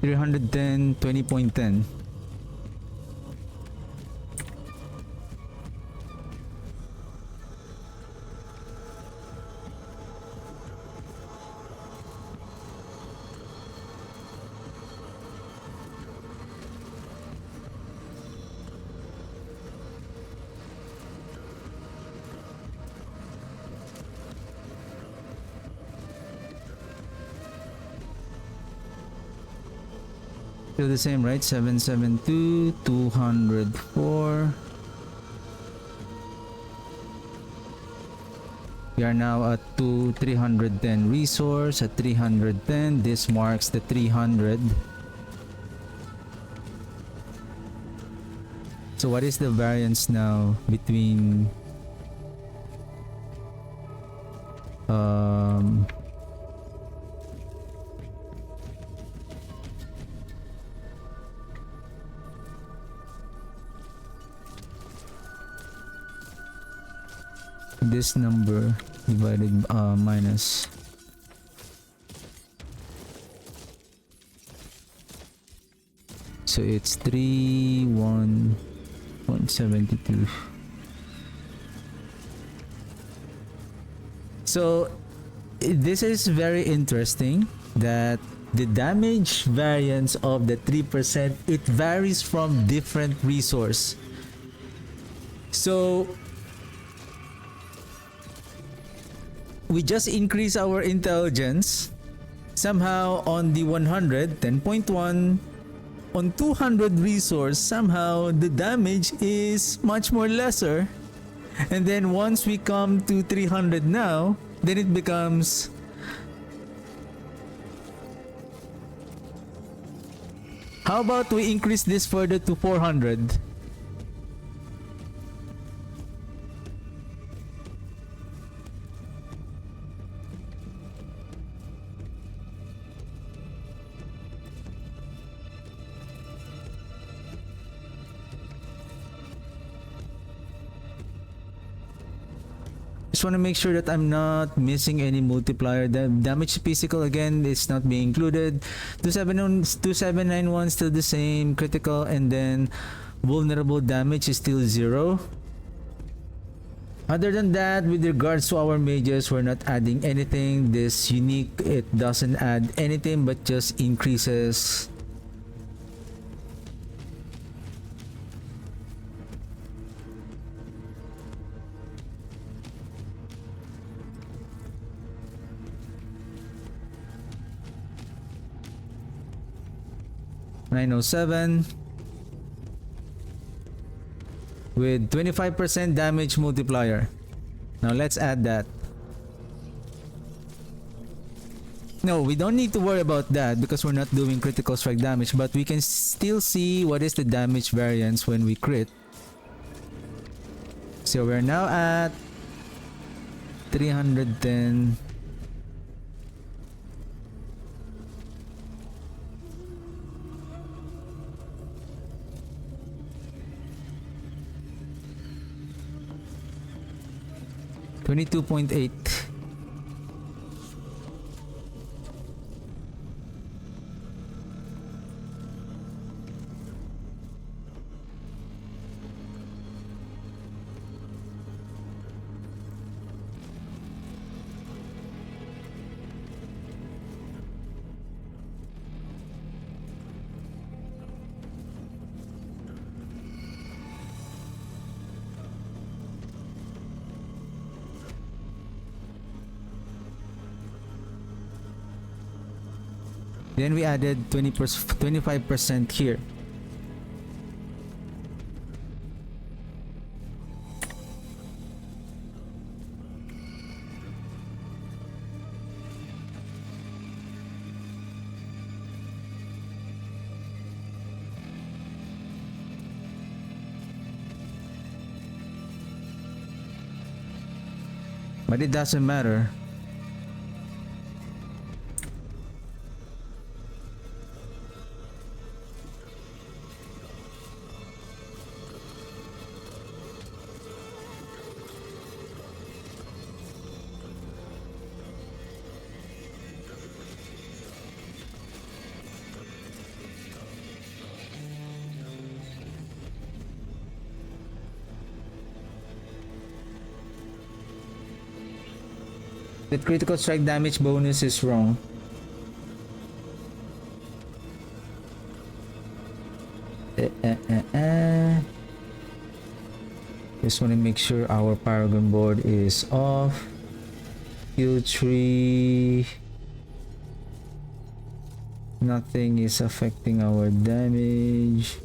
310, 20.10. Still the same, right? 772, 204. We are now at 310 resource. At 310, this marks the 300. So what is the variance now between this number divided minus so it's 31172. So this is very interesting that the damage variance of the 3%, it varies from different resource. So we just increase our intelligence somehow on the 100, 10.1. On 200 resource, somehow the damage is much more lesser. And then once we come to 300 now, then it becomes how about we increase this further to 400? Just want to make sure that I'm not missing any multiplier. The damage physical again is not being included. 2791 still the same. Critical and then vulnerable damage is still 0. Other than that, with regards to our mages, we're not adding anything. This unique, it doesn't add anything but just increases. $907 with 25% damage multiplier. Now let's add that. No, we don't need to worry about that because we're not doing critical strike damage, but we can still see what is the damage variance when we crit. So we're now at 310. $22.8. Then we added 25% here. But it doesn't matter. The critical strike damage bonus is wrong. Just want to make sure our paragon board is off. Q3. Nothing is affecting our damage.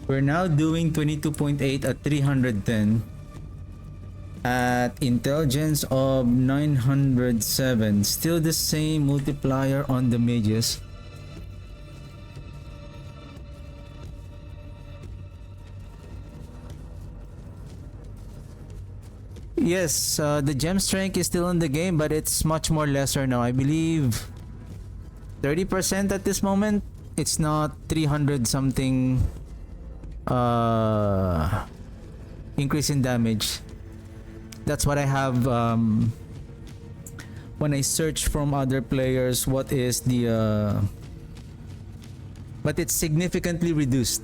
We're now doing 22.8 at 310 at intelligence of 907. Still the same multiplier on the mages. Yes, the gem strength is still in the game, but it's much more lesser now. I believe 30% at this moment. It's not 300 something increase in damage. That's what I have when I search from other players what is the but it's significantly reduced.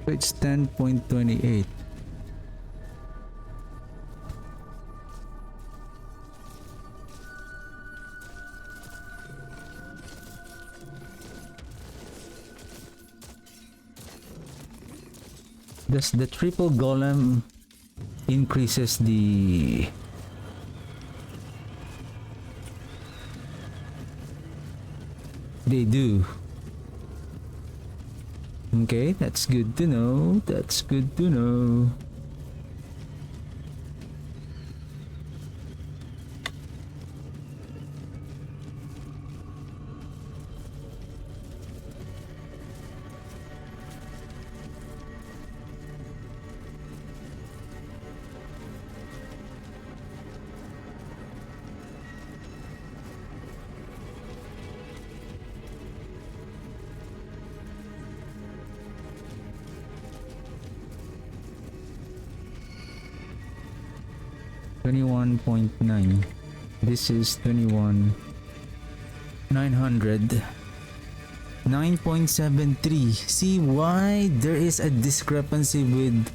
It's 10.28. Does the triple golem increases the they do. Okay, that's good to know. That's good to know. $21.9. This is 21,900. 9.73. See why there is a discrepancy with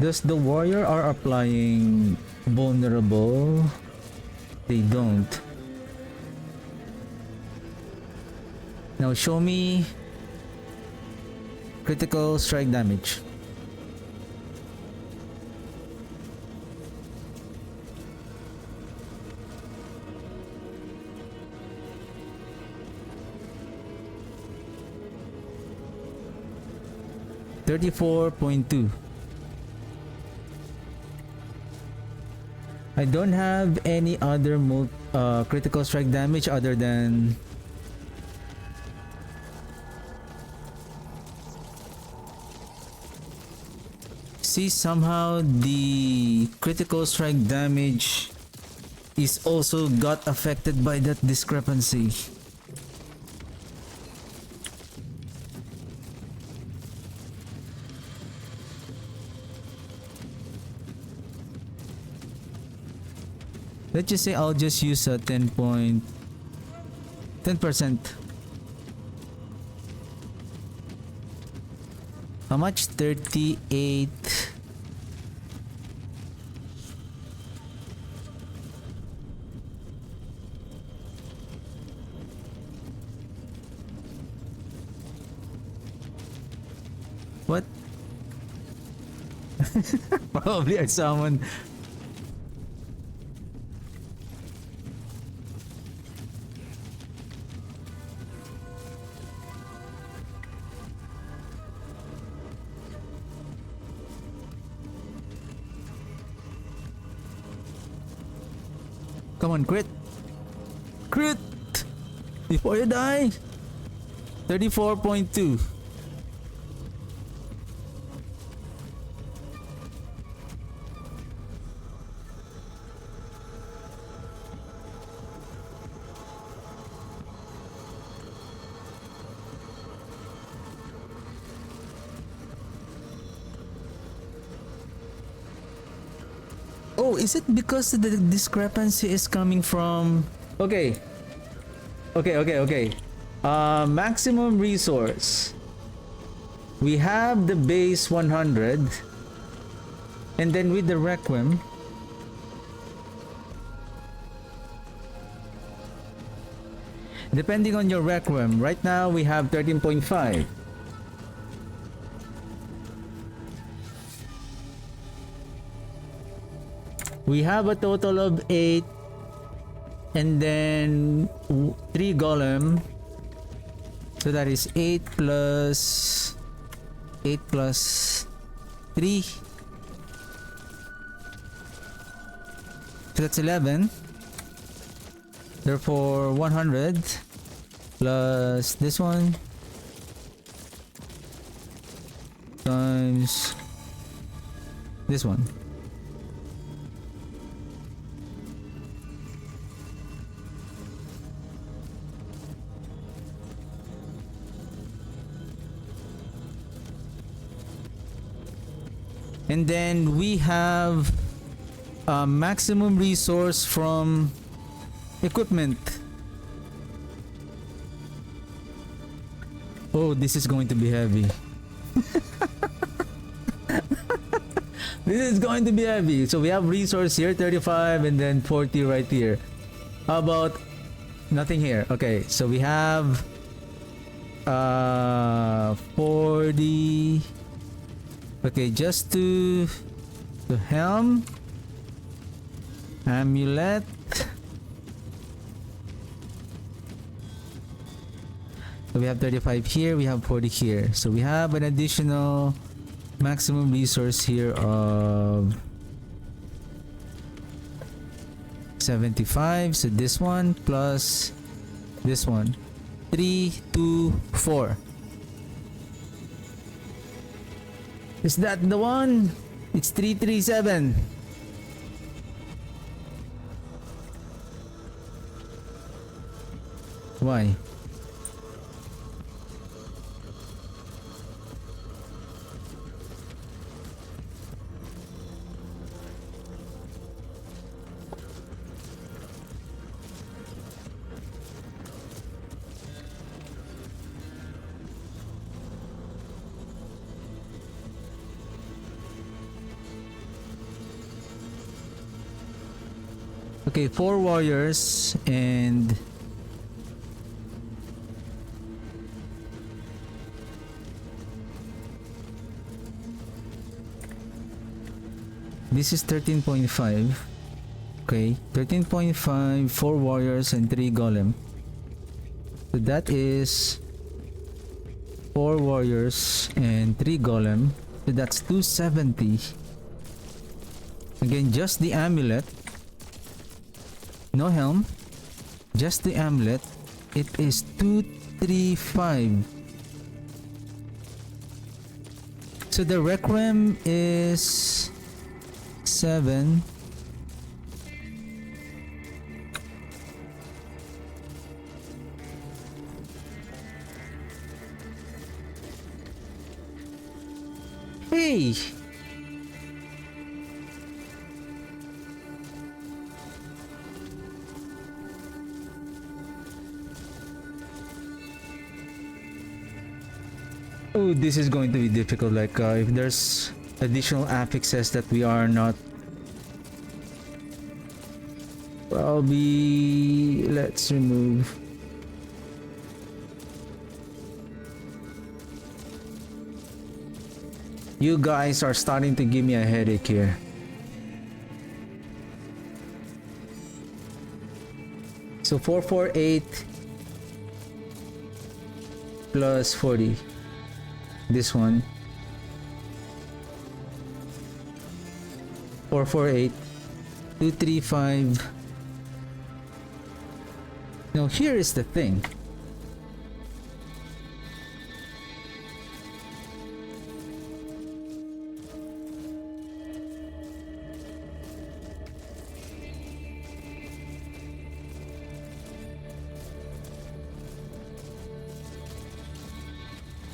does the warrior are applying vulnerable? They don't. Now show me critical strike damage. $34.2. I don't have any other critical strike damage other than see somehow the critical strike damage is also got affected by that discrepancy. Let's just say I'll just use a 10%. How much? 38. What? Probably I summoned. Come on, crit! Crit! Before you die! 34.2. Oh, is it because the discrepancy is coming from... Okay. Maximum resource. We have the base 100. And then with the Requiem... Depending on your Requiem, right now we have 13.5. We have a total of 8 and then 3 golem. So that is 8 plus 3. So that's 11. Therefore 100 plus this one times this one. And then we have a maximum resource from equipment. Oh, this is going to be heavy. This is going to be heavy. So we have resource here, 35, and then 40 right here. How about nothing here? Okay, so we have 40. Okay, just to the helm, amulet. So we have 35 here, we have 40 here. So we have an additional maximum resource here of 75. So this one plus this one. 3, 2, 4. Is that the one? It's 337. Why? Okay, 4 warriors and this is 13.5. Okay, 13.5, 4 warriors and 3 golem. So that is 4 warriors and 3 golem. So that's 270. Again, just the amulet. No helm, just the amulet. It is 235. So the requiem is 7. Hey! Oh, this is going to be difficult. Like, if there's additional affixes that we are not, probably let's remove. You guys are starting to give me a headache here. So 448 plus 40. This one 448 235. Now here is the thing.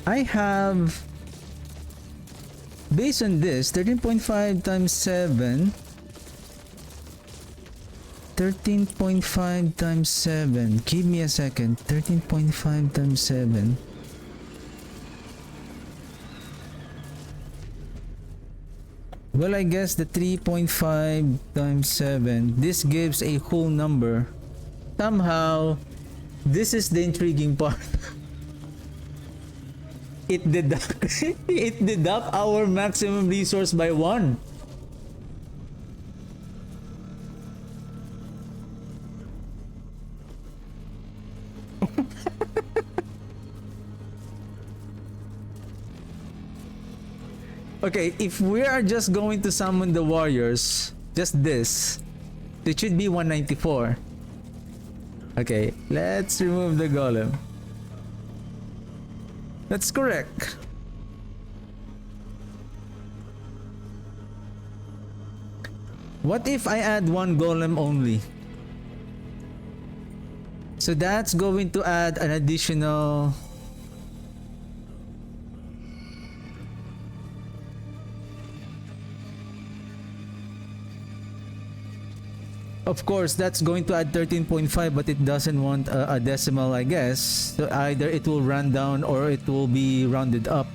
I have, based on this, 13.5 times 7. 13.5 times 7. Give me a second. 13.5 times 7. Well, I guess the 3.5 times 7. This gives a whole number. Somehow, this is the intriguing part. It deduct our maximum resource by 1. Okay, if we are just going to summon the warriors, just this, it should be 194. Okay, let's remove the golem. That's correct. What if I add 1 golem only? So that's going to add an additional... Of course, that's going to add 13.5, but it doesn't want a decimal, I guess. So either it will run down or it will be rounded up.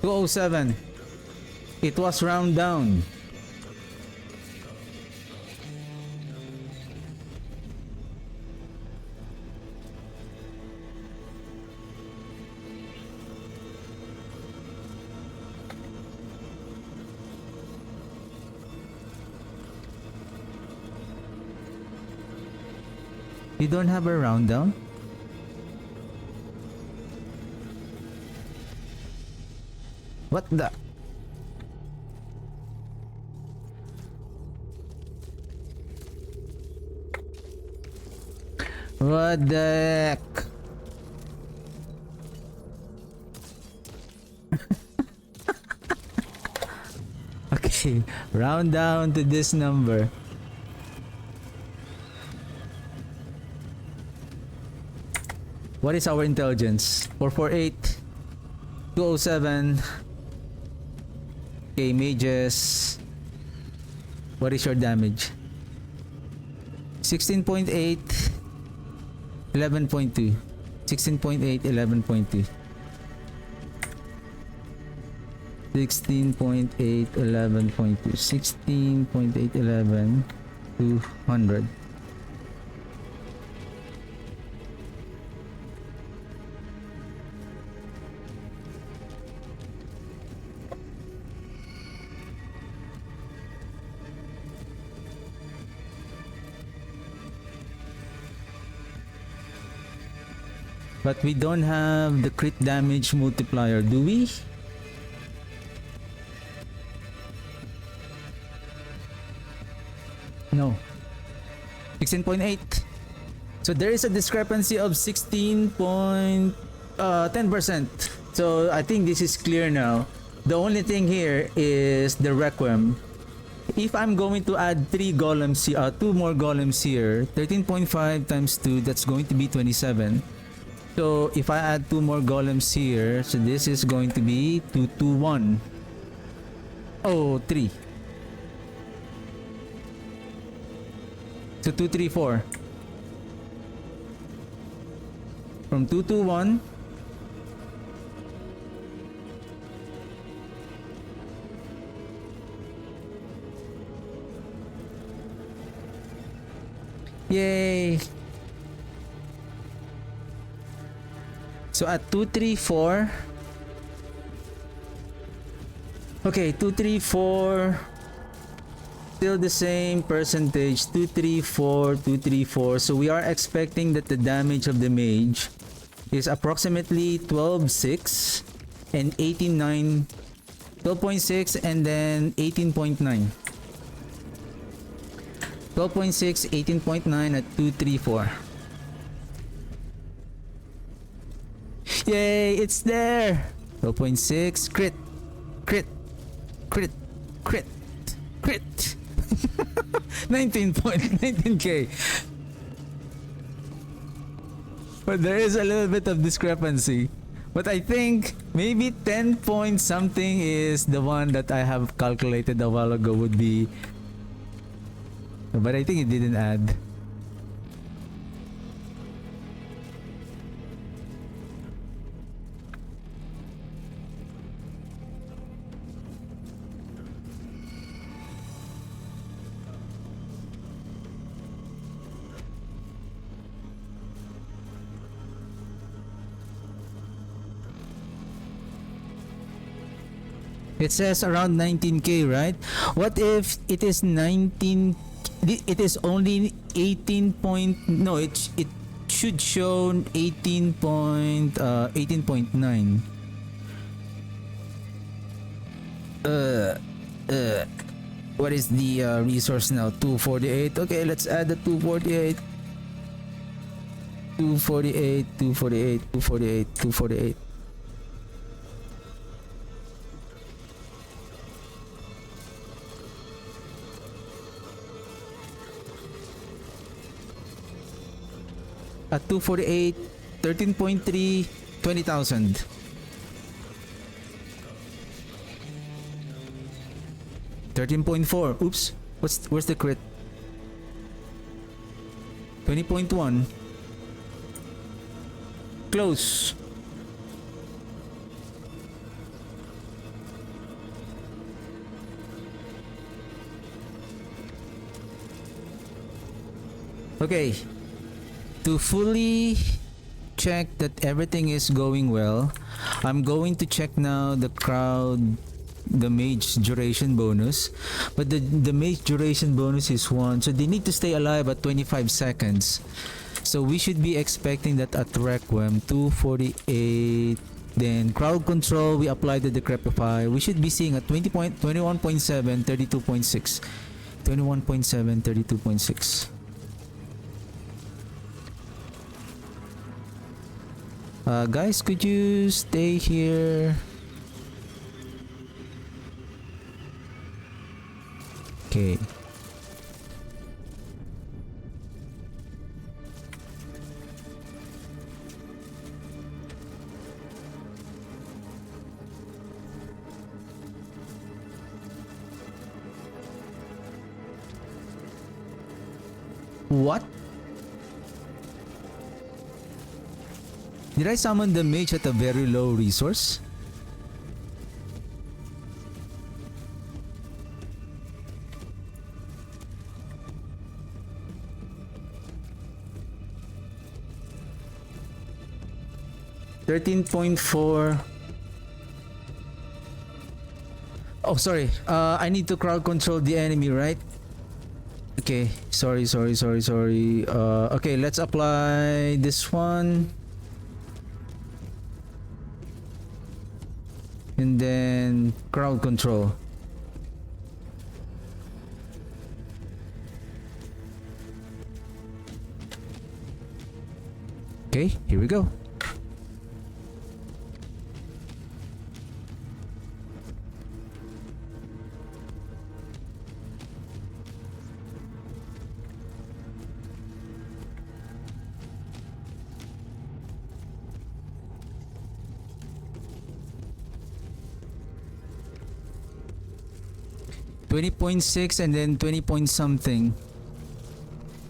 207. It was round down. You don't have a round down? What the? What the heck? Okay, round down to this number. What is our intelligence? 448, 207. Okay, mages. What is your damage? 16.8, 11.2. 16.8, 11.2. 16.8, 11.2. 16.8, 11, 200. But we don't have the crit damage multiplier, do we? No. 16.8. So there is a discrepancy of 10%. So I think this is clear now. The only thing here is the Requiem. If I'm going to add 2 more golems here, 13.5 times 2, that's going to be 27. So if I add 2 more golems here, so this is going to be 221. Oh, 3. So 234. From 221. Yay! So at 234. Okay, 234. Still the same percentage. 234, 234. So we are expecting that the damage of the mage is approximately 12.6 and 18.9. 12.6 and then 18.9. 12.6, 18.9 at 234. Yay, it's there. 12.6, crit, crit, crit, crit, crit. 19k. But there is a little bit of discrepancy. But I think maybe 10 point something is the one that I have calculated a while ago would be. But I think it didn't add. It says around 19k, right? What if it is 19? It is only 18 point. No, it should show 18.9. What is the resource now? 248. Okay, let's add the 248. 248, 248, 248, 248. At 248, 13.3, 20,000. $13.4. Oops. Where's the crit? 20.1. Close. Okay, to fully check that everything is going well, I'm going to check now the mage duration bonus. But the mage duration bonus is 1, so they need to stay alive at 25 seconds. So we should be expecting that at Requiem 248. Then crowd control, we apply the decrepify. We should be seeing a 21.7, 32.6. 21.7, 32.6. Guys, could you stay here? Okay. What? Did I summon the mage at a very low resource? $13.4. Oh, sorry. I need to crowd control the enemy, right? Okay. Sorry. Okay, let's apply this one. And then crowd control. Okay, here we go. $20.6 and then 20 point something.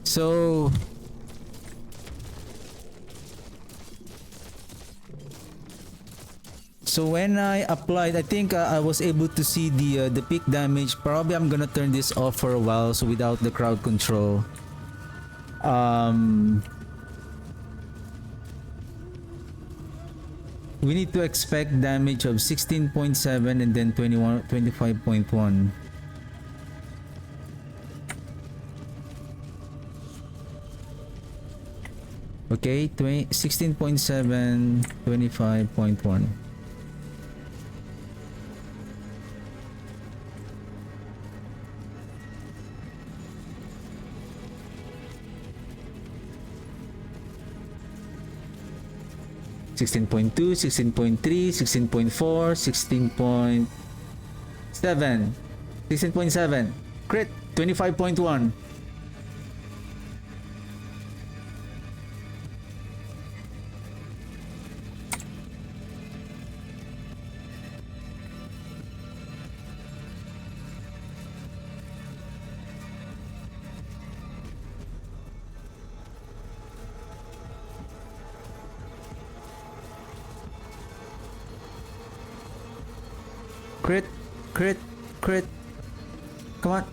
So when I applied, I think I was able to see the peak damage. Probably I'm gonna turn this off for a while, so without the crowd control. We need to expect damage of 16.7 and then 25.1. Okay, 16.7, 25.1. Sixteen point 16.3, 16.4, 16.7, 16.7, crit, 25.1. Crit. Come on.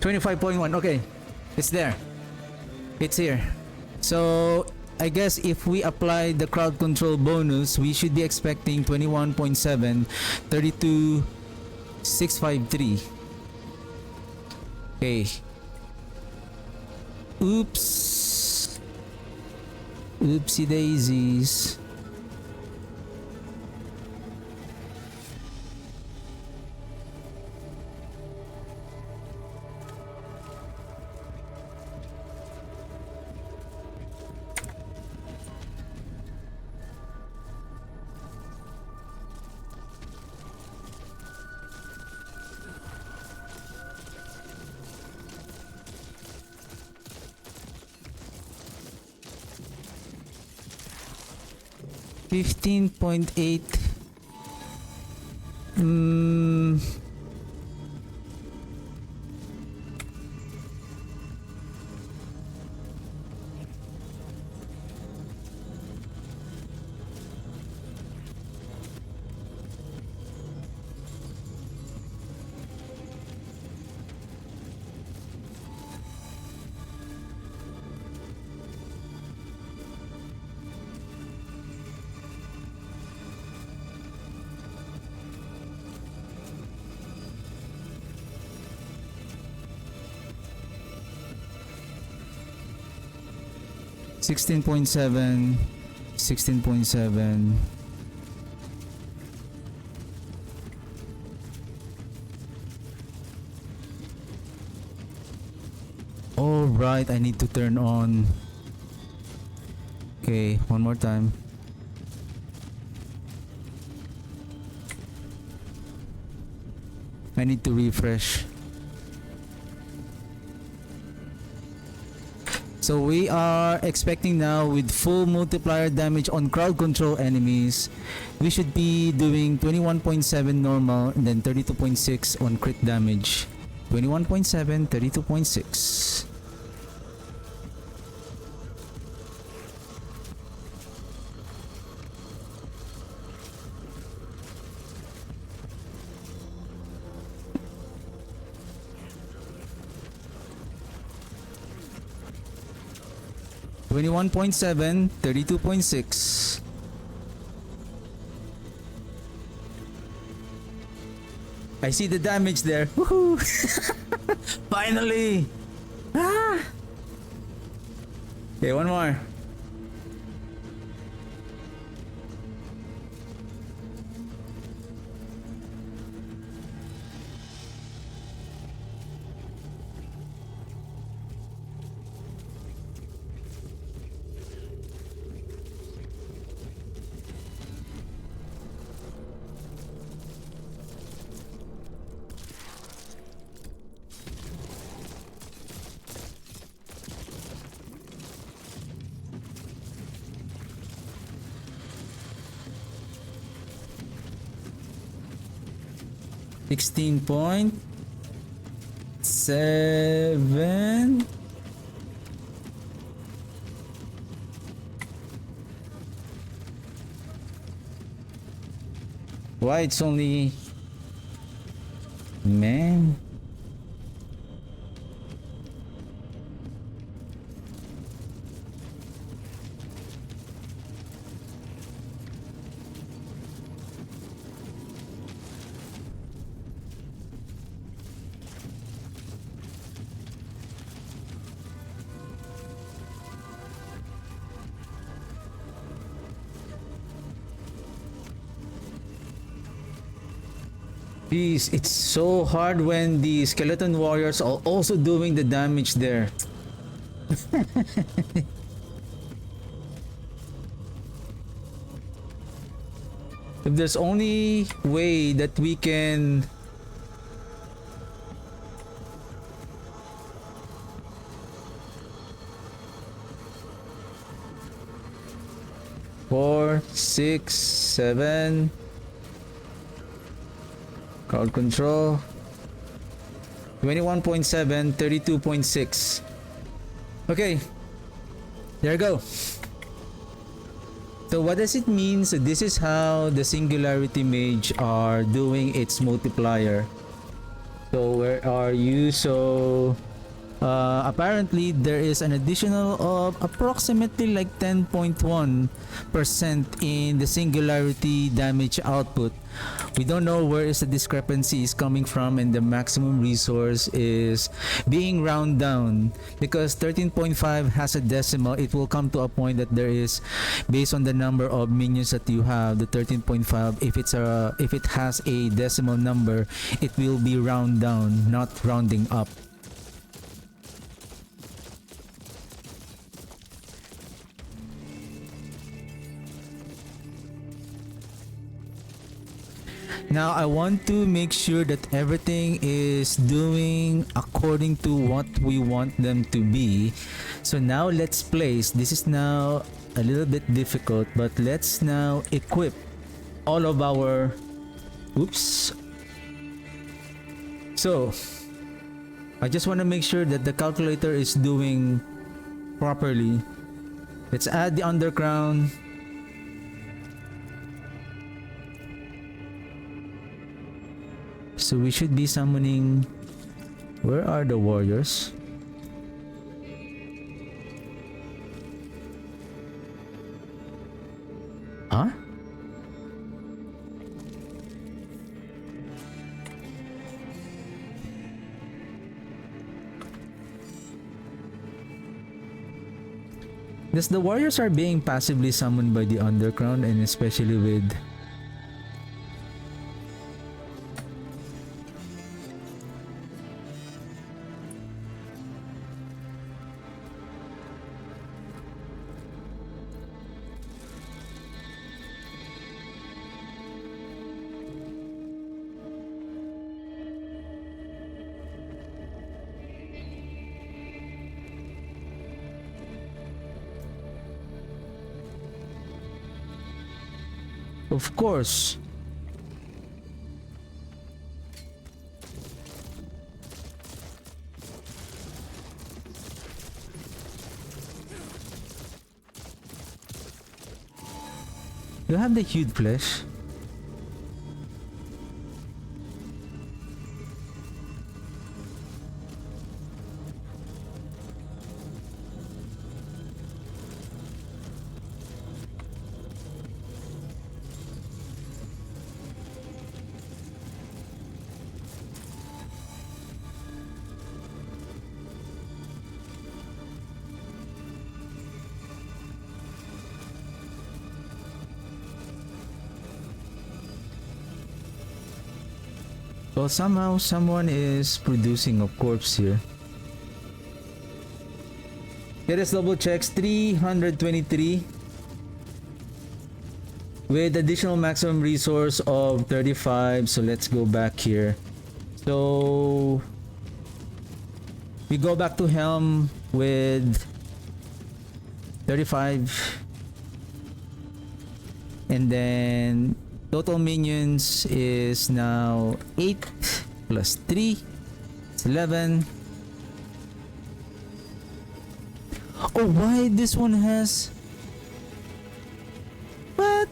$25.1. Okay. It's there. It's here. So I guess if we apply the crowd control bonus, we should be expecting 21.7, 32,653. Okay. Oops. Oopsie daisies. $15.8. 16.7, 16.7. All right, I need to turn on. Okay, one more time. I need to refresh. So we are expecting now with full multiplier damage on crowd control enemies, we should be doing 21.7 normal and then 32.6 on crit damage. 21.7, 32.6. $21.7, 32.6. I see the damage there. Woohoo! Finally! Ah! Okay, one more. $16.7. Why it's only... Man. Jeez, it's so hard when the skeleton warriors are also doing the damage there. If there's only way that we can... Four, six, seven... Crowd control 21.7, 32.6. Okay, there you go. So what does it mean? So this is how the Singularity Mage are doing its multiplier. So where are you? So apparently there is an additional of approximately like 10.1% in the Singularity damage output. We don't know where is the discrepancy is coming from, and the maximum resource is being round down because 13.5 has a decimal. It will come to a point that there is, based on the number of minions that you have, the 13.5, if it has a decimal number, it will be round down, not rounding up. Now I want to make sure that everything is doing according to what we want them to be. So now let's place, this is now a little bit difficult, but let's now equip all of our, oops. So I just want to make sure that the calculator is doing properly. Let's add the underground. So we should be summoning... Where are the warriors? Huh? Thus the warriors are being passively summoned by the underground, and especially with of course. You have the hued flesh. Well, somehow someone is producing a corpse here. Let us double check. 323 with additional maximum resource of 35. So let's go back here. So we go back to Helm with 35, and then total minions is now 8 plus 3. It's 11. Oh, why this one has... What?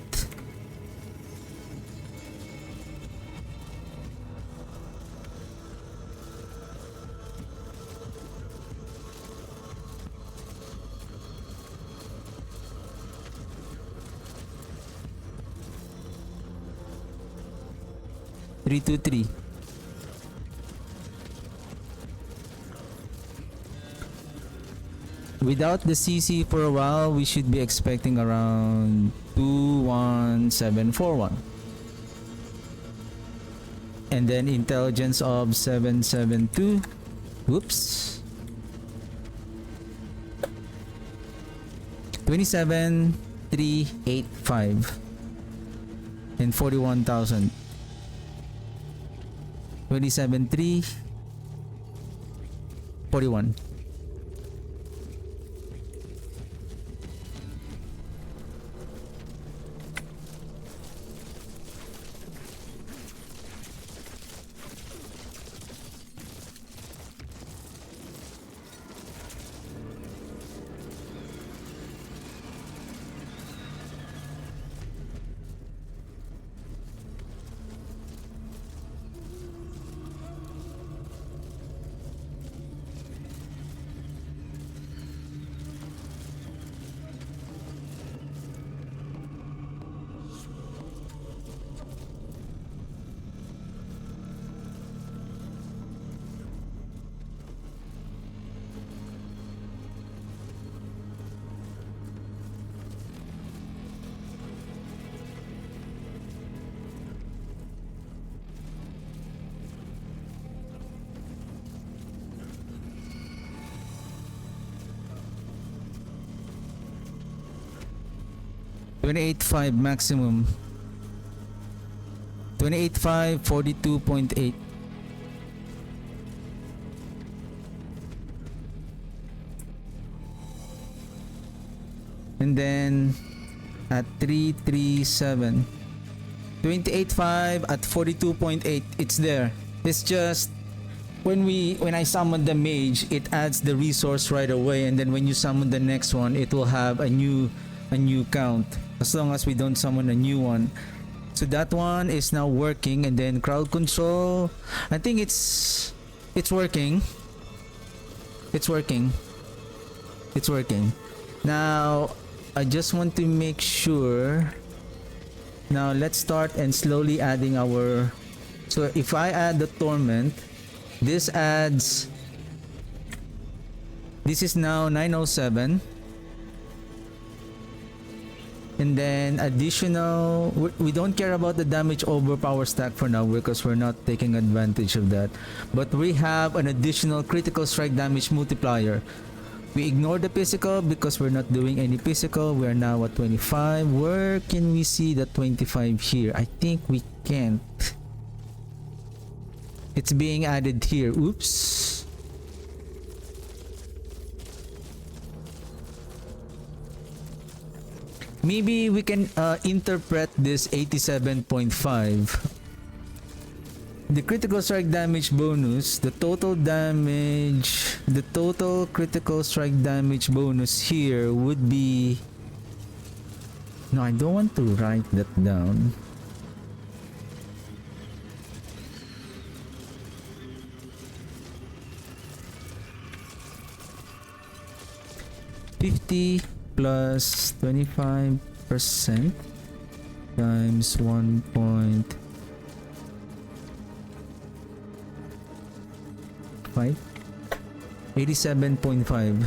Three, two, three. Without the CC for a while, we should be expecting around 21741. And then intelligence of 772. Whoops. 27,385. And 41,000. 27,341. $28.5 maximum. 28.5, 42.8. And then at 337. 28.5 at 42.8. It's there. It's just when I summon the mage, it adds the resource right away, and then when you summon the next one, it will have a new count as long as we don't summon a new one. So that one is now working, and then crowd control, I think it's working. It's working. Now I just want to make sure. Now let's start and slowly adding our... So if I add the torment, this adds... This is now 907. And then additional, we don't care about the damage over power stack for now because we're not taking advantage of that. But we have an additional critical strike damage multiplier. We ignore the physical because we're not doing any physical. We are now at 25. Where can we see the 25 here? I think we can't. It's being added here. Oops. Maybe we can interpret this 87.5. The critical strike damage bonus, the total critical strike damage bonus here would be... No, I don't want to write that down. $50 plus 25% times 1.5. 87.5.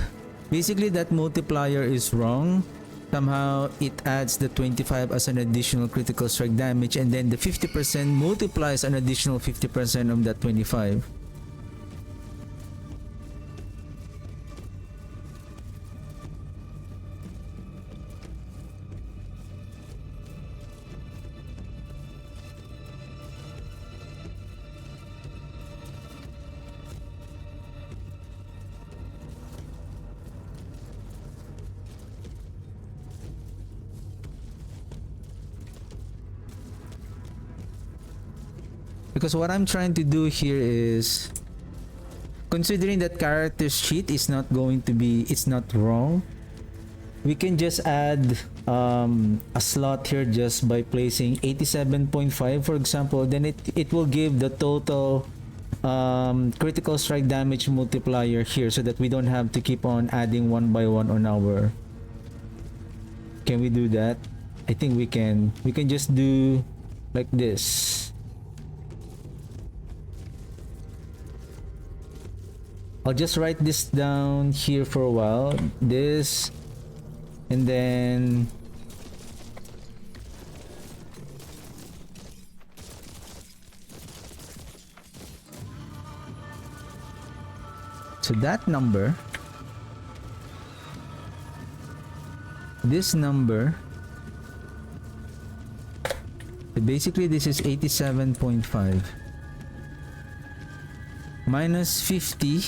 Basically, that multiplier is wrong. Somehow it adds the 25 as an additional critical strike damage, and then the 50% multiplies an additional 50% of that 25. Because what I'm trying to do here is, considering that character sheet is not going to be, it's not wrong, we can just add a slot here just by placing 87.5 for example. Then it will give the total critical strike damage multiplier here, so that we don't have to keep on adding one by one on our... Can we do that? I think we can. We can just do like this. I'll just write this down here for a while. This, and then so that number, this number, so basically this is 87.5 minus 50 .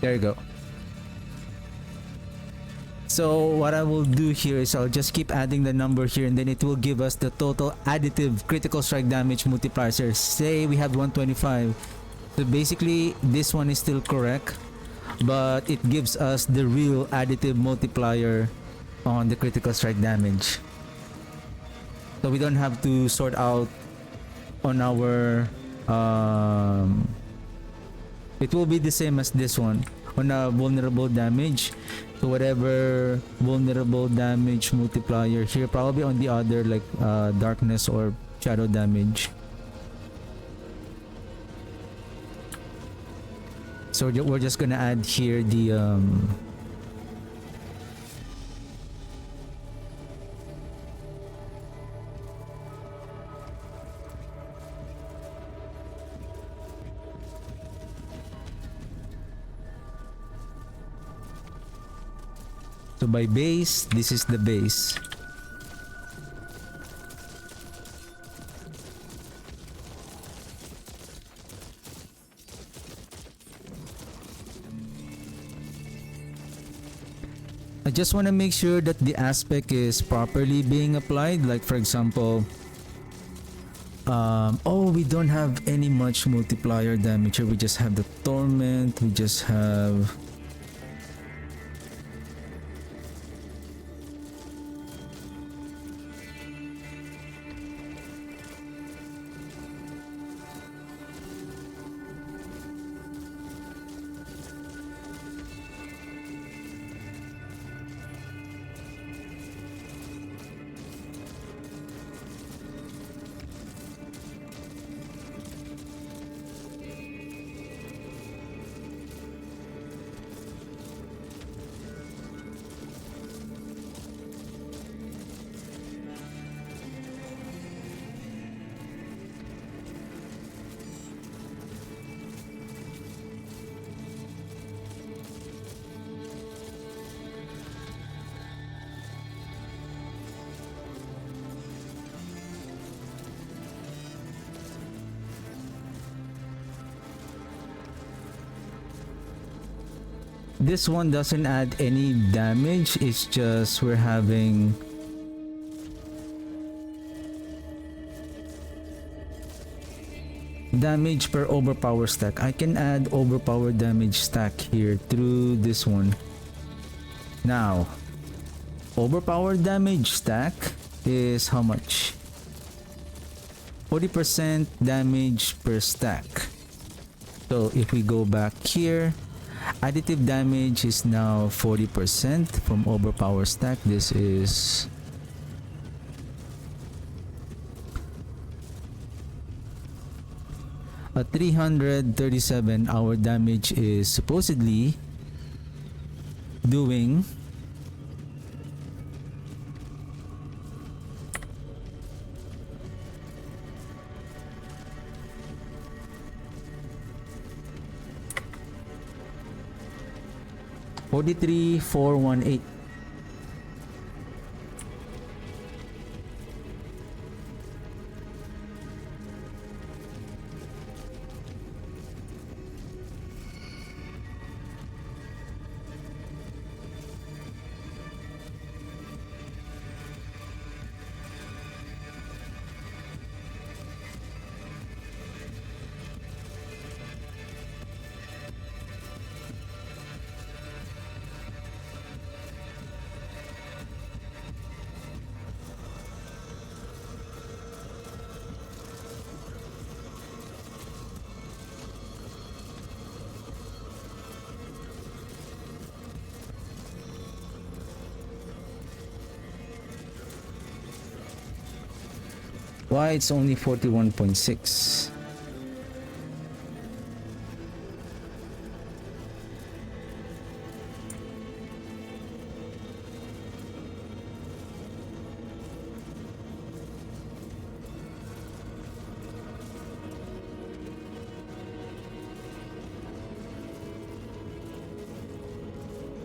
There you go. So what I will do here is I'll just keep adding the number here, and then it will give us the total additive critical strike damage multiplier. Say we have 125. So basically this one is still correct, but it gives us the real additive multiplier on the critical strike damage. So we don't have to sort out on our it will be the same as this one on a vulnerable damage. So whatever vulnerable damage multiplier here, probably on the other, like darkness or shadow damage. So we're just gonna add here the so by base, this is the base. I just want to make sure that the aspect is properly being applied. Like for example, oh, we don't have any much multiplier damage here. We just have the torment. We just have this one doesn't add any damage. It's just we're having damage per overpower stack. I can add overpower damage stack here through this one. Now, overpower damage stack is how much? 40% damage per stack. So if we go back here, additive damage is now 40% from overpower stack. This is a 337. Our damage is supposedly doing $43,418. Why it's only 41.6?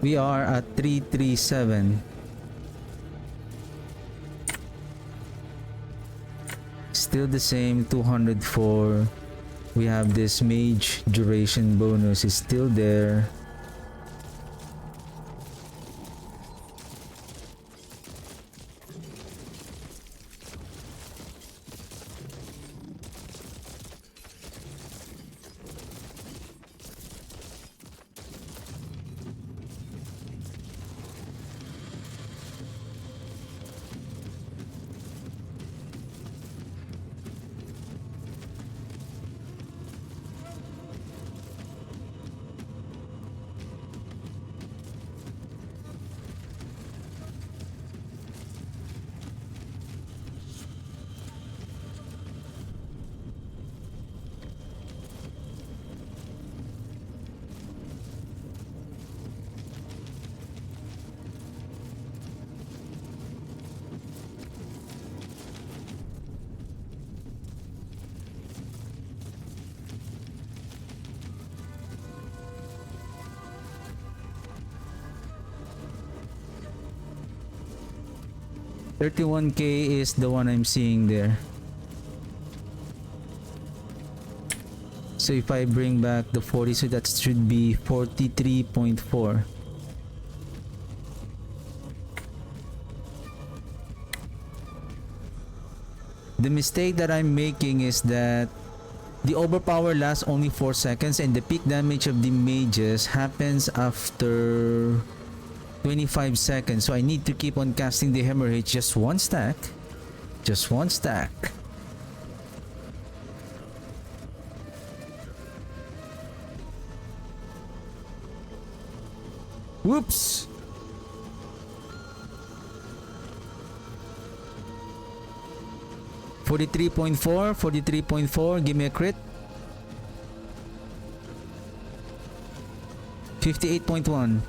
We are at 337. Still the same, 204. We have this mage duration bonus is still there. $31K is the one I'm seeing there. So if I bring back the 40, so that should be 43.4. The mistake that I'm making is that the overpower lasts only 4 seconds and the peak damage of the mages happens after 25 seconds. So I need to keep on casting the hemorrhage just one stack. Just one stack. Whoops! $43.4, give me a crit. 58.1.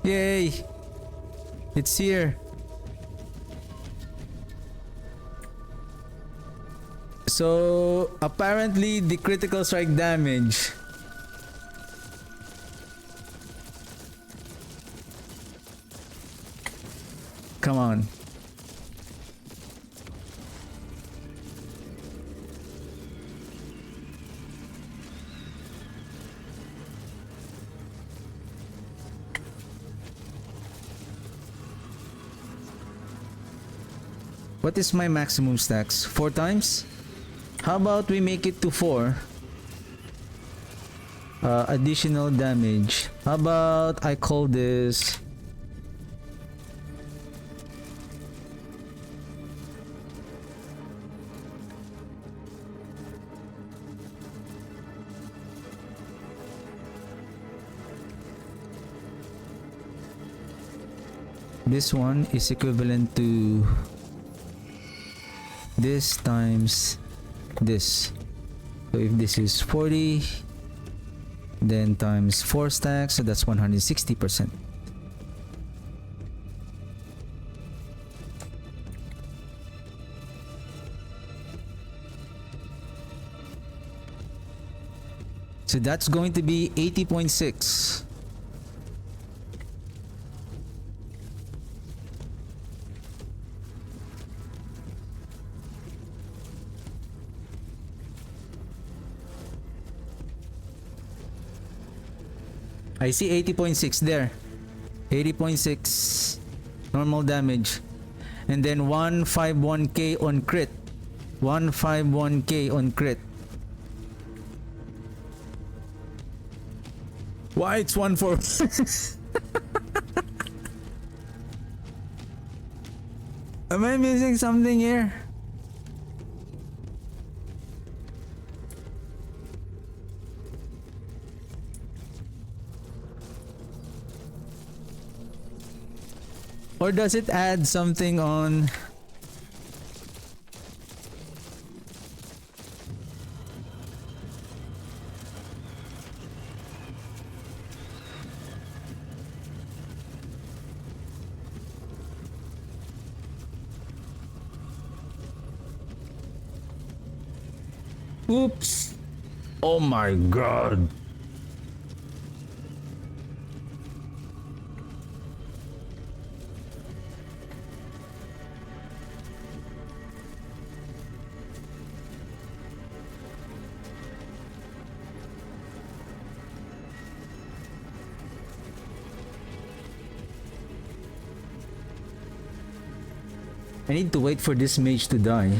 Yay! It's here. So apparently the critical strike damage come on. What is my maximum stacks? 4 times? How about we make it to 4? Additional damage. How about I call this... This one is equivalent to this times this. So if this is 40, then times 4 stacks, so that's 160%. So that's going to be 80.6. I see 80.6 there. 80.6 normal damage. And then 151k on crit. 151k on crit. Why it's 1-4? Am I missing something here? Or does it add something on? Oops. Oh my god. I need to wait for this mage to die.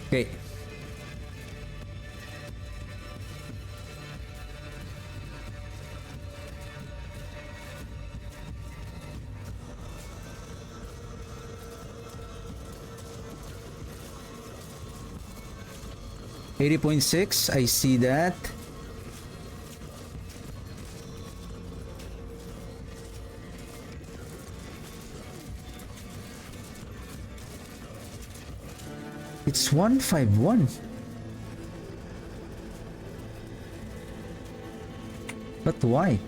Okay. $80.6, I see that. It's 151. But why?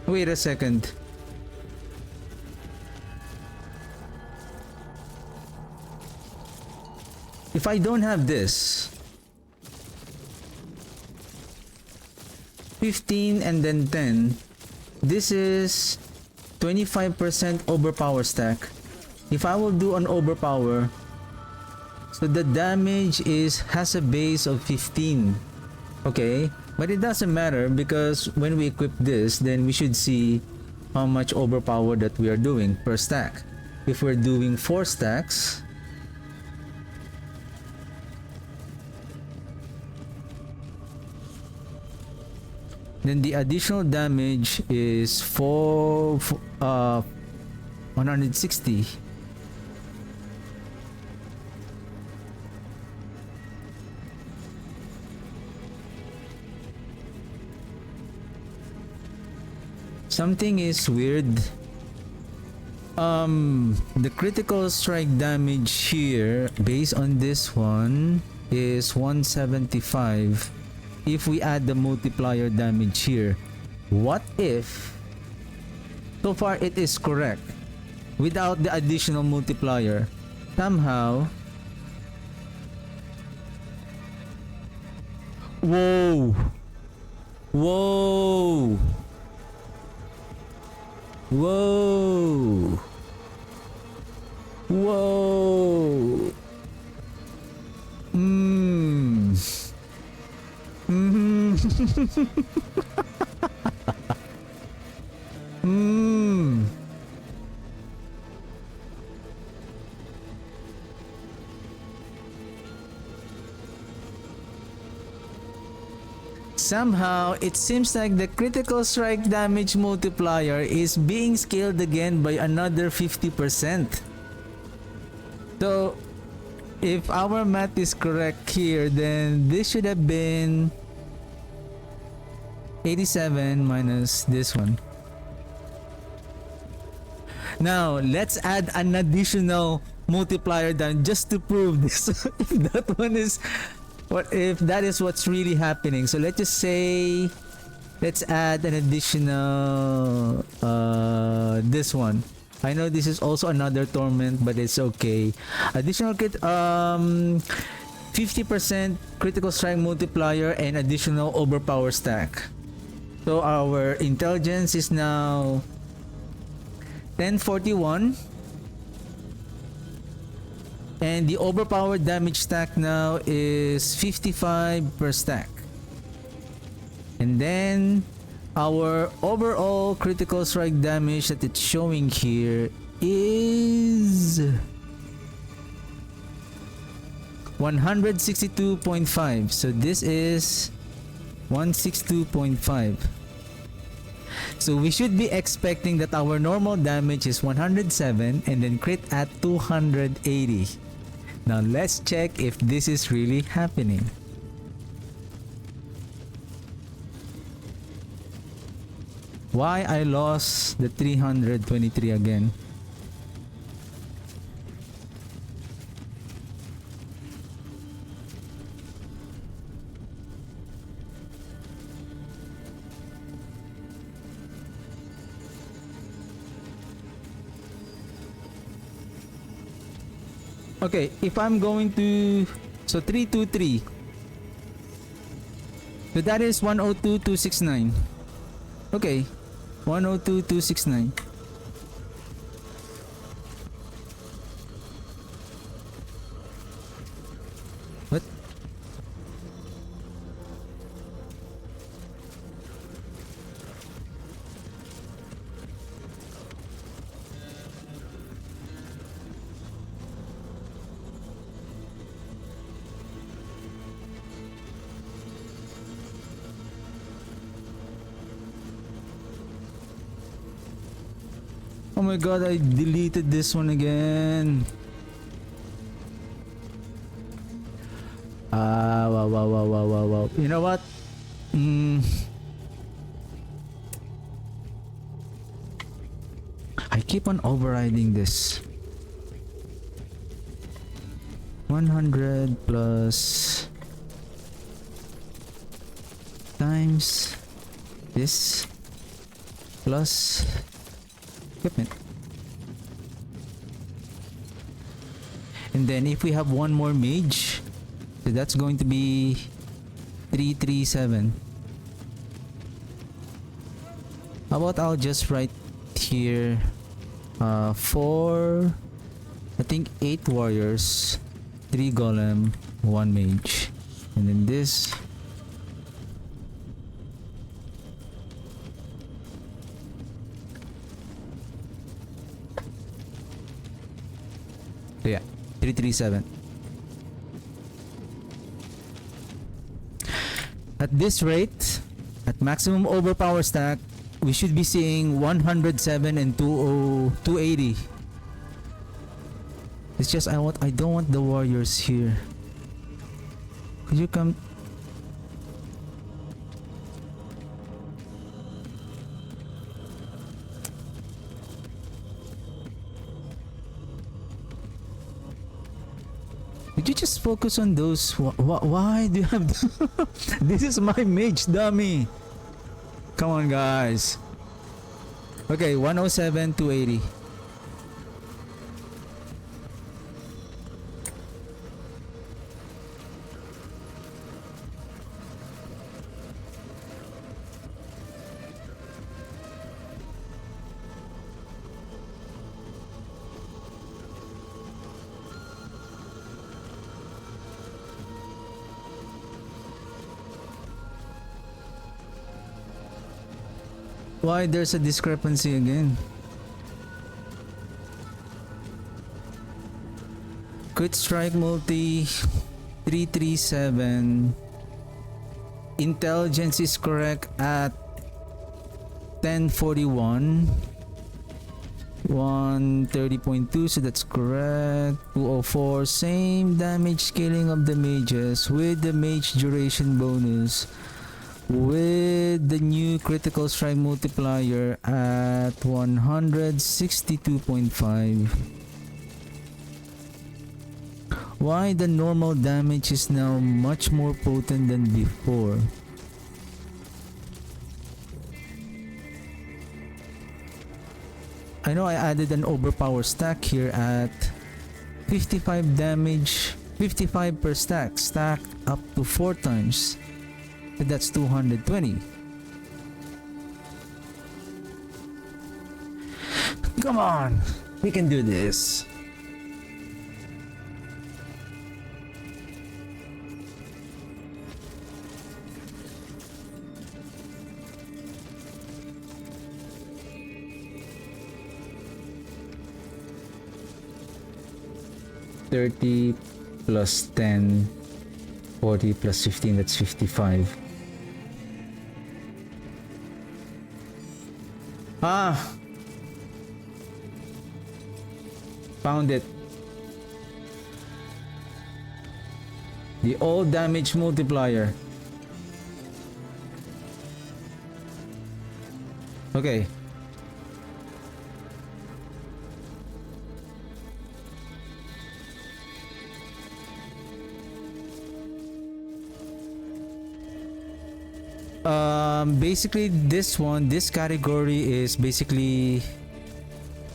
Wait a second. If I don't have this, 15 and then 10, this is 25% overpower stack. If I will do an overpower, so the damage has a base of 15. Okay, but it doesn't matter because when we equip this, then we should see how much overpower that we are doing per stack. If we're doing 4 stacks, then the additional damage is 160. Something is weird. The critical strike damage here based on this one is 175. If we add the multiplier damage here, what if so far it is correct without the additional multiplier? Somehow, whoa, whoa, whoa, whoa. Somehow, it seems like the critical strike damage multiplier is being scaled again by another 50%. So, if our math is correct here, then this should have been 87 minus this one. Now, let's add an additional multiplier down just to prove this. If that one is if that is what's really happening. So let's just say let's add an additional this one. I know this is also another torment, but it's okay. Additional 50% critical strike multiplier and additional overpower stack. So our intelligence is now 1041. And the overpowered damage stack now is 55 per stack. And then our overall critical strike damage that it's showing here is 162.5. So this is 162.5. So we should be expecting that our normal damage is 107 and then crit at 280. Now let's check if this is really happening. Why I lost the 323 again? Okay, if I'm going to... So 323. So that is 102,269. Okay. 102,269. What? Oh my god, I deleted this one again. Wow. You know what? I keep on overriding this. 100 plus times this plus equipment. And then if we have one more mage, so that's going to be 337. How about I'll just write here 4, I think 8 warriors, 3 golem, 1 mage, and then this. So yeah, 337. At this rate, at maximum overpower stack, we should be seeing 107 and 280. It's just I don't want the warriors here. Could you come? Could you just focus on those? Why do you have? This is my mage dummy. Come on, guys. Okay, 107, 280. Why there's a discrepancy again? Crit strike multi 337. Intelligence is correct at 1041. 130.2, so that's correct. 204. Same damage scaling of the mages with the mage duration bonus, with the new critical strike multiplier at 162.5. Why the normal damage is now much more potent than before? I know I added an overpower stack here at 55 damage, 55 per stack, stacked up to 4 times. That's 220. Come on, we can do this. $30 plus 10, 40 plus 15, that's 55. Ah! Found it. The old damage multiplier. Okay. Basically this category is basically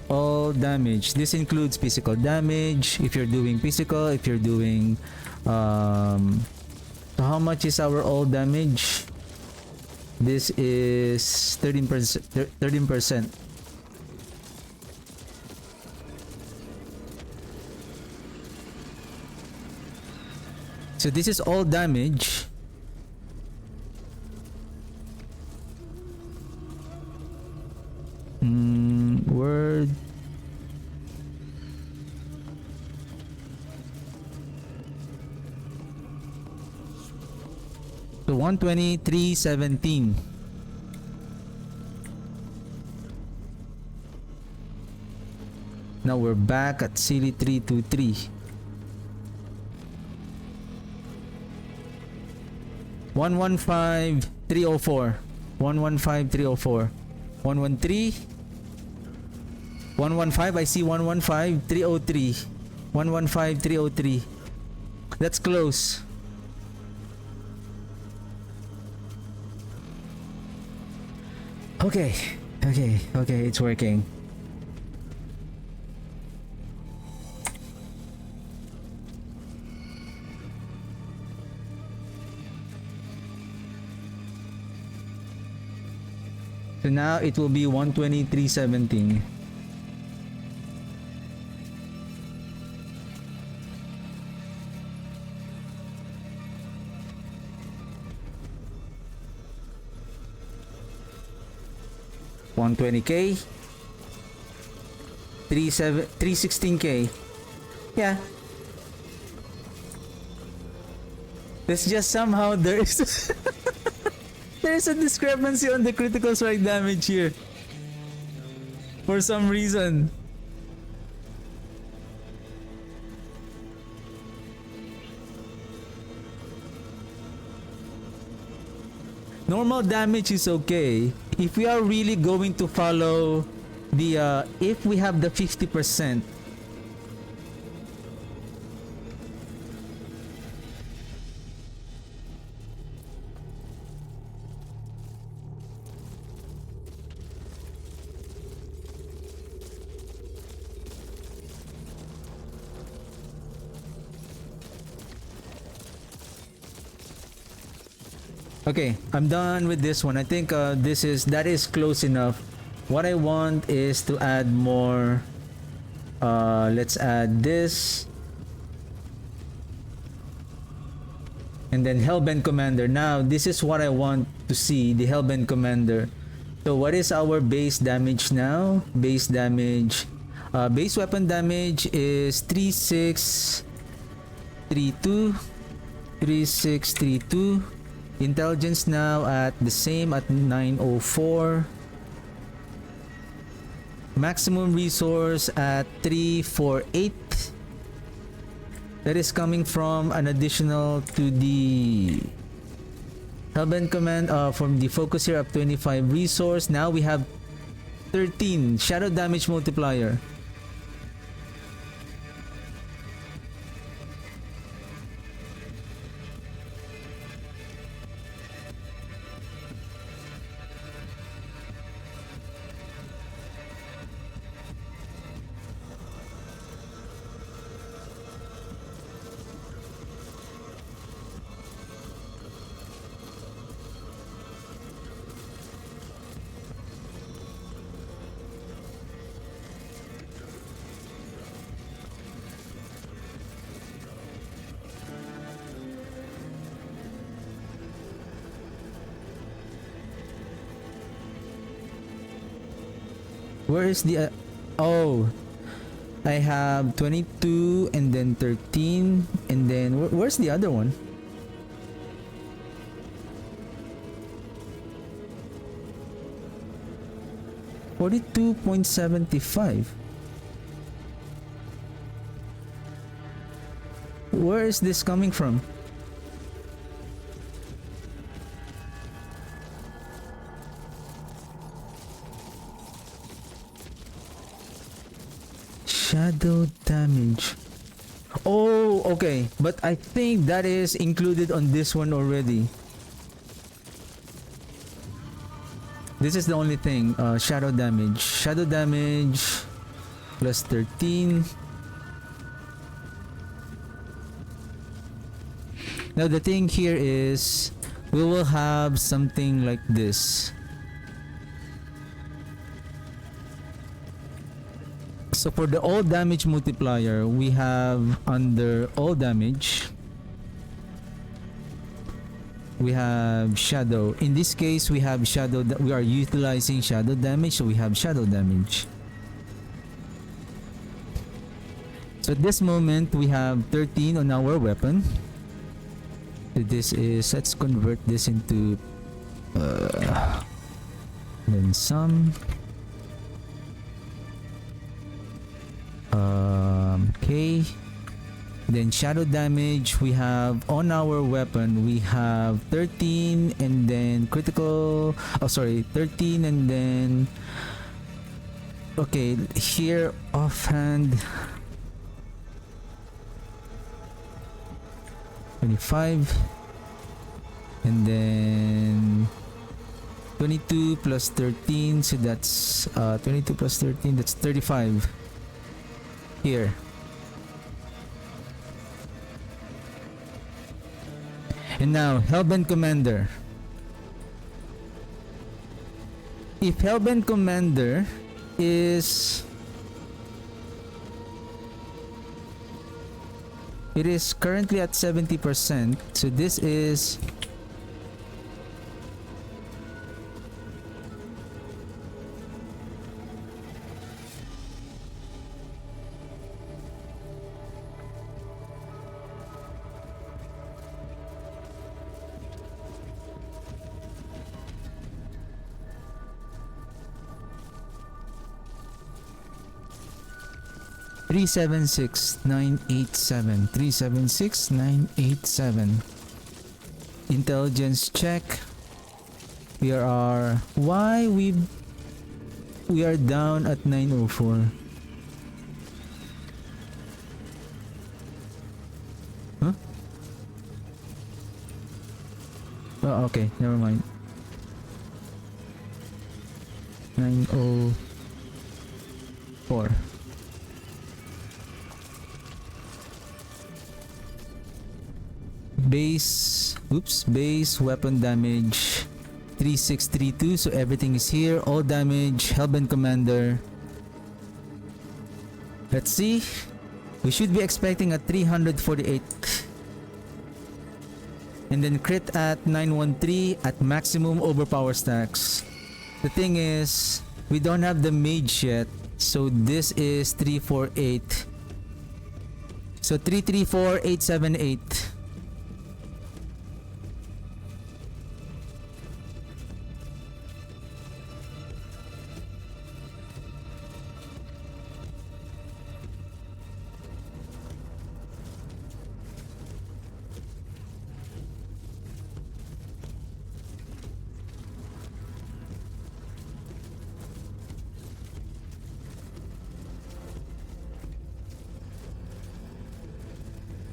all damage. This includes physical damage, if you're doing physical, if you're doing so how much is our all damage? This is 13%. So this is all damage. Word. So 123.17. Now we're back at silly 323. 115.304. 115.304. 113. 115, I see 115.303. 115.303. That's close. Okay, Okay, okay, it's working. So now it will be 123.17. $120k, 316k. Yeah. It's just somehow there's there's a discrepancy on the critical strike damage here. For some reason. Normal damage is okay. If we are really going to follow the if we have the 50%, okay, I'm done with this one. I think that is close enough. What I want is to add more. Let's add this. And then Hellbent Commander. Now, this is what I want to see, the Hellbent Commander. So what is our base damage now? Base damage. Base weapon damage is 3632. 3632. Intelligence now at the same at 904. Maximum resource at 348. That is coming from an additional to the Hellbent command from the focus here up 25 resource. Now we have 13 shadow damage multiplier. Where is the oh, I have 22 and then 13 and then where's the other one? $42.75. Where is this coming from? Shadow damage. Oh, okay. But I think that is included on this one already. This is the only thing. Shadow damage. Shadow damage plus 13. Now the thing here is we will have something like this. So for the all damage multiplier, we have under all damage, we have shadow. In this case, we have shadow that we are utilizing shadow damage, so we have shadow damage. So at this moment, we have 13 on our weapon. So this is, let's convert this into then some. Okay, then shadow damage we have on our weapon, we have 13 and then critical, oh sorry, 13 and then okay, here offhand 25 and then 22 plus 13, so that's 22 plus 13, that's 35 here. And now Hellbent Commander. If Hellbent Commander is, it is currently at 70%, so this is $376,987. 376,987. Intelligence check. We are we are down at 904. Huh? Oh, okay, never mind. 904. Base weapon damage 3632, so everything is here. All damage, Hellbent Commander. Let's see. We should be expecting a 348. And then crit at 913 at maximum overpower stacks. The thing is, we don't have the mage yet, so this is 348. So 334878.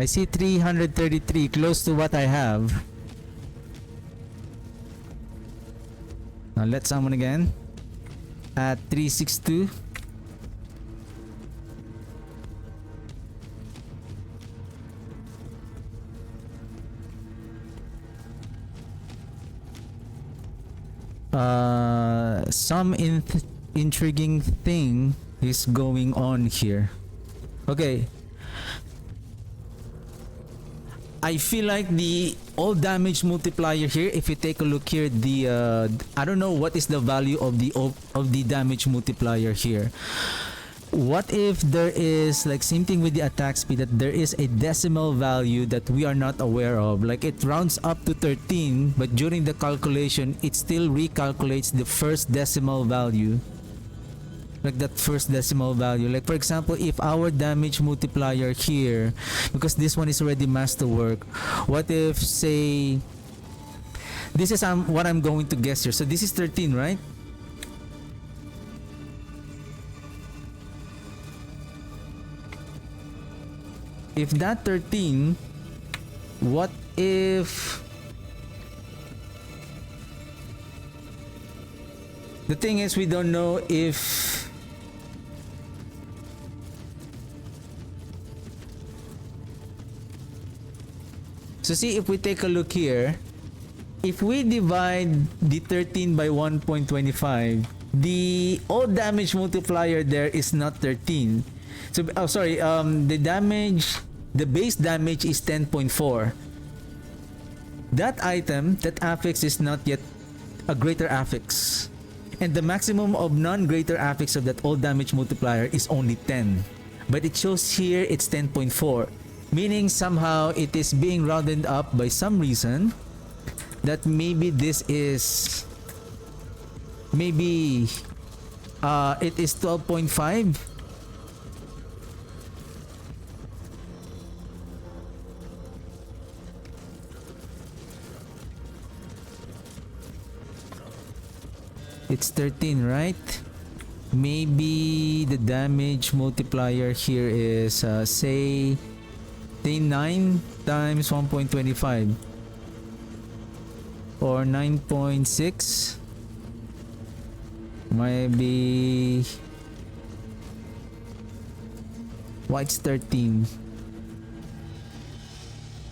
I see 333, close to what I have. Now let's summon again at 362. Some intriguing thing is going on here. Okay. I feel like the all damage multiplier here, if you take a look here, the I don't know what is the value of the damage multiplier here. What if there is, like, same thing with the attack speed, that there is a decimal value that we are not aware of, like it rounds up to 13, but during the calculation it still recalculates the first decimal value, like that first decimal value. Like for example, if our damage multiplier here, because this one is already masterwork, what if, say, this is what I'm going to guess here, so this is 13, right? If that 13, what if the thing is, we don't know if so see, if we take a look here, if we divide the 13 by 1.25, the all damage multiplier there is not 13. So the base damage is 10.4. That item, that affix, is not yet a greater affix, and the maximum of non-greater affix of that all damage multiplier is only 10, but it shows here it's 10.4, meaning somehow it is being rounded up by some reason, that maybe this is, maybe it is 12.5. It's 13, right? Maybe the damage multiplier here is say 9 times 1.25 or 9.6. Maybe... White's 13.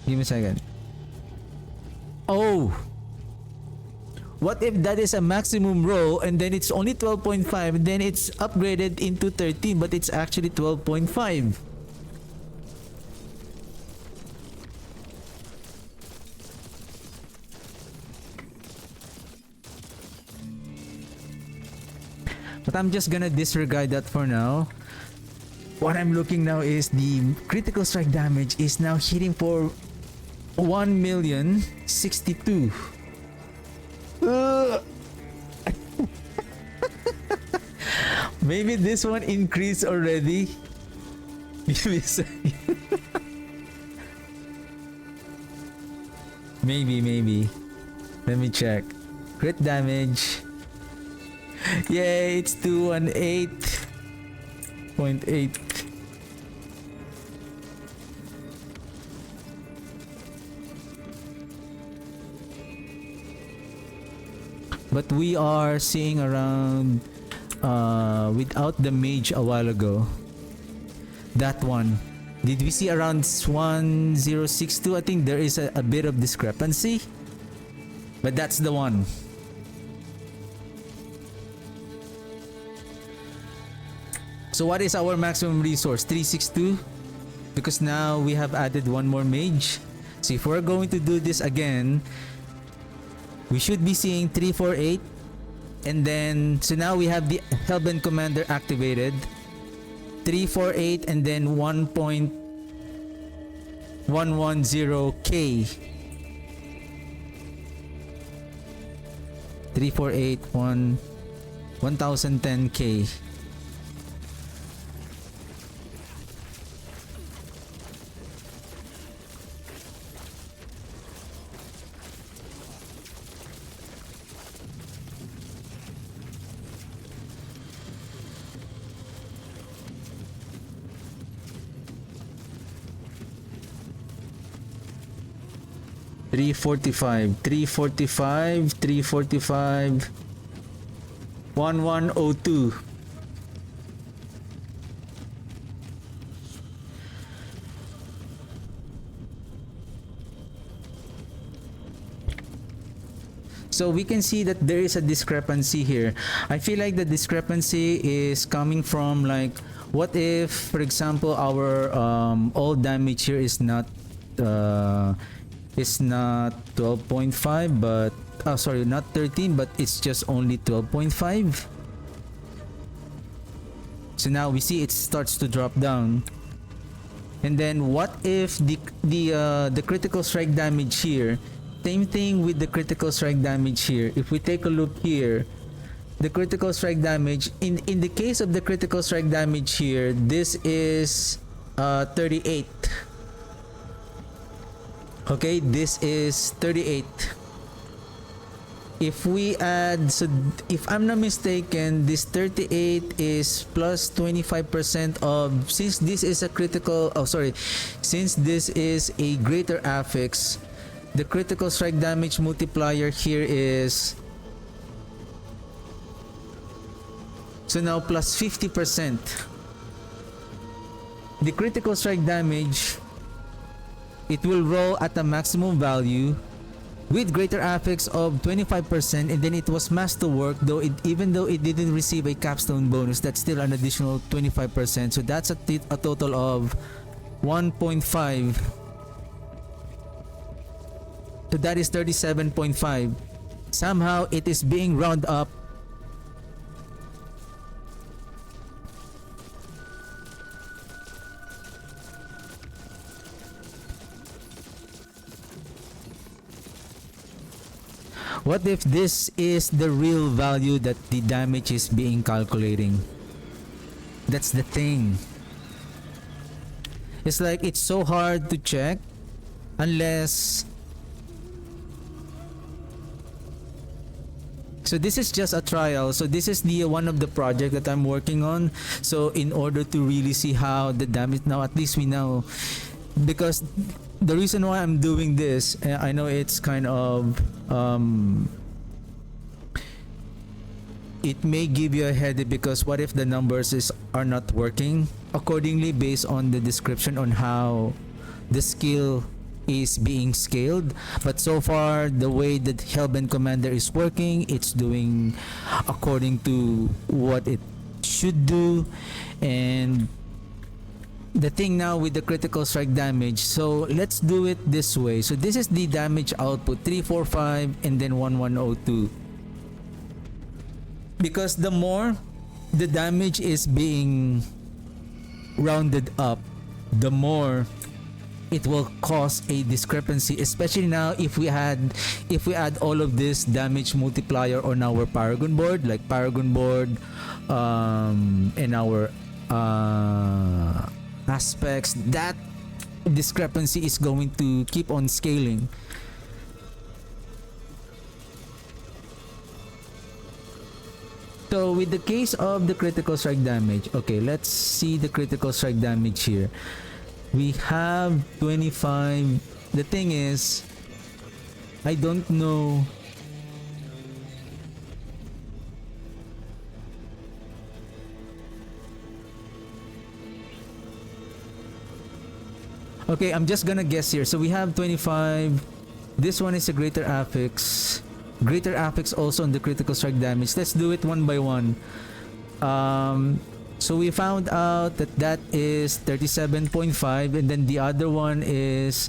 Give me a second. Oh! What if that is a maximum row and then it's only 12.5 and then it's upgraded into 13 but it's actually 12.5? But I'm just gonna disregard that for now. What I'm looking now is the critical strike damage is now hitting for 1,062,000. Maybe this one increased already. Maybe. Let me check. Crit damage. Yay, it's 218.8. But we are seeing around without the mage a while ago. That one. Did we see around 1062? I think there is a bit of discrepancy. But that's the one. So what is our maximum resource? 362? Because now we have added one more mage. So if we're going to do this again, we should be seeing 348. And then, so now we have the Hellbent Commander activated. 348 and then 1.110k. 348 1010k. Three 1102. So we can see that there is a discrepancy here. I feel like the discrepancy is coming from, like, what if, for example, our all damage here is not 12.5, but sorry, not 13, but it's just only 12.5. So now we see it starts to drop down. And then what if the critical strike damage here, same thing with the critical strike damage here. If we take a look here, the critical strike damage in the case of the critical strike damage here, this is 38. Okay, this is 38. If we add, so if I'm not mistaken, this 38 is plus 25% of, since this is a critical, since this is a greater affix, the critical strike damage multiplier here is, so now plus 50%. The critical strike damage, it will roll at a maximum value with greater affix of 25%, and then it was masterwork, though even though it didn't receive a capstone bonus, that's still an additional 25%. So that's a total of 1.5. So that is 37.5. Somehow it is being rounded up. What if this is the real value that the damage is being calculating? That's the thing. It's like it's so hard to check unless... So this is just a trial. So this is the one of the project that I'm working on. So in order to really see how the damage, now at least we know, because the reason why I'm doing this, I know it's kind of it may give you a headache, because what if the numbers are not working accordingly based on the description on how the skill is being scaled. But so far, the way that Hellbent Commander is working, it's doing according to what it should do. And the thing now with the critical strike damage, so let's do it this way. So this is the damage output, 345 and then 1102. Because the more the damage is being rounded up, the more it will cause a discrepancy, especially now if we add all of this damage multiplier on our Paragon board, like Paragon board, and our aspects. That discrepancy is going to keep on scaling. So with the case of the critical strike damage, okay, let's see the critical strike damage here. We have 25. The thing is, I don't know. Okay, I'm just gonna guess here. So we have 25. This one is a greater affix. Greater affix also on the critical strike damage. Let's do it one by one. So we found out that that is 37.5, and then the other one is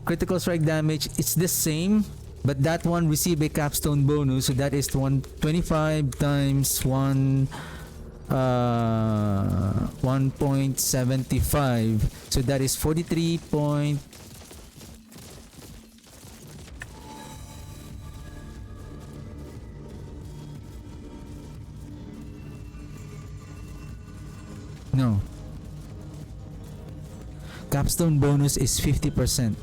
critical strike damage. It's the same, but that one received a capstone bonus, so that is 125 times 1.75. So that is 43. No. Capstone bonus is 50%.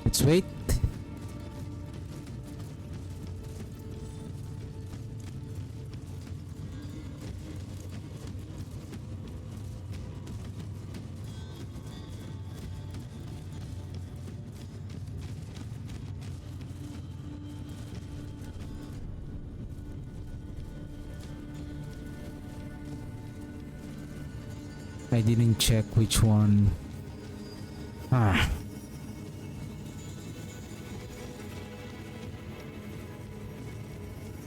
Let's wait. I didn't check which one.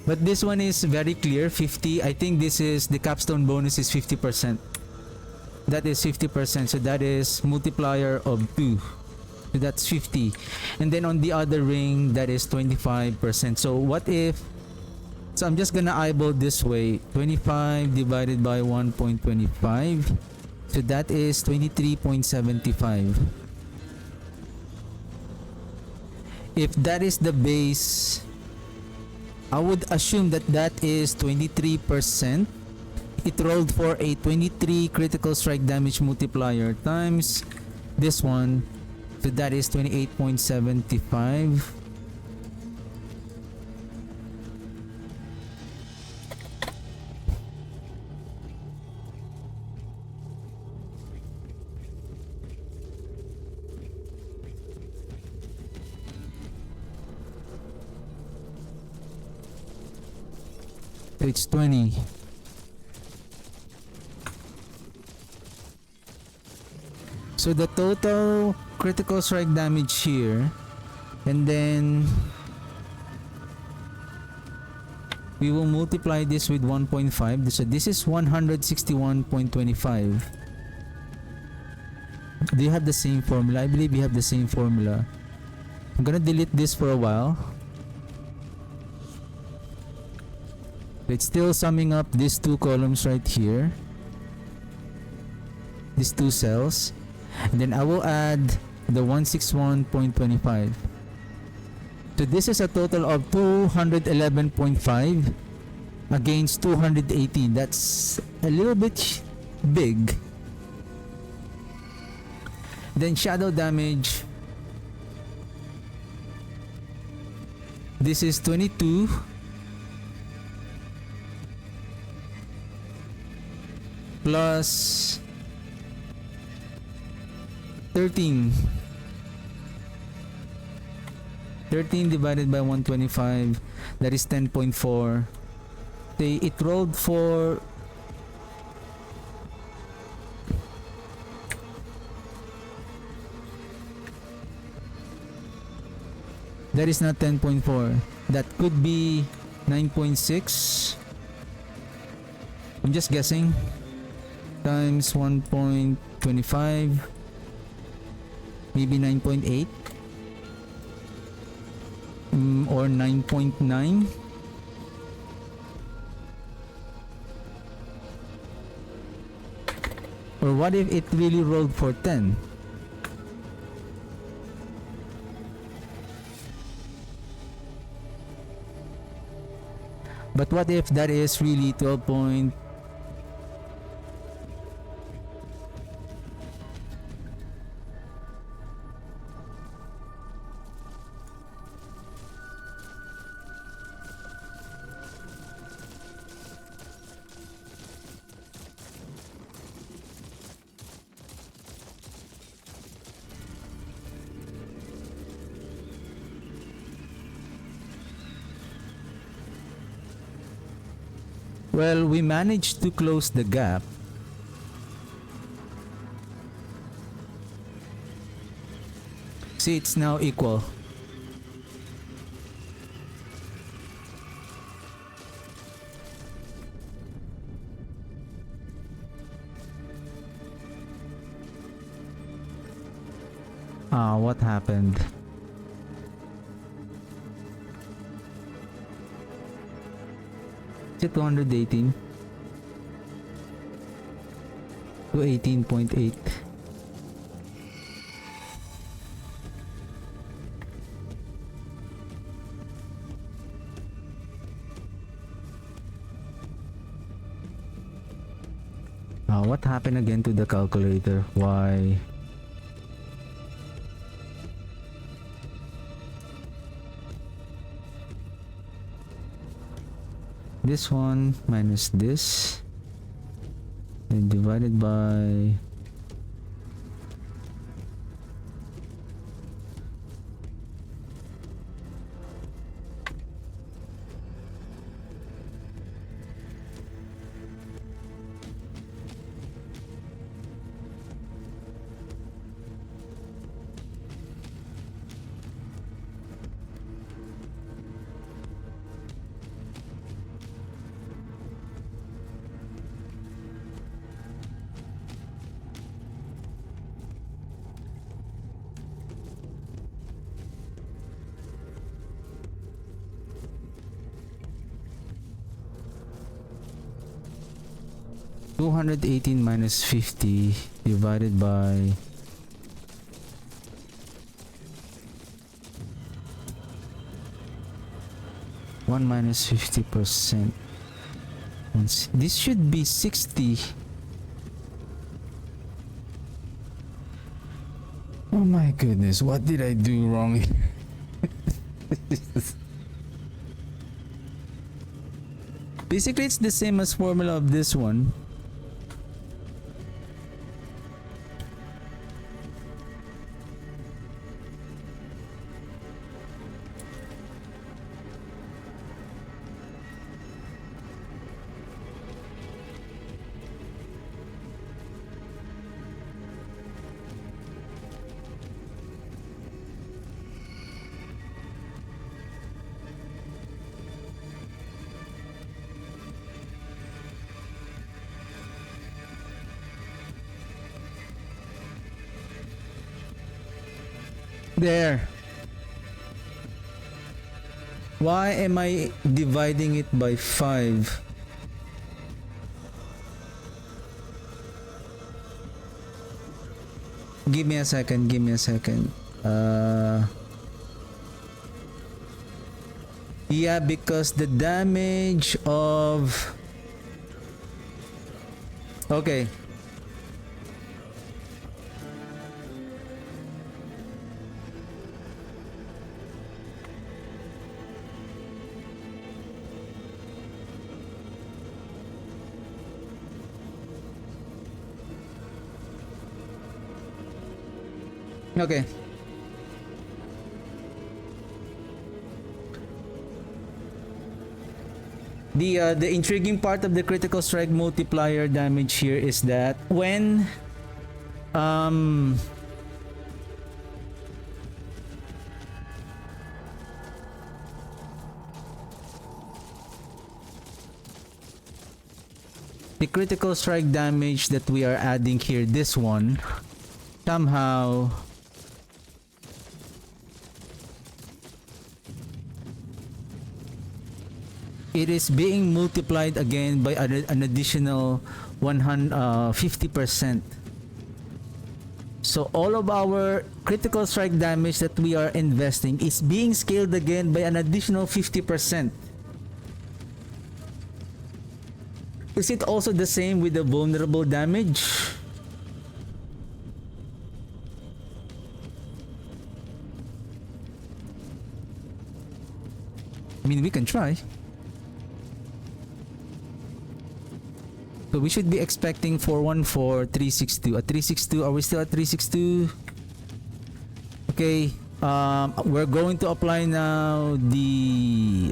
But this one is very clear, 50. I think this is the capstone bonus is 50%. That is 50%, so that is multiplier of 2. So that's 50. And then on the other ring, that is 25%. So what if, so I'm just gonna eyeball this way, 25 divided by 1.25. So that is 23.75. If that is the base, I would assume that that is 23%. It rolled for a 23 critical strike damage multiplier times this one. So that is 28.75. It's 20. So the total critical strike damage here, and then we will multiply this with 1.5. So this is 161.25. Do you have the same formula? I believe you have the same formula. I'm gonna delete this for a while. It's still summing up these two columns right here, these two cells, and then I will add the 161.25. So this is a total of 211.5. against 218. That's a little bit big. Then shadow damage. This is 22. Plus 13. 13 divided by 125. That is 10.4. It rolled for that is not 10.4. That could be 9.6. I'm just guessing. Times 1.25. Maybe 9.8. Or 9.9. Or what if it really rolled for 10? But what if that is really 12 point? Well, we managed to close the gap. See, it's now equal. What happened? Is it 218 to 18.8? What happened again to the calculator? Why? This one minus this, then divided by $218 minus 50 divided by 1 minus 50%. This should be 60. Oh my goodness, what did I do wrong? Basically, it's the same as formula of this one. There. Why am I dividing it by 5? Give me a second. Yeah, because the damage of... Okay. Okay. The intriguing part of the critical strike multiplier damage here is that when the critical strike damage that we are adding here, this one, somehow it is being multiplied again by an additional 50%. So all of our critical strike damage that we are investing is being scaled again by an additional 50%. Is it also the same with the vulnerable damage? I mean, we can try. So we should be expecting 414, 362. At 362, are we still at 362? Okay, we're going to apply now the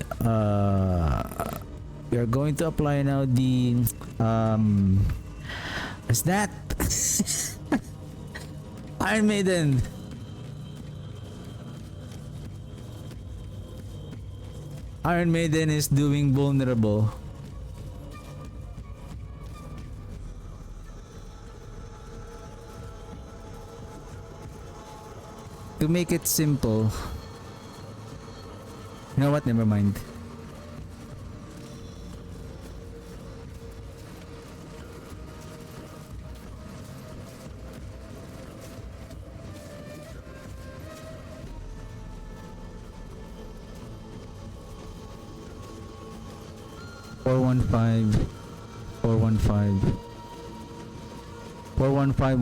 what's that? Iron Maiden. Iron Maiden is doing vulnerable. To make it simple, you know what? Never mind. Four one five,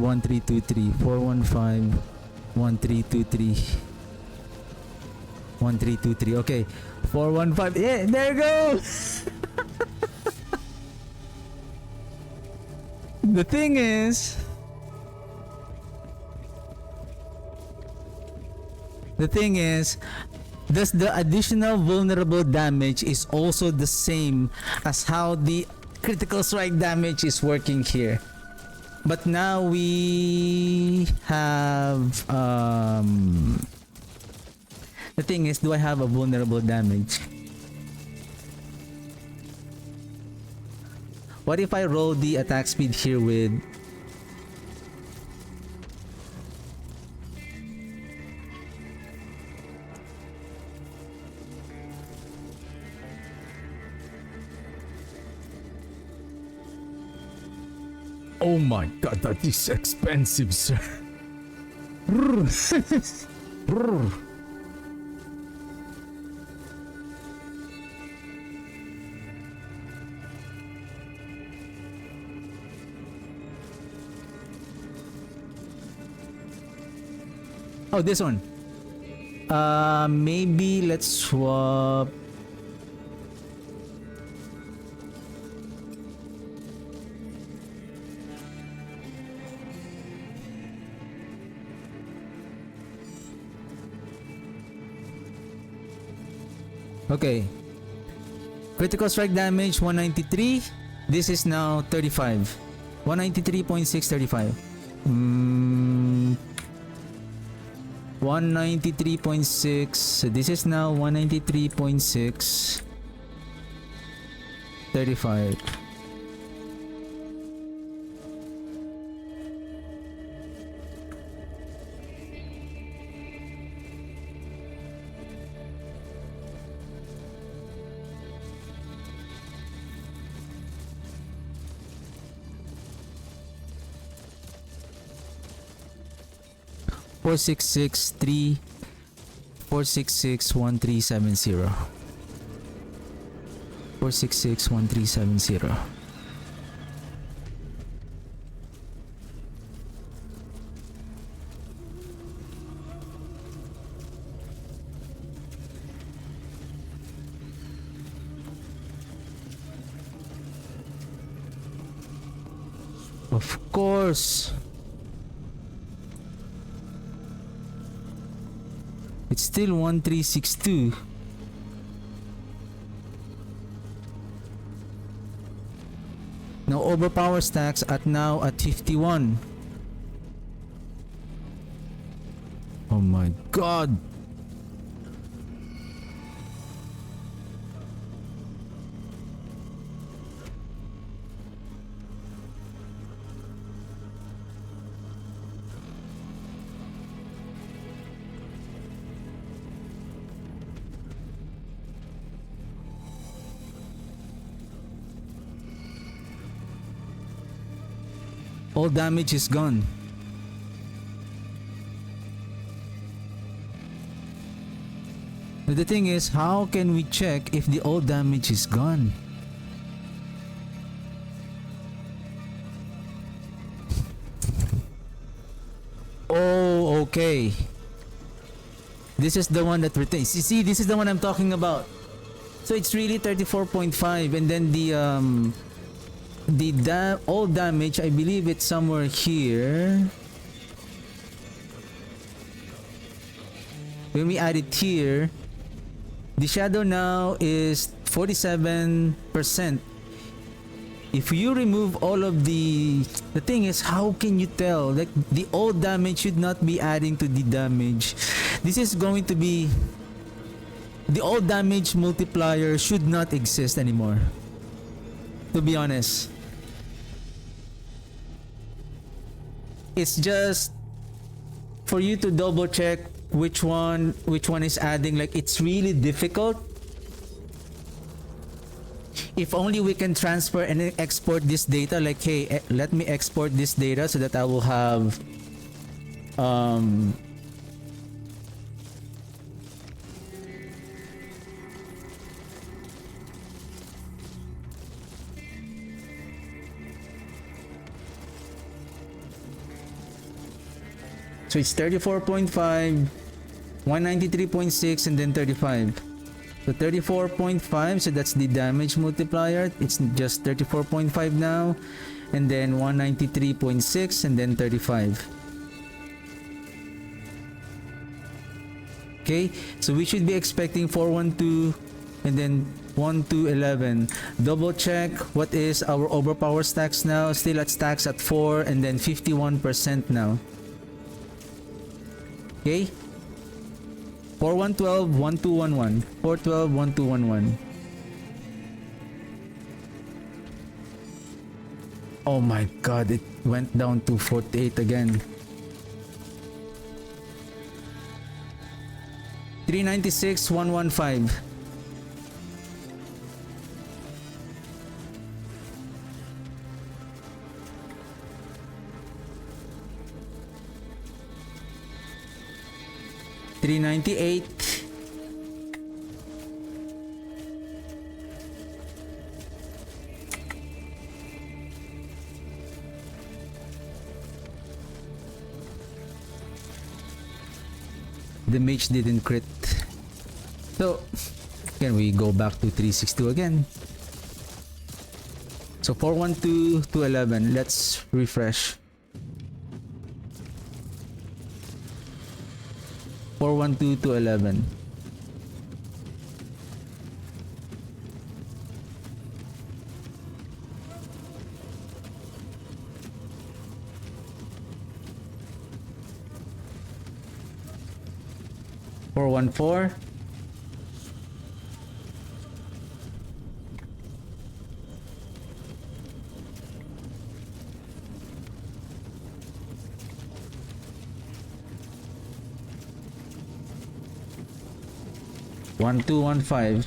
1323, 415. 1323 1323. Okay, 415. Yeah, there you go. The thing is, does the additional vulnerable damage is also the same as how the critical strike damage is working here. But now we have the thing is, do I have a vulnerable damage? What if I roll the attack speed here with Oh my god, that is expensive, sir. Oh, this one. Maybe let's swap. Okay. Critical strike damage 193. This is now 35. 193.635. 193.6. So this is now 193.6. 35. Four six six 1370. 4661370. Of course. It's still 1362. Now overpower stacks now at 51. Oh my god. All damage is gone. But the thing is, how can we check if the all damage is gone? Oh, okay. This is the one that retains. You see, this is the one I'm talking about. So it's really 34.5, and then all damage, I believe it's somewhere here. When we add it here, the shadow now is 47%. If you remove all of the thing is, how can you tell? Like, the all damage should not be adding to the damage. This is going to be, the all damage multiplier should not exist anymore, to be honest. It's just for you to double check which one is adding. Like, it's really difficult. If only we can transfer and export this data, like, hey, let me export this data so that I will have so it's 34.5, 193.6, and then 35. So 34.5, so that's the damage multiplier. It's just 34.5 now, and then 193.6, and then 35. Okay, so we should be expecting 412 and then 1211. Double check what is our overpower stacks now. Still at stacks at 4, and then 51% now. Okay, 4112, 1211, 412, 1211. Oh my god, it went down to 48 again. 396, 115. $398. The mage didn't crit. So can we go back to 362 again? So 412 to 11. Let's refresh. 412 to 11. Four one four. One two one five.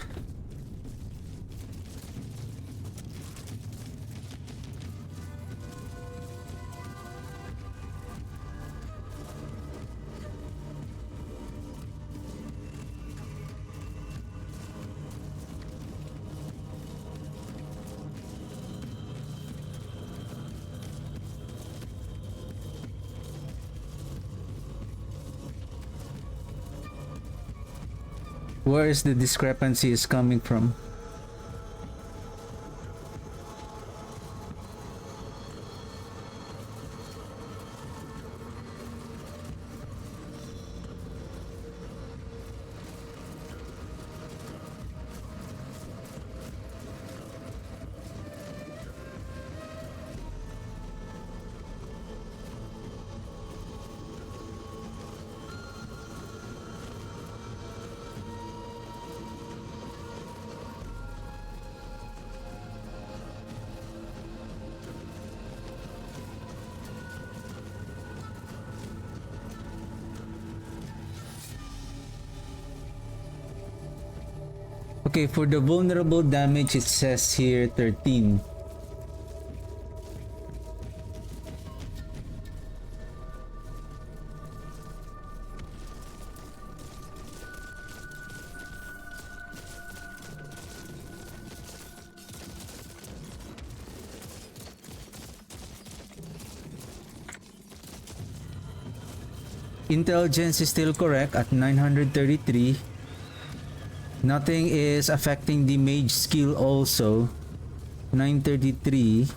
Where is the discrepancy is coming from? Okay, for the vulnerable damage, it says here 13. Intelligence is still correct at 933. Nothing is affecting the mage skill also. 933.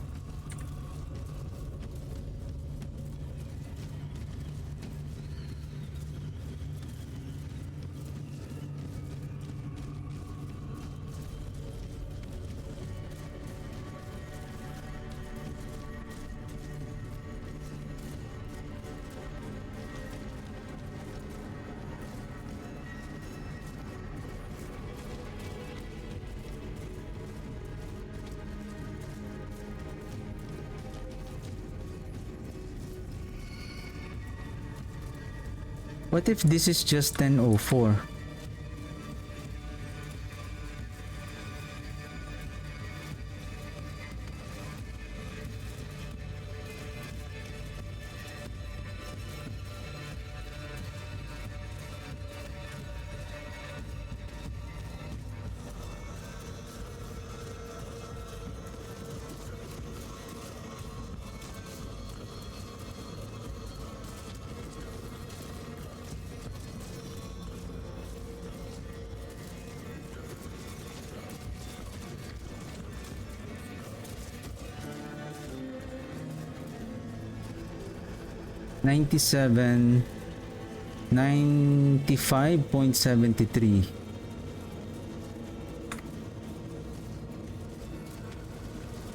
What if this is just 1004? $97, 95.73.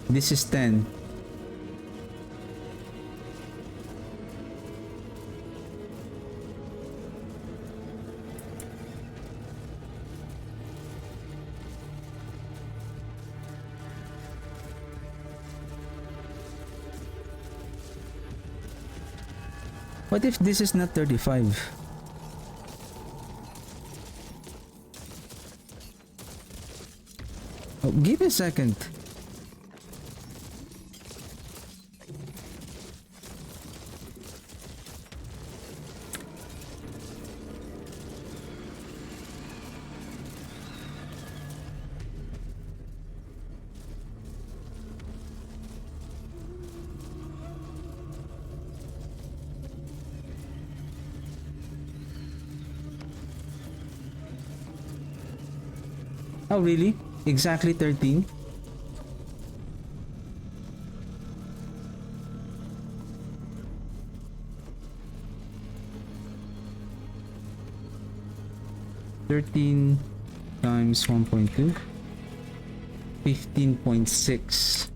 This is 10. What if this is not 35? Oh, give me a second. Oh really? Exactly 13? $13 times 1.2, 15.6.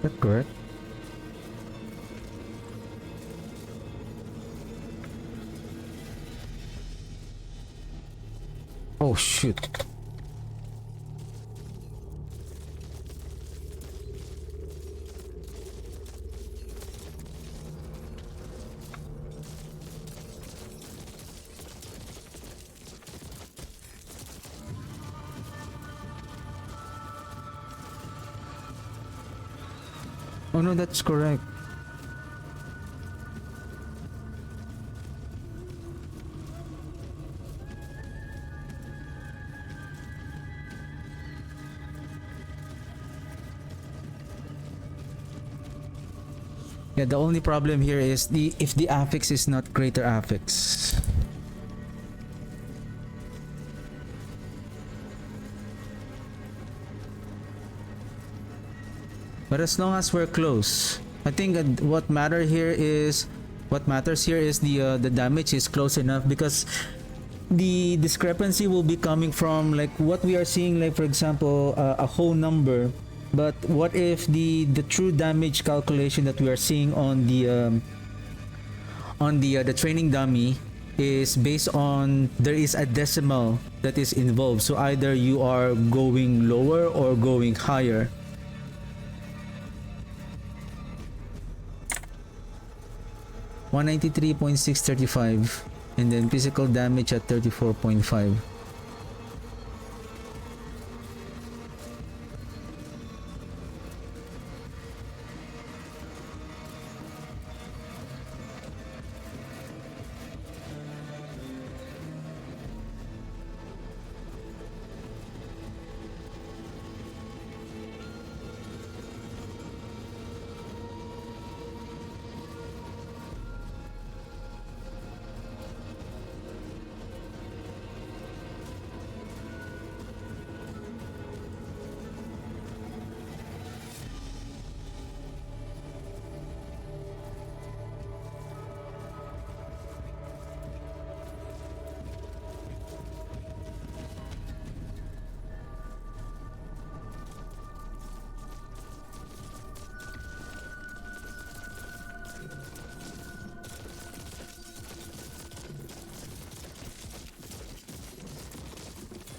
that correct? Oh shoot. Oh no, that's correct. Yeah, the only problem here is the if the affix is not greater affix. But as long as we're close, I think what matters here is the damage is close enough, because the discrepancy will be coming from like what we are seeing, like for example a whole number. But what if the true damage calculation that we are seeing on the training dummy is based on there is a decimal that is involved, so either you are going lower or going higher. $193.635 and then physical damage at 34.5.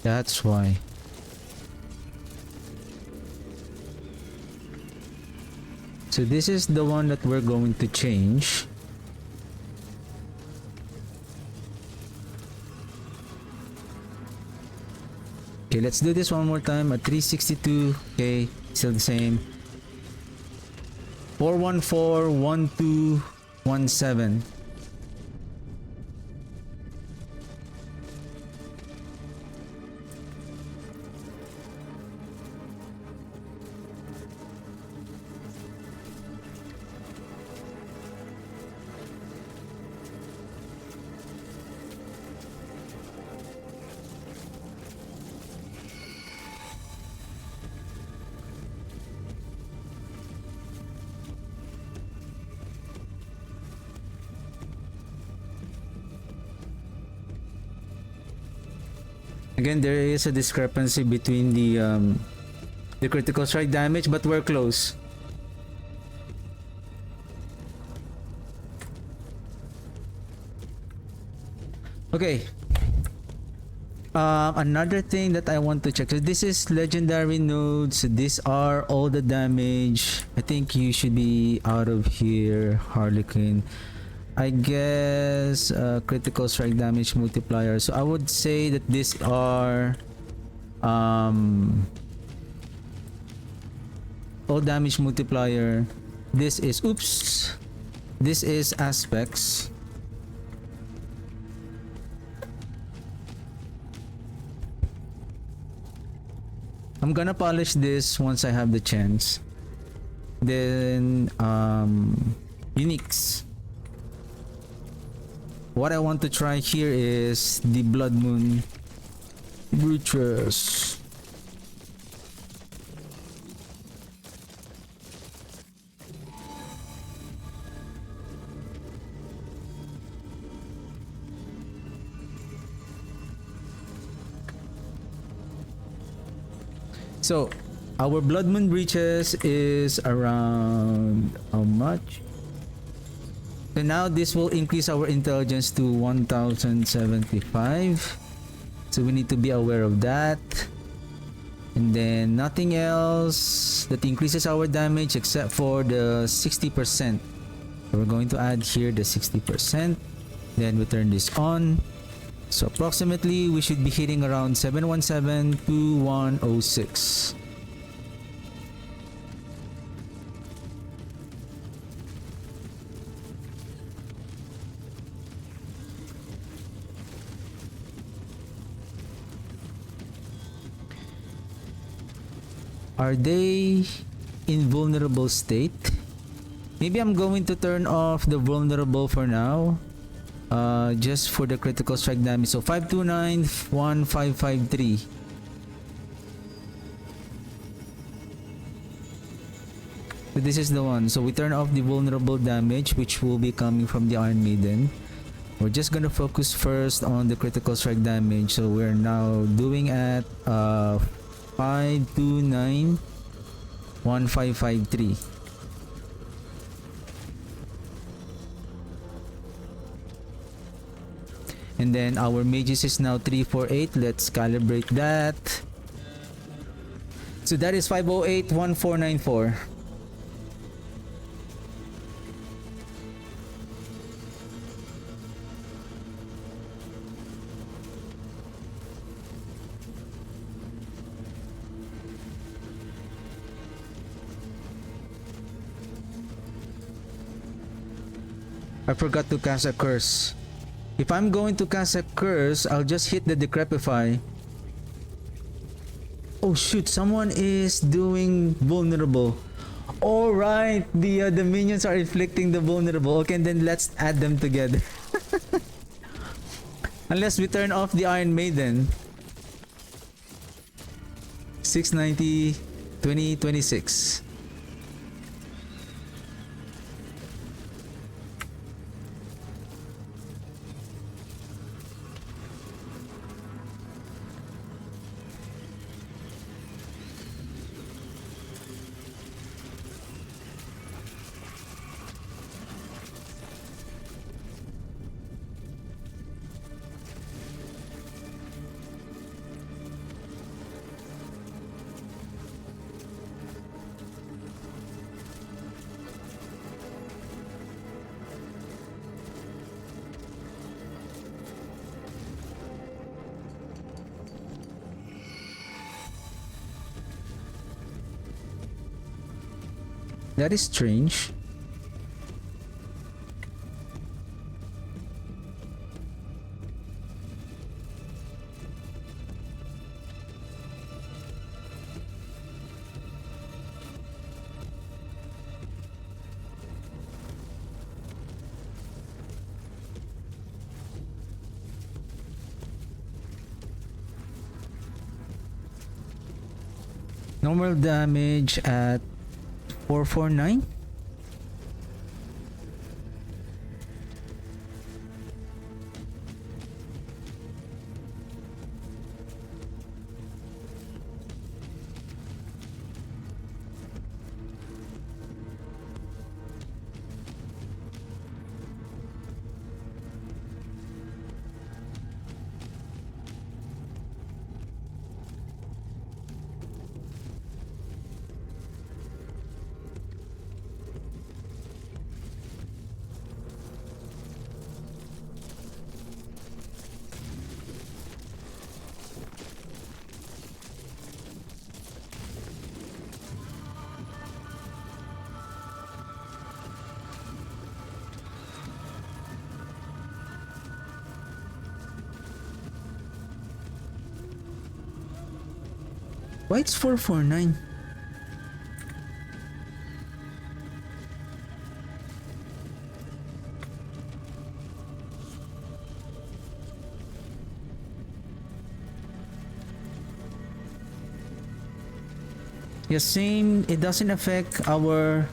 That's why. So this is the one that we're going to change. Okay, let's do this one more time at 362. Okay, still the same. 4141217. Again, there is a discrepancy between the critical strike damage, but we're close. Okay. Another thing that I want to check. So this is legendary nodes. These are all the damage. I think you should be out of here, Harlequin. I guess critical strike damage multiplier. So I would say that these are all damage multiplier. This is oops. This is aspects. I'm gonna polish this once I have the chance. Then uniques. What I want to try here is the Blood Moon Brutress. So Our Blood Moon breaches is around how much? So now this will increase our intelligence to 1075. So we need to be aware of that. And then nothing else that increases our damage except for the 60%. So we're going to add here the 60%. Then we turn this on. So approximately we should be hitting around 717 to 106. Are they in vulnerable state? Maybe I'm going to turn off the vulnerable for now. Just for the critical strike damage. So 529, 1553. So this is the one. So we turn off the vulnerable damage, which will be coming from the Iron Maiden. We're just gonna focus first on the critical strike damage. So we're now doing at 529 1553. And then our mages is now 348. Let's calibrate that. So that is 508 1494. I forgot to cast a curse. If I'm going to cast a curse, I'll just hit the Decrepify. Oh shoot, someone is doing vulnerable. Alright, the minions are inflicting the vulnerable. Okay, and then let's add them together. Unless we turn off the Iron Maiden. 690, 20, 26. That is strange. Normal damage at 449. Why it's 449? Yeah, same. It doesn't affect our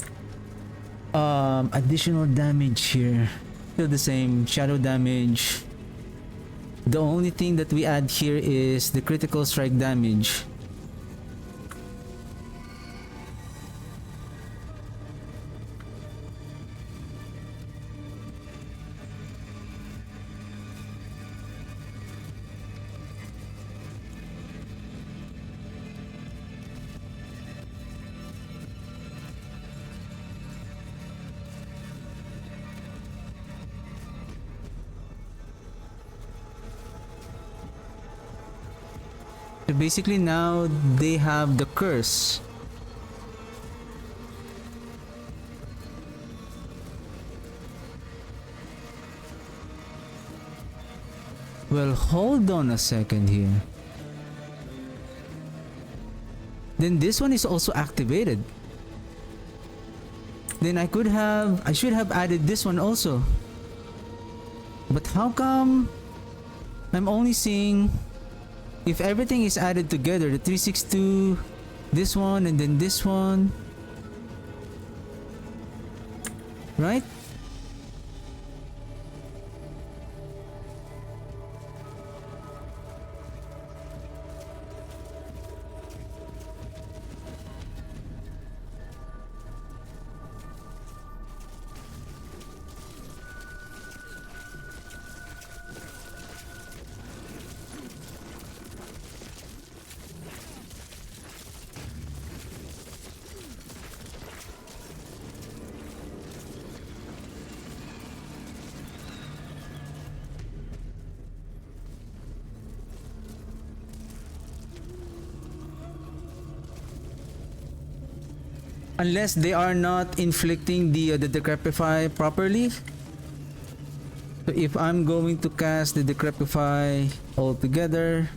additional damage here. Still the same. Shadow damage. The only thing that we add here is the critical strike damage. So basically now they have the curse. Well, hold on a second here. Then this one is also activated. Then I should have added this one also. But how come I'm only seeing, if everything is added together, the 362, this one, and then this one, right? Unless they are not inflicting the decrepify properly. So if I'm going to cast the decrepify altogether,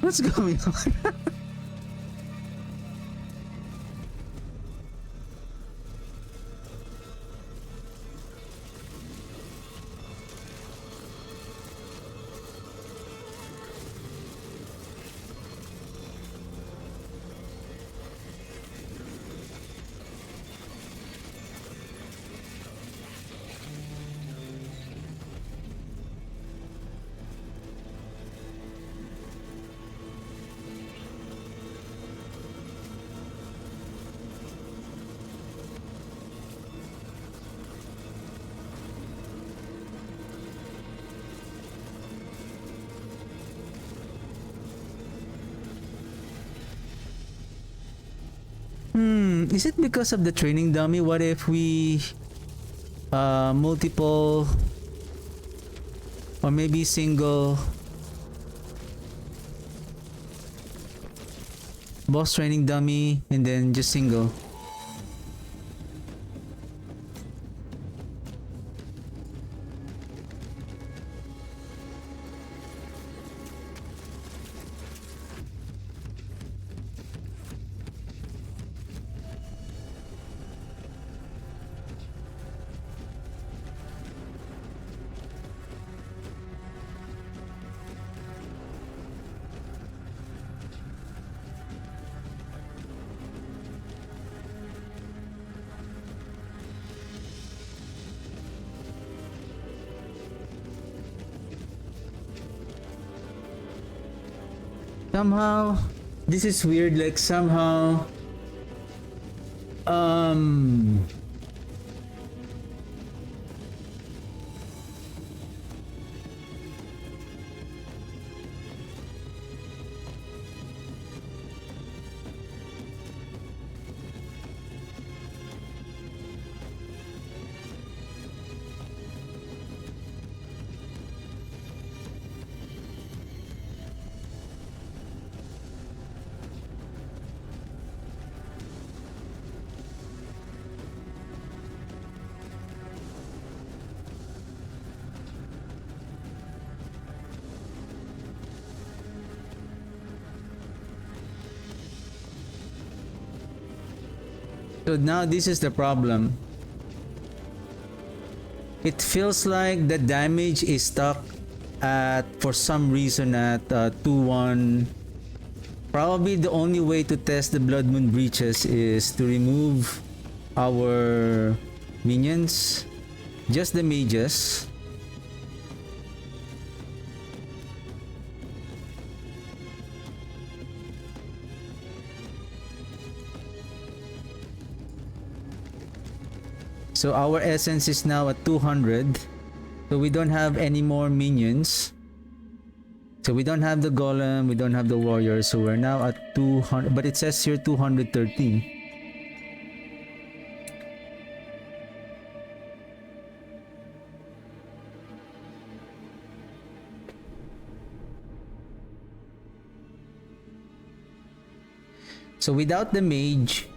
what's going on? Is it because of the training dummy? What if we multiple or maybe single boss training dummy and then just single? Somehow, this is weird, like somehow, so now this is the problem. It feels like the damage is stuck at, for some reason, at 2-1. Probably the only way to test the Blood Moon breaches is to remove our minions, just the mages. So our essence is now at 200. So we don't have any more minions. So we don't have the golem, we don't have the warrior. So we're now at 200, but it says here 213. So without the mage,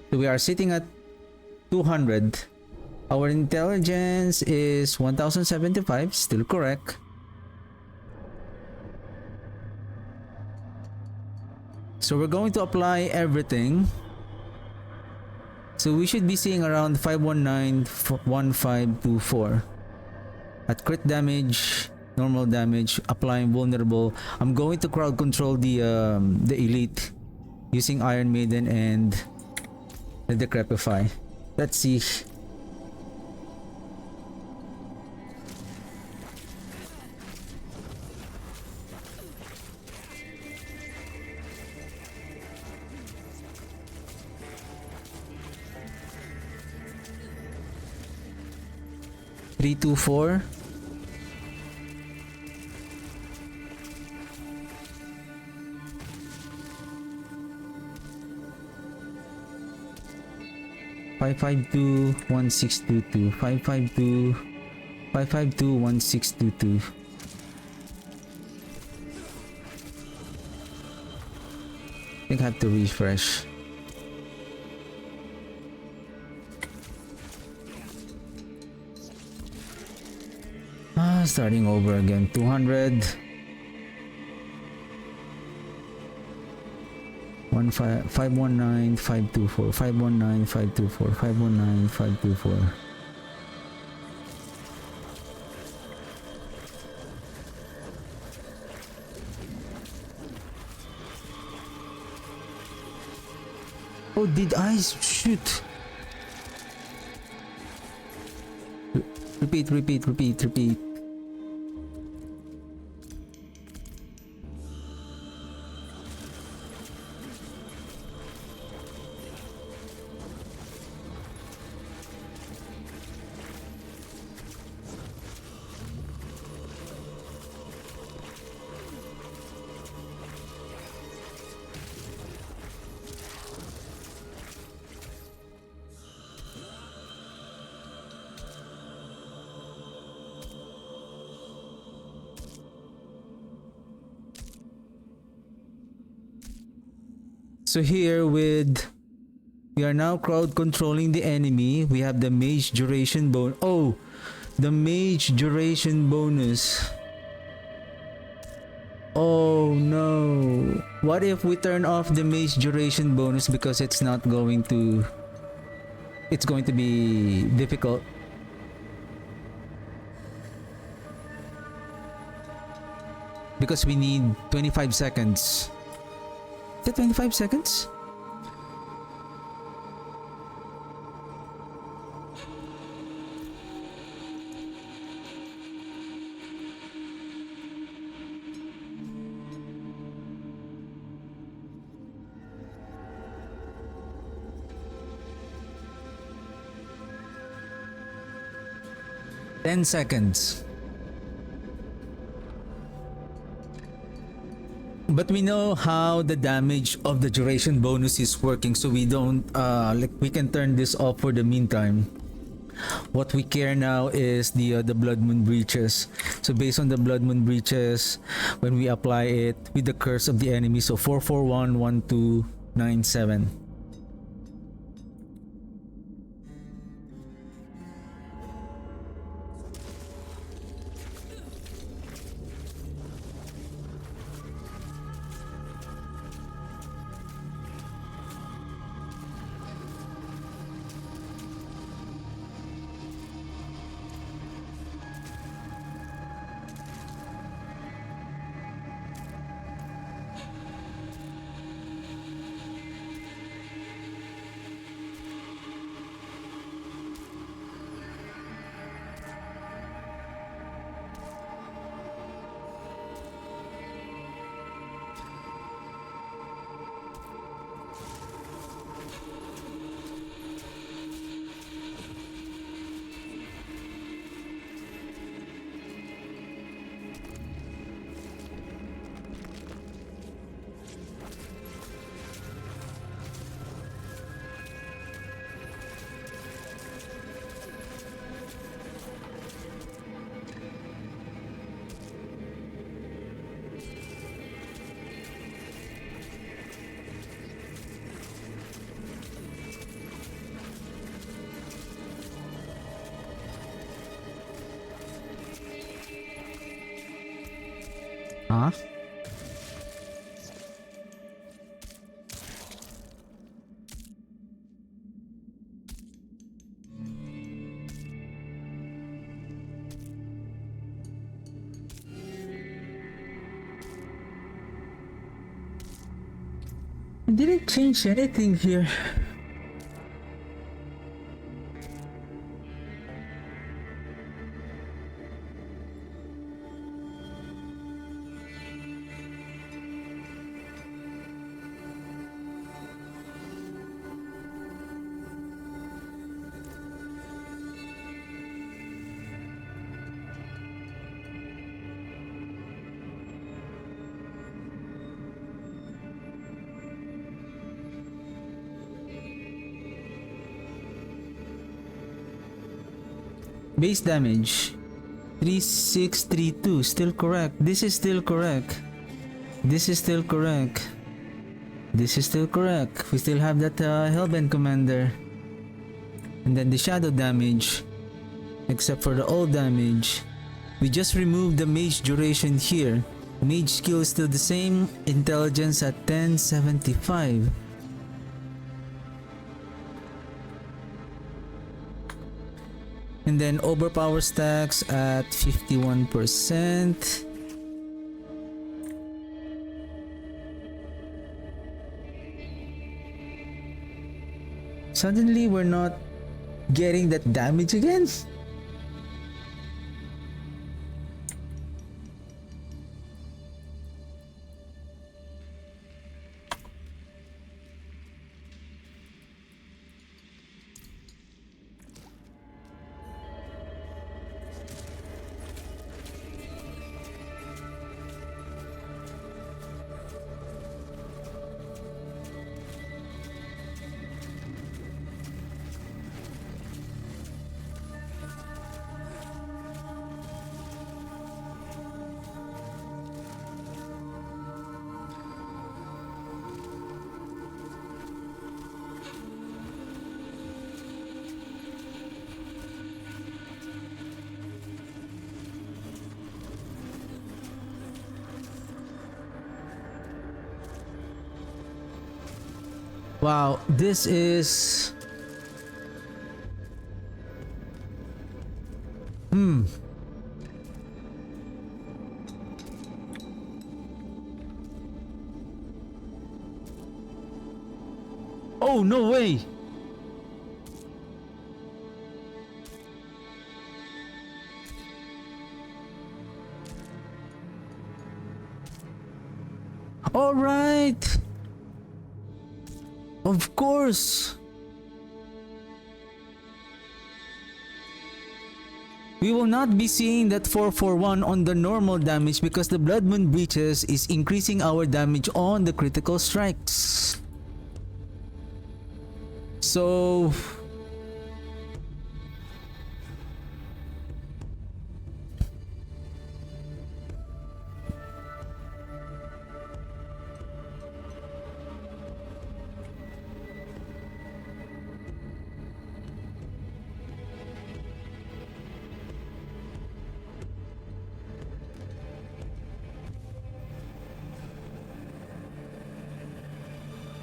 so we are sitting at 200. Our intelligence is 1075, still correct. So we're going to apply everything. So we should be seeing around 519 1524 at crit damage, normal damage, applying vulnerable. I'm going to crowd control the elite using Iron Maiden and the Decrepify. Let's see. Three, two, four. Five five two 1622. 552 1622. I think I have to refresh. Starting over again. 200. 519 524 519 524 519 524. Oh, did I shoot? Repeat. 'So here we are now crowd controlling the enemy. We have the mage duration bonus. Oh, the mage duration bonus. Oh no. What if we turn off the mage duration bonus because it's going to be difficult? Because we need 25 seconds. Is it 25 seconds? Ten seconds. But we know how the damage of the duration bonus is working, so we don't we can turn this off for the meantime. What we care now is the Blood Moon breaches. So based on the Blood Moon breaches, when we apply it with the curse of the enemy, so 441 1297. Huh? I didn't change anything here. Base damage 3632, still correct. This is still correct. This is still correct. This is still correct. We still have that Hellbent Commander. And then the shadow damage, except for the old damage. We just removed the mage duration here. Mage skill is still the same. Intelligence at 1075. And then overpower stacks at 51%. Suddenly we're not getting that damage again. Wow, this is... Oh, no way! All right. Of course. We will not be seeing that 441 on the normal damage because the Blood Moon Breaches is increasing our damage on the critical strikes. So...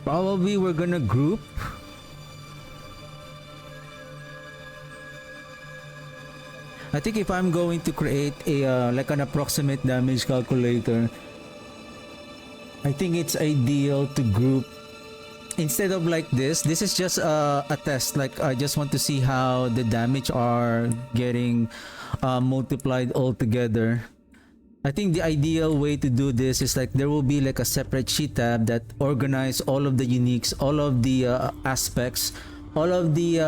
Probably we're gonna group. I think if I'm going to create a like an approximate damage calculator, I think it's ideal to group instead of like this. This is just a test. Like I just want to see how the damage are getting multiplied all together. I think the ideal way to do this is like there will be like a separate sheet tab that organize all of the uniques, all of the aspects, all of the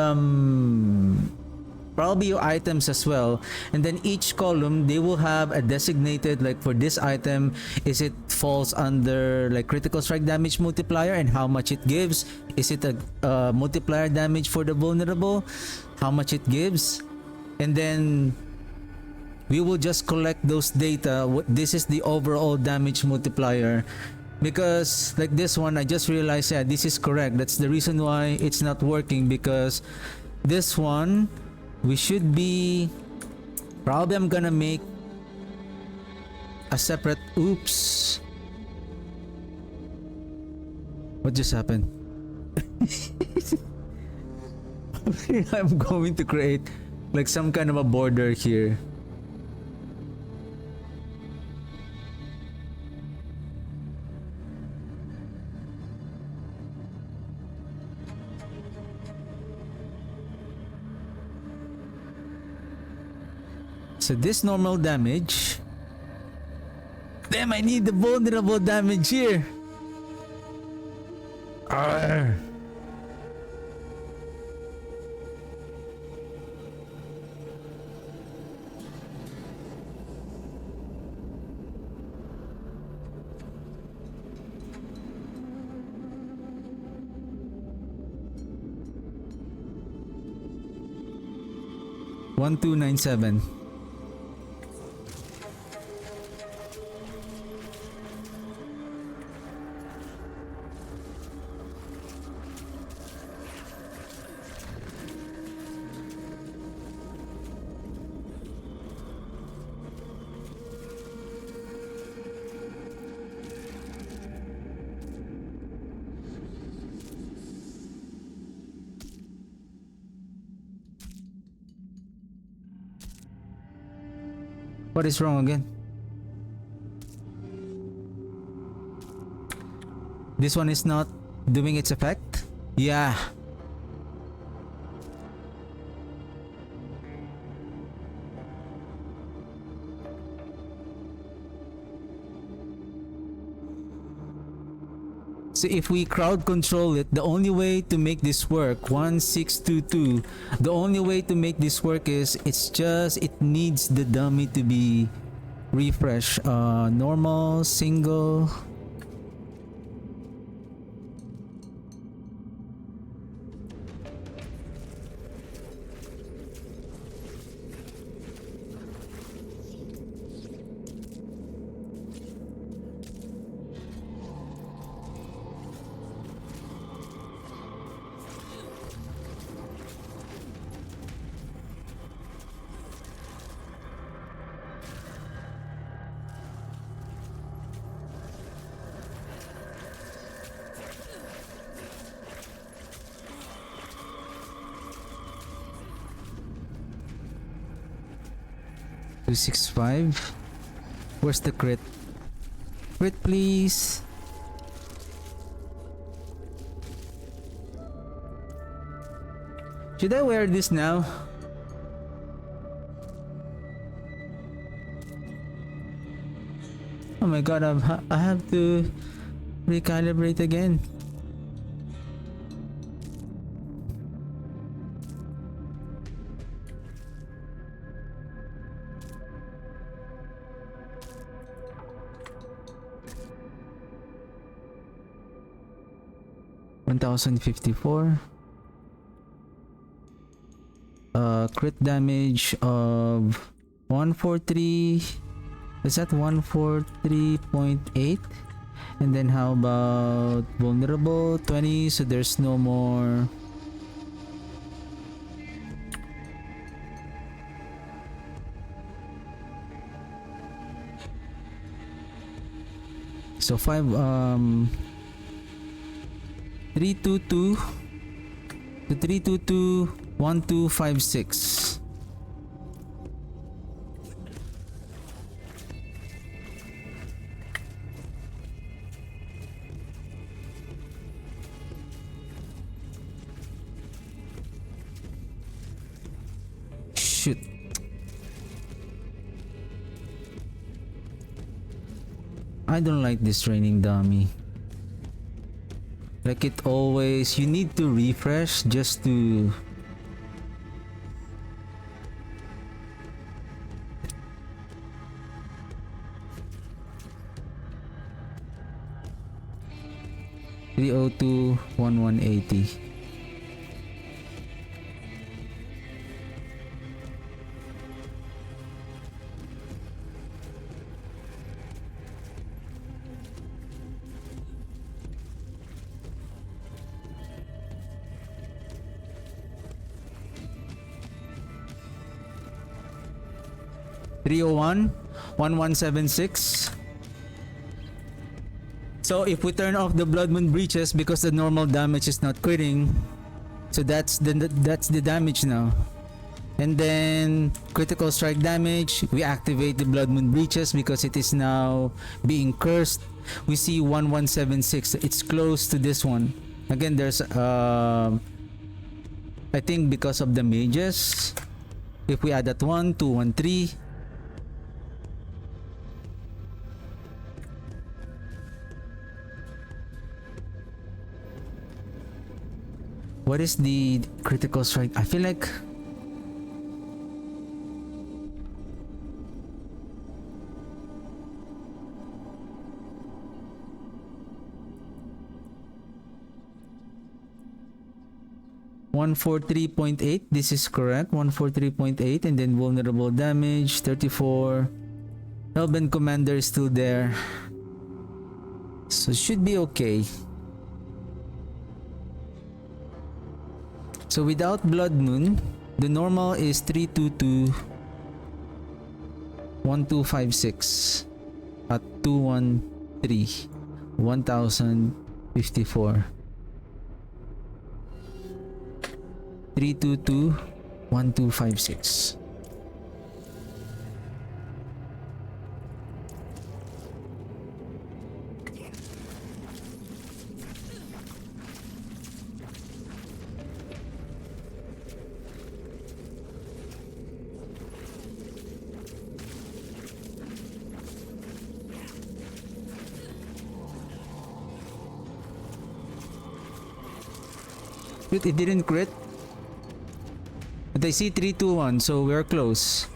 probably your items as well, and then each column they will have a designated, like for this item, is it falls under like critical strike damage multiplier and how much it gives, is it a multiplier damage for the vulnerable, how much it gives, and then we will just collect those data. This is the overall damage multiplier, because like this one I just realized, yeah, this is correct. That's the reason why it's not working, because this one we should be, probably I'm gonna make a separate. Oops. What just happened? I'm going to create like some kind of a border here. So this normal damage. Damn, I need the vulnerable damage here. Arrgh. One, 297. What is wrong again? This one is not doing its effect? Yeah. So if we crowd control it, the only way to make this work, 1622, the only way to make this work is it needs the dummy to be refreshed. Normal, single. Two, 6, 5. Where's the crit? Crit, please. Should I wear this now? Oh my god, I have to recalibrate again. $1,054. Crit damage of 143. Is that 143.8? And then how about vulnerable 20? So there's no more. So 322 to 322 1256. Shoot. I don't like this training dummy. Like it always, you need to refresh just to. $302, 1180. $301. 1176. So if we turn off the Blood Moon breaches because the normal damage is not quitting, so that's the damage now. And then critical strike damage, we activate the Blood Moon breaches because it is now being cursed. We see 1176. It's close to this one. Again, there's I think because of the mages, if we add that 1, 2, 1, 3. What is the critical strike? I feel like 143.8. This is correct. 143.8, and then vulnerable damage 34. Hellbent Commander is still there, so should be okay. So without Blood Moon, the normal is 322 1256 at 213 1054. 322 1256. It didn't crit. But I see 321, so we're close.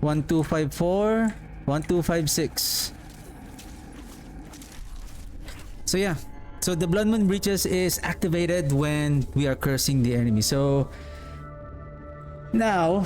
One, 2, 5, 4, 1, 2, 5, 6. So yeah, so the Blood Moon Breaches is activated when we are cursing the enemy. So now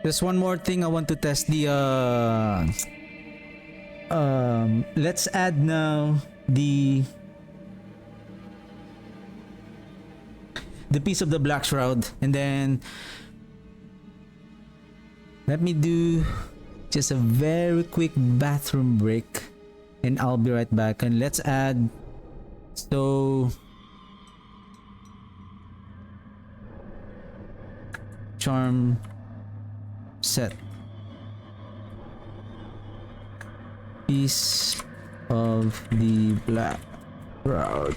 there's one more thing I want to test the let's add now the piece of the Black Shroud, and then let me do just a very quick bathroom break and I'll be right back. And let's add, so charm set, piece of the Black Shroud.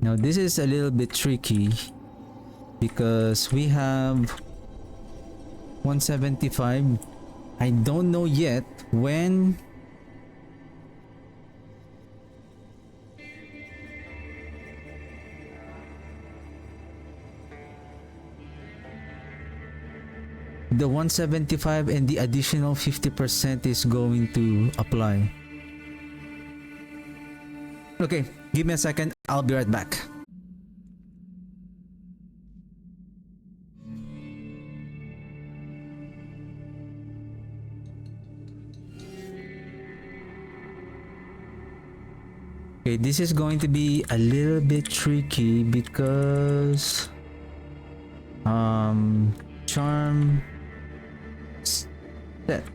Now this is a little bit tricky because we have 175. I don't know yet when the 175 and the additional 50% is going to apply. Okay, give me a second, I'll be right back. Okay, this is going to be a little bit tricky because charm set,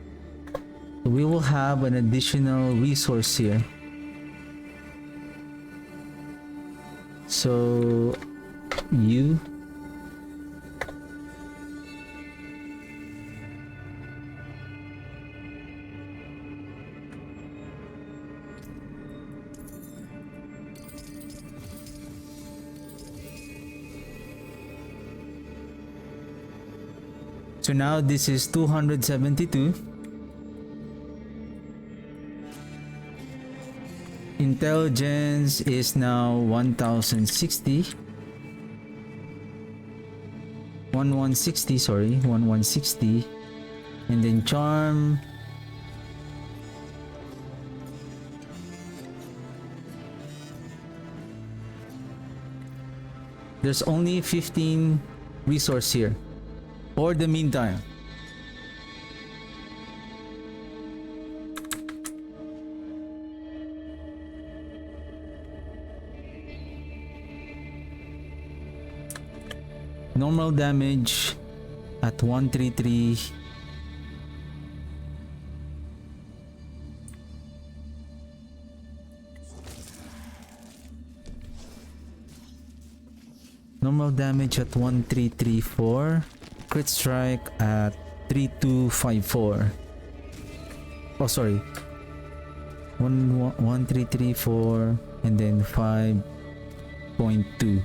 we will have an additional resource here. So you So now this is 272. Intelligence is now 1060. 1160, sorry, 1160. And then charm. There's only 15 resource here for the meantime. Normal damage at 133. Normal damage at 1334. Crit strike at 3254. Oh, sorry. 1334 and then 5.2.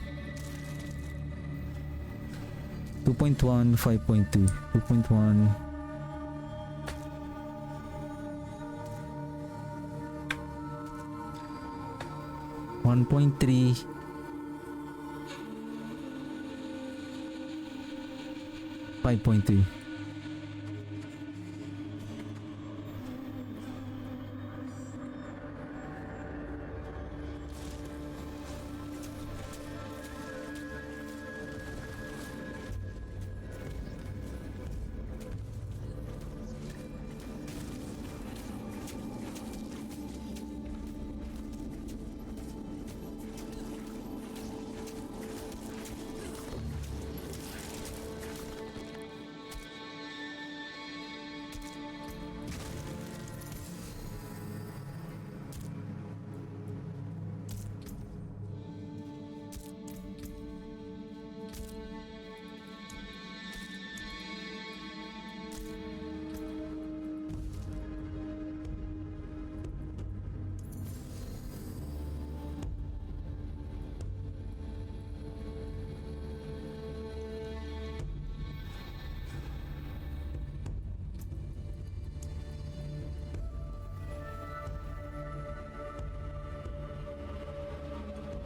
2.1, 5.2, 2.1. One point three, 5.2.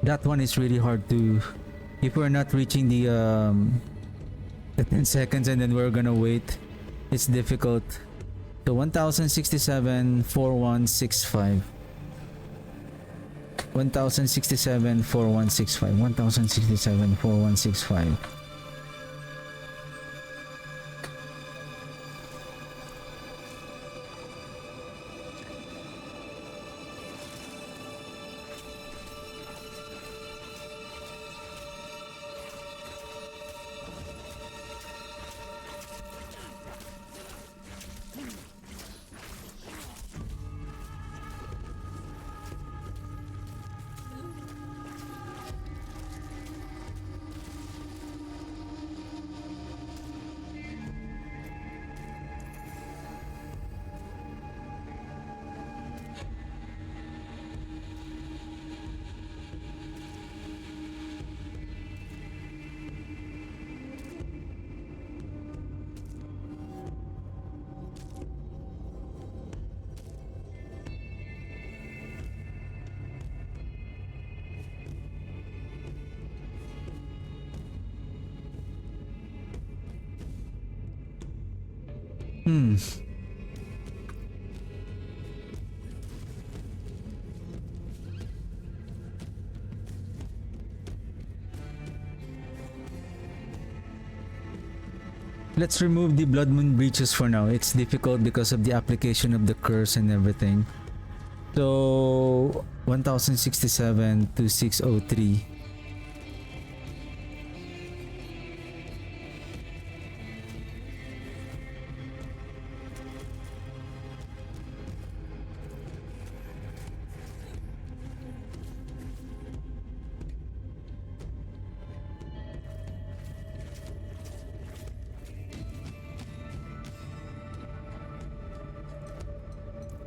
That one is really hard to, if we're not reaching the 10 seconds and then we're gonna wait, it's difficult. So 1067 4165. 1067 4165. 1067 4165. Let's remove the Blood Moon breaches for now. It's difficult because of the application of the curse and everything. So 1067 to 603.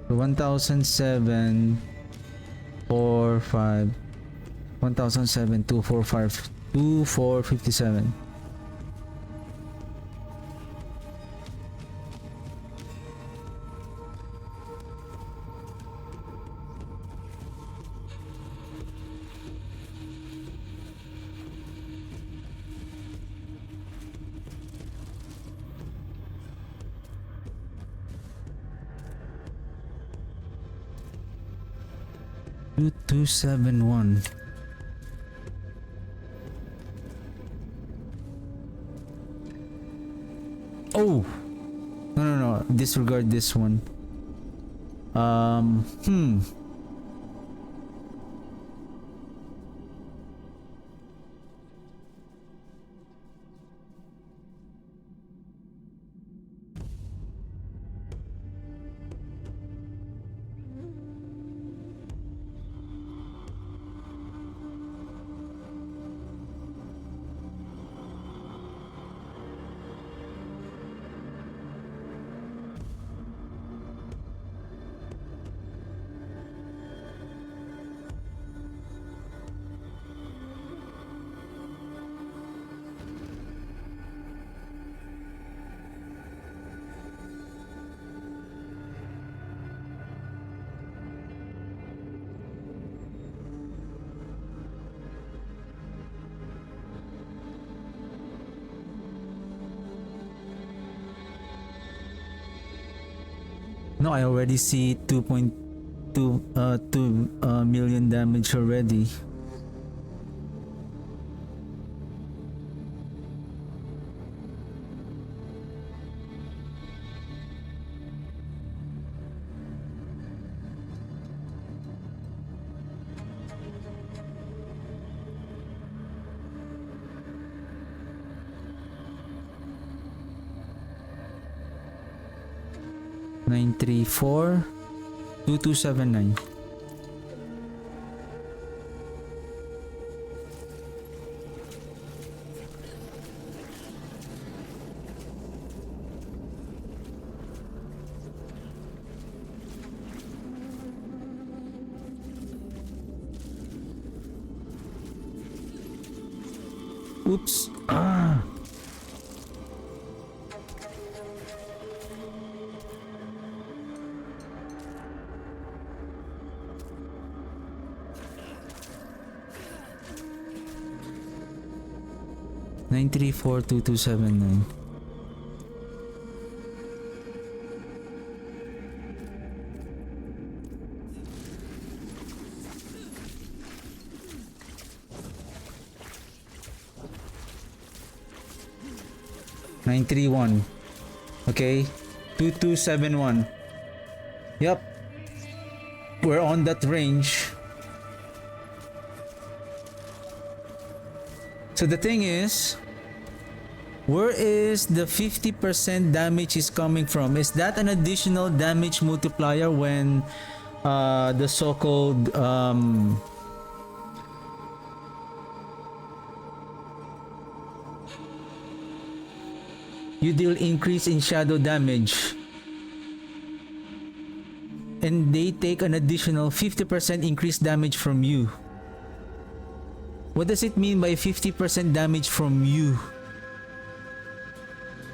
So 1007 4 5 1007 2 4 5 2 4 57. 2271. Oh! No, no, no. Disregard this one. Hmm. No, I already see 2 million damage already. Nine three four 2279. Oops. Ah. Nine three four 2279. Nine three one. Okay. 2271. Yep. We're on that range. So the thing is, where is the 50% damage is coming from? Is that an additional damage multiplier when the so-called you deal increase in shadow damage and they take an additional 50% increased damage from you? What does it mean by 50% damage from you?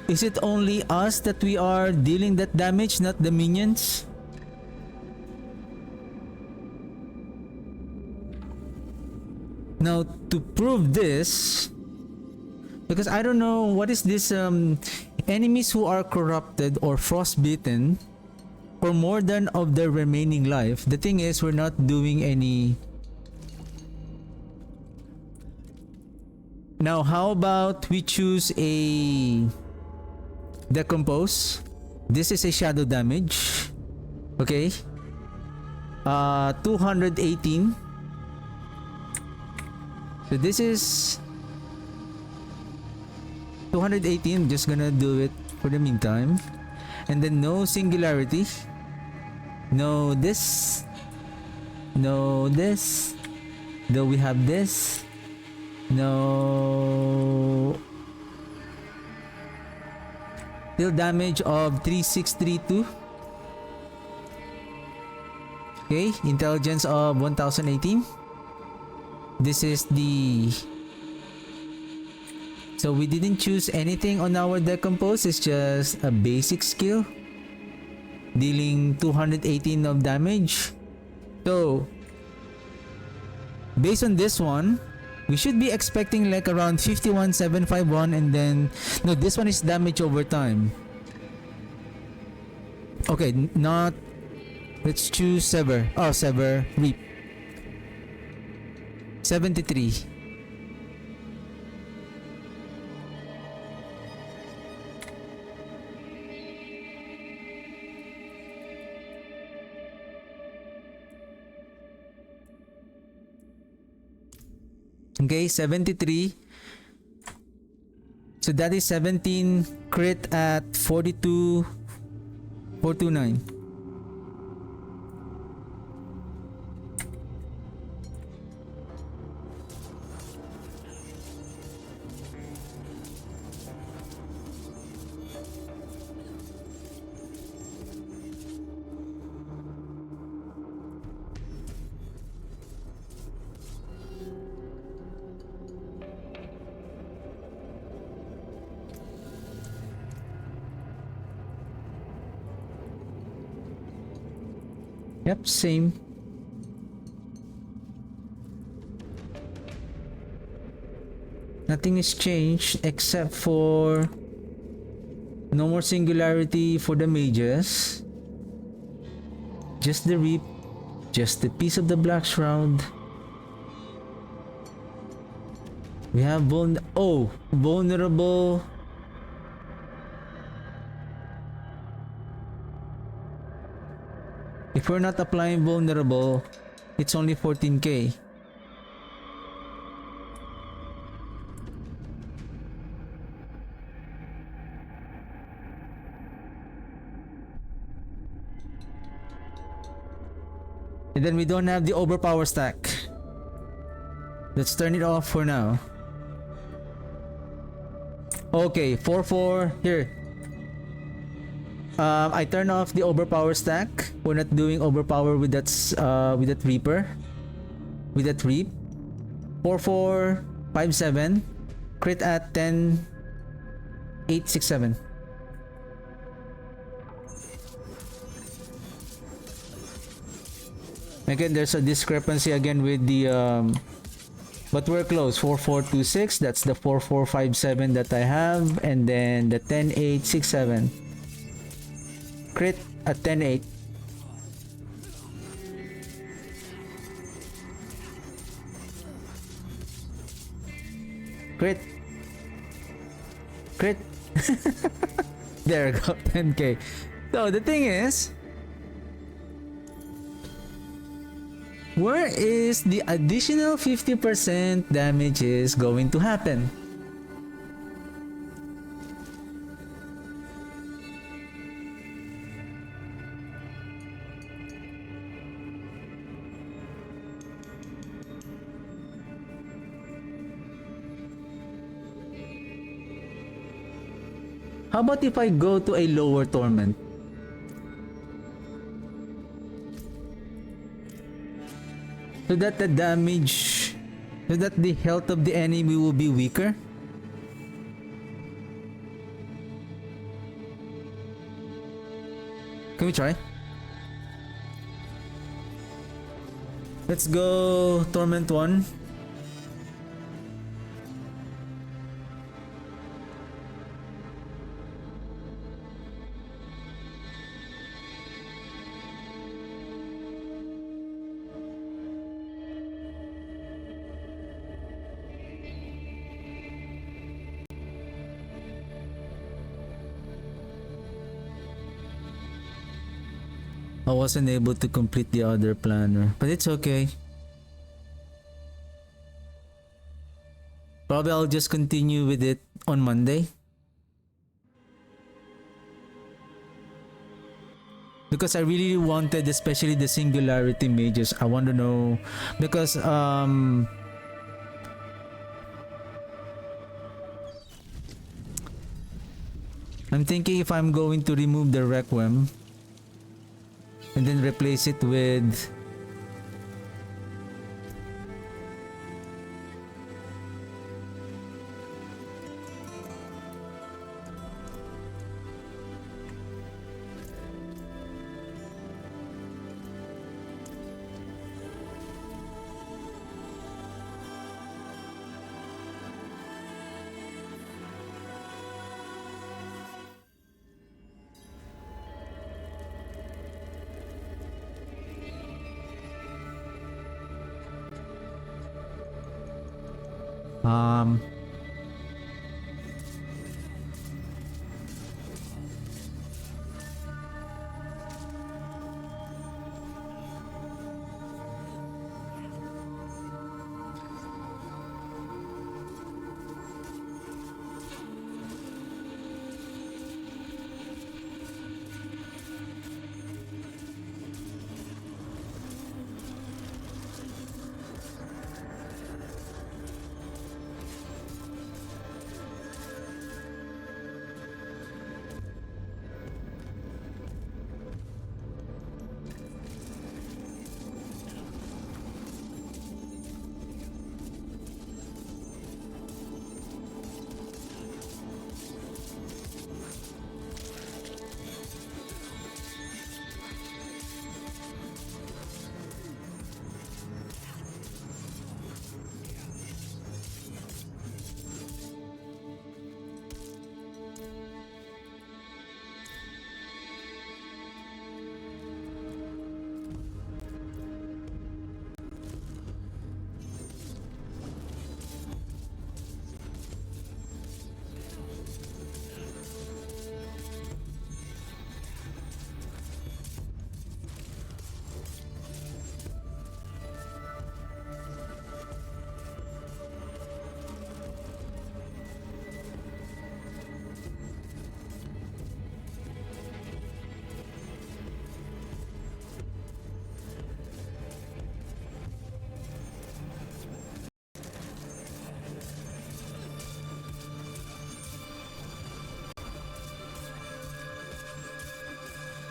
Is it only us that we are dealing that damage, not the minions? Now, to prove this, because I don't know what is this enemies who are corrupted or frostbitten for more than of their remaining life. The thing is, we're not doing any. Now, how about we choose a decompose? This is a shadow damage. Okay. 218. So this is 218. I'm just gonna do it for the meantime. And then no singularity. No this. No this. Though we have this. No. Deal damage of 3632. Okay, intelligence of 1018. This is the. So we didn't choose anything on our decompose. It's just a basic skill, dealing 218 of damage. So based on this one, we should be expecting like around 51,751, and then no, this one is damage over time. Okay, not. Let's choose sever. Oh, sever reap. 73. Okay, 73. So that is 17 crit at 42 429. Yep, same. Nothing is changed except for no more singularity for the mages. Just the reap, just the piece of the black shroud. We have vulnerable. If we're not applying vulnerable, it's only 14k. And then we don't have the overpower stack. Let's turn it off for now. Okay, 4-4 here. I turn off the overpower stack. We're not doing overpower with that reaper. With that reap. 4-4 5-7. Crit at 10 8-6-7. Again, there's a discrepancy again with the but we're close. 4-4-2-6. That's the 4-4-5-7 that I have, and then the 10-8-6-7. Crit at 10-8. Crit. Crit. There we go. 10k. So the thing is, where is the additional 50% damage is going to happen? How about if I go to a lower torment? So that the damage, so that the health of the enemy will be weaker? Can we try? Let's go Torment 1. I wasn't able to complete the other planner, but it's okay. Probably I'll just continue with it on Monday. Because I really wanted, especially the singularity mages. I want to know because I'm thinking if I'm going to remove the Requiem and then replace it with Um,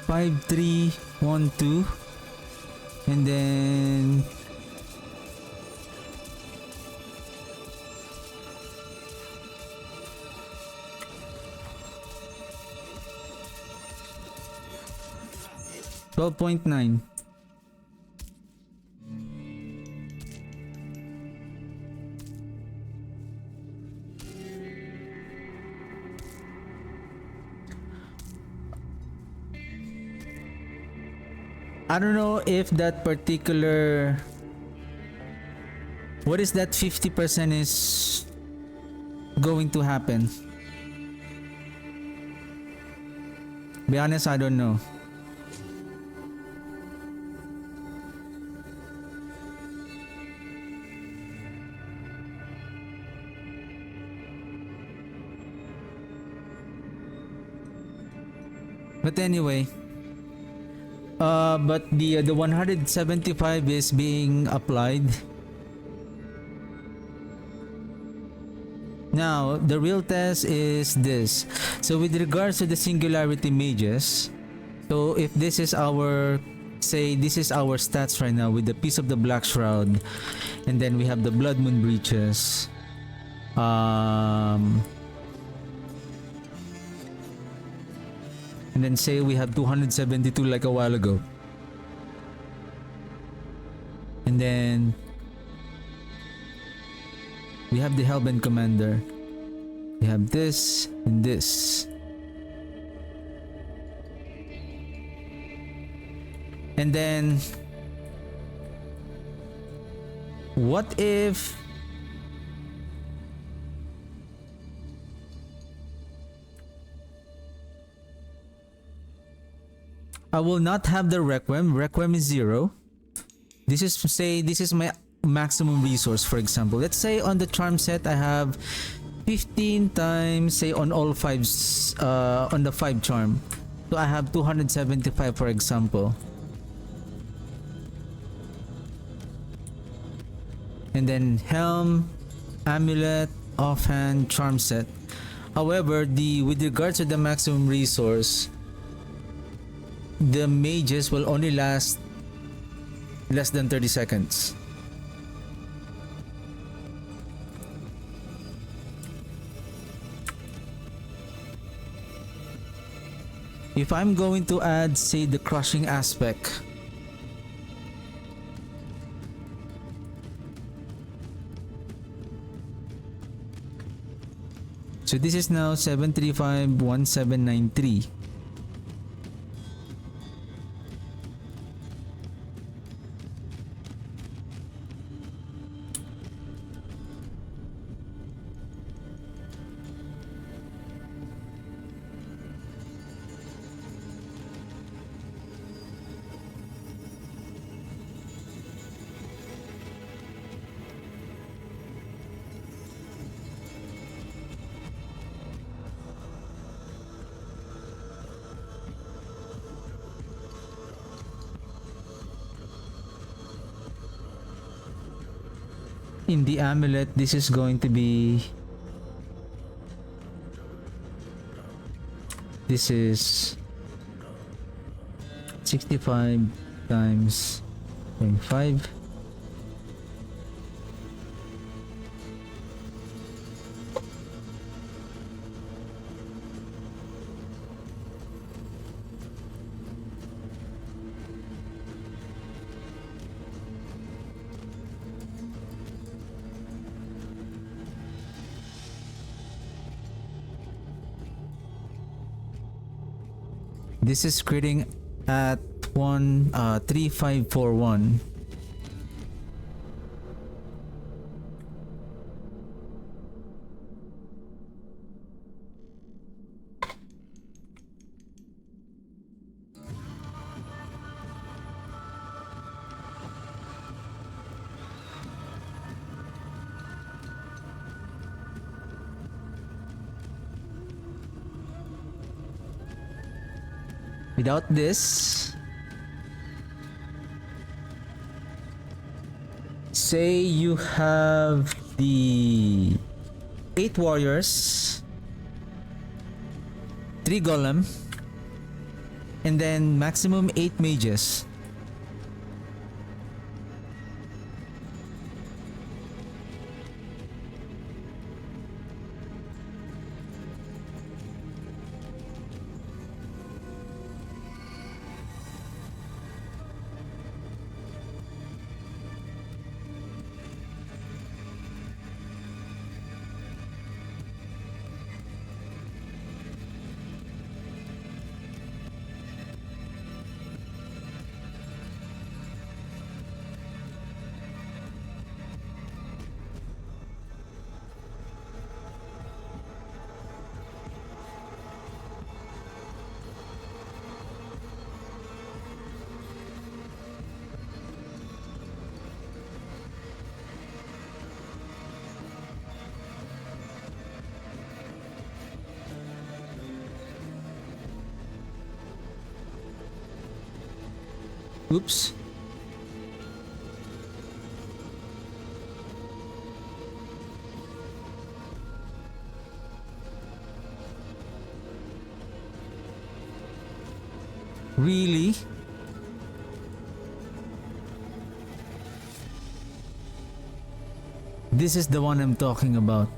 5-3-1-2, and then $12.9. I don't know if that particular, what is that 50% is going to happen. Be honest, I don't know. But anyway, but the 175 is being applied. Now, the real test is this. So with regards to the singularity mages, so if this is our, say this is our stats right now with the piece of the black shroud, and then we have the blood moon breaches, and then say we have 272 like a while ago, and then we have the Hellbent Commander, we have this and this, and then what if I will not have the Requiem? Requiem is 0. This is, say this is my maximum resource. For example, let's say on the charm set I have 15 times, say on all 5s, on the 5 charm, so I have 275 for example, and then helm, amulet, offhand, charm set. However, with regards to the maximum resource, the mages will only last less than 30 seconds. If I'm going to add, say, the crushing aspect, so this is now 7351793. in the amulet, this is going to be... This is 65 times 0.5. This is critting at 3541. Without this, say you have the 8 warriors, 3 golem, and then maximum 8 mages. Oops. Really? This is the one I'm talking about.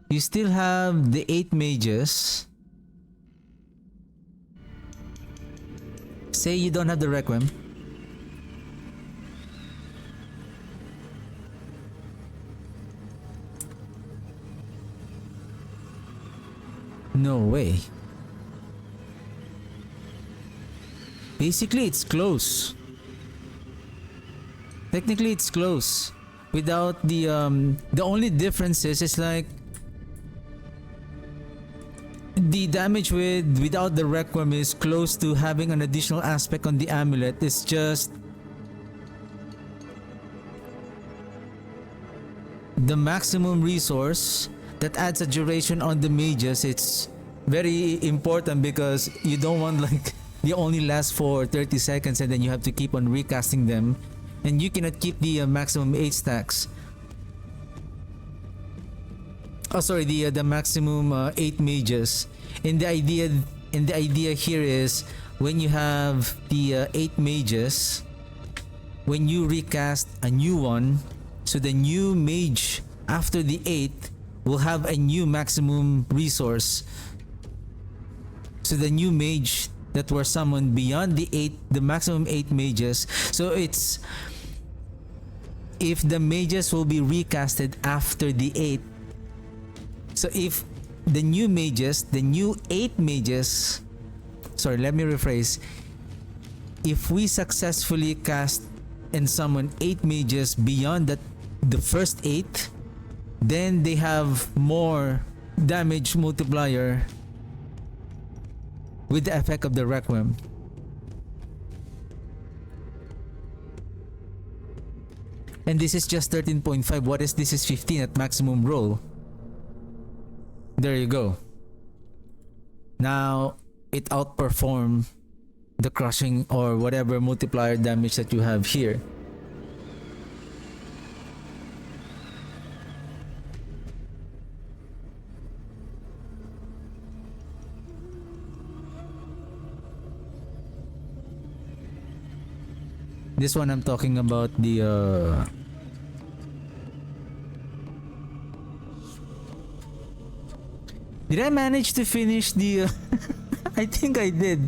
You still have the 8 mages. Say you don't have the Requiem. No way. Basically, it's close. Technically, it's close. Without the only difference is like the damage without the Requiem is close to having an additional aspect on the amulet. It's just the maximum resource that adds a duration on the mages. It's very important because you don't want like they only last for 30 seconds and then you have to keep on recasting them, and you cannot keep the maximum 8 stacks. Oh, sorry, the maximum 8 mages. And the idea here is when you have the 8 mages, when you recast a new one, so the new mage after the 8 will have a new maximum resource. So the new mage that were summoned beyond the maximum 8 mages. So it's if the mages will be recasted after the 8. So if the new mages, the new 8 mages, sorry, let me rephrase. If we successfully cast and summon 8 mages beyond the first 8, then they have more damage multiplier with the effect of the Requiem. And this is just 13.5. What is this is 15 at maximum roll? There you go. Now it outperformed the crushing or whatever multiplier damage that you have here. This one I'm talking about the did I manage to finish the I think I did.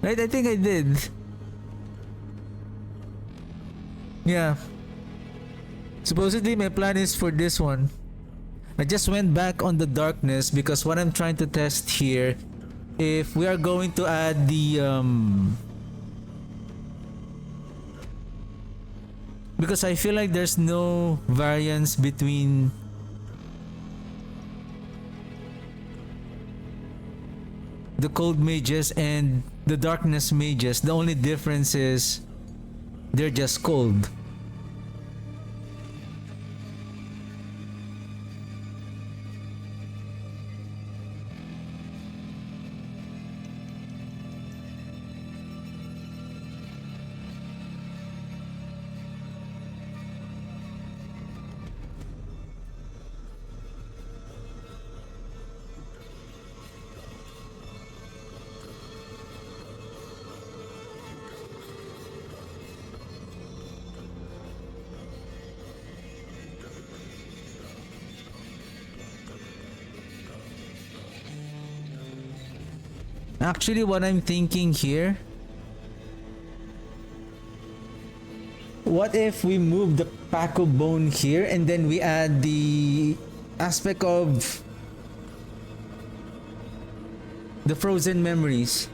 Right, I think I did. Yeah. Supposedly my plan is for this one. I just went back on the darkness because what I'm trying to test here, if we are going to add the because I feel like there's no variance between the cold mages and the darkness mages. The only difference is they're just cold. Actually, what I'm thinking here, what if we move the pack of bone here and then we add the aspect of the frozen memories?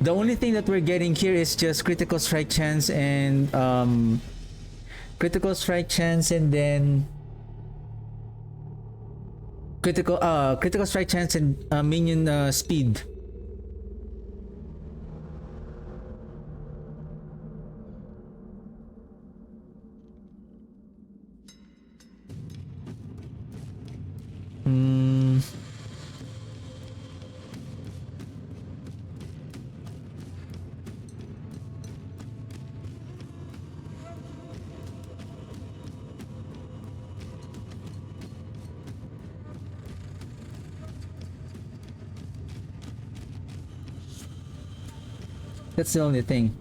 The only thing that we're getting here is just critical strike chance and critical strike chance and then critical strike chance and minion speed. That's the only thing.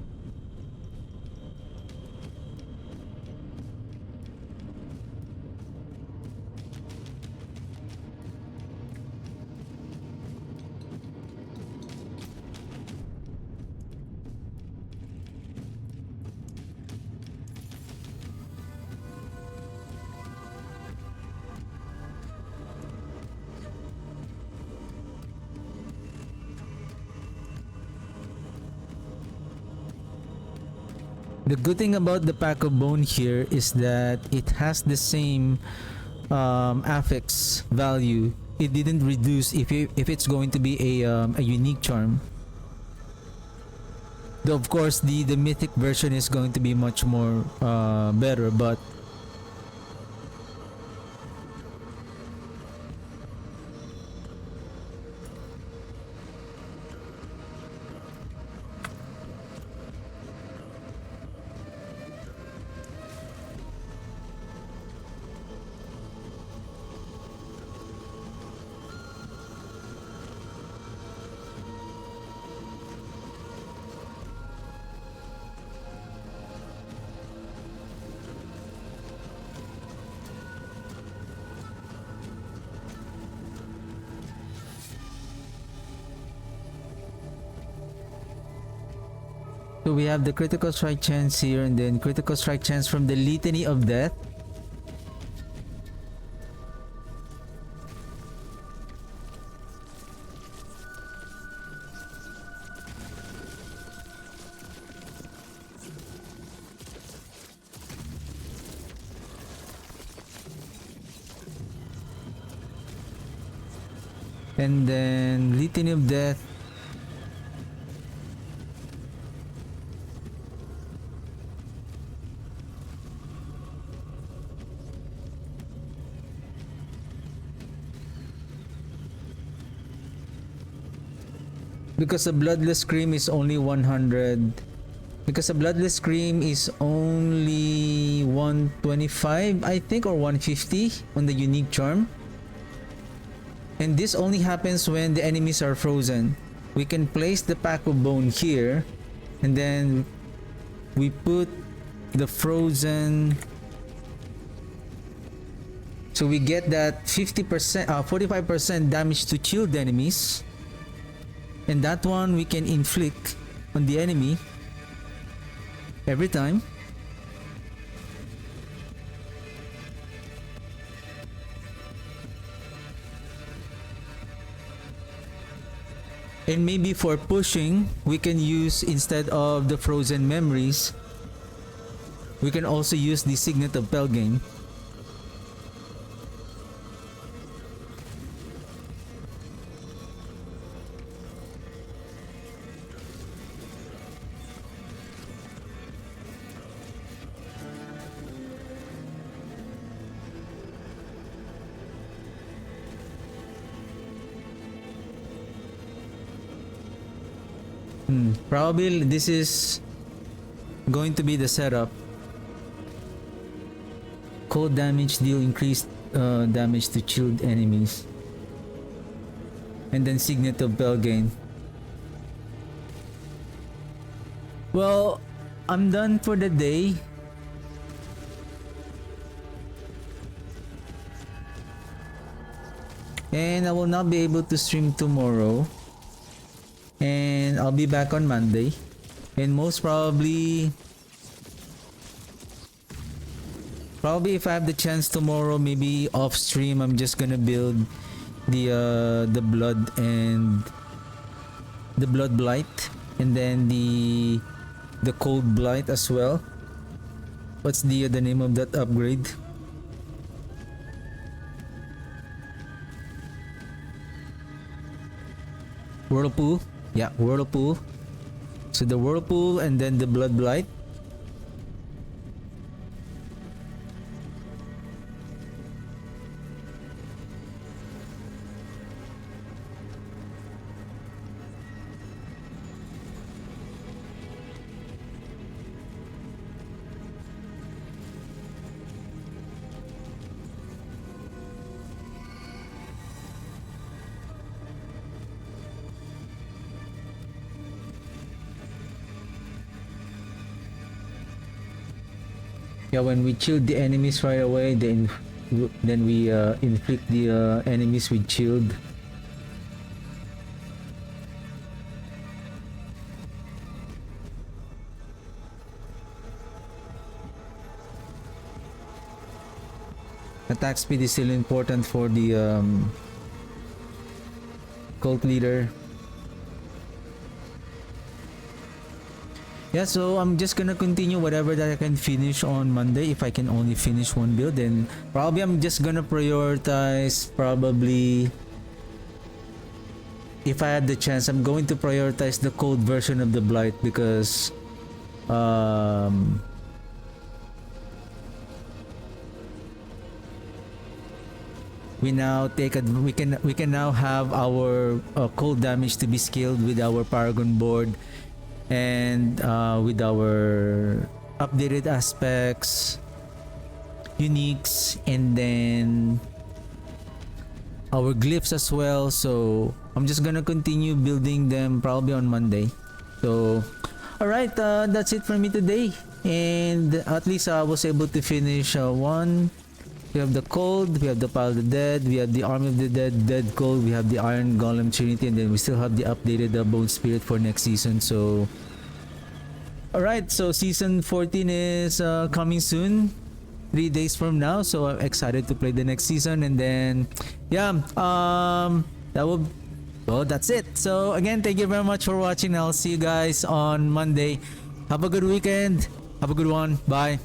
The good thing about the pack of bone here is that it has the same affix value. It didn't reduce if it's going to be a unique charm. Though of course the mythic version is going to be much more better, but so we have the critical strike chance here and then critical strike chance from the Litany of Death. And then Litany of Death because the bloodless scream is only 100. Because the bloodless scream is only 125, I think, or 150 on the unique charm. And this only happens when the enemies are frozen. We can place the pack of bone here, and then we put the frozen, so we get that 50%, 45% damage to chilled enemies, and that one we can inflict on the enemy every time. And maybe for pushing, we can use, instead of the frozen memories, we can also use the Signet of Pelgame. Probably this is going to be the setup. Cold damage deal increased damage to chilled enemies. And then Signet of Belgain. Well, I'm done for the day. And I will not be able to stream tomorrow. And I'll be back on Monday. And most probably if I have the chance tomorrow, maybe off stream, I'm just gonna build the blood and the blood blight, and then the cold blight as well. What's the name of that upgrade? Whirlpool. Yeah, Whirlpool. So the Whirlpool and then the Blood Blight. Yeah, when we shield the enemies right away, then we inflict the enemies with shield. Attack speed is still important for the cult leader. Yeah, so I'm just gonna continue whatever that I can finish on Monday. If I can only finish one build, then probably I'm just gonna prioritize, probably, if I had the chance, I'm going to prioritize the cold version of the Blight, because we can now have our cold damage to be scaled with our Paragon board, and with our updated aspects, uniques, and then our glyphs as well. So I'm just gonna continue building them probably on Monday. So alright, that's it for me today, and at least I was able to finish one. We have the Cold, we have the Pile of the Dead, we have the Army of the Dead, Dead Cold, we have the Iron Golem Trinity, and then we still have the updated Bone Spirit for next season. So alright, so season 14 is coming soon, 3 days from now. So I'm excited to play the next season, and then yeah, that's it. So again, thank you very much for watching. I'll see you guys on Monday. Have a good weekend. Have a good one. Bye.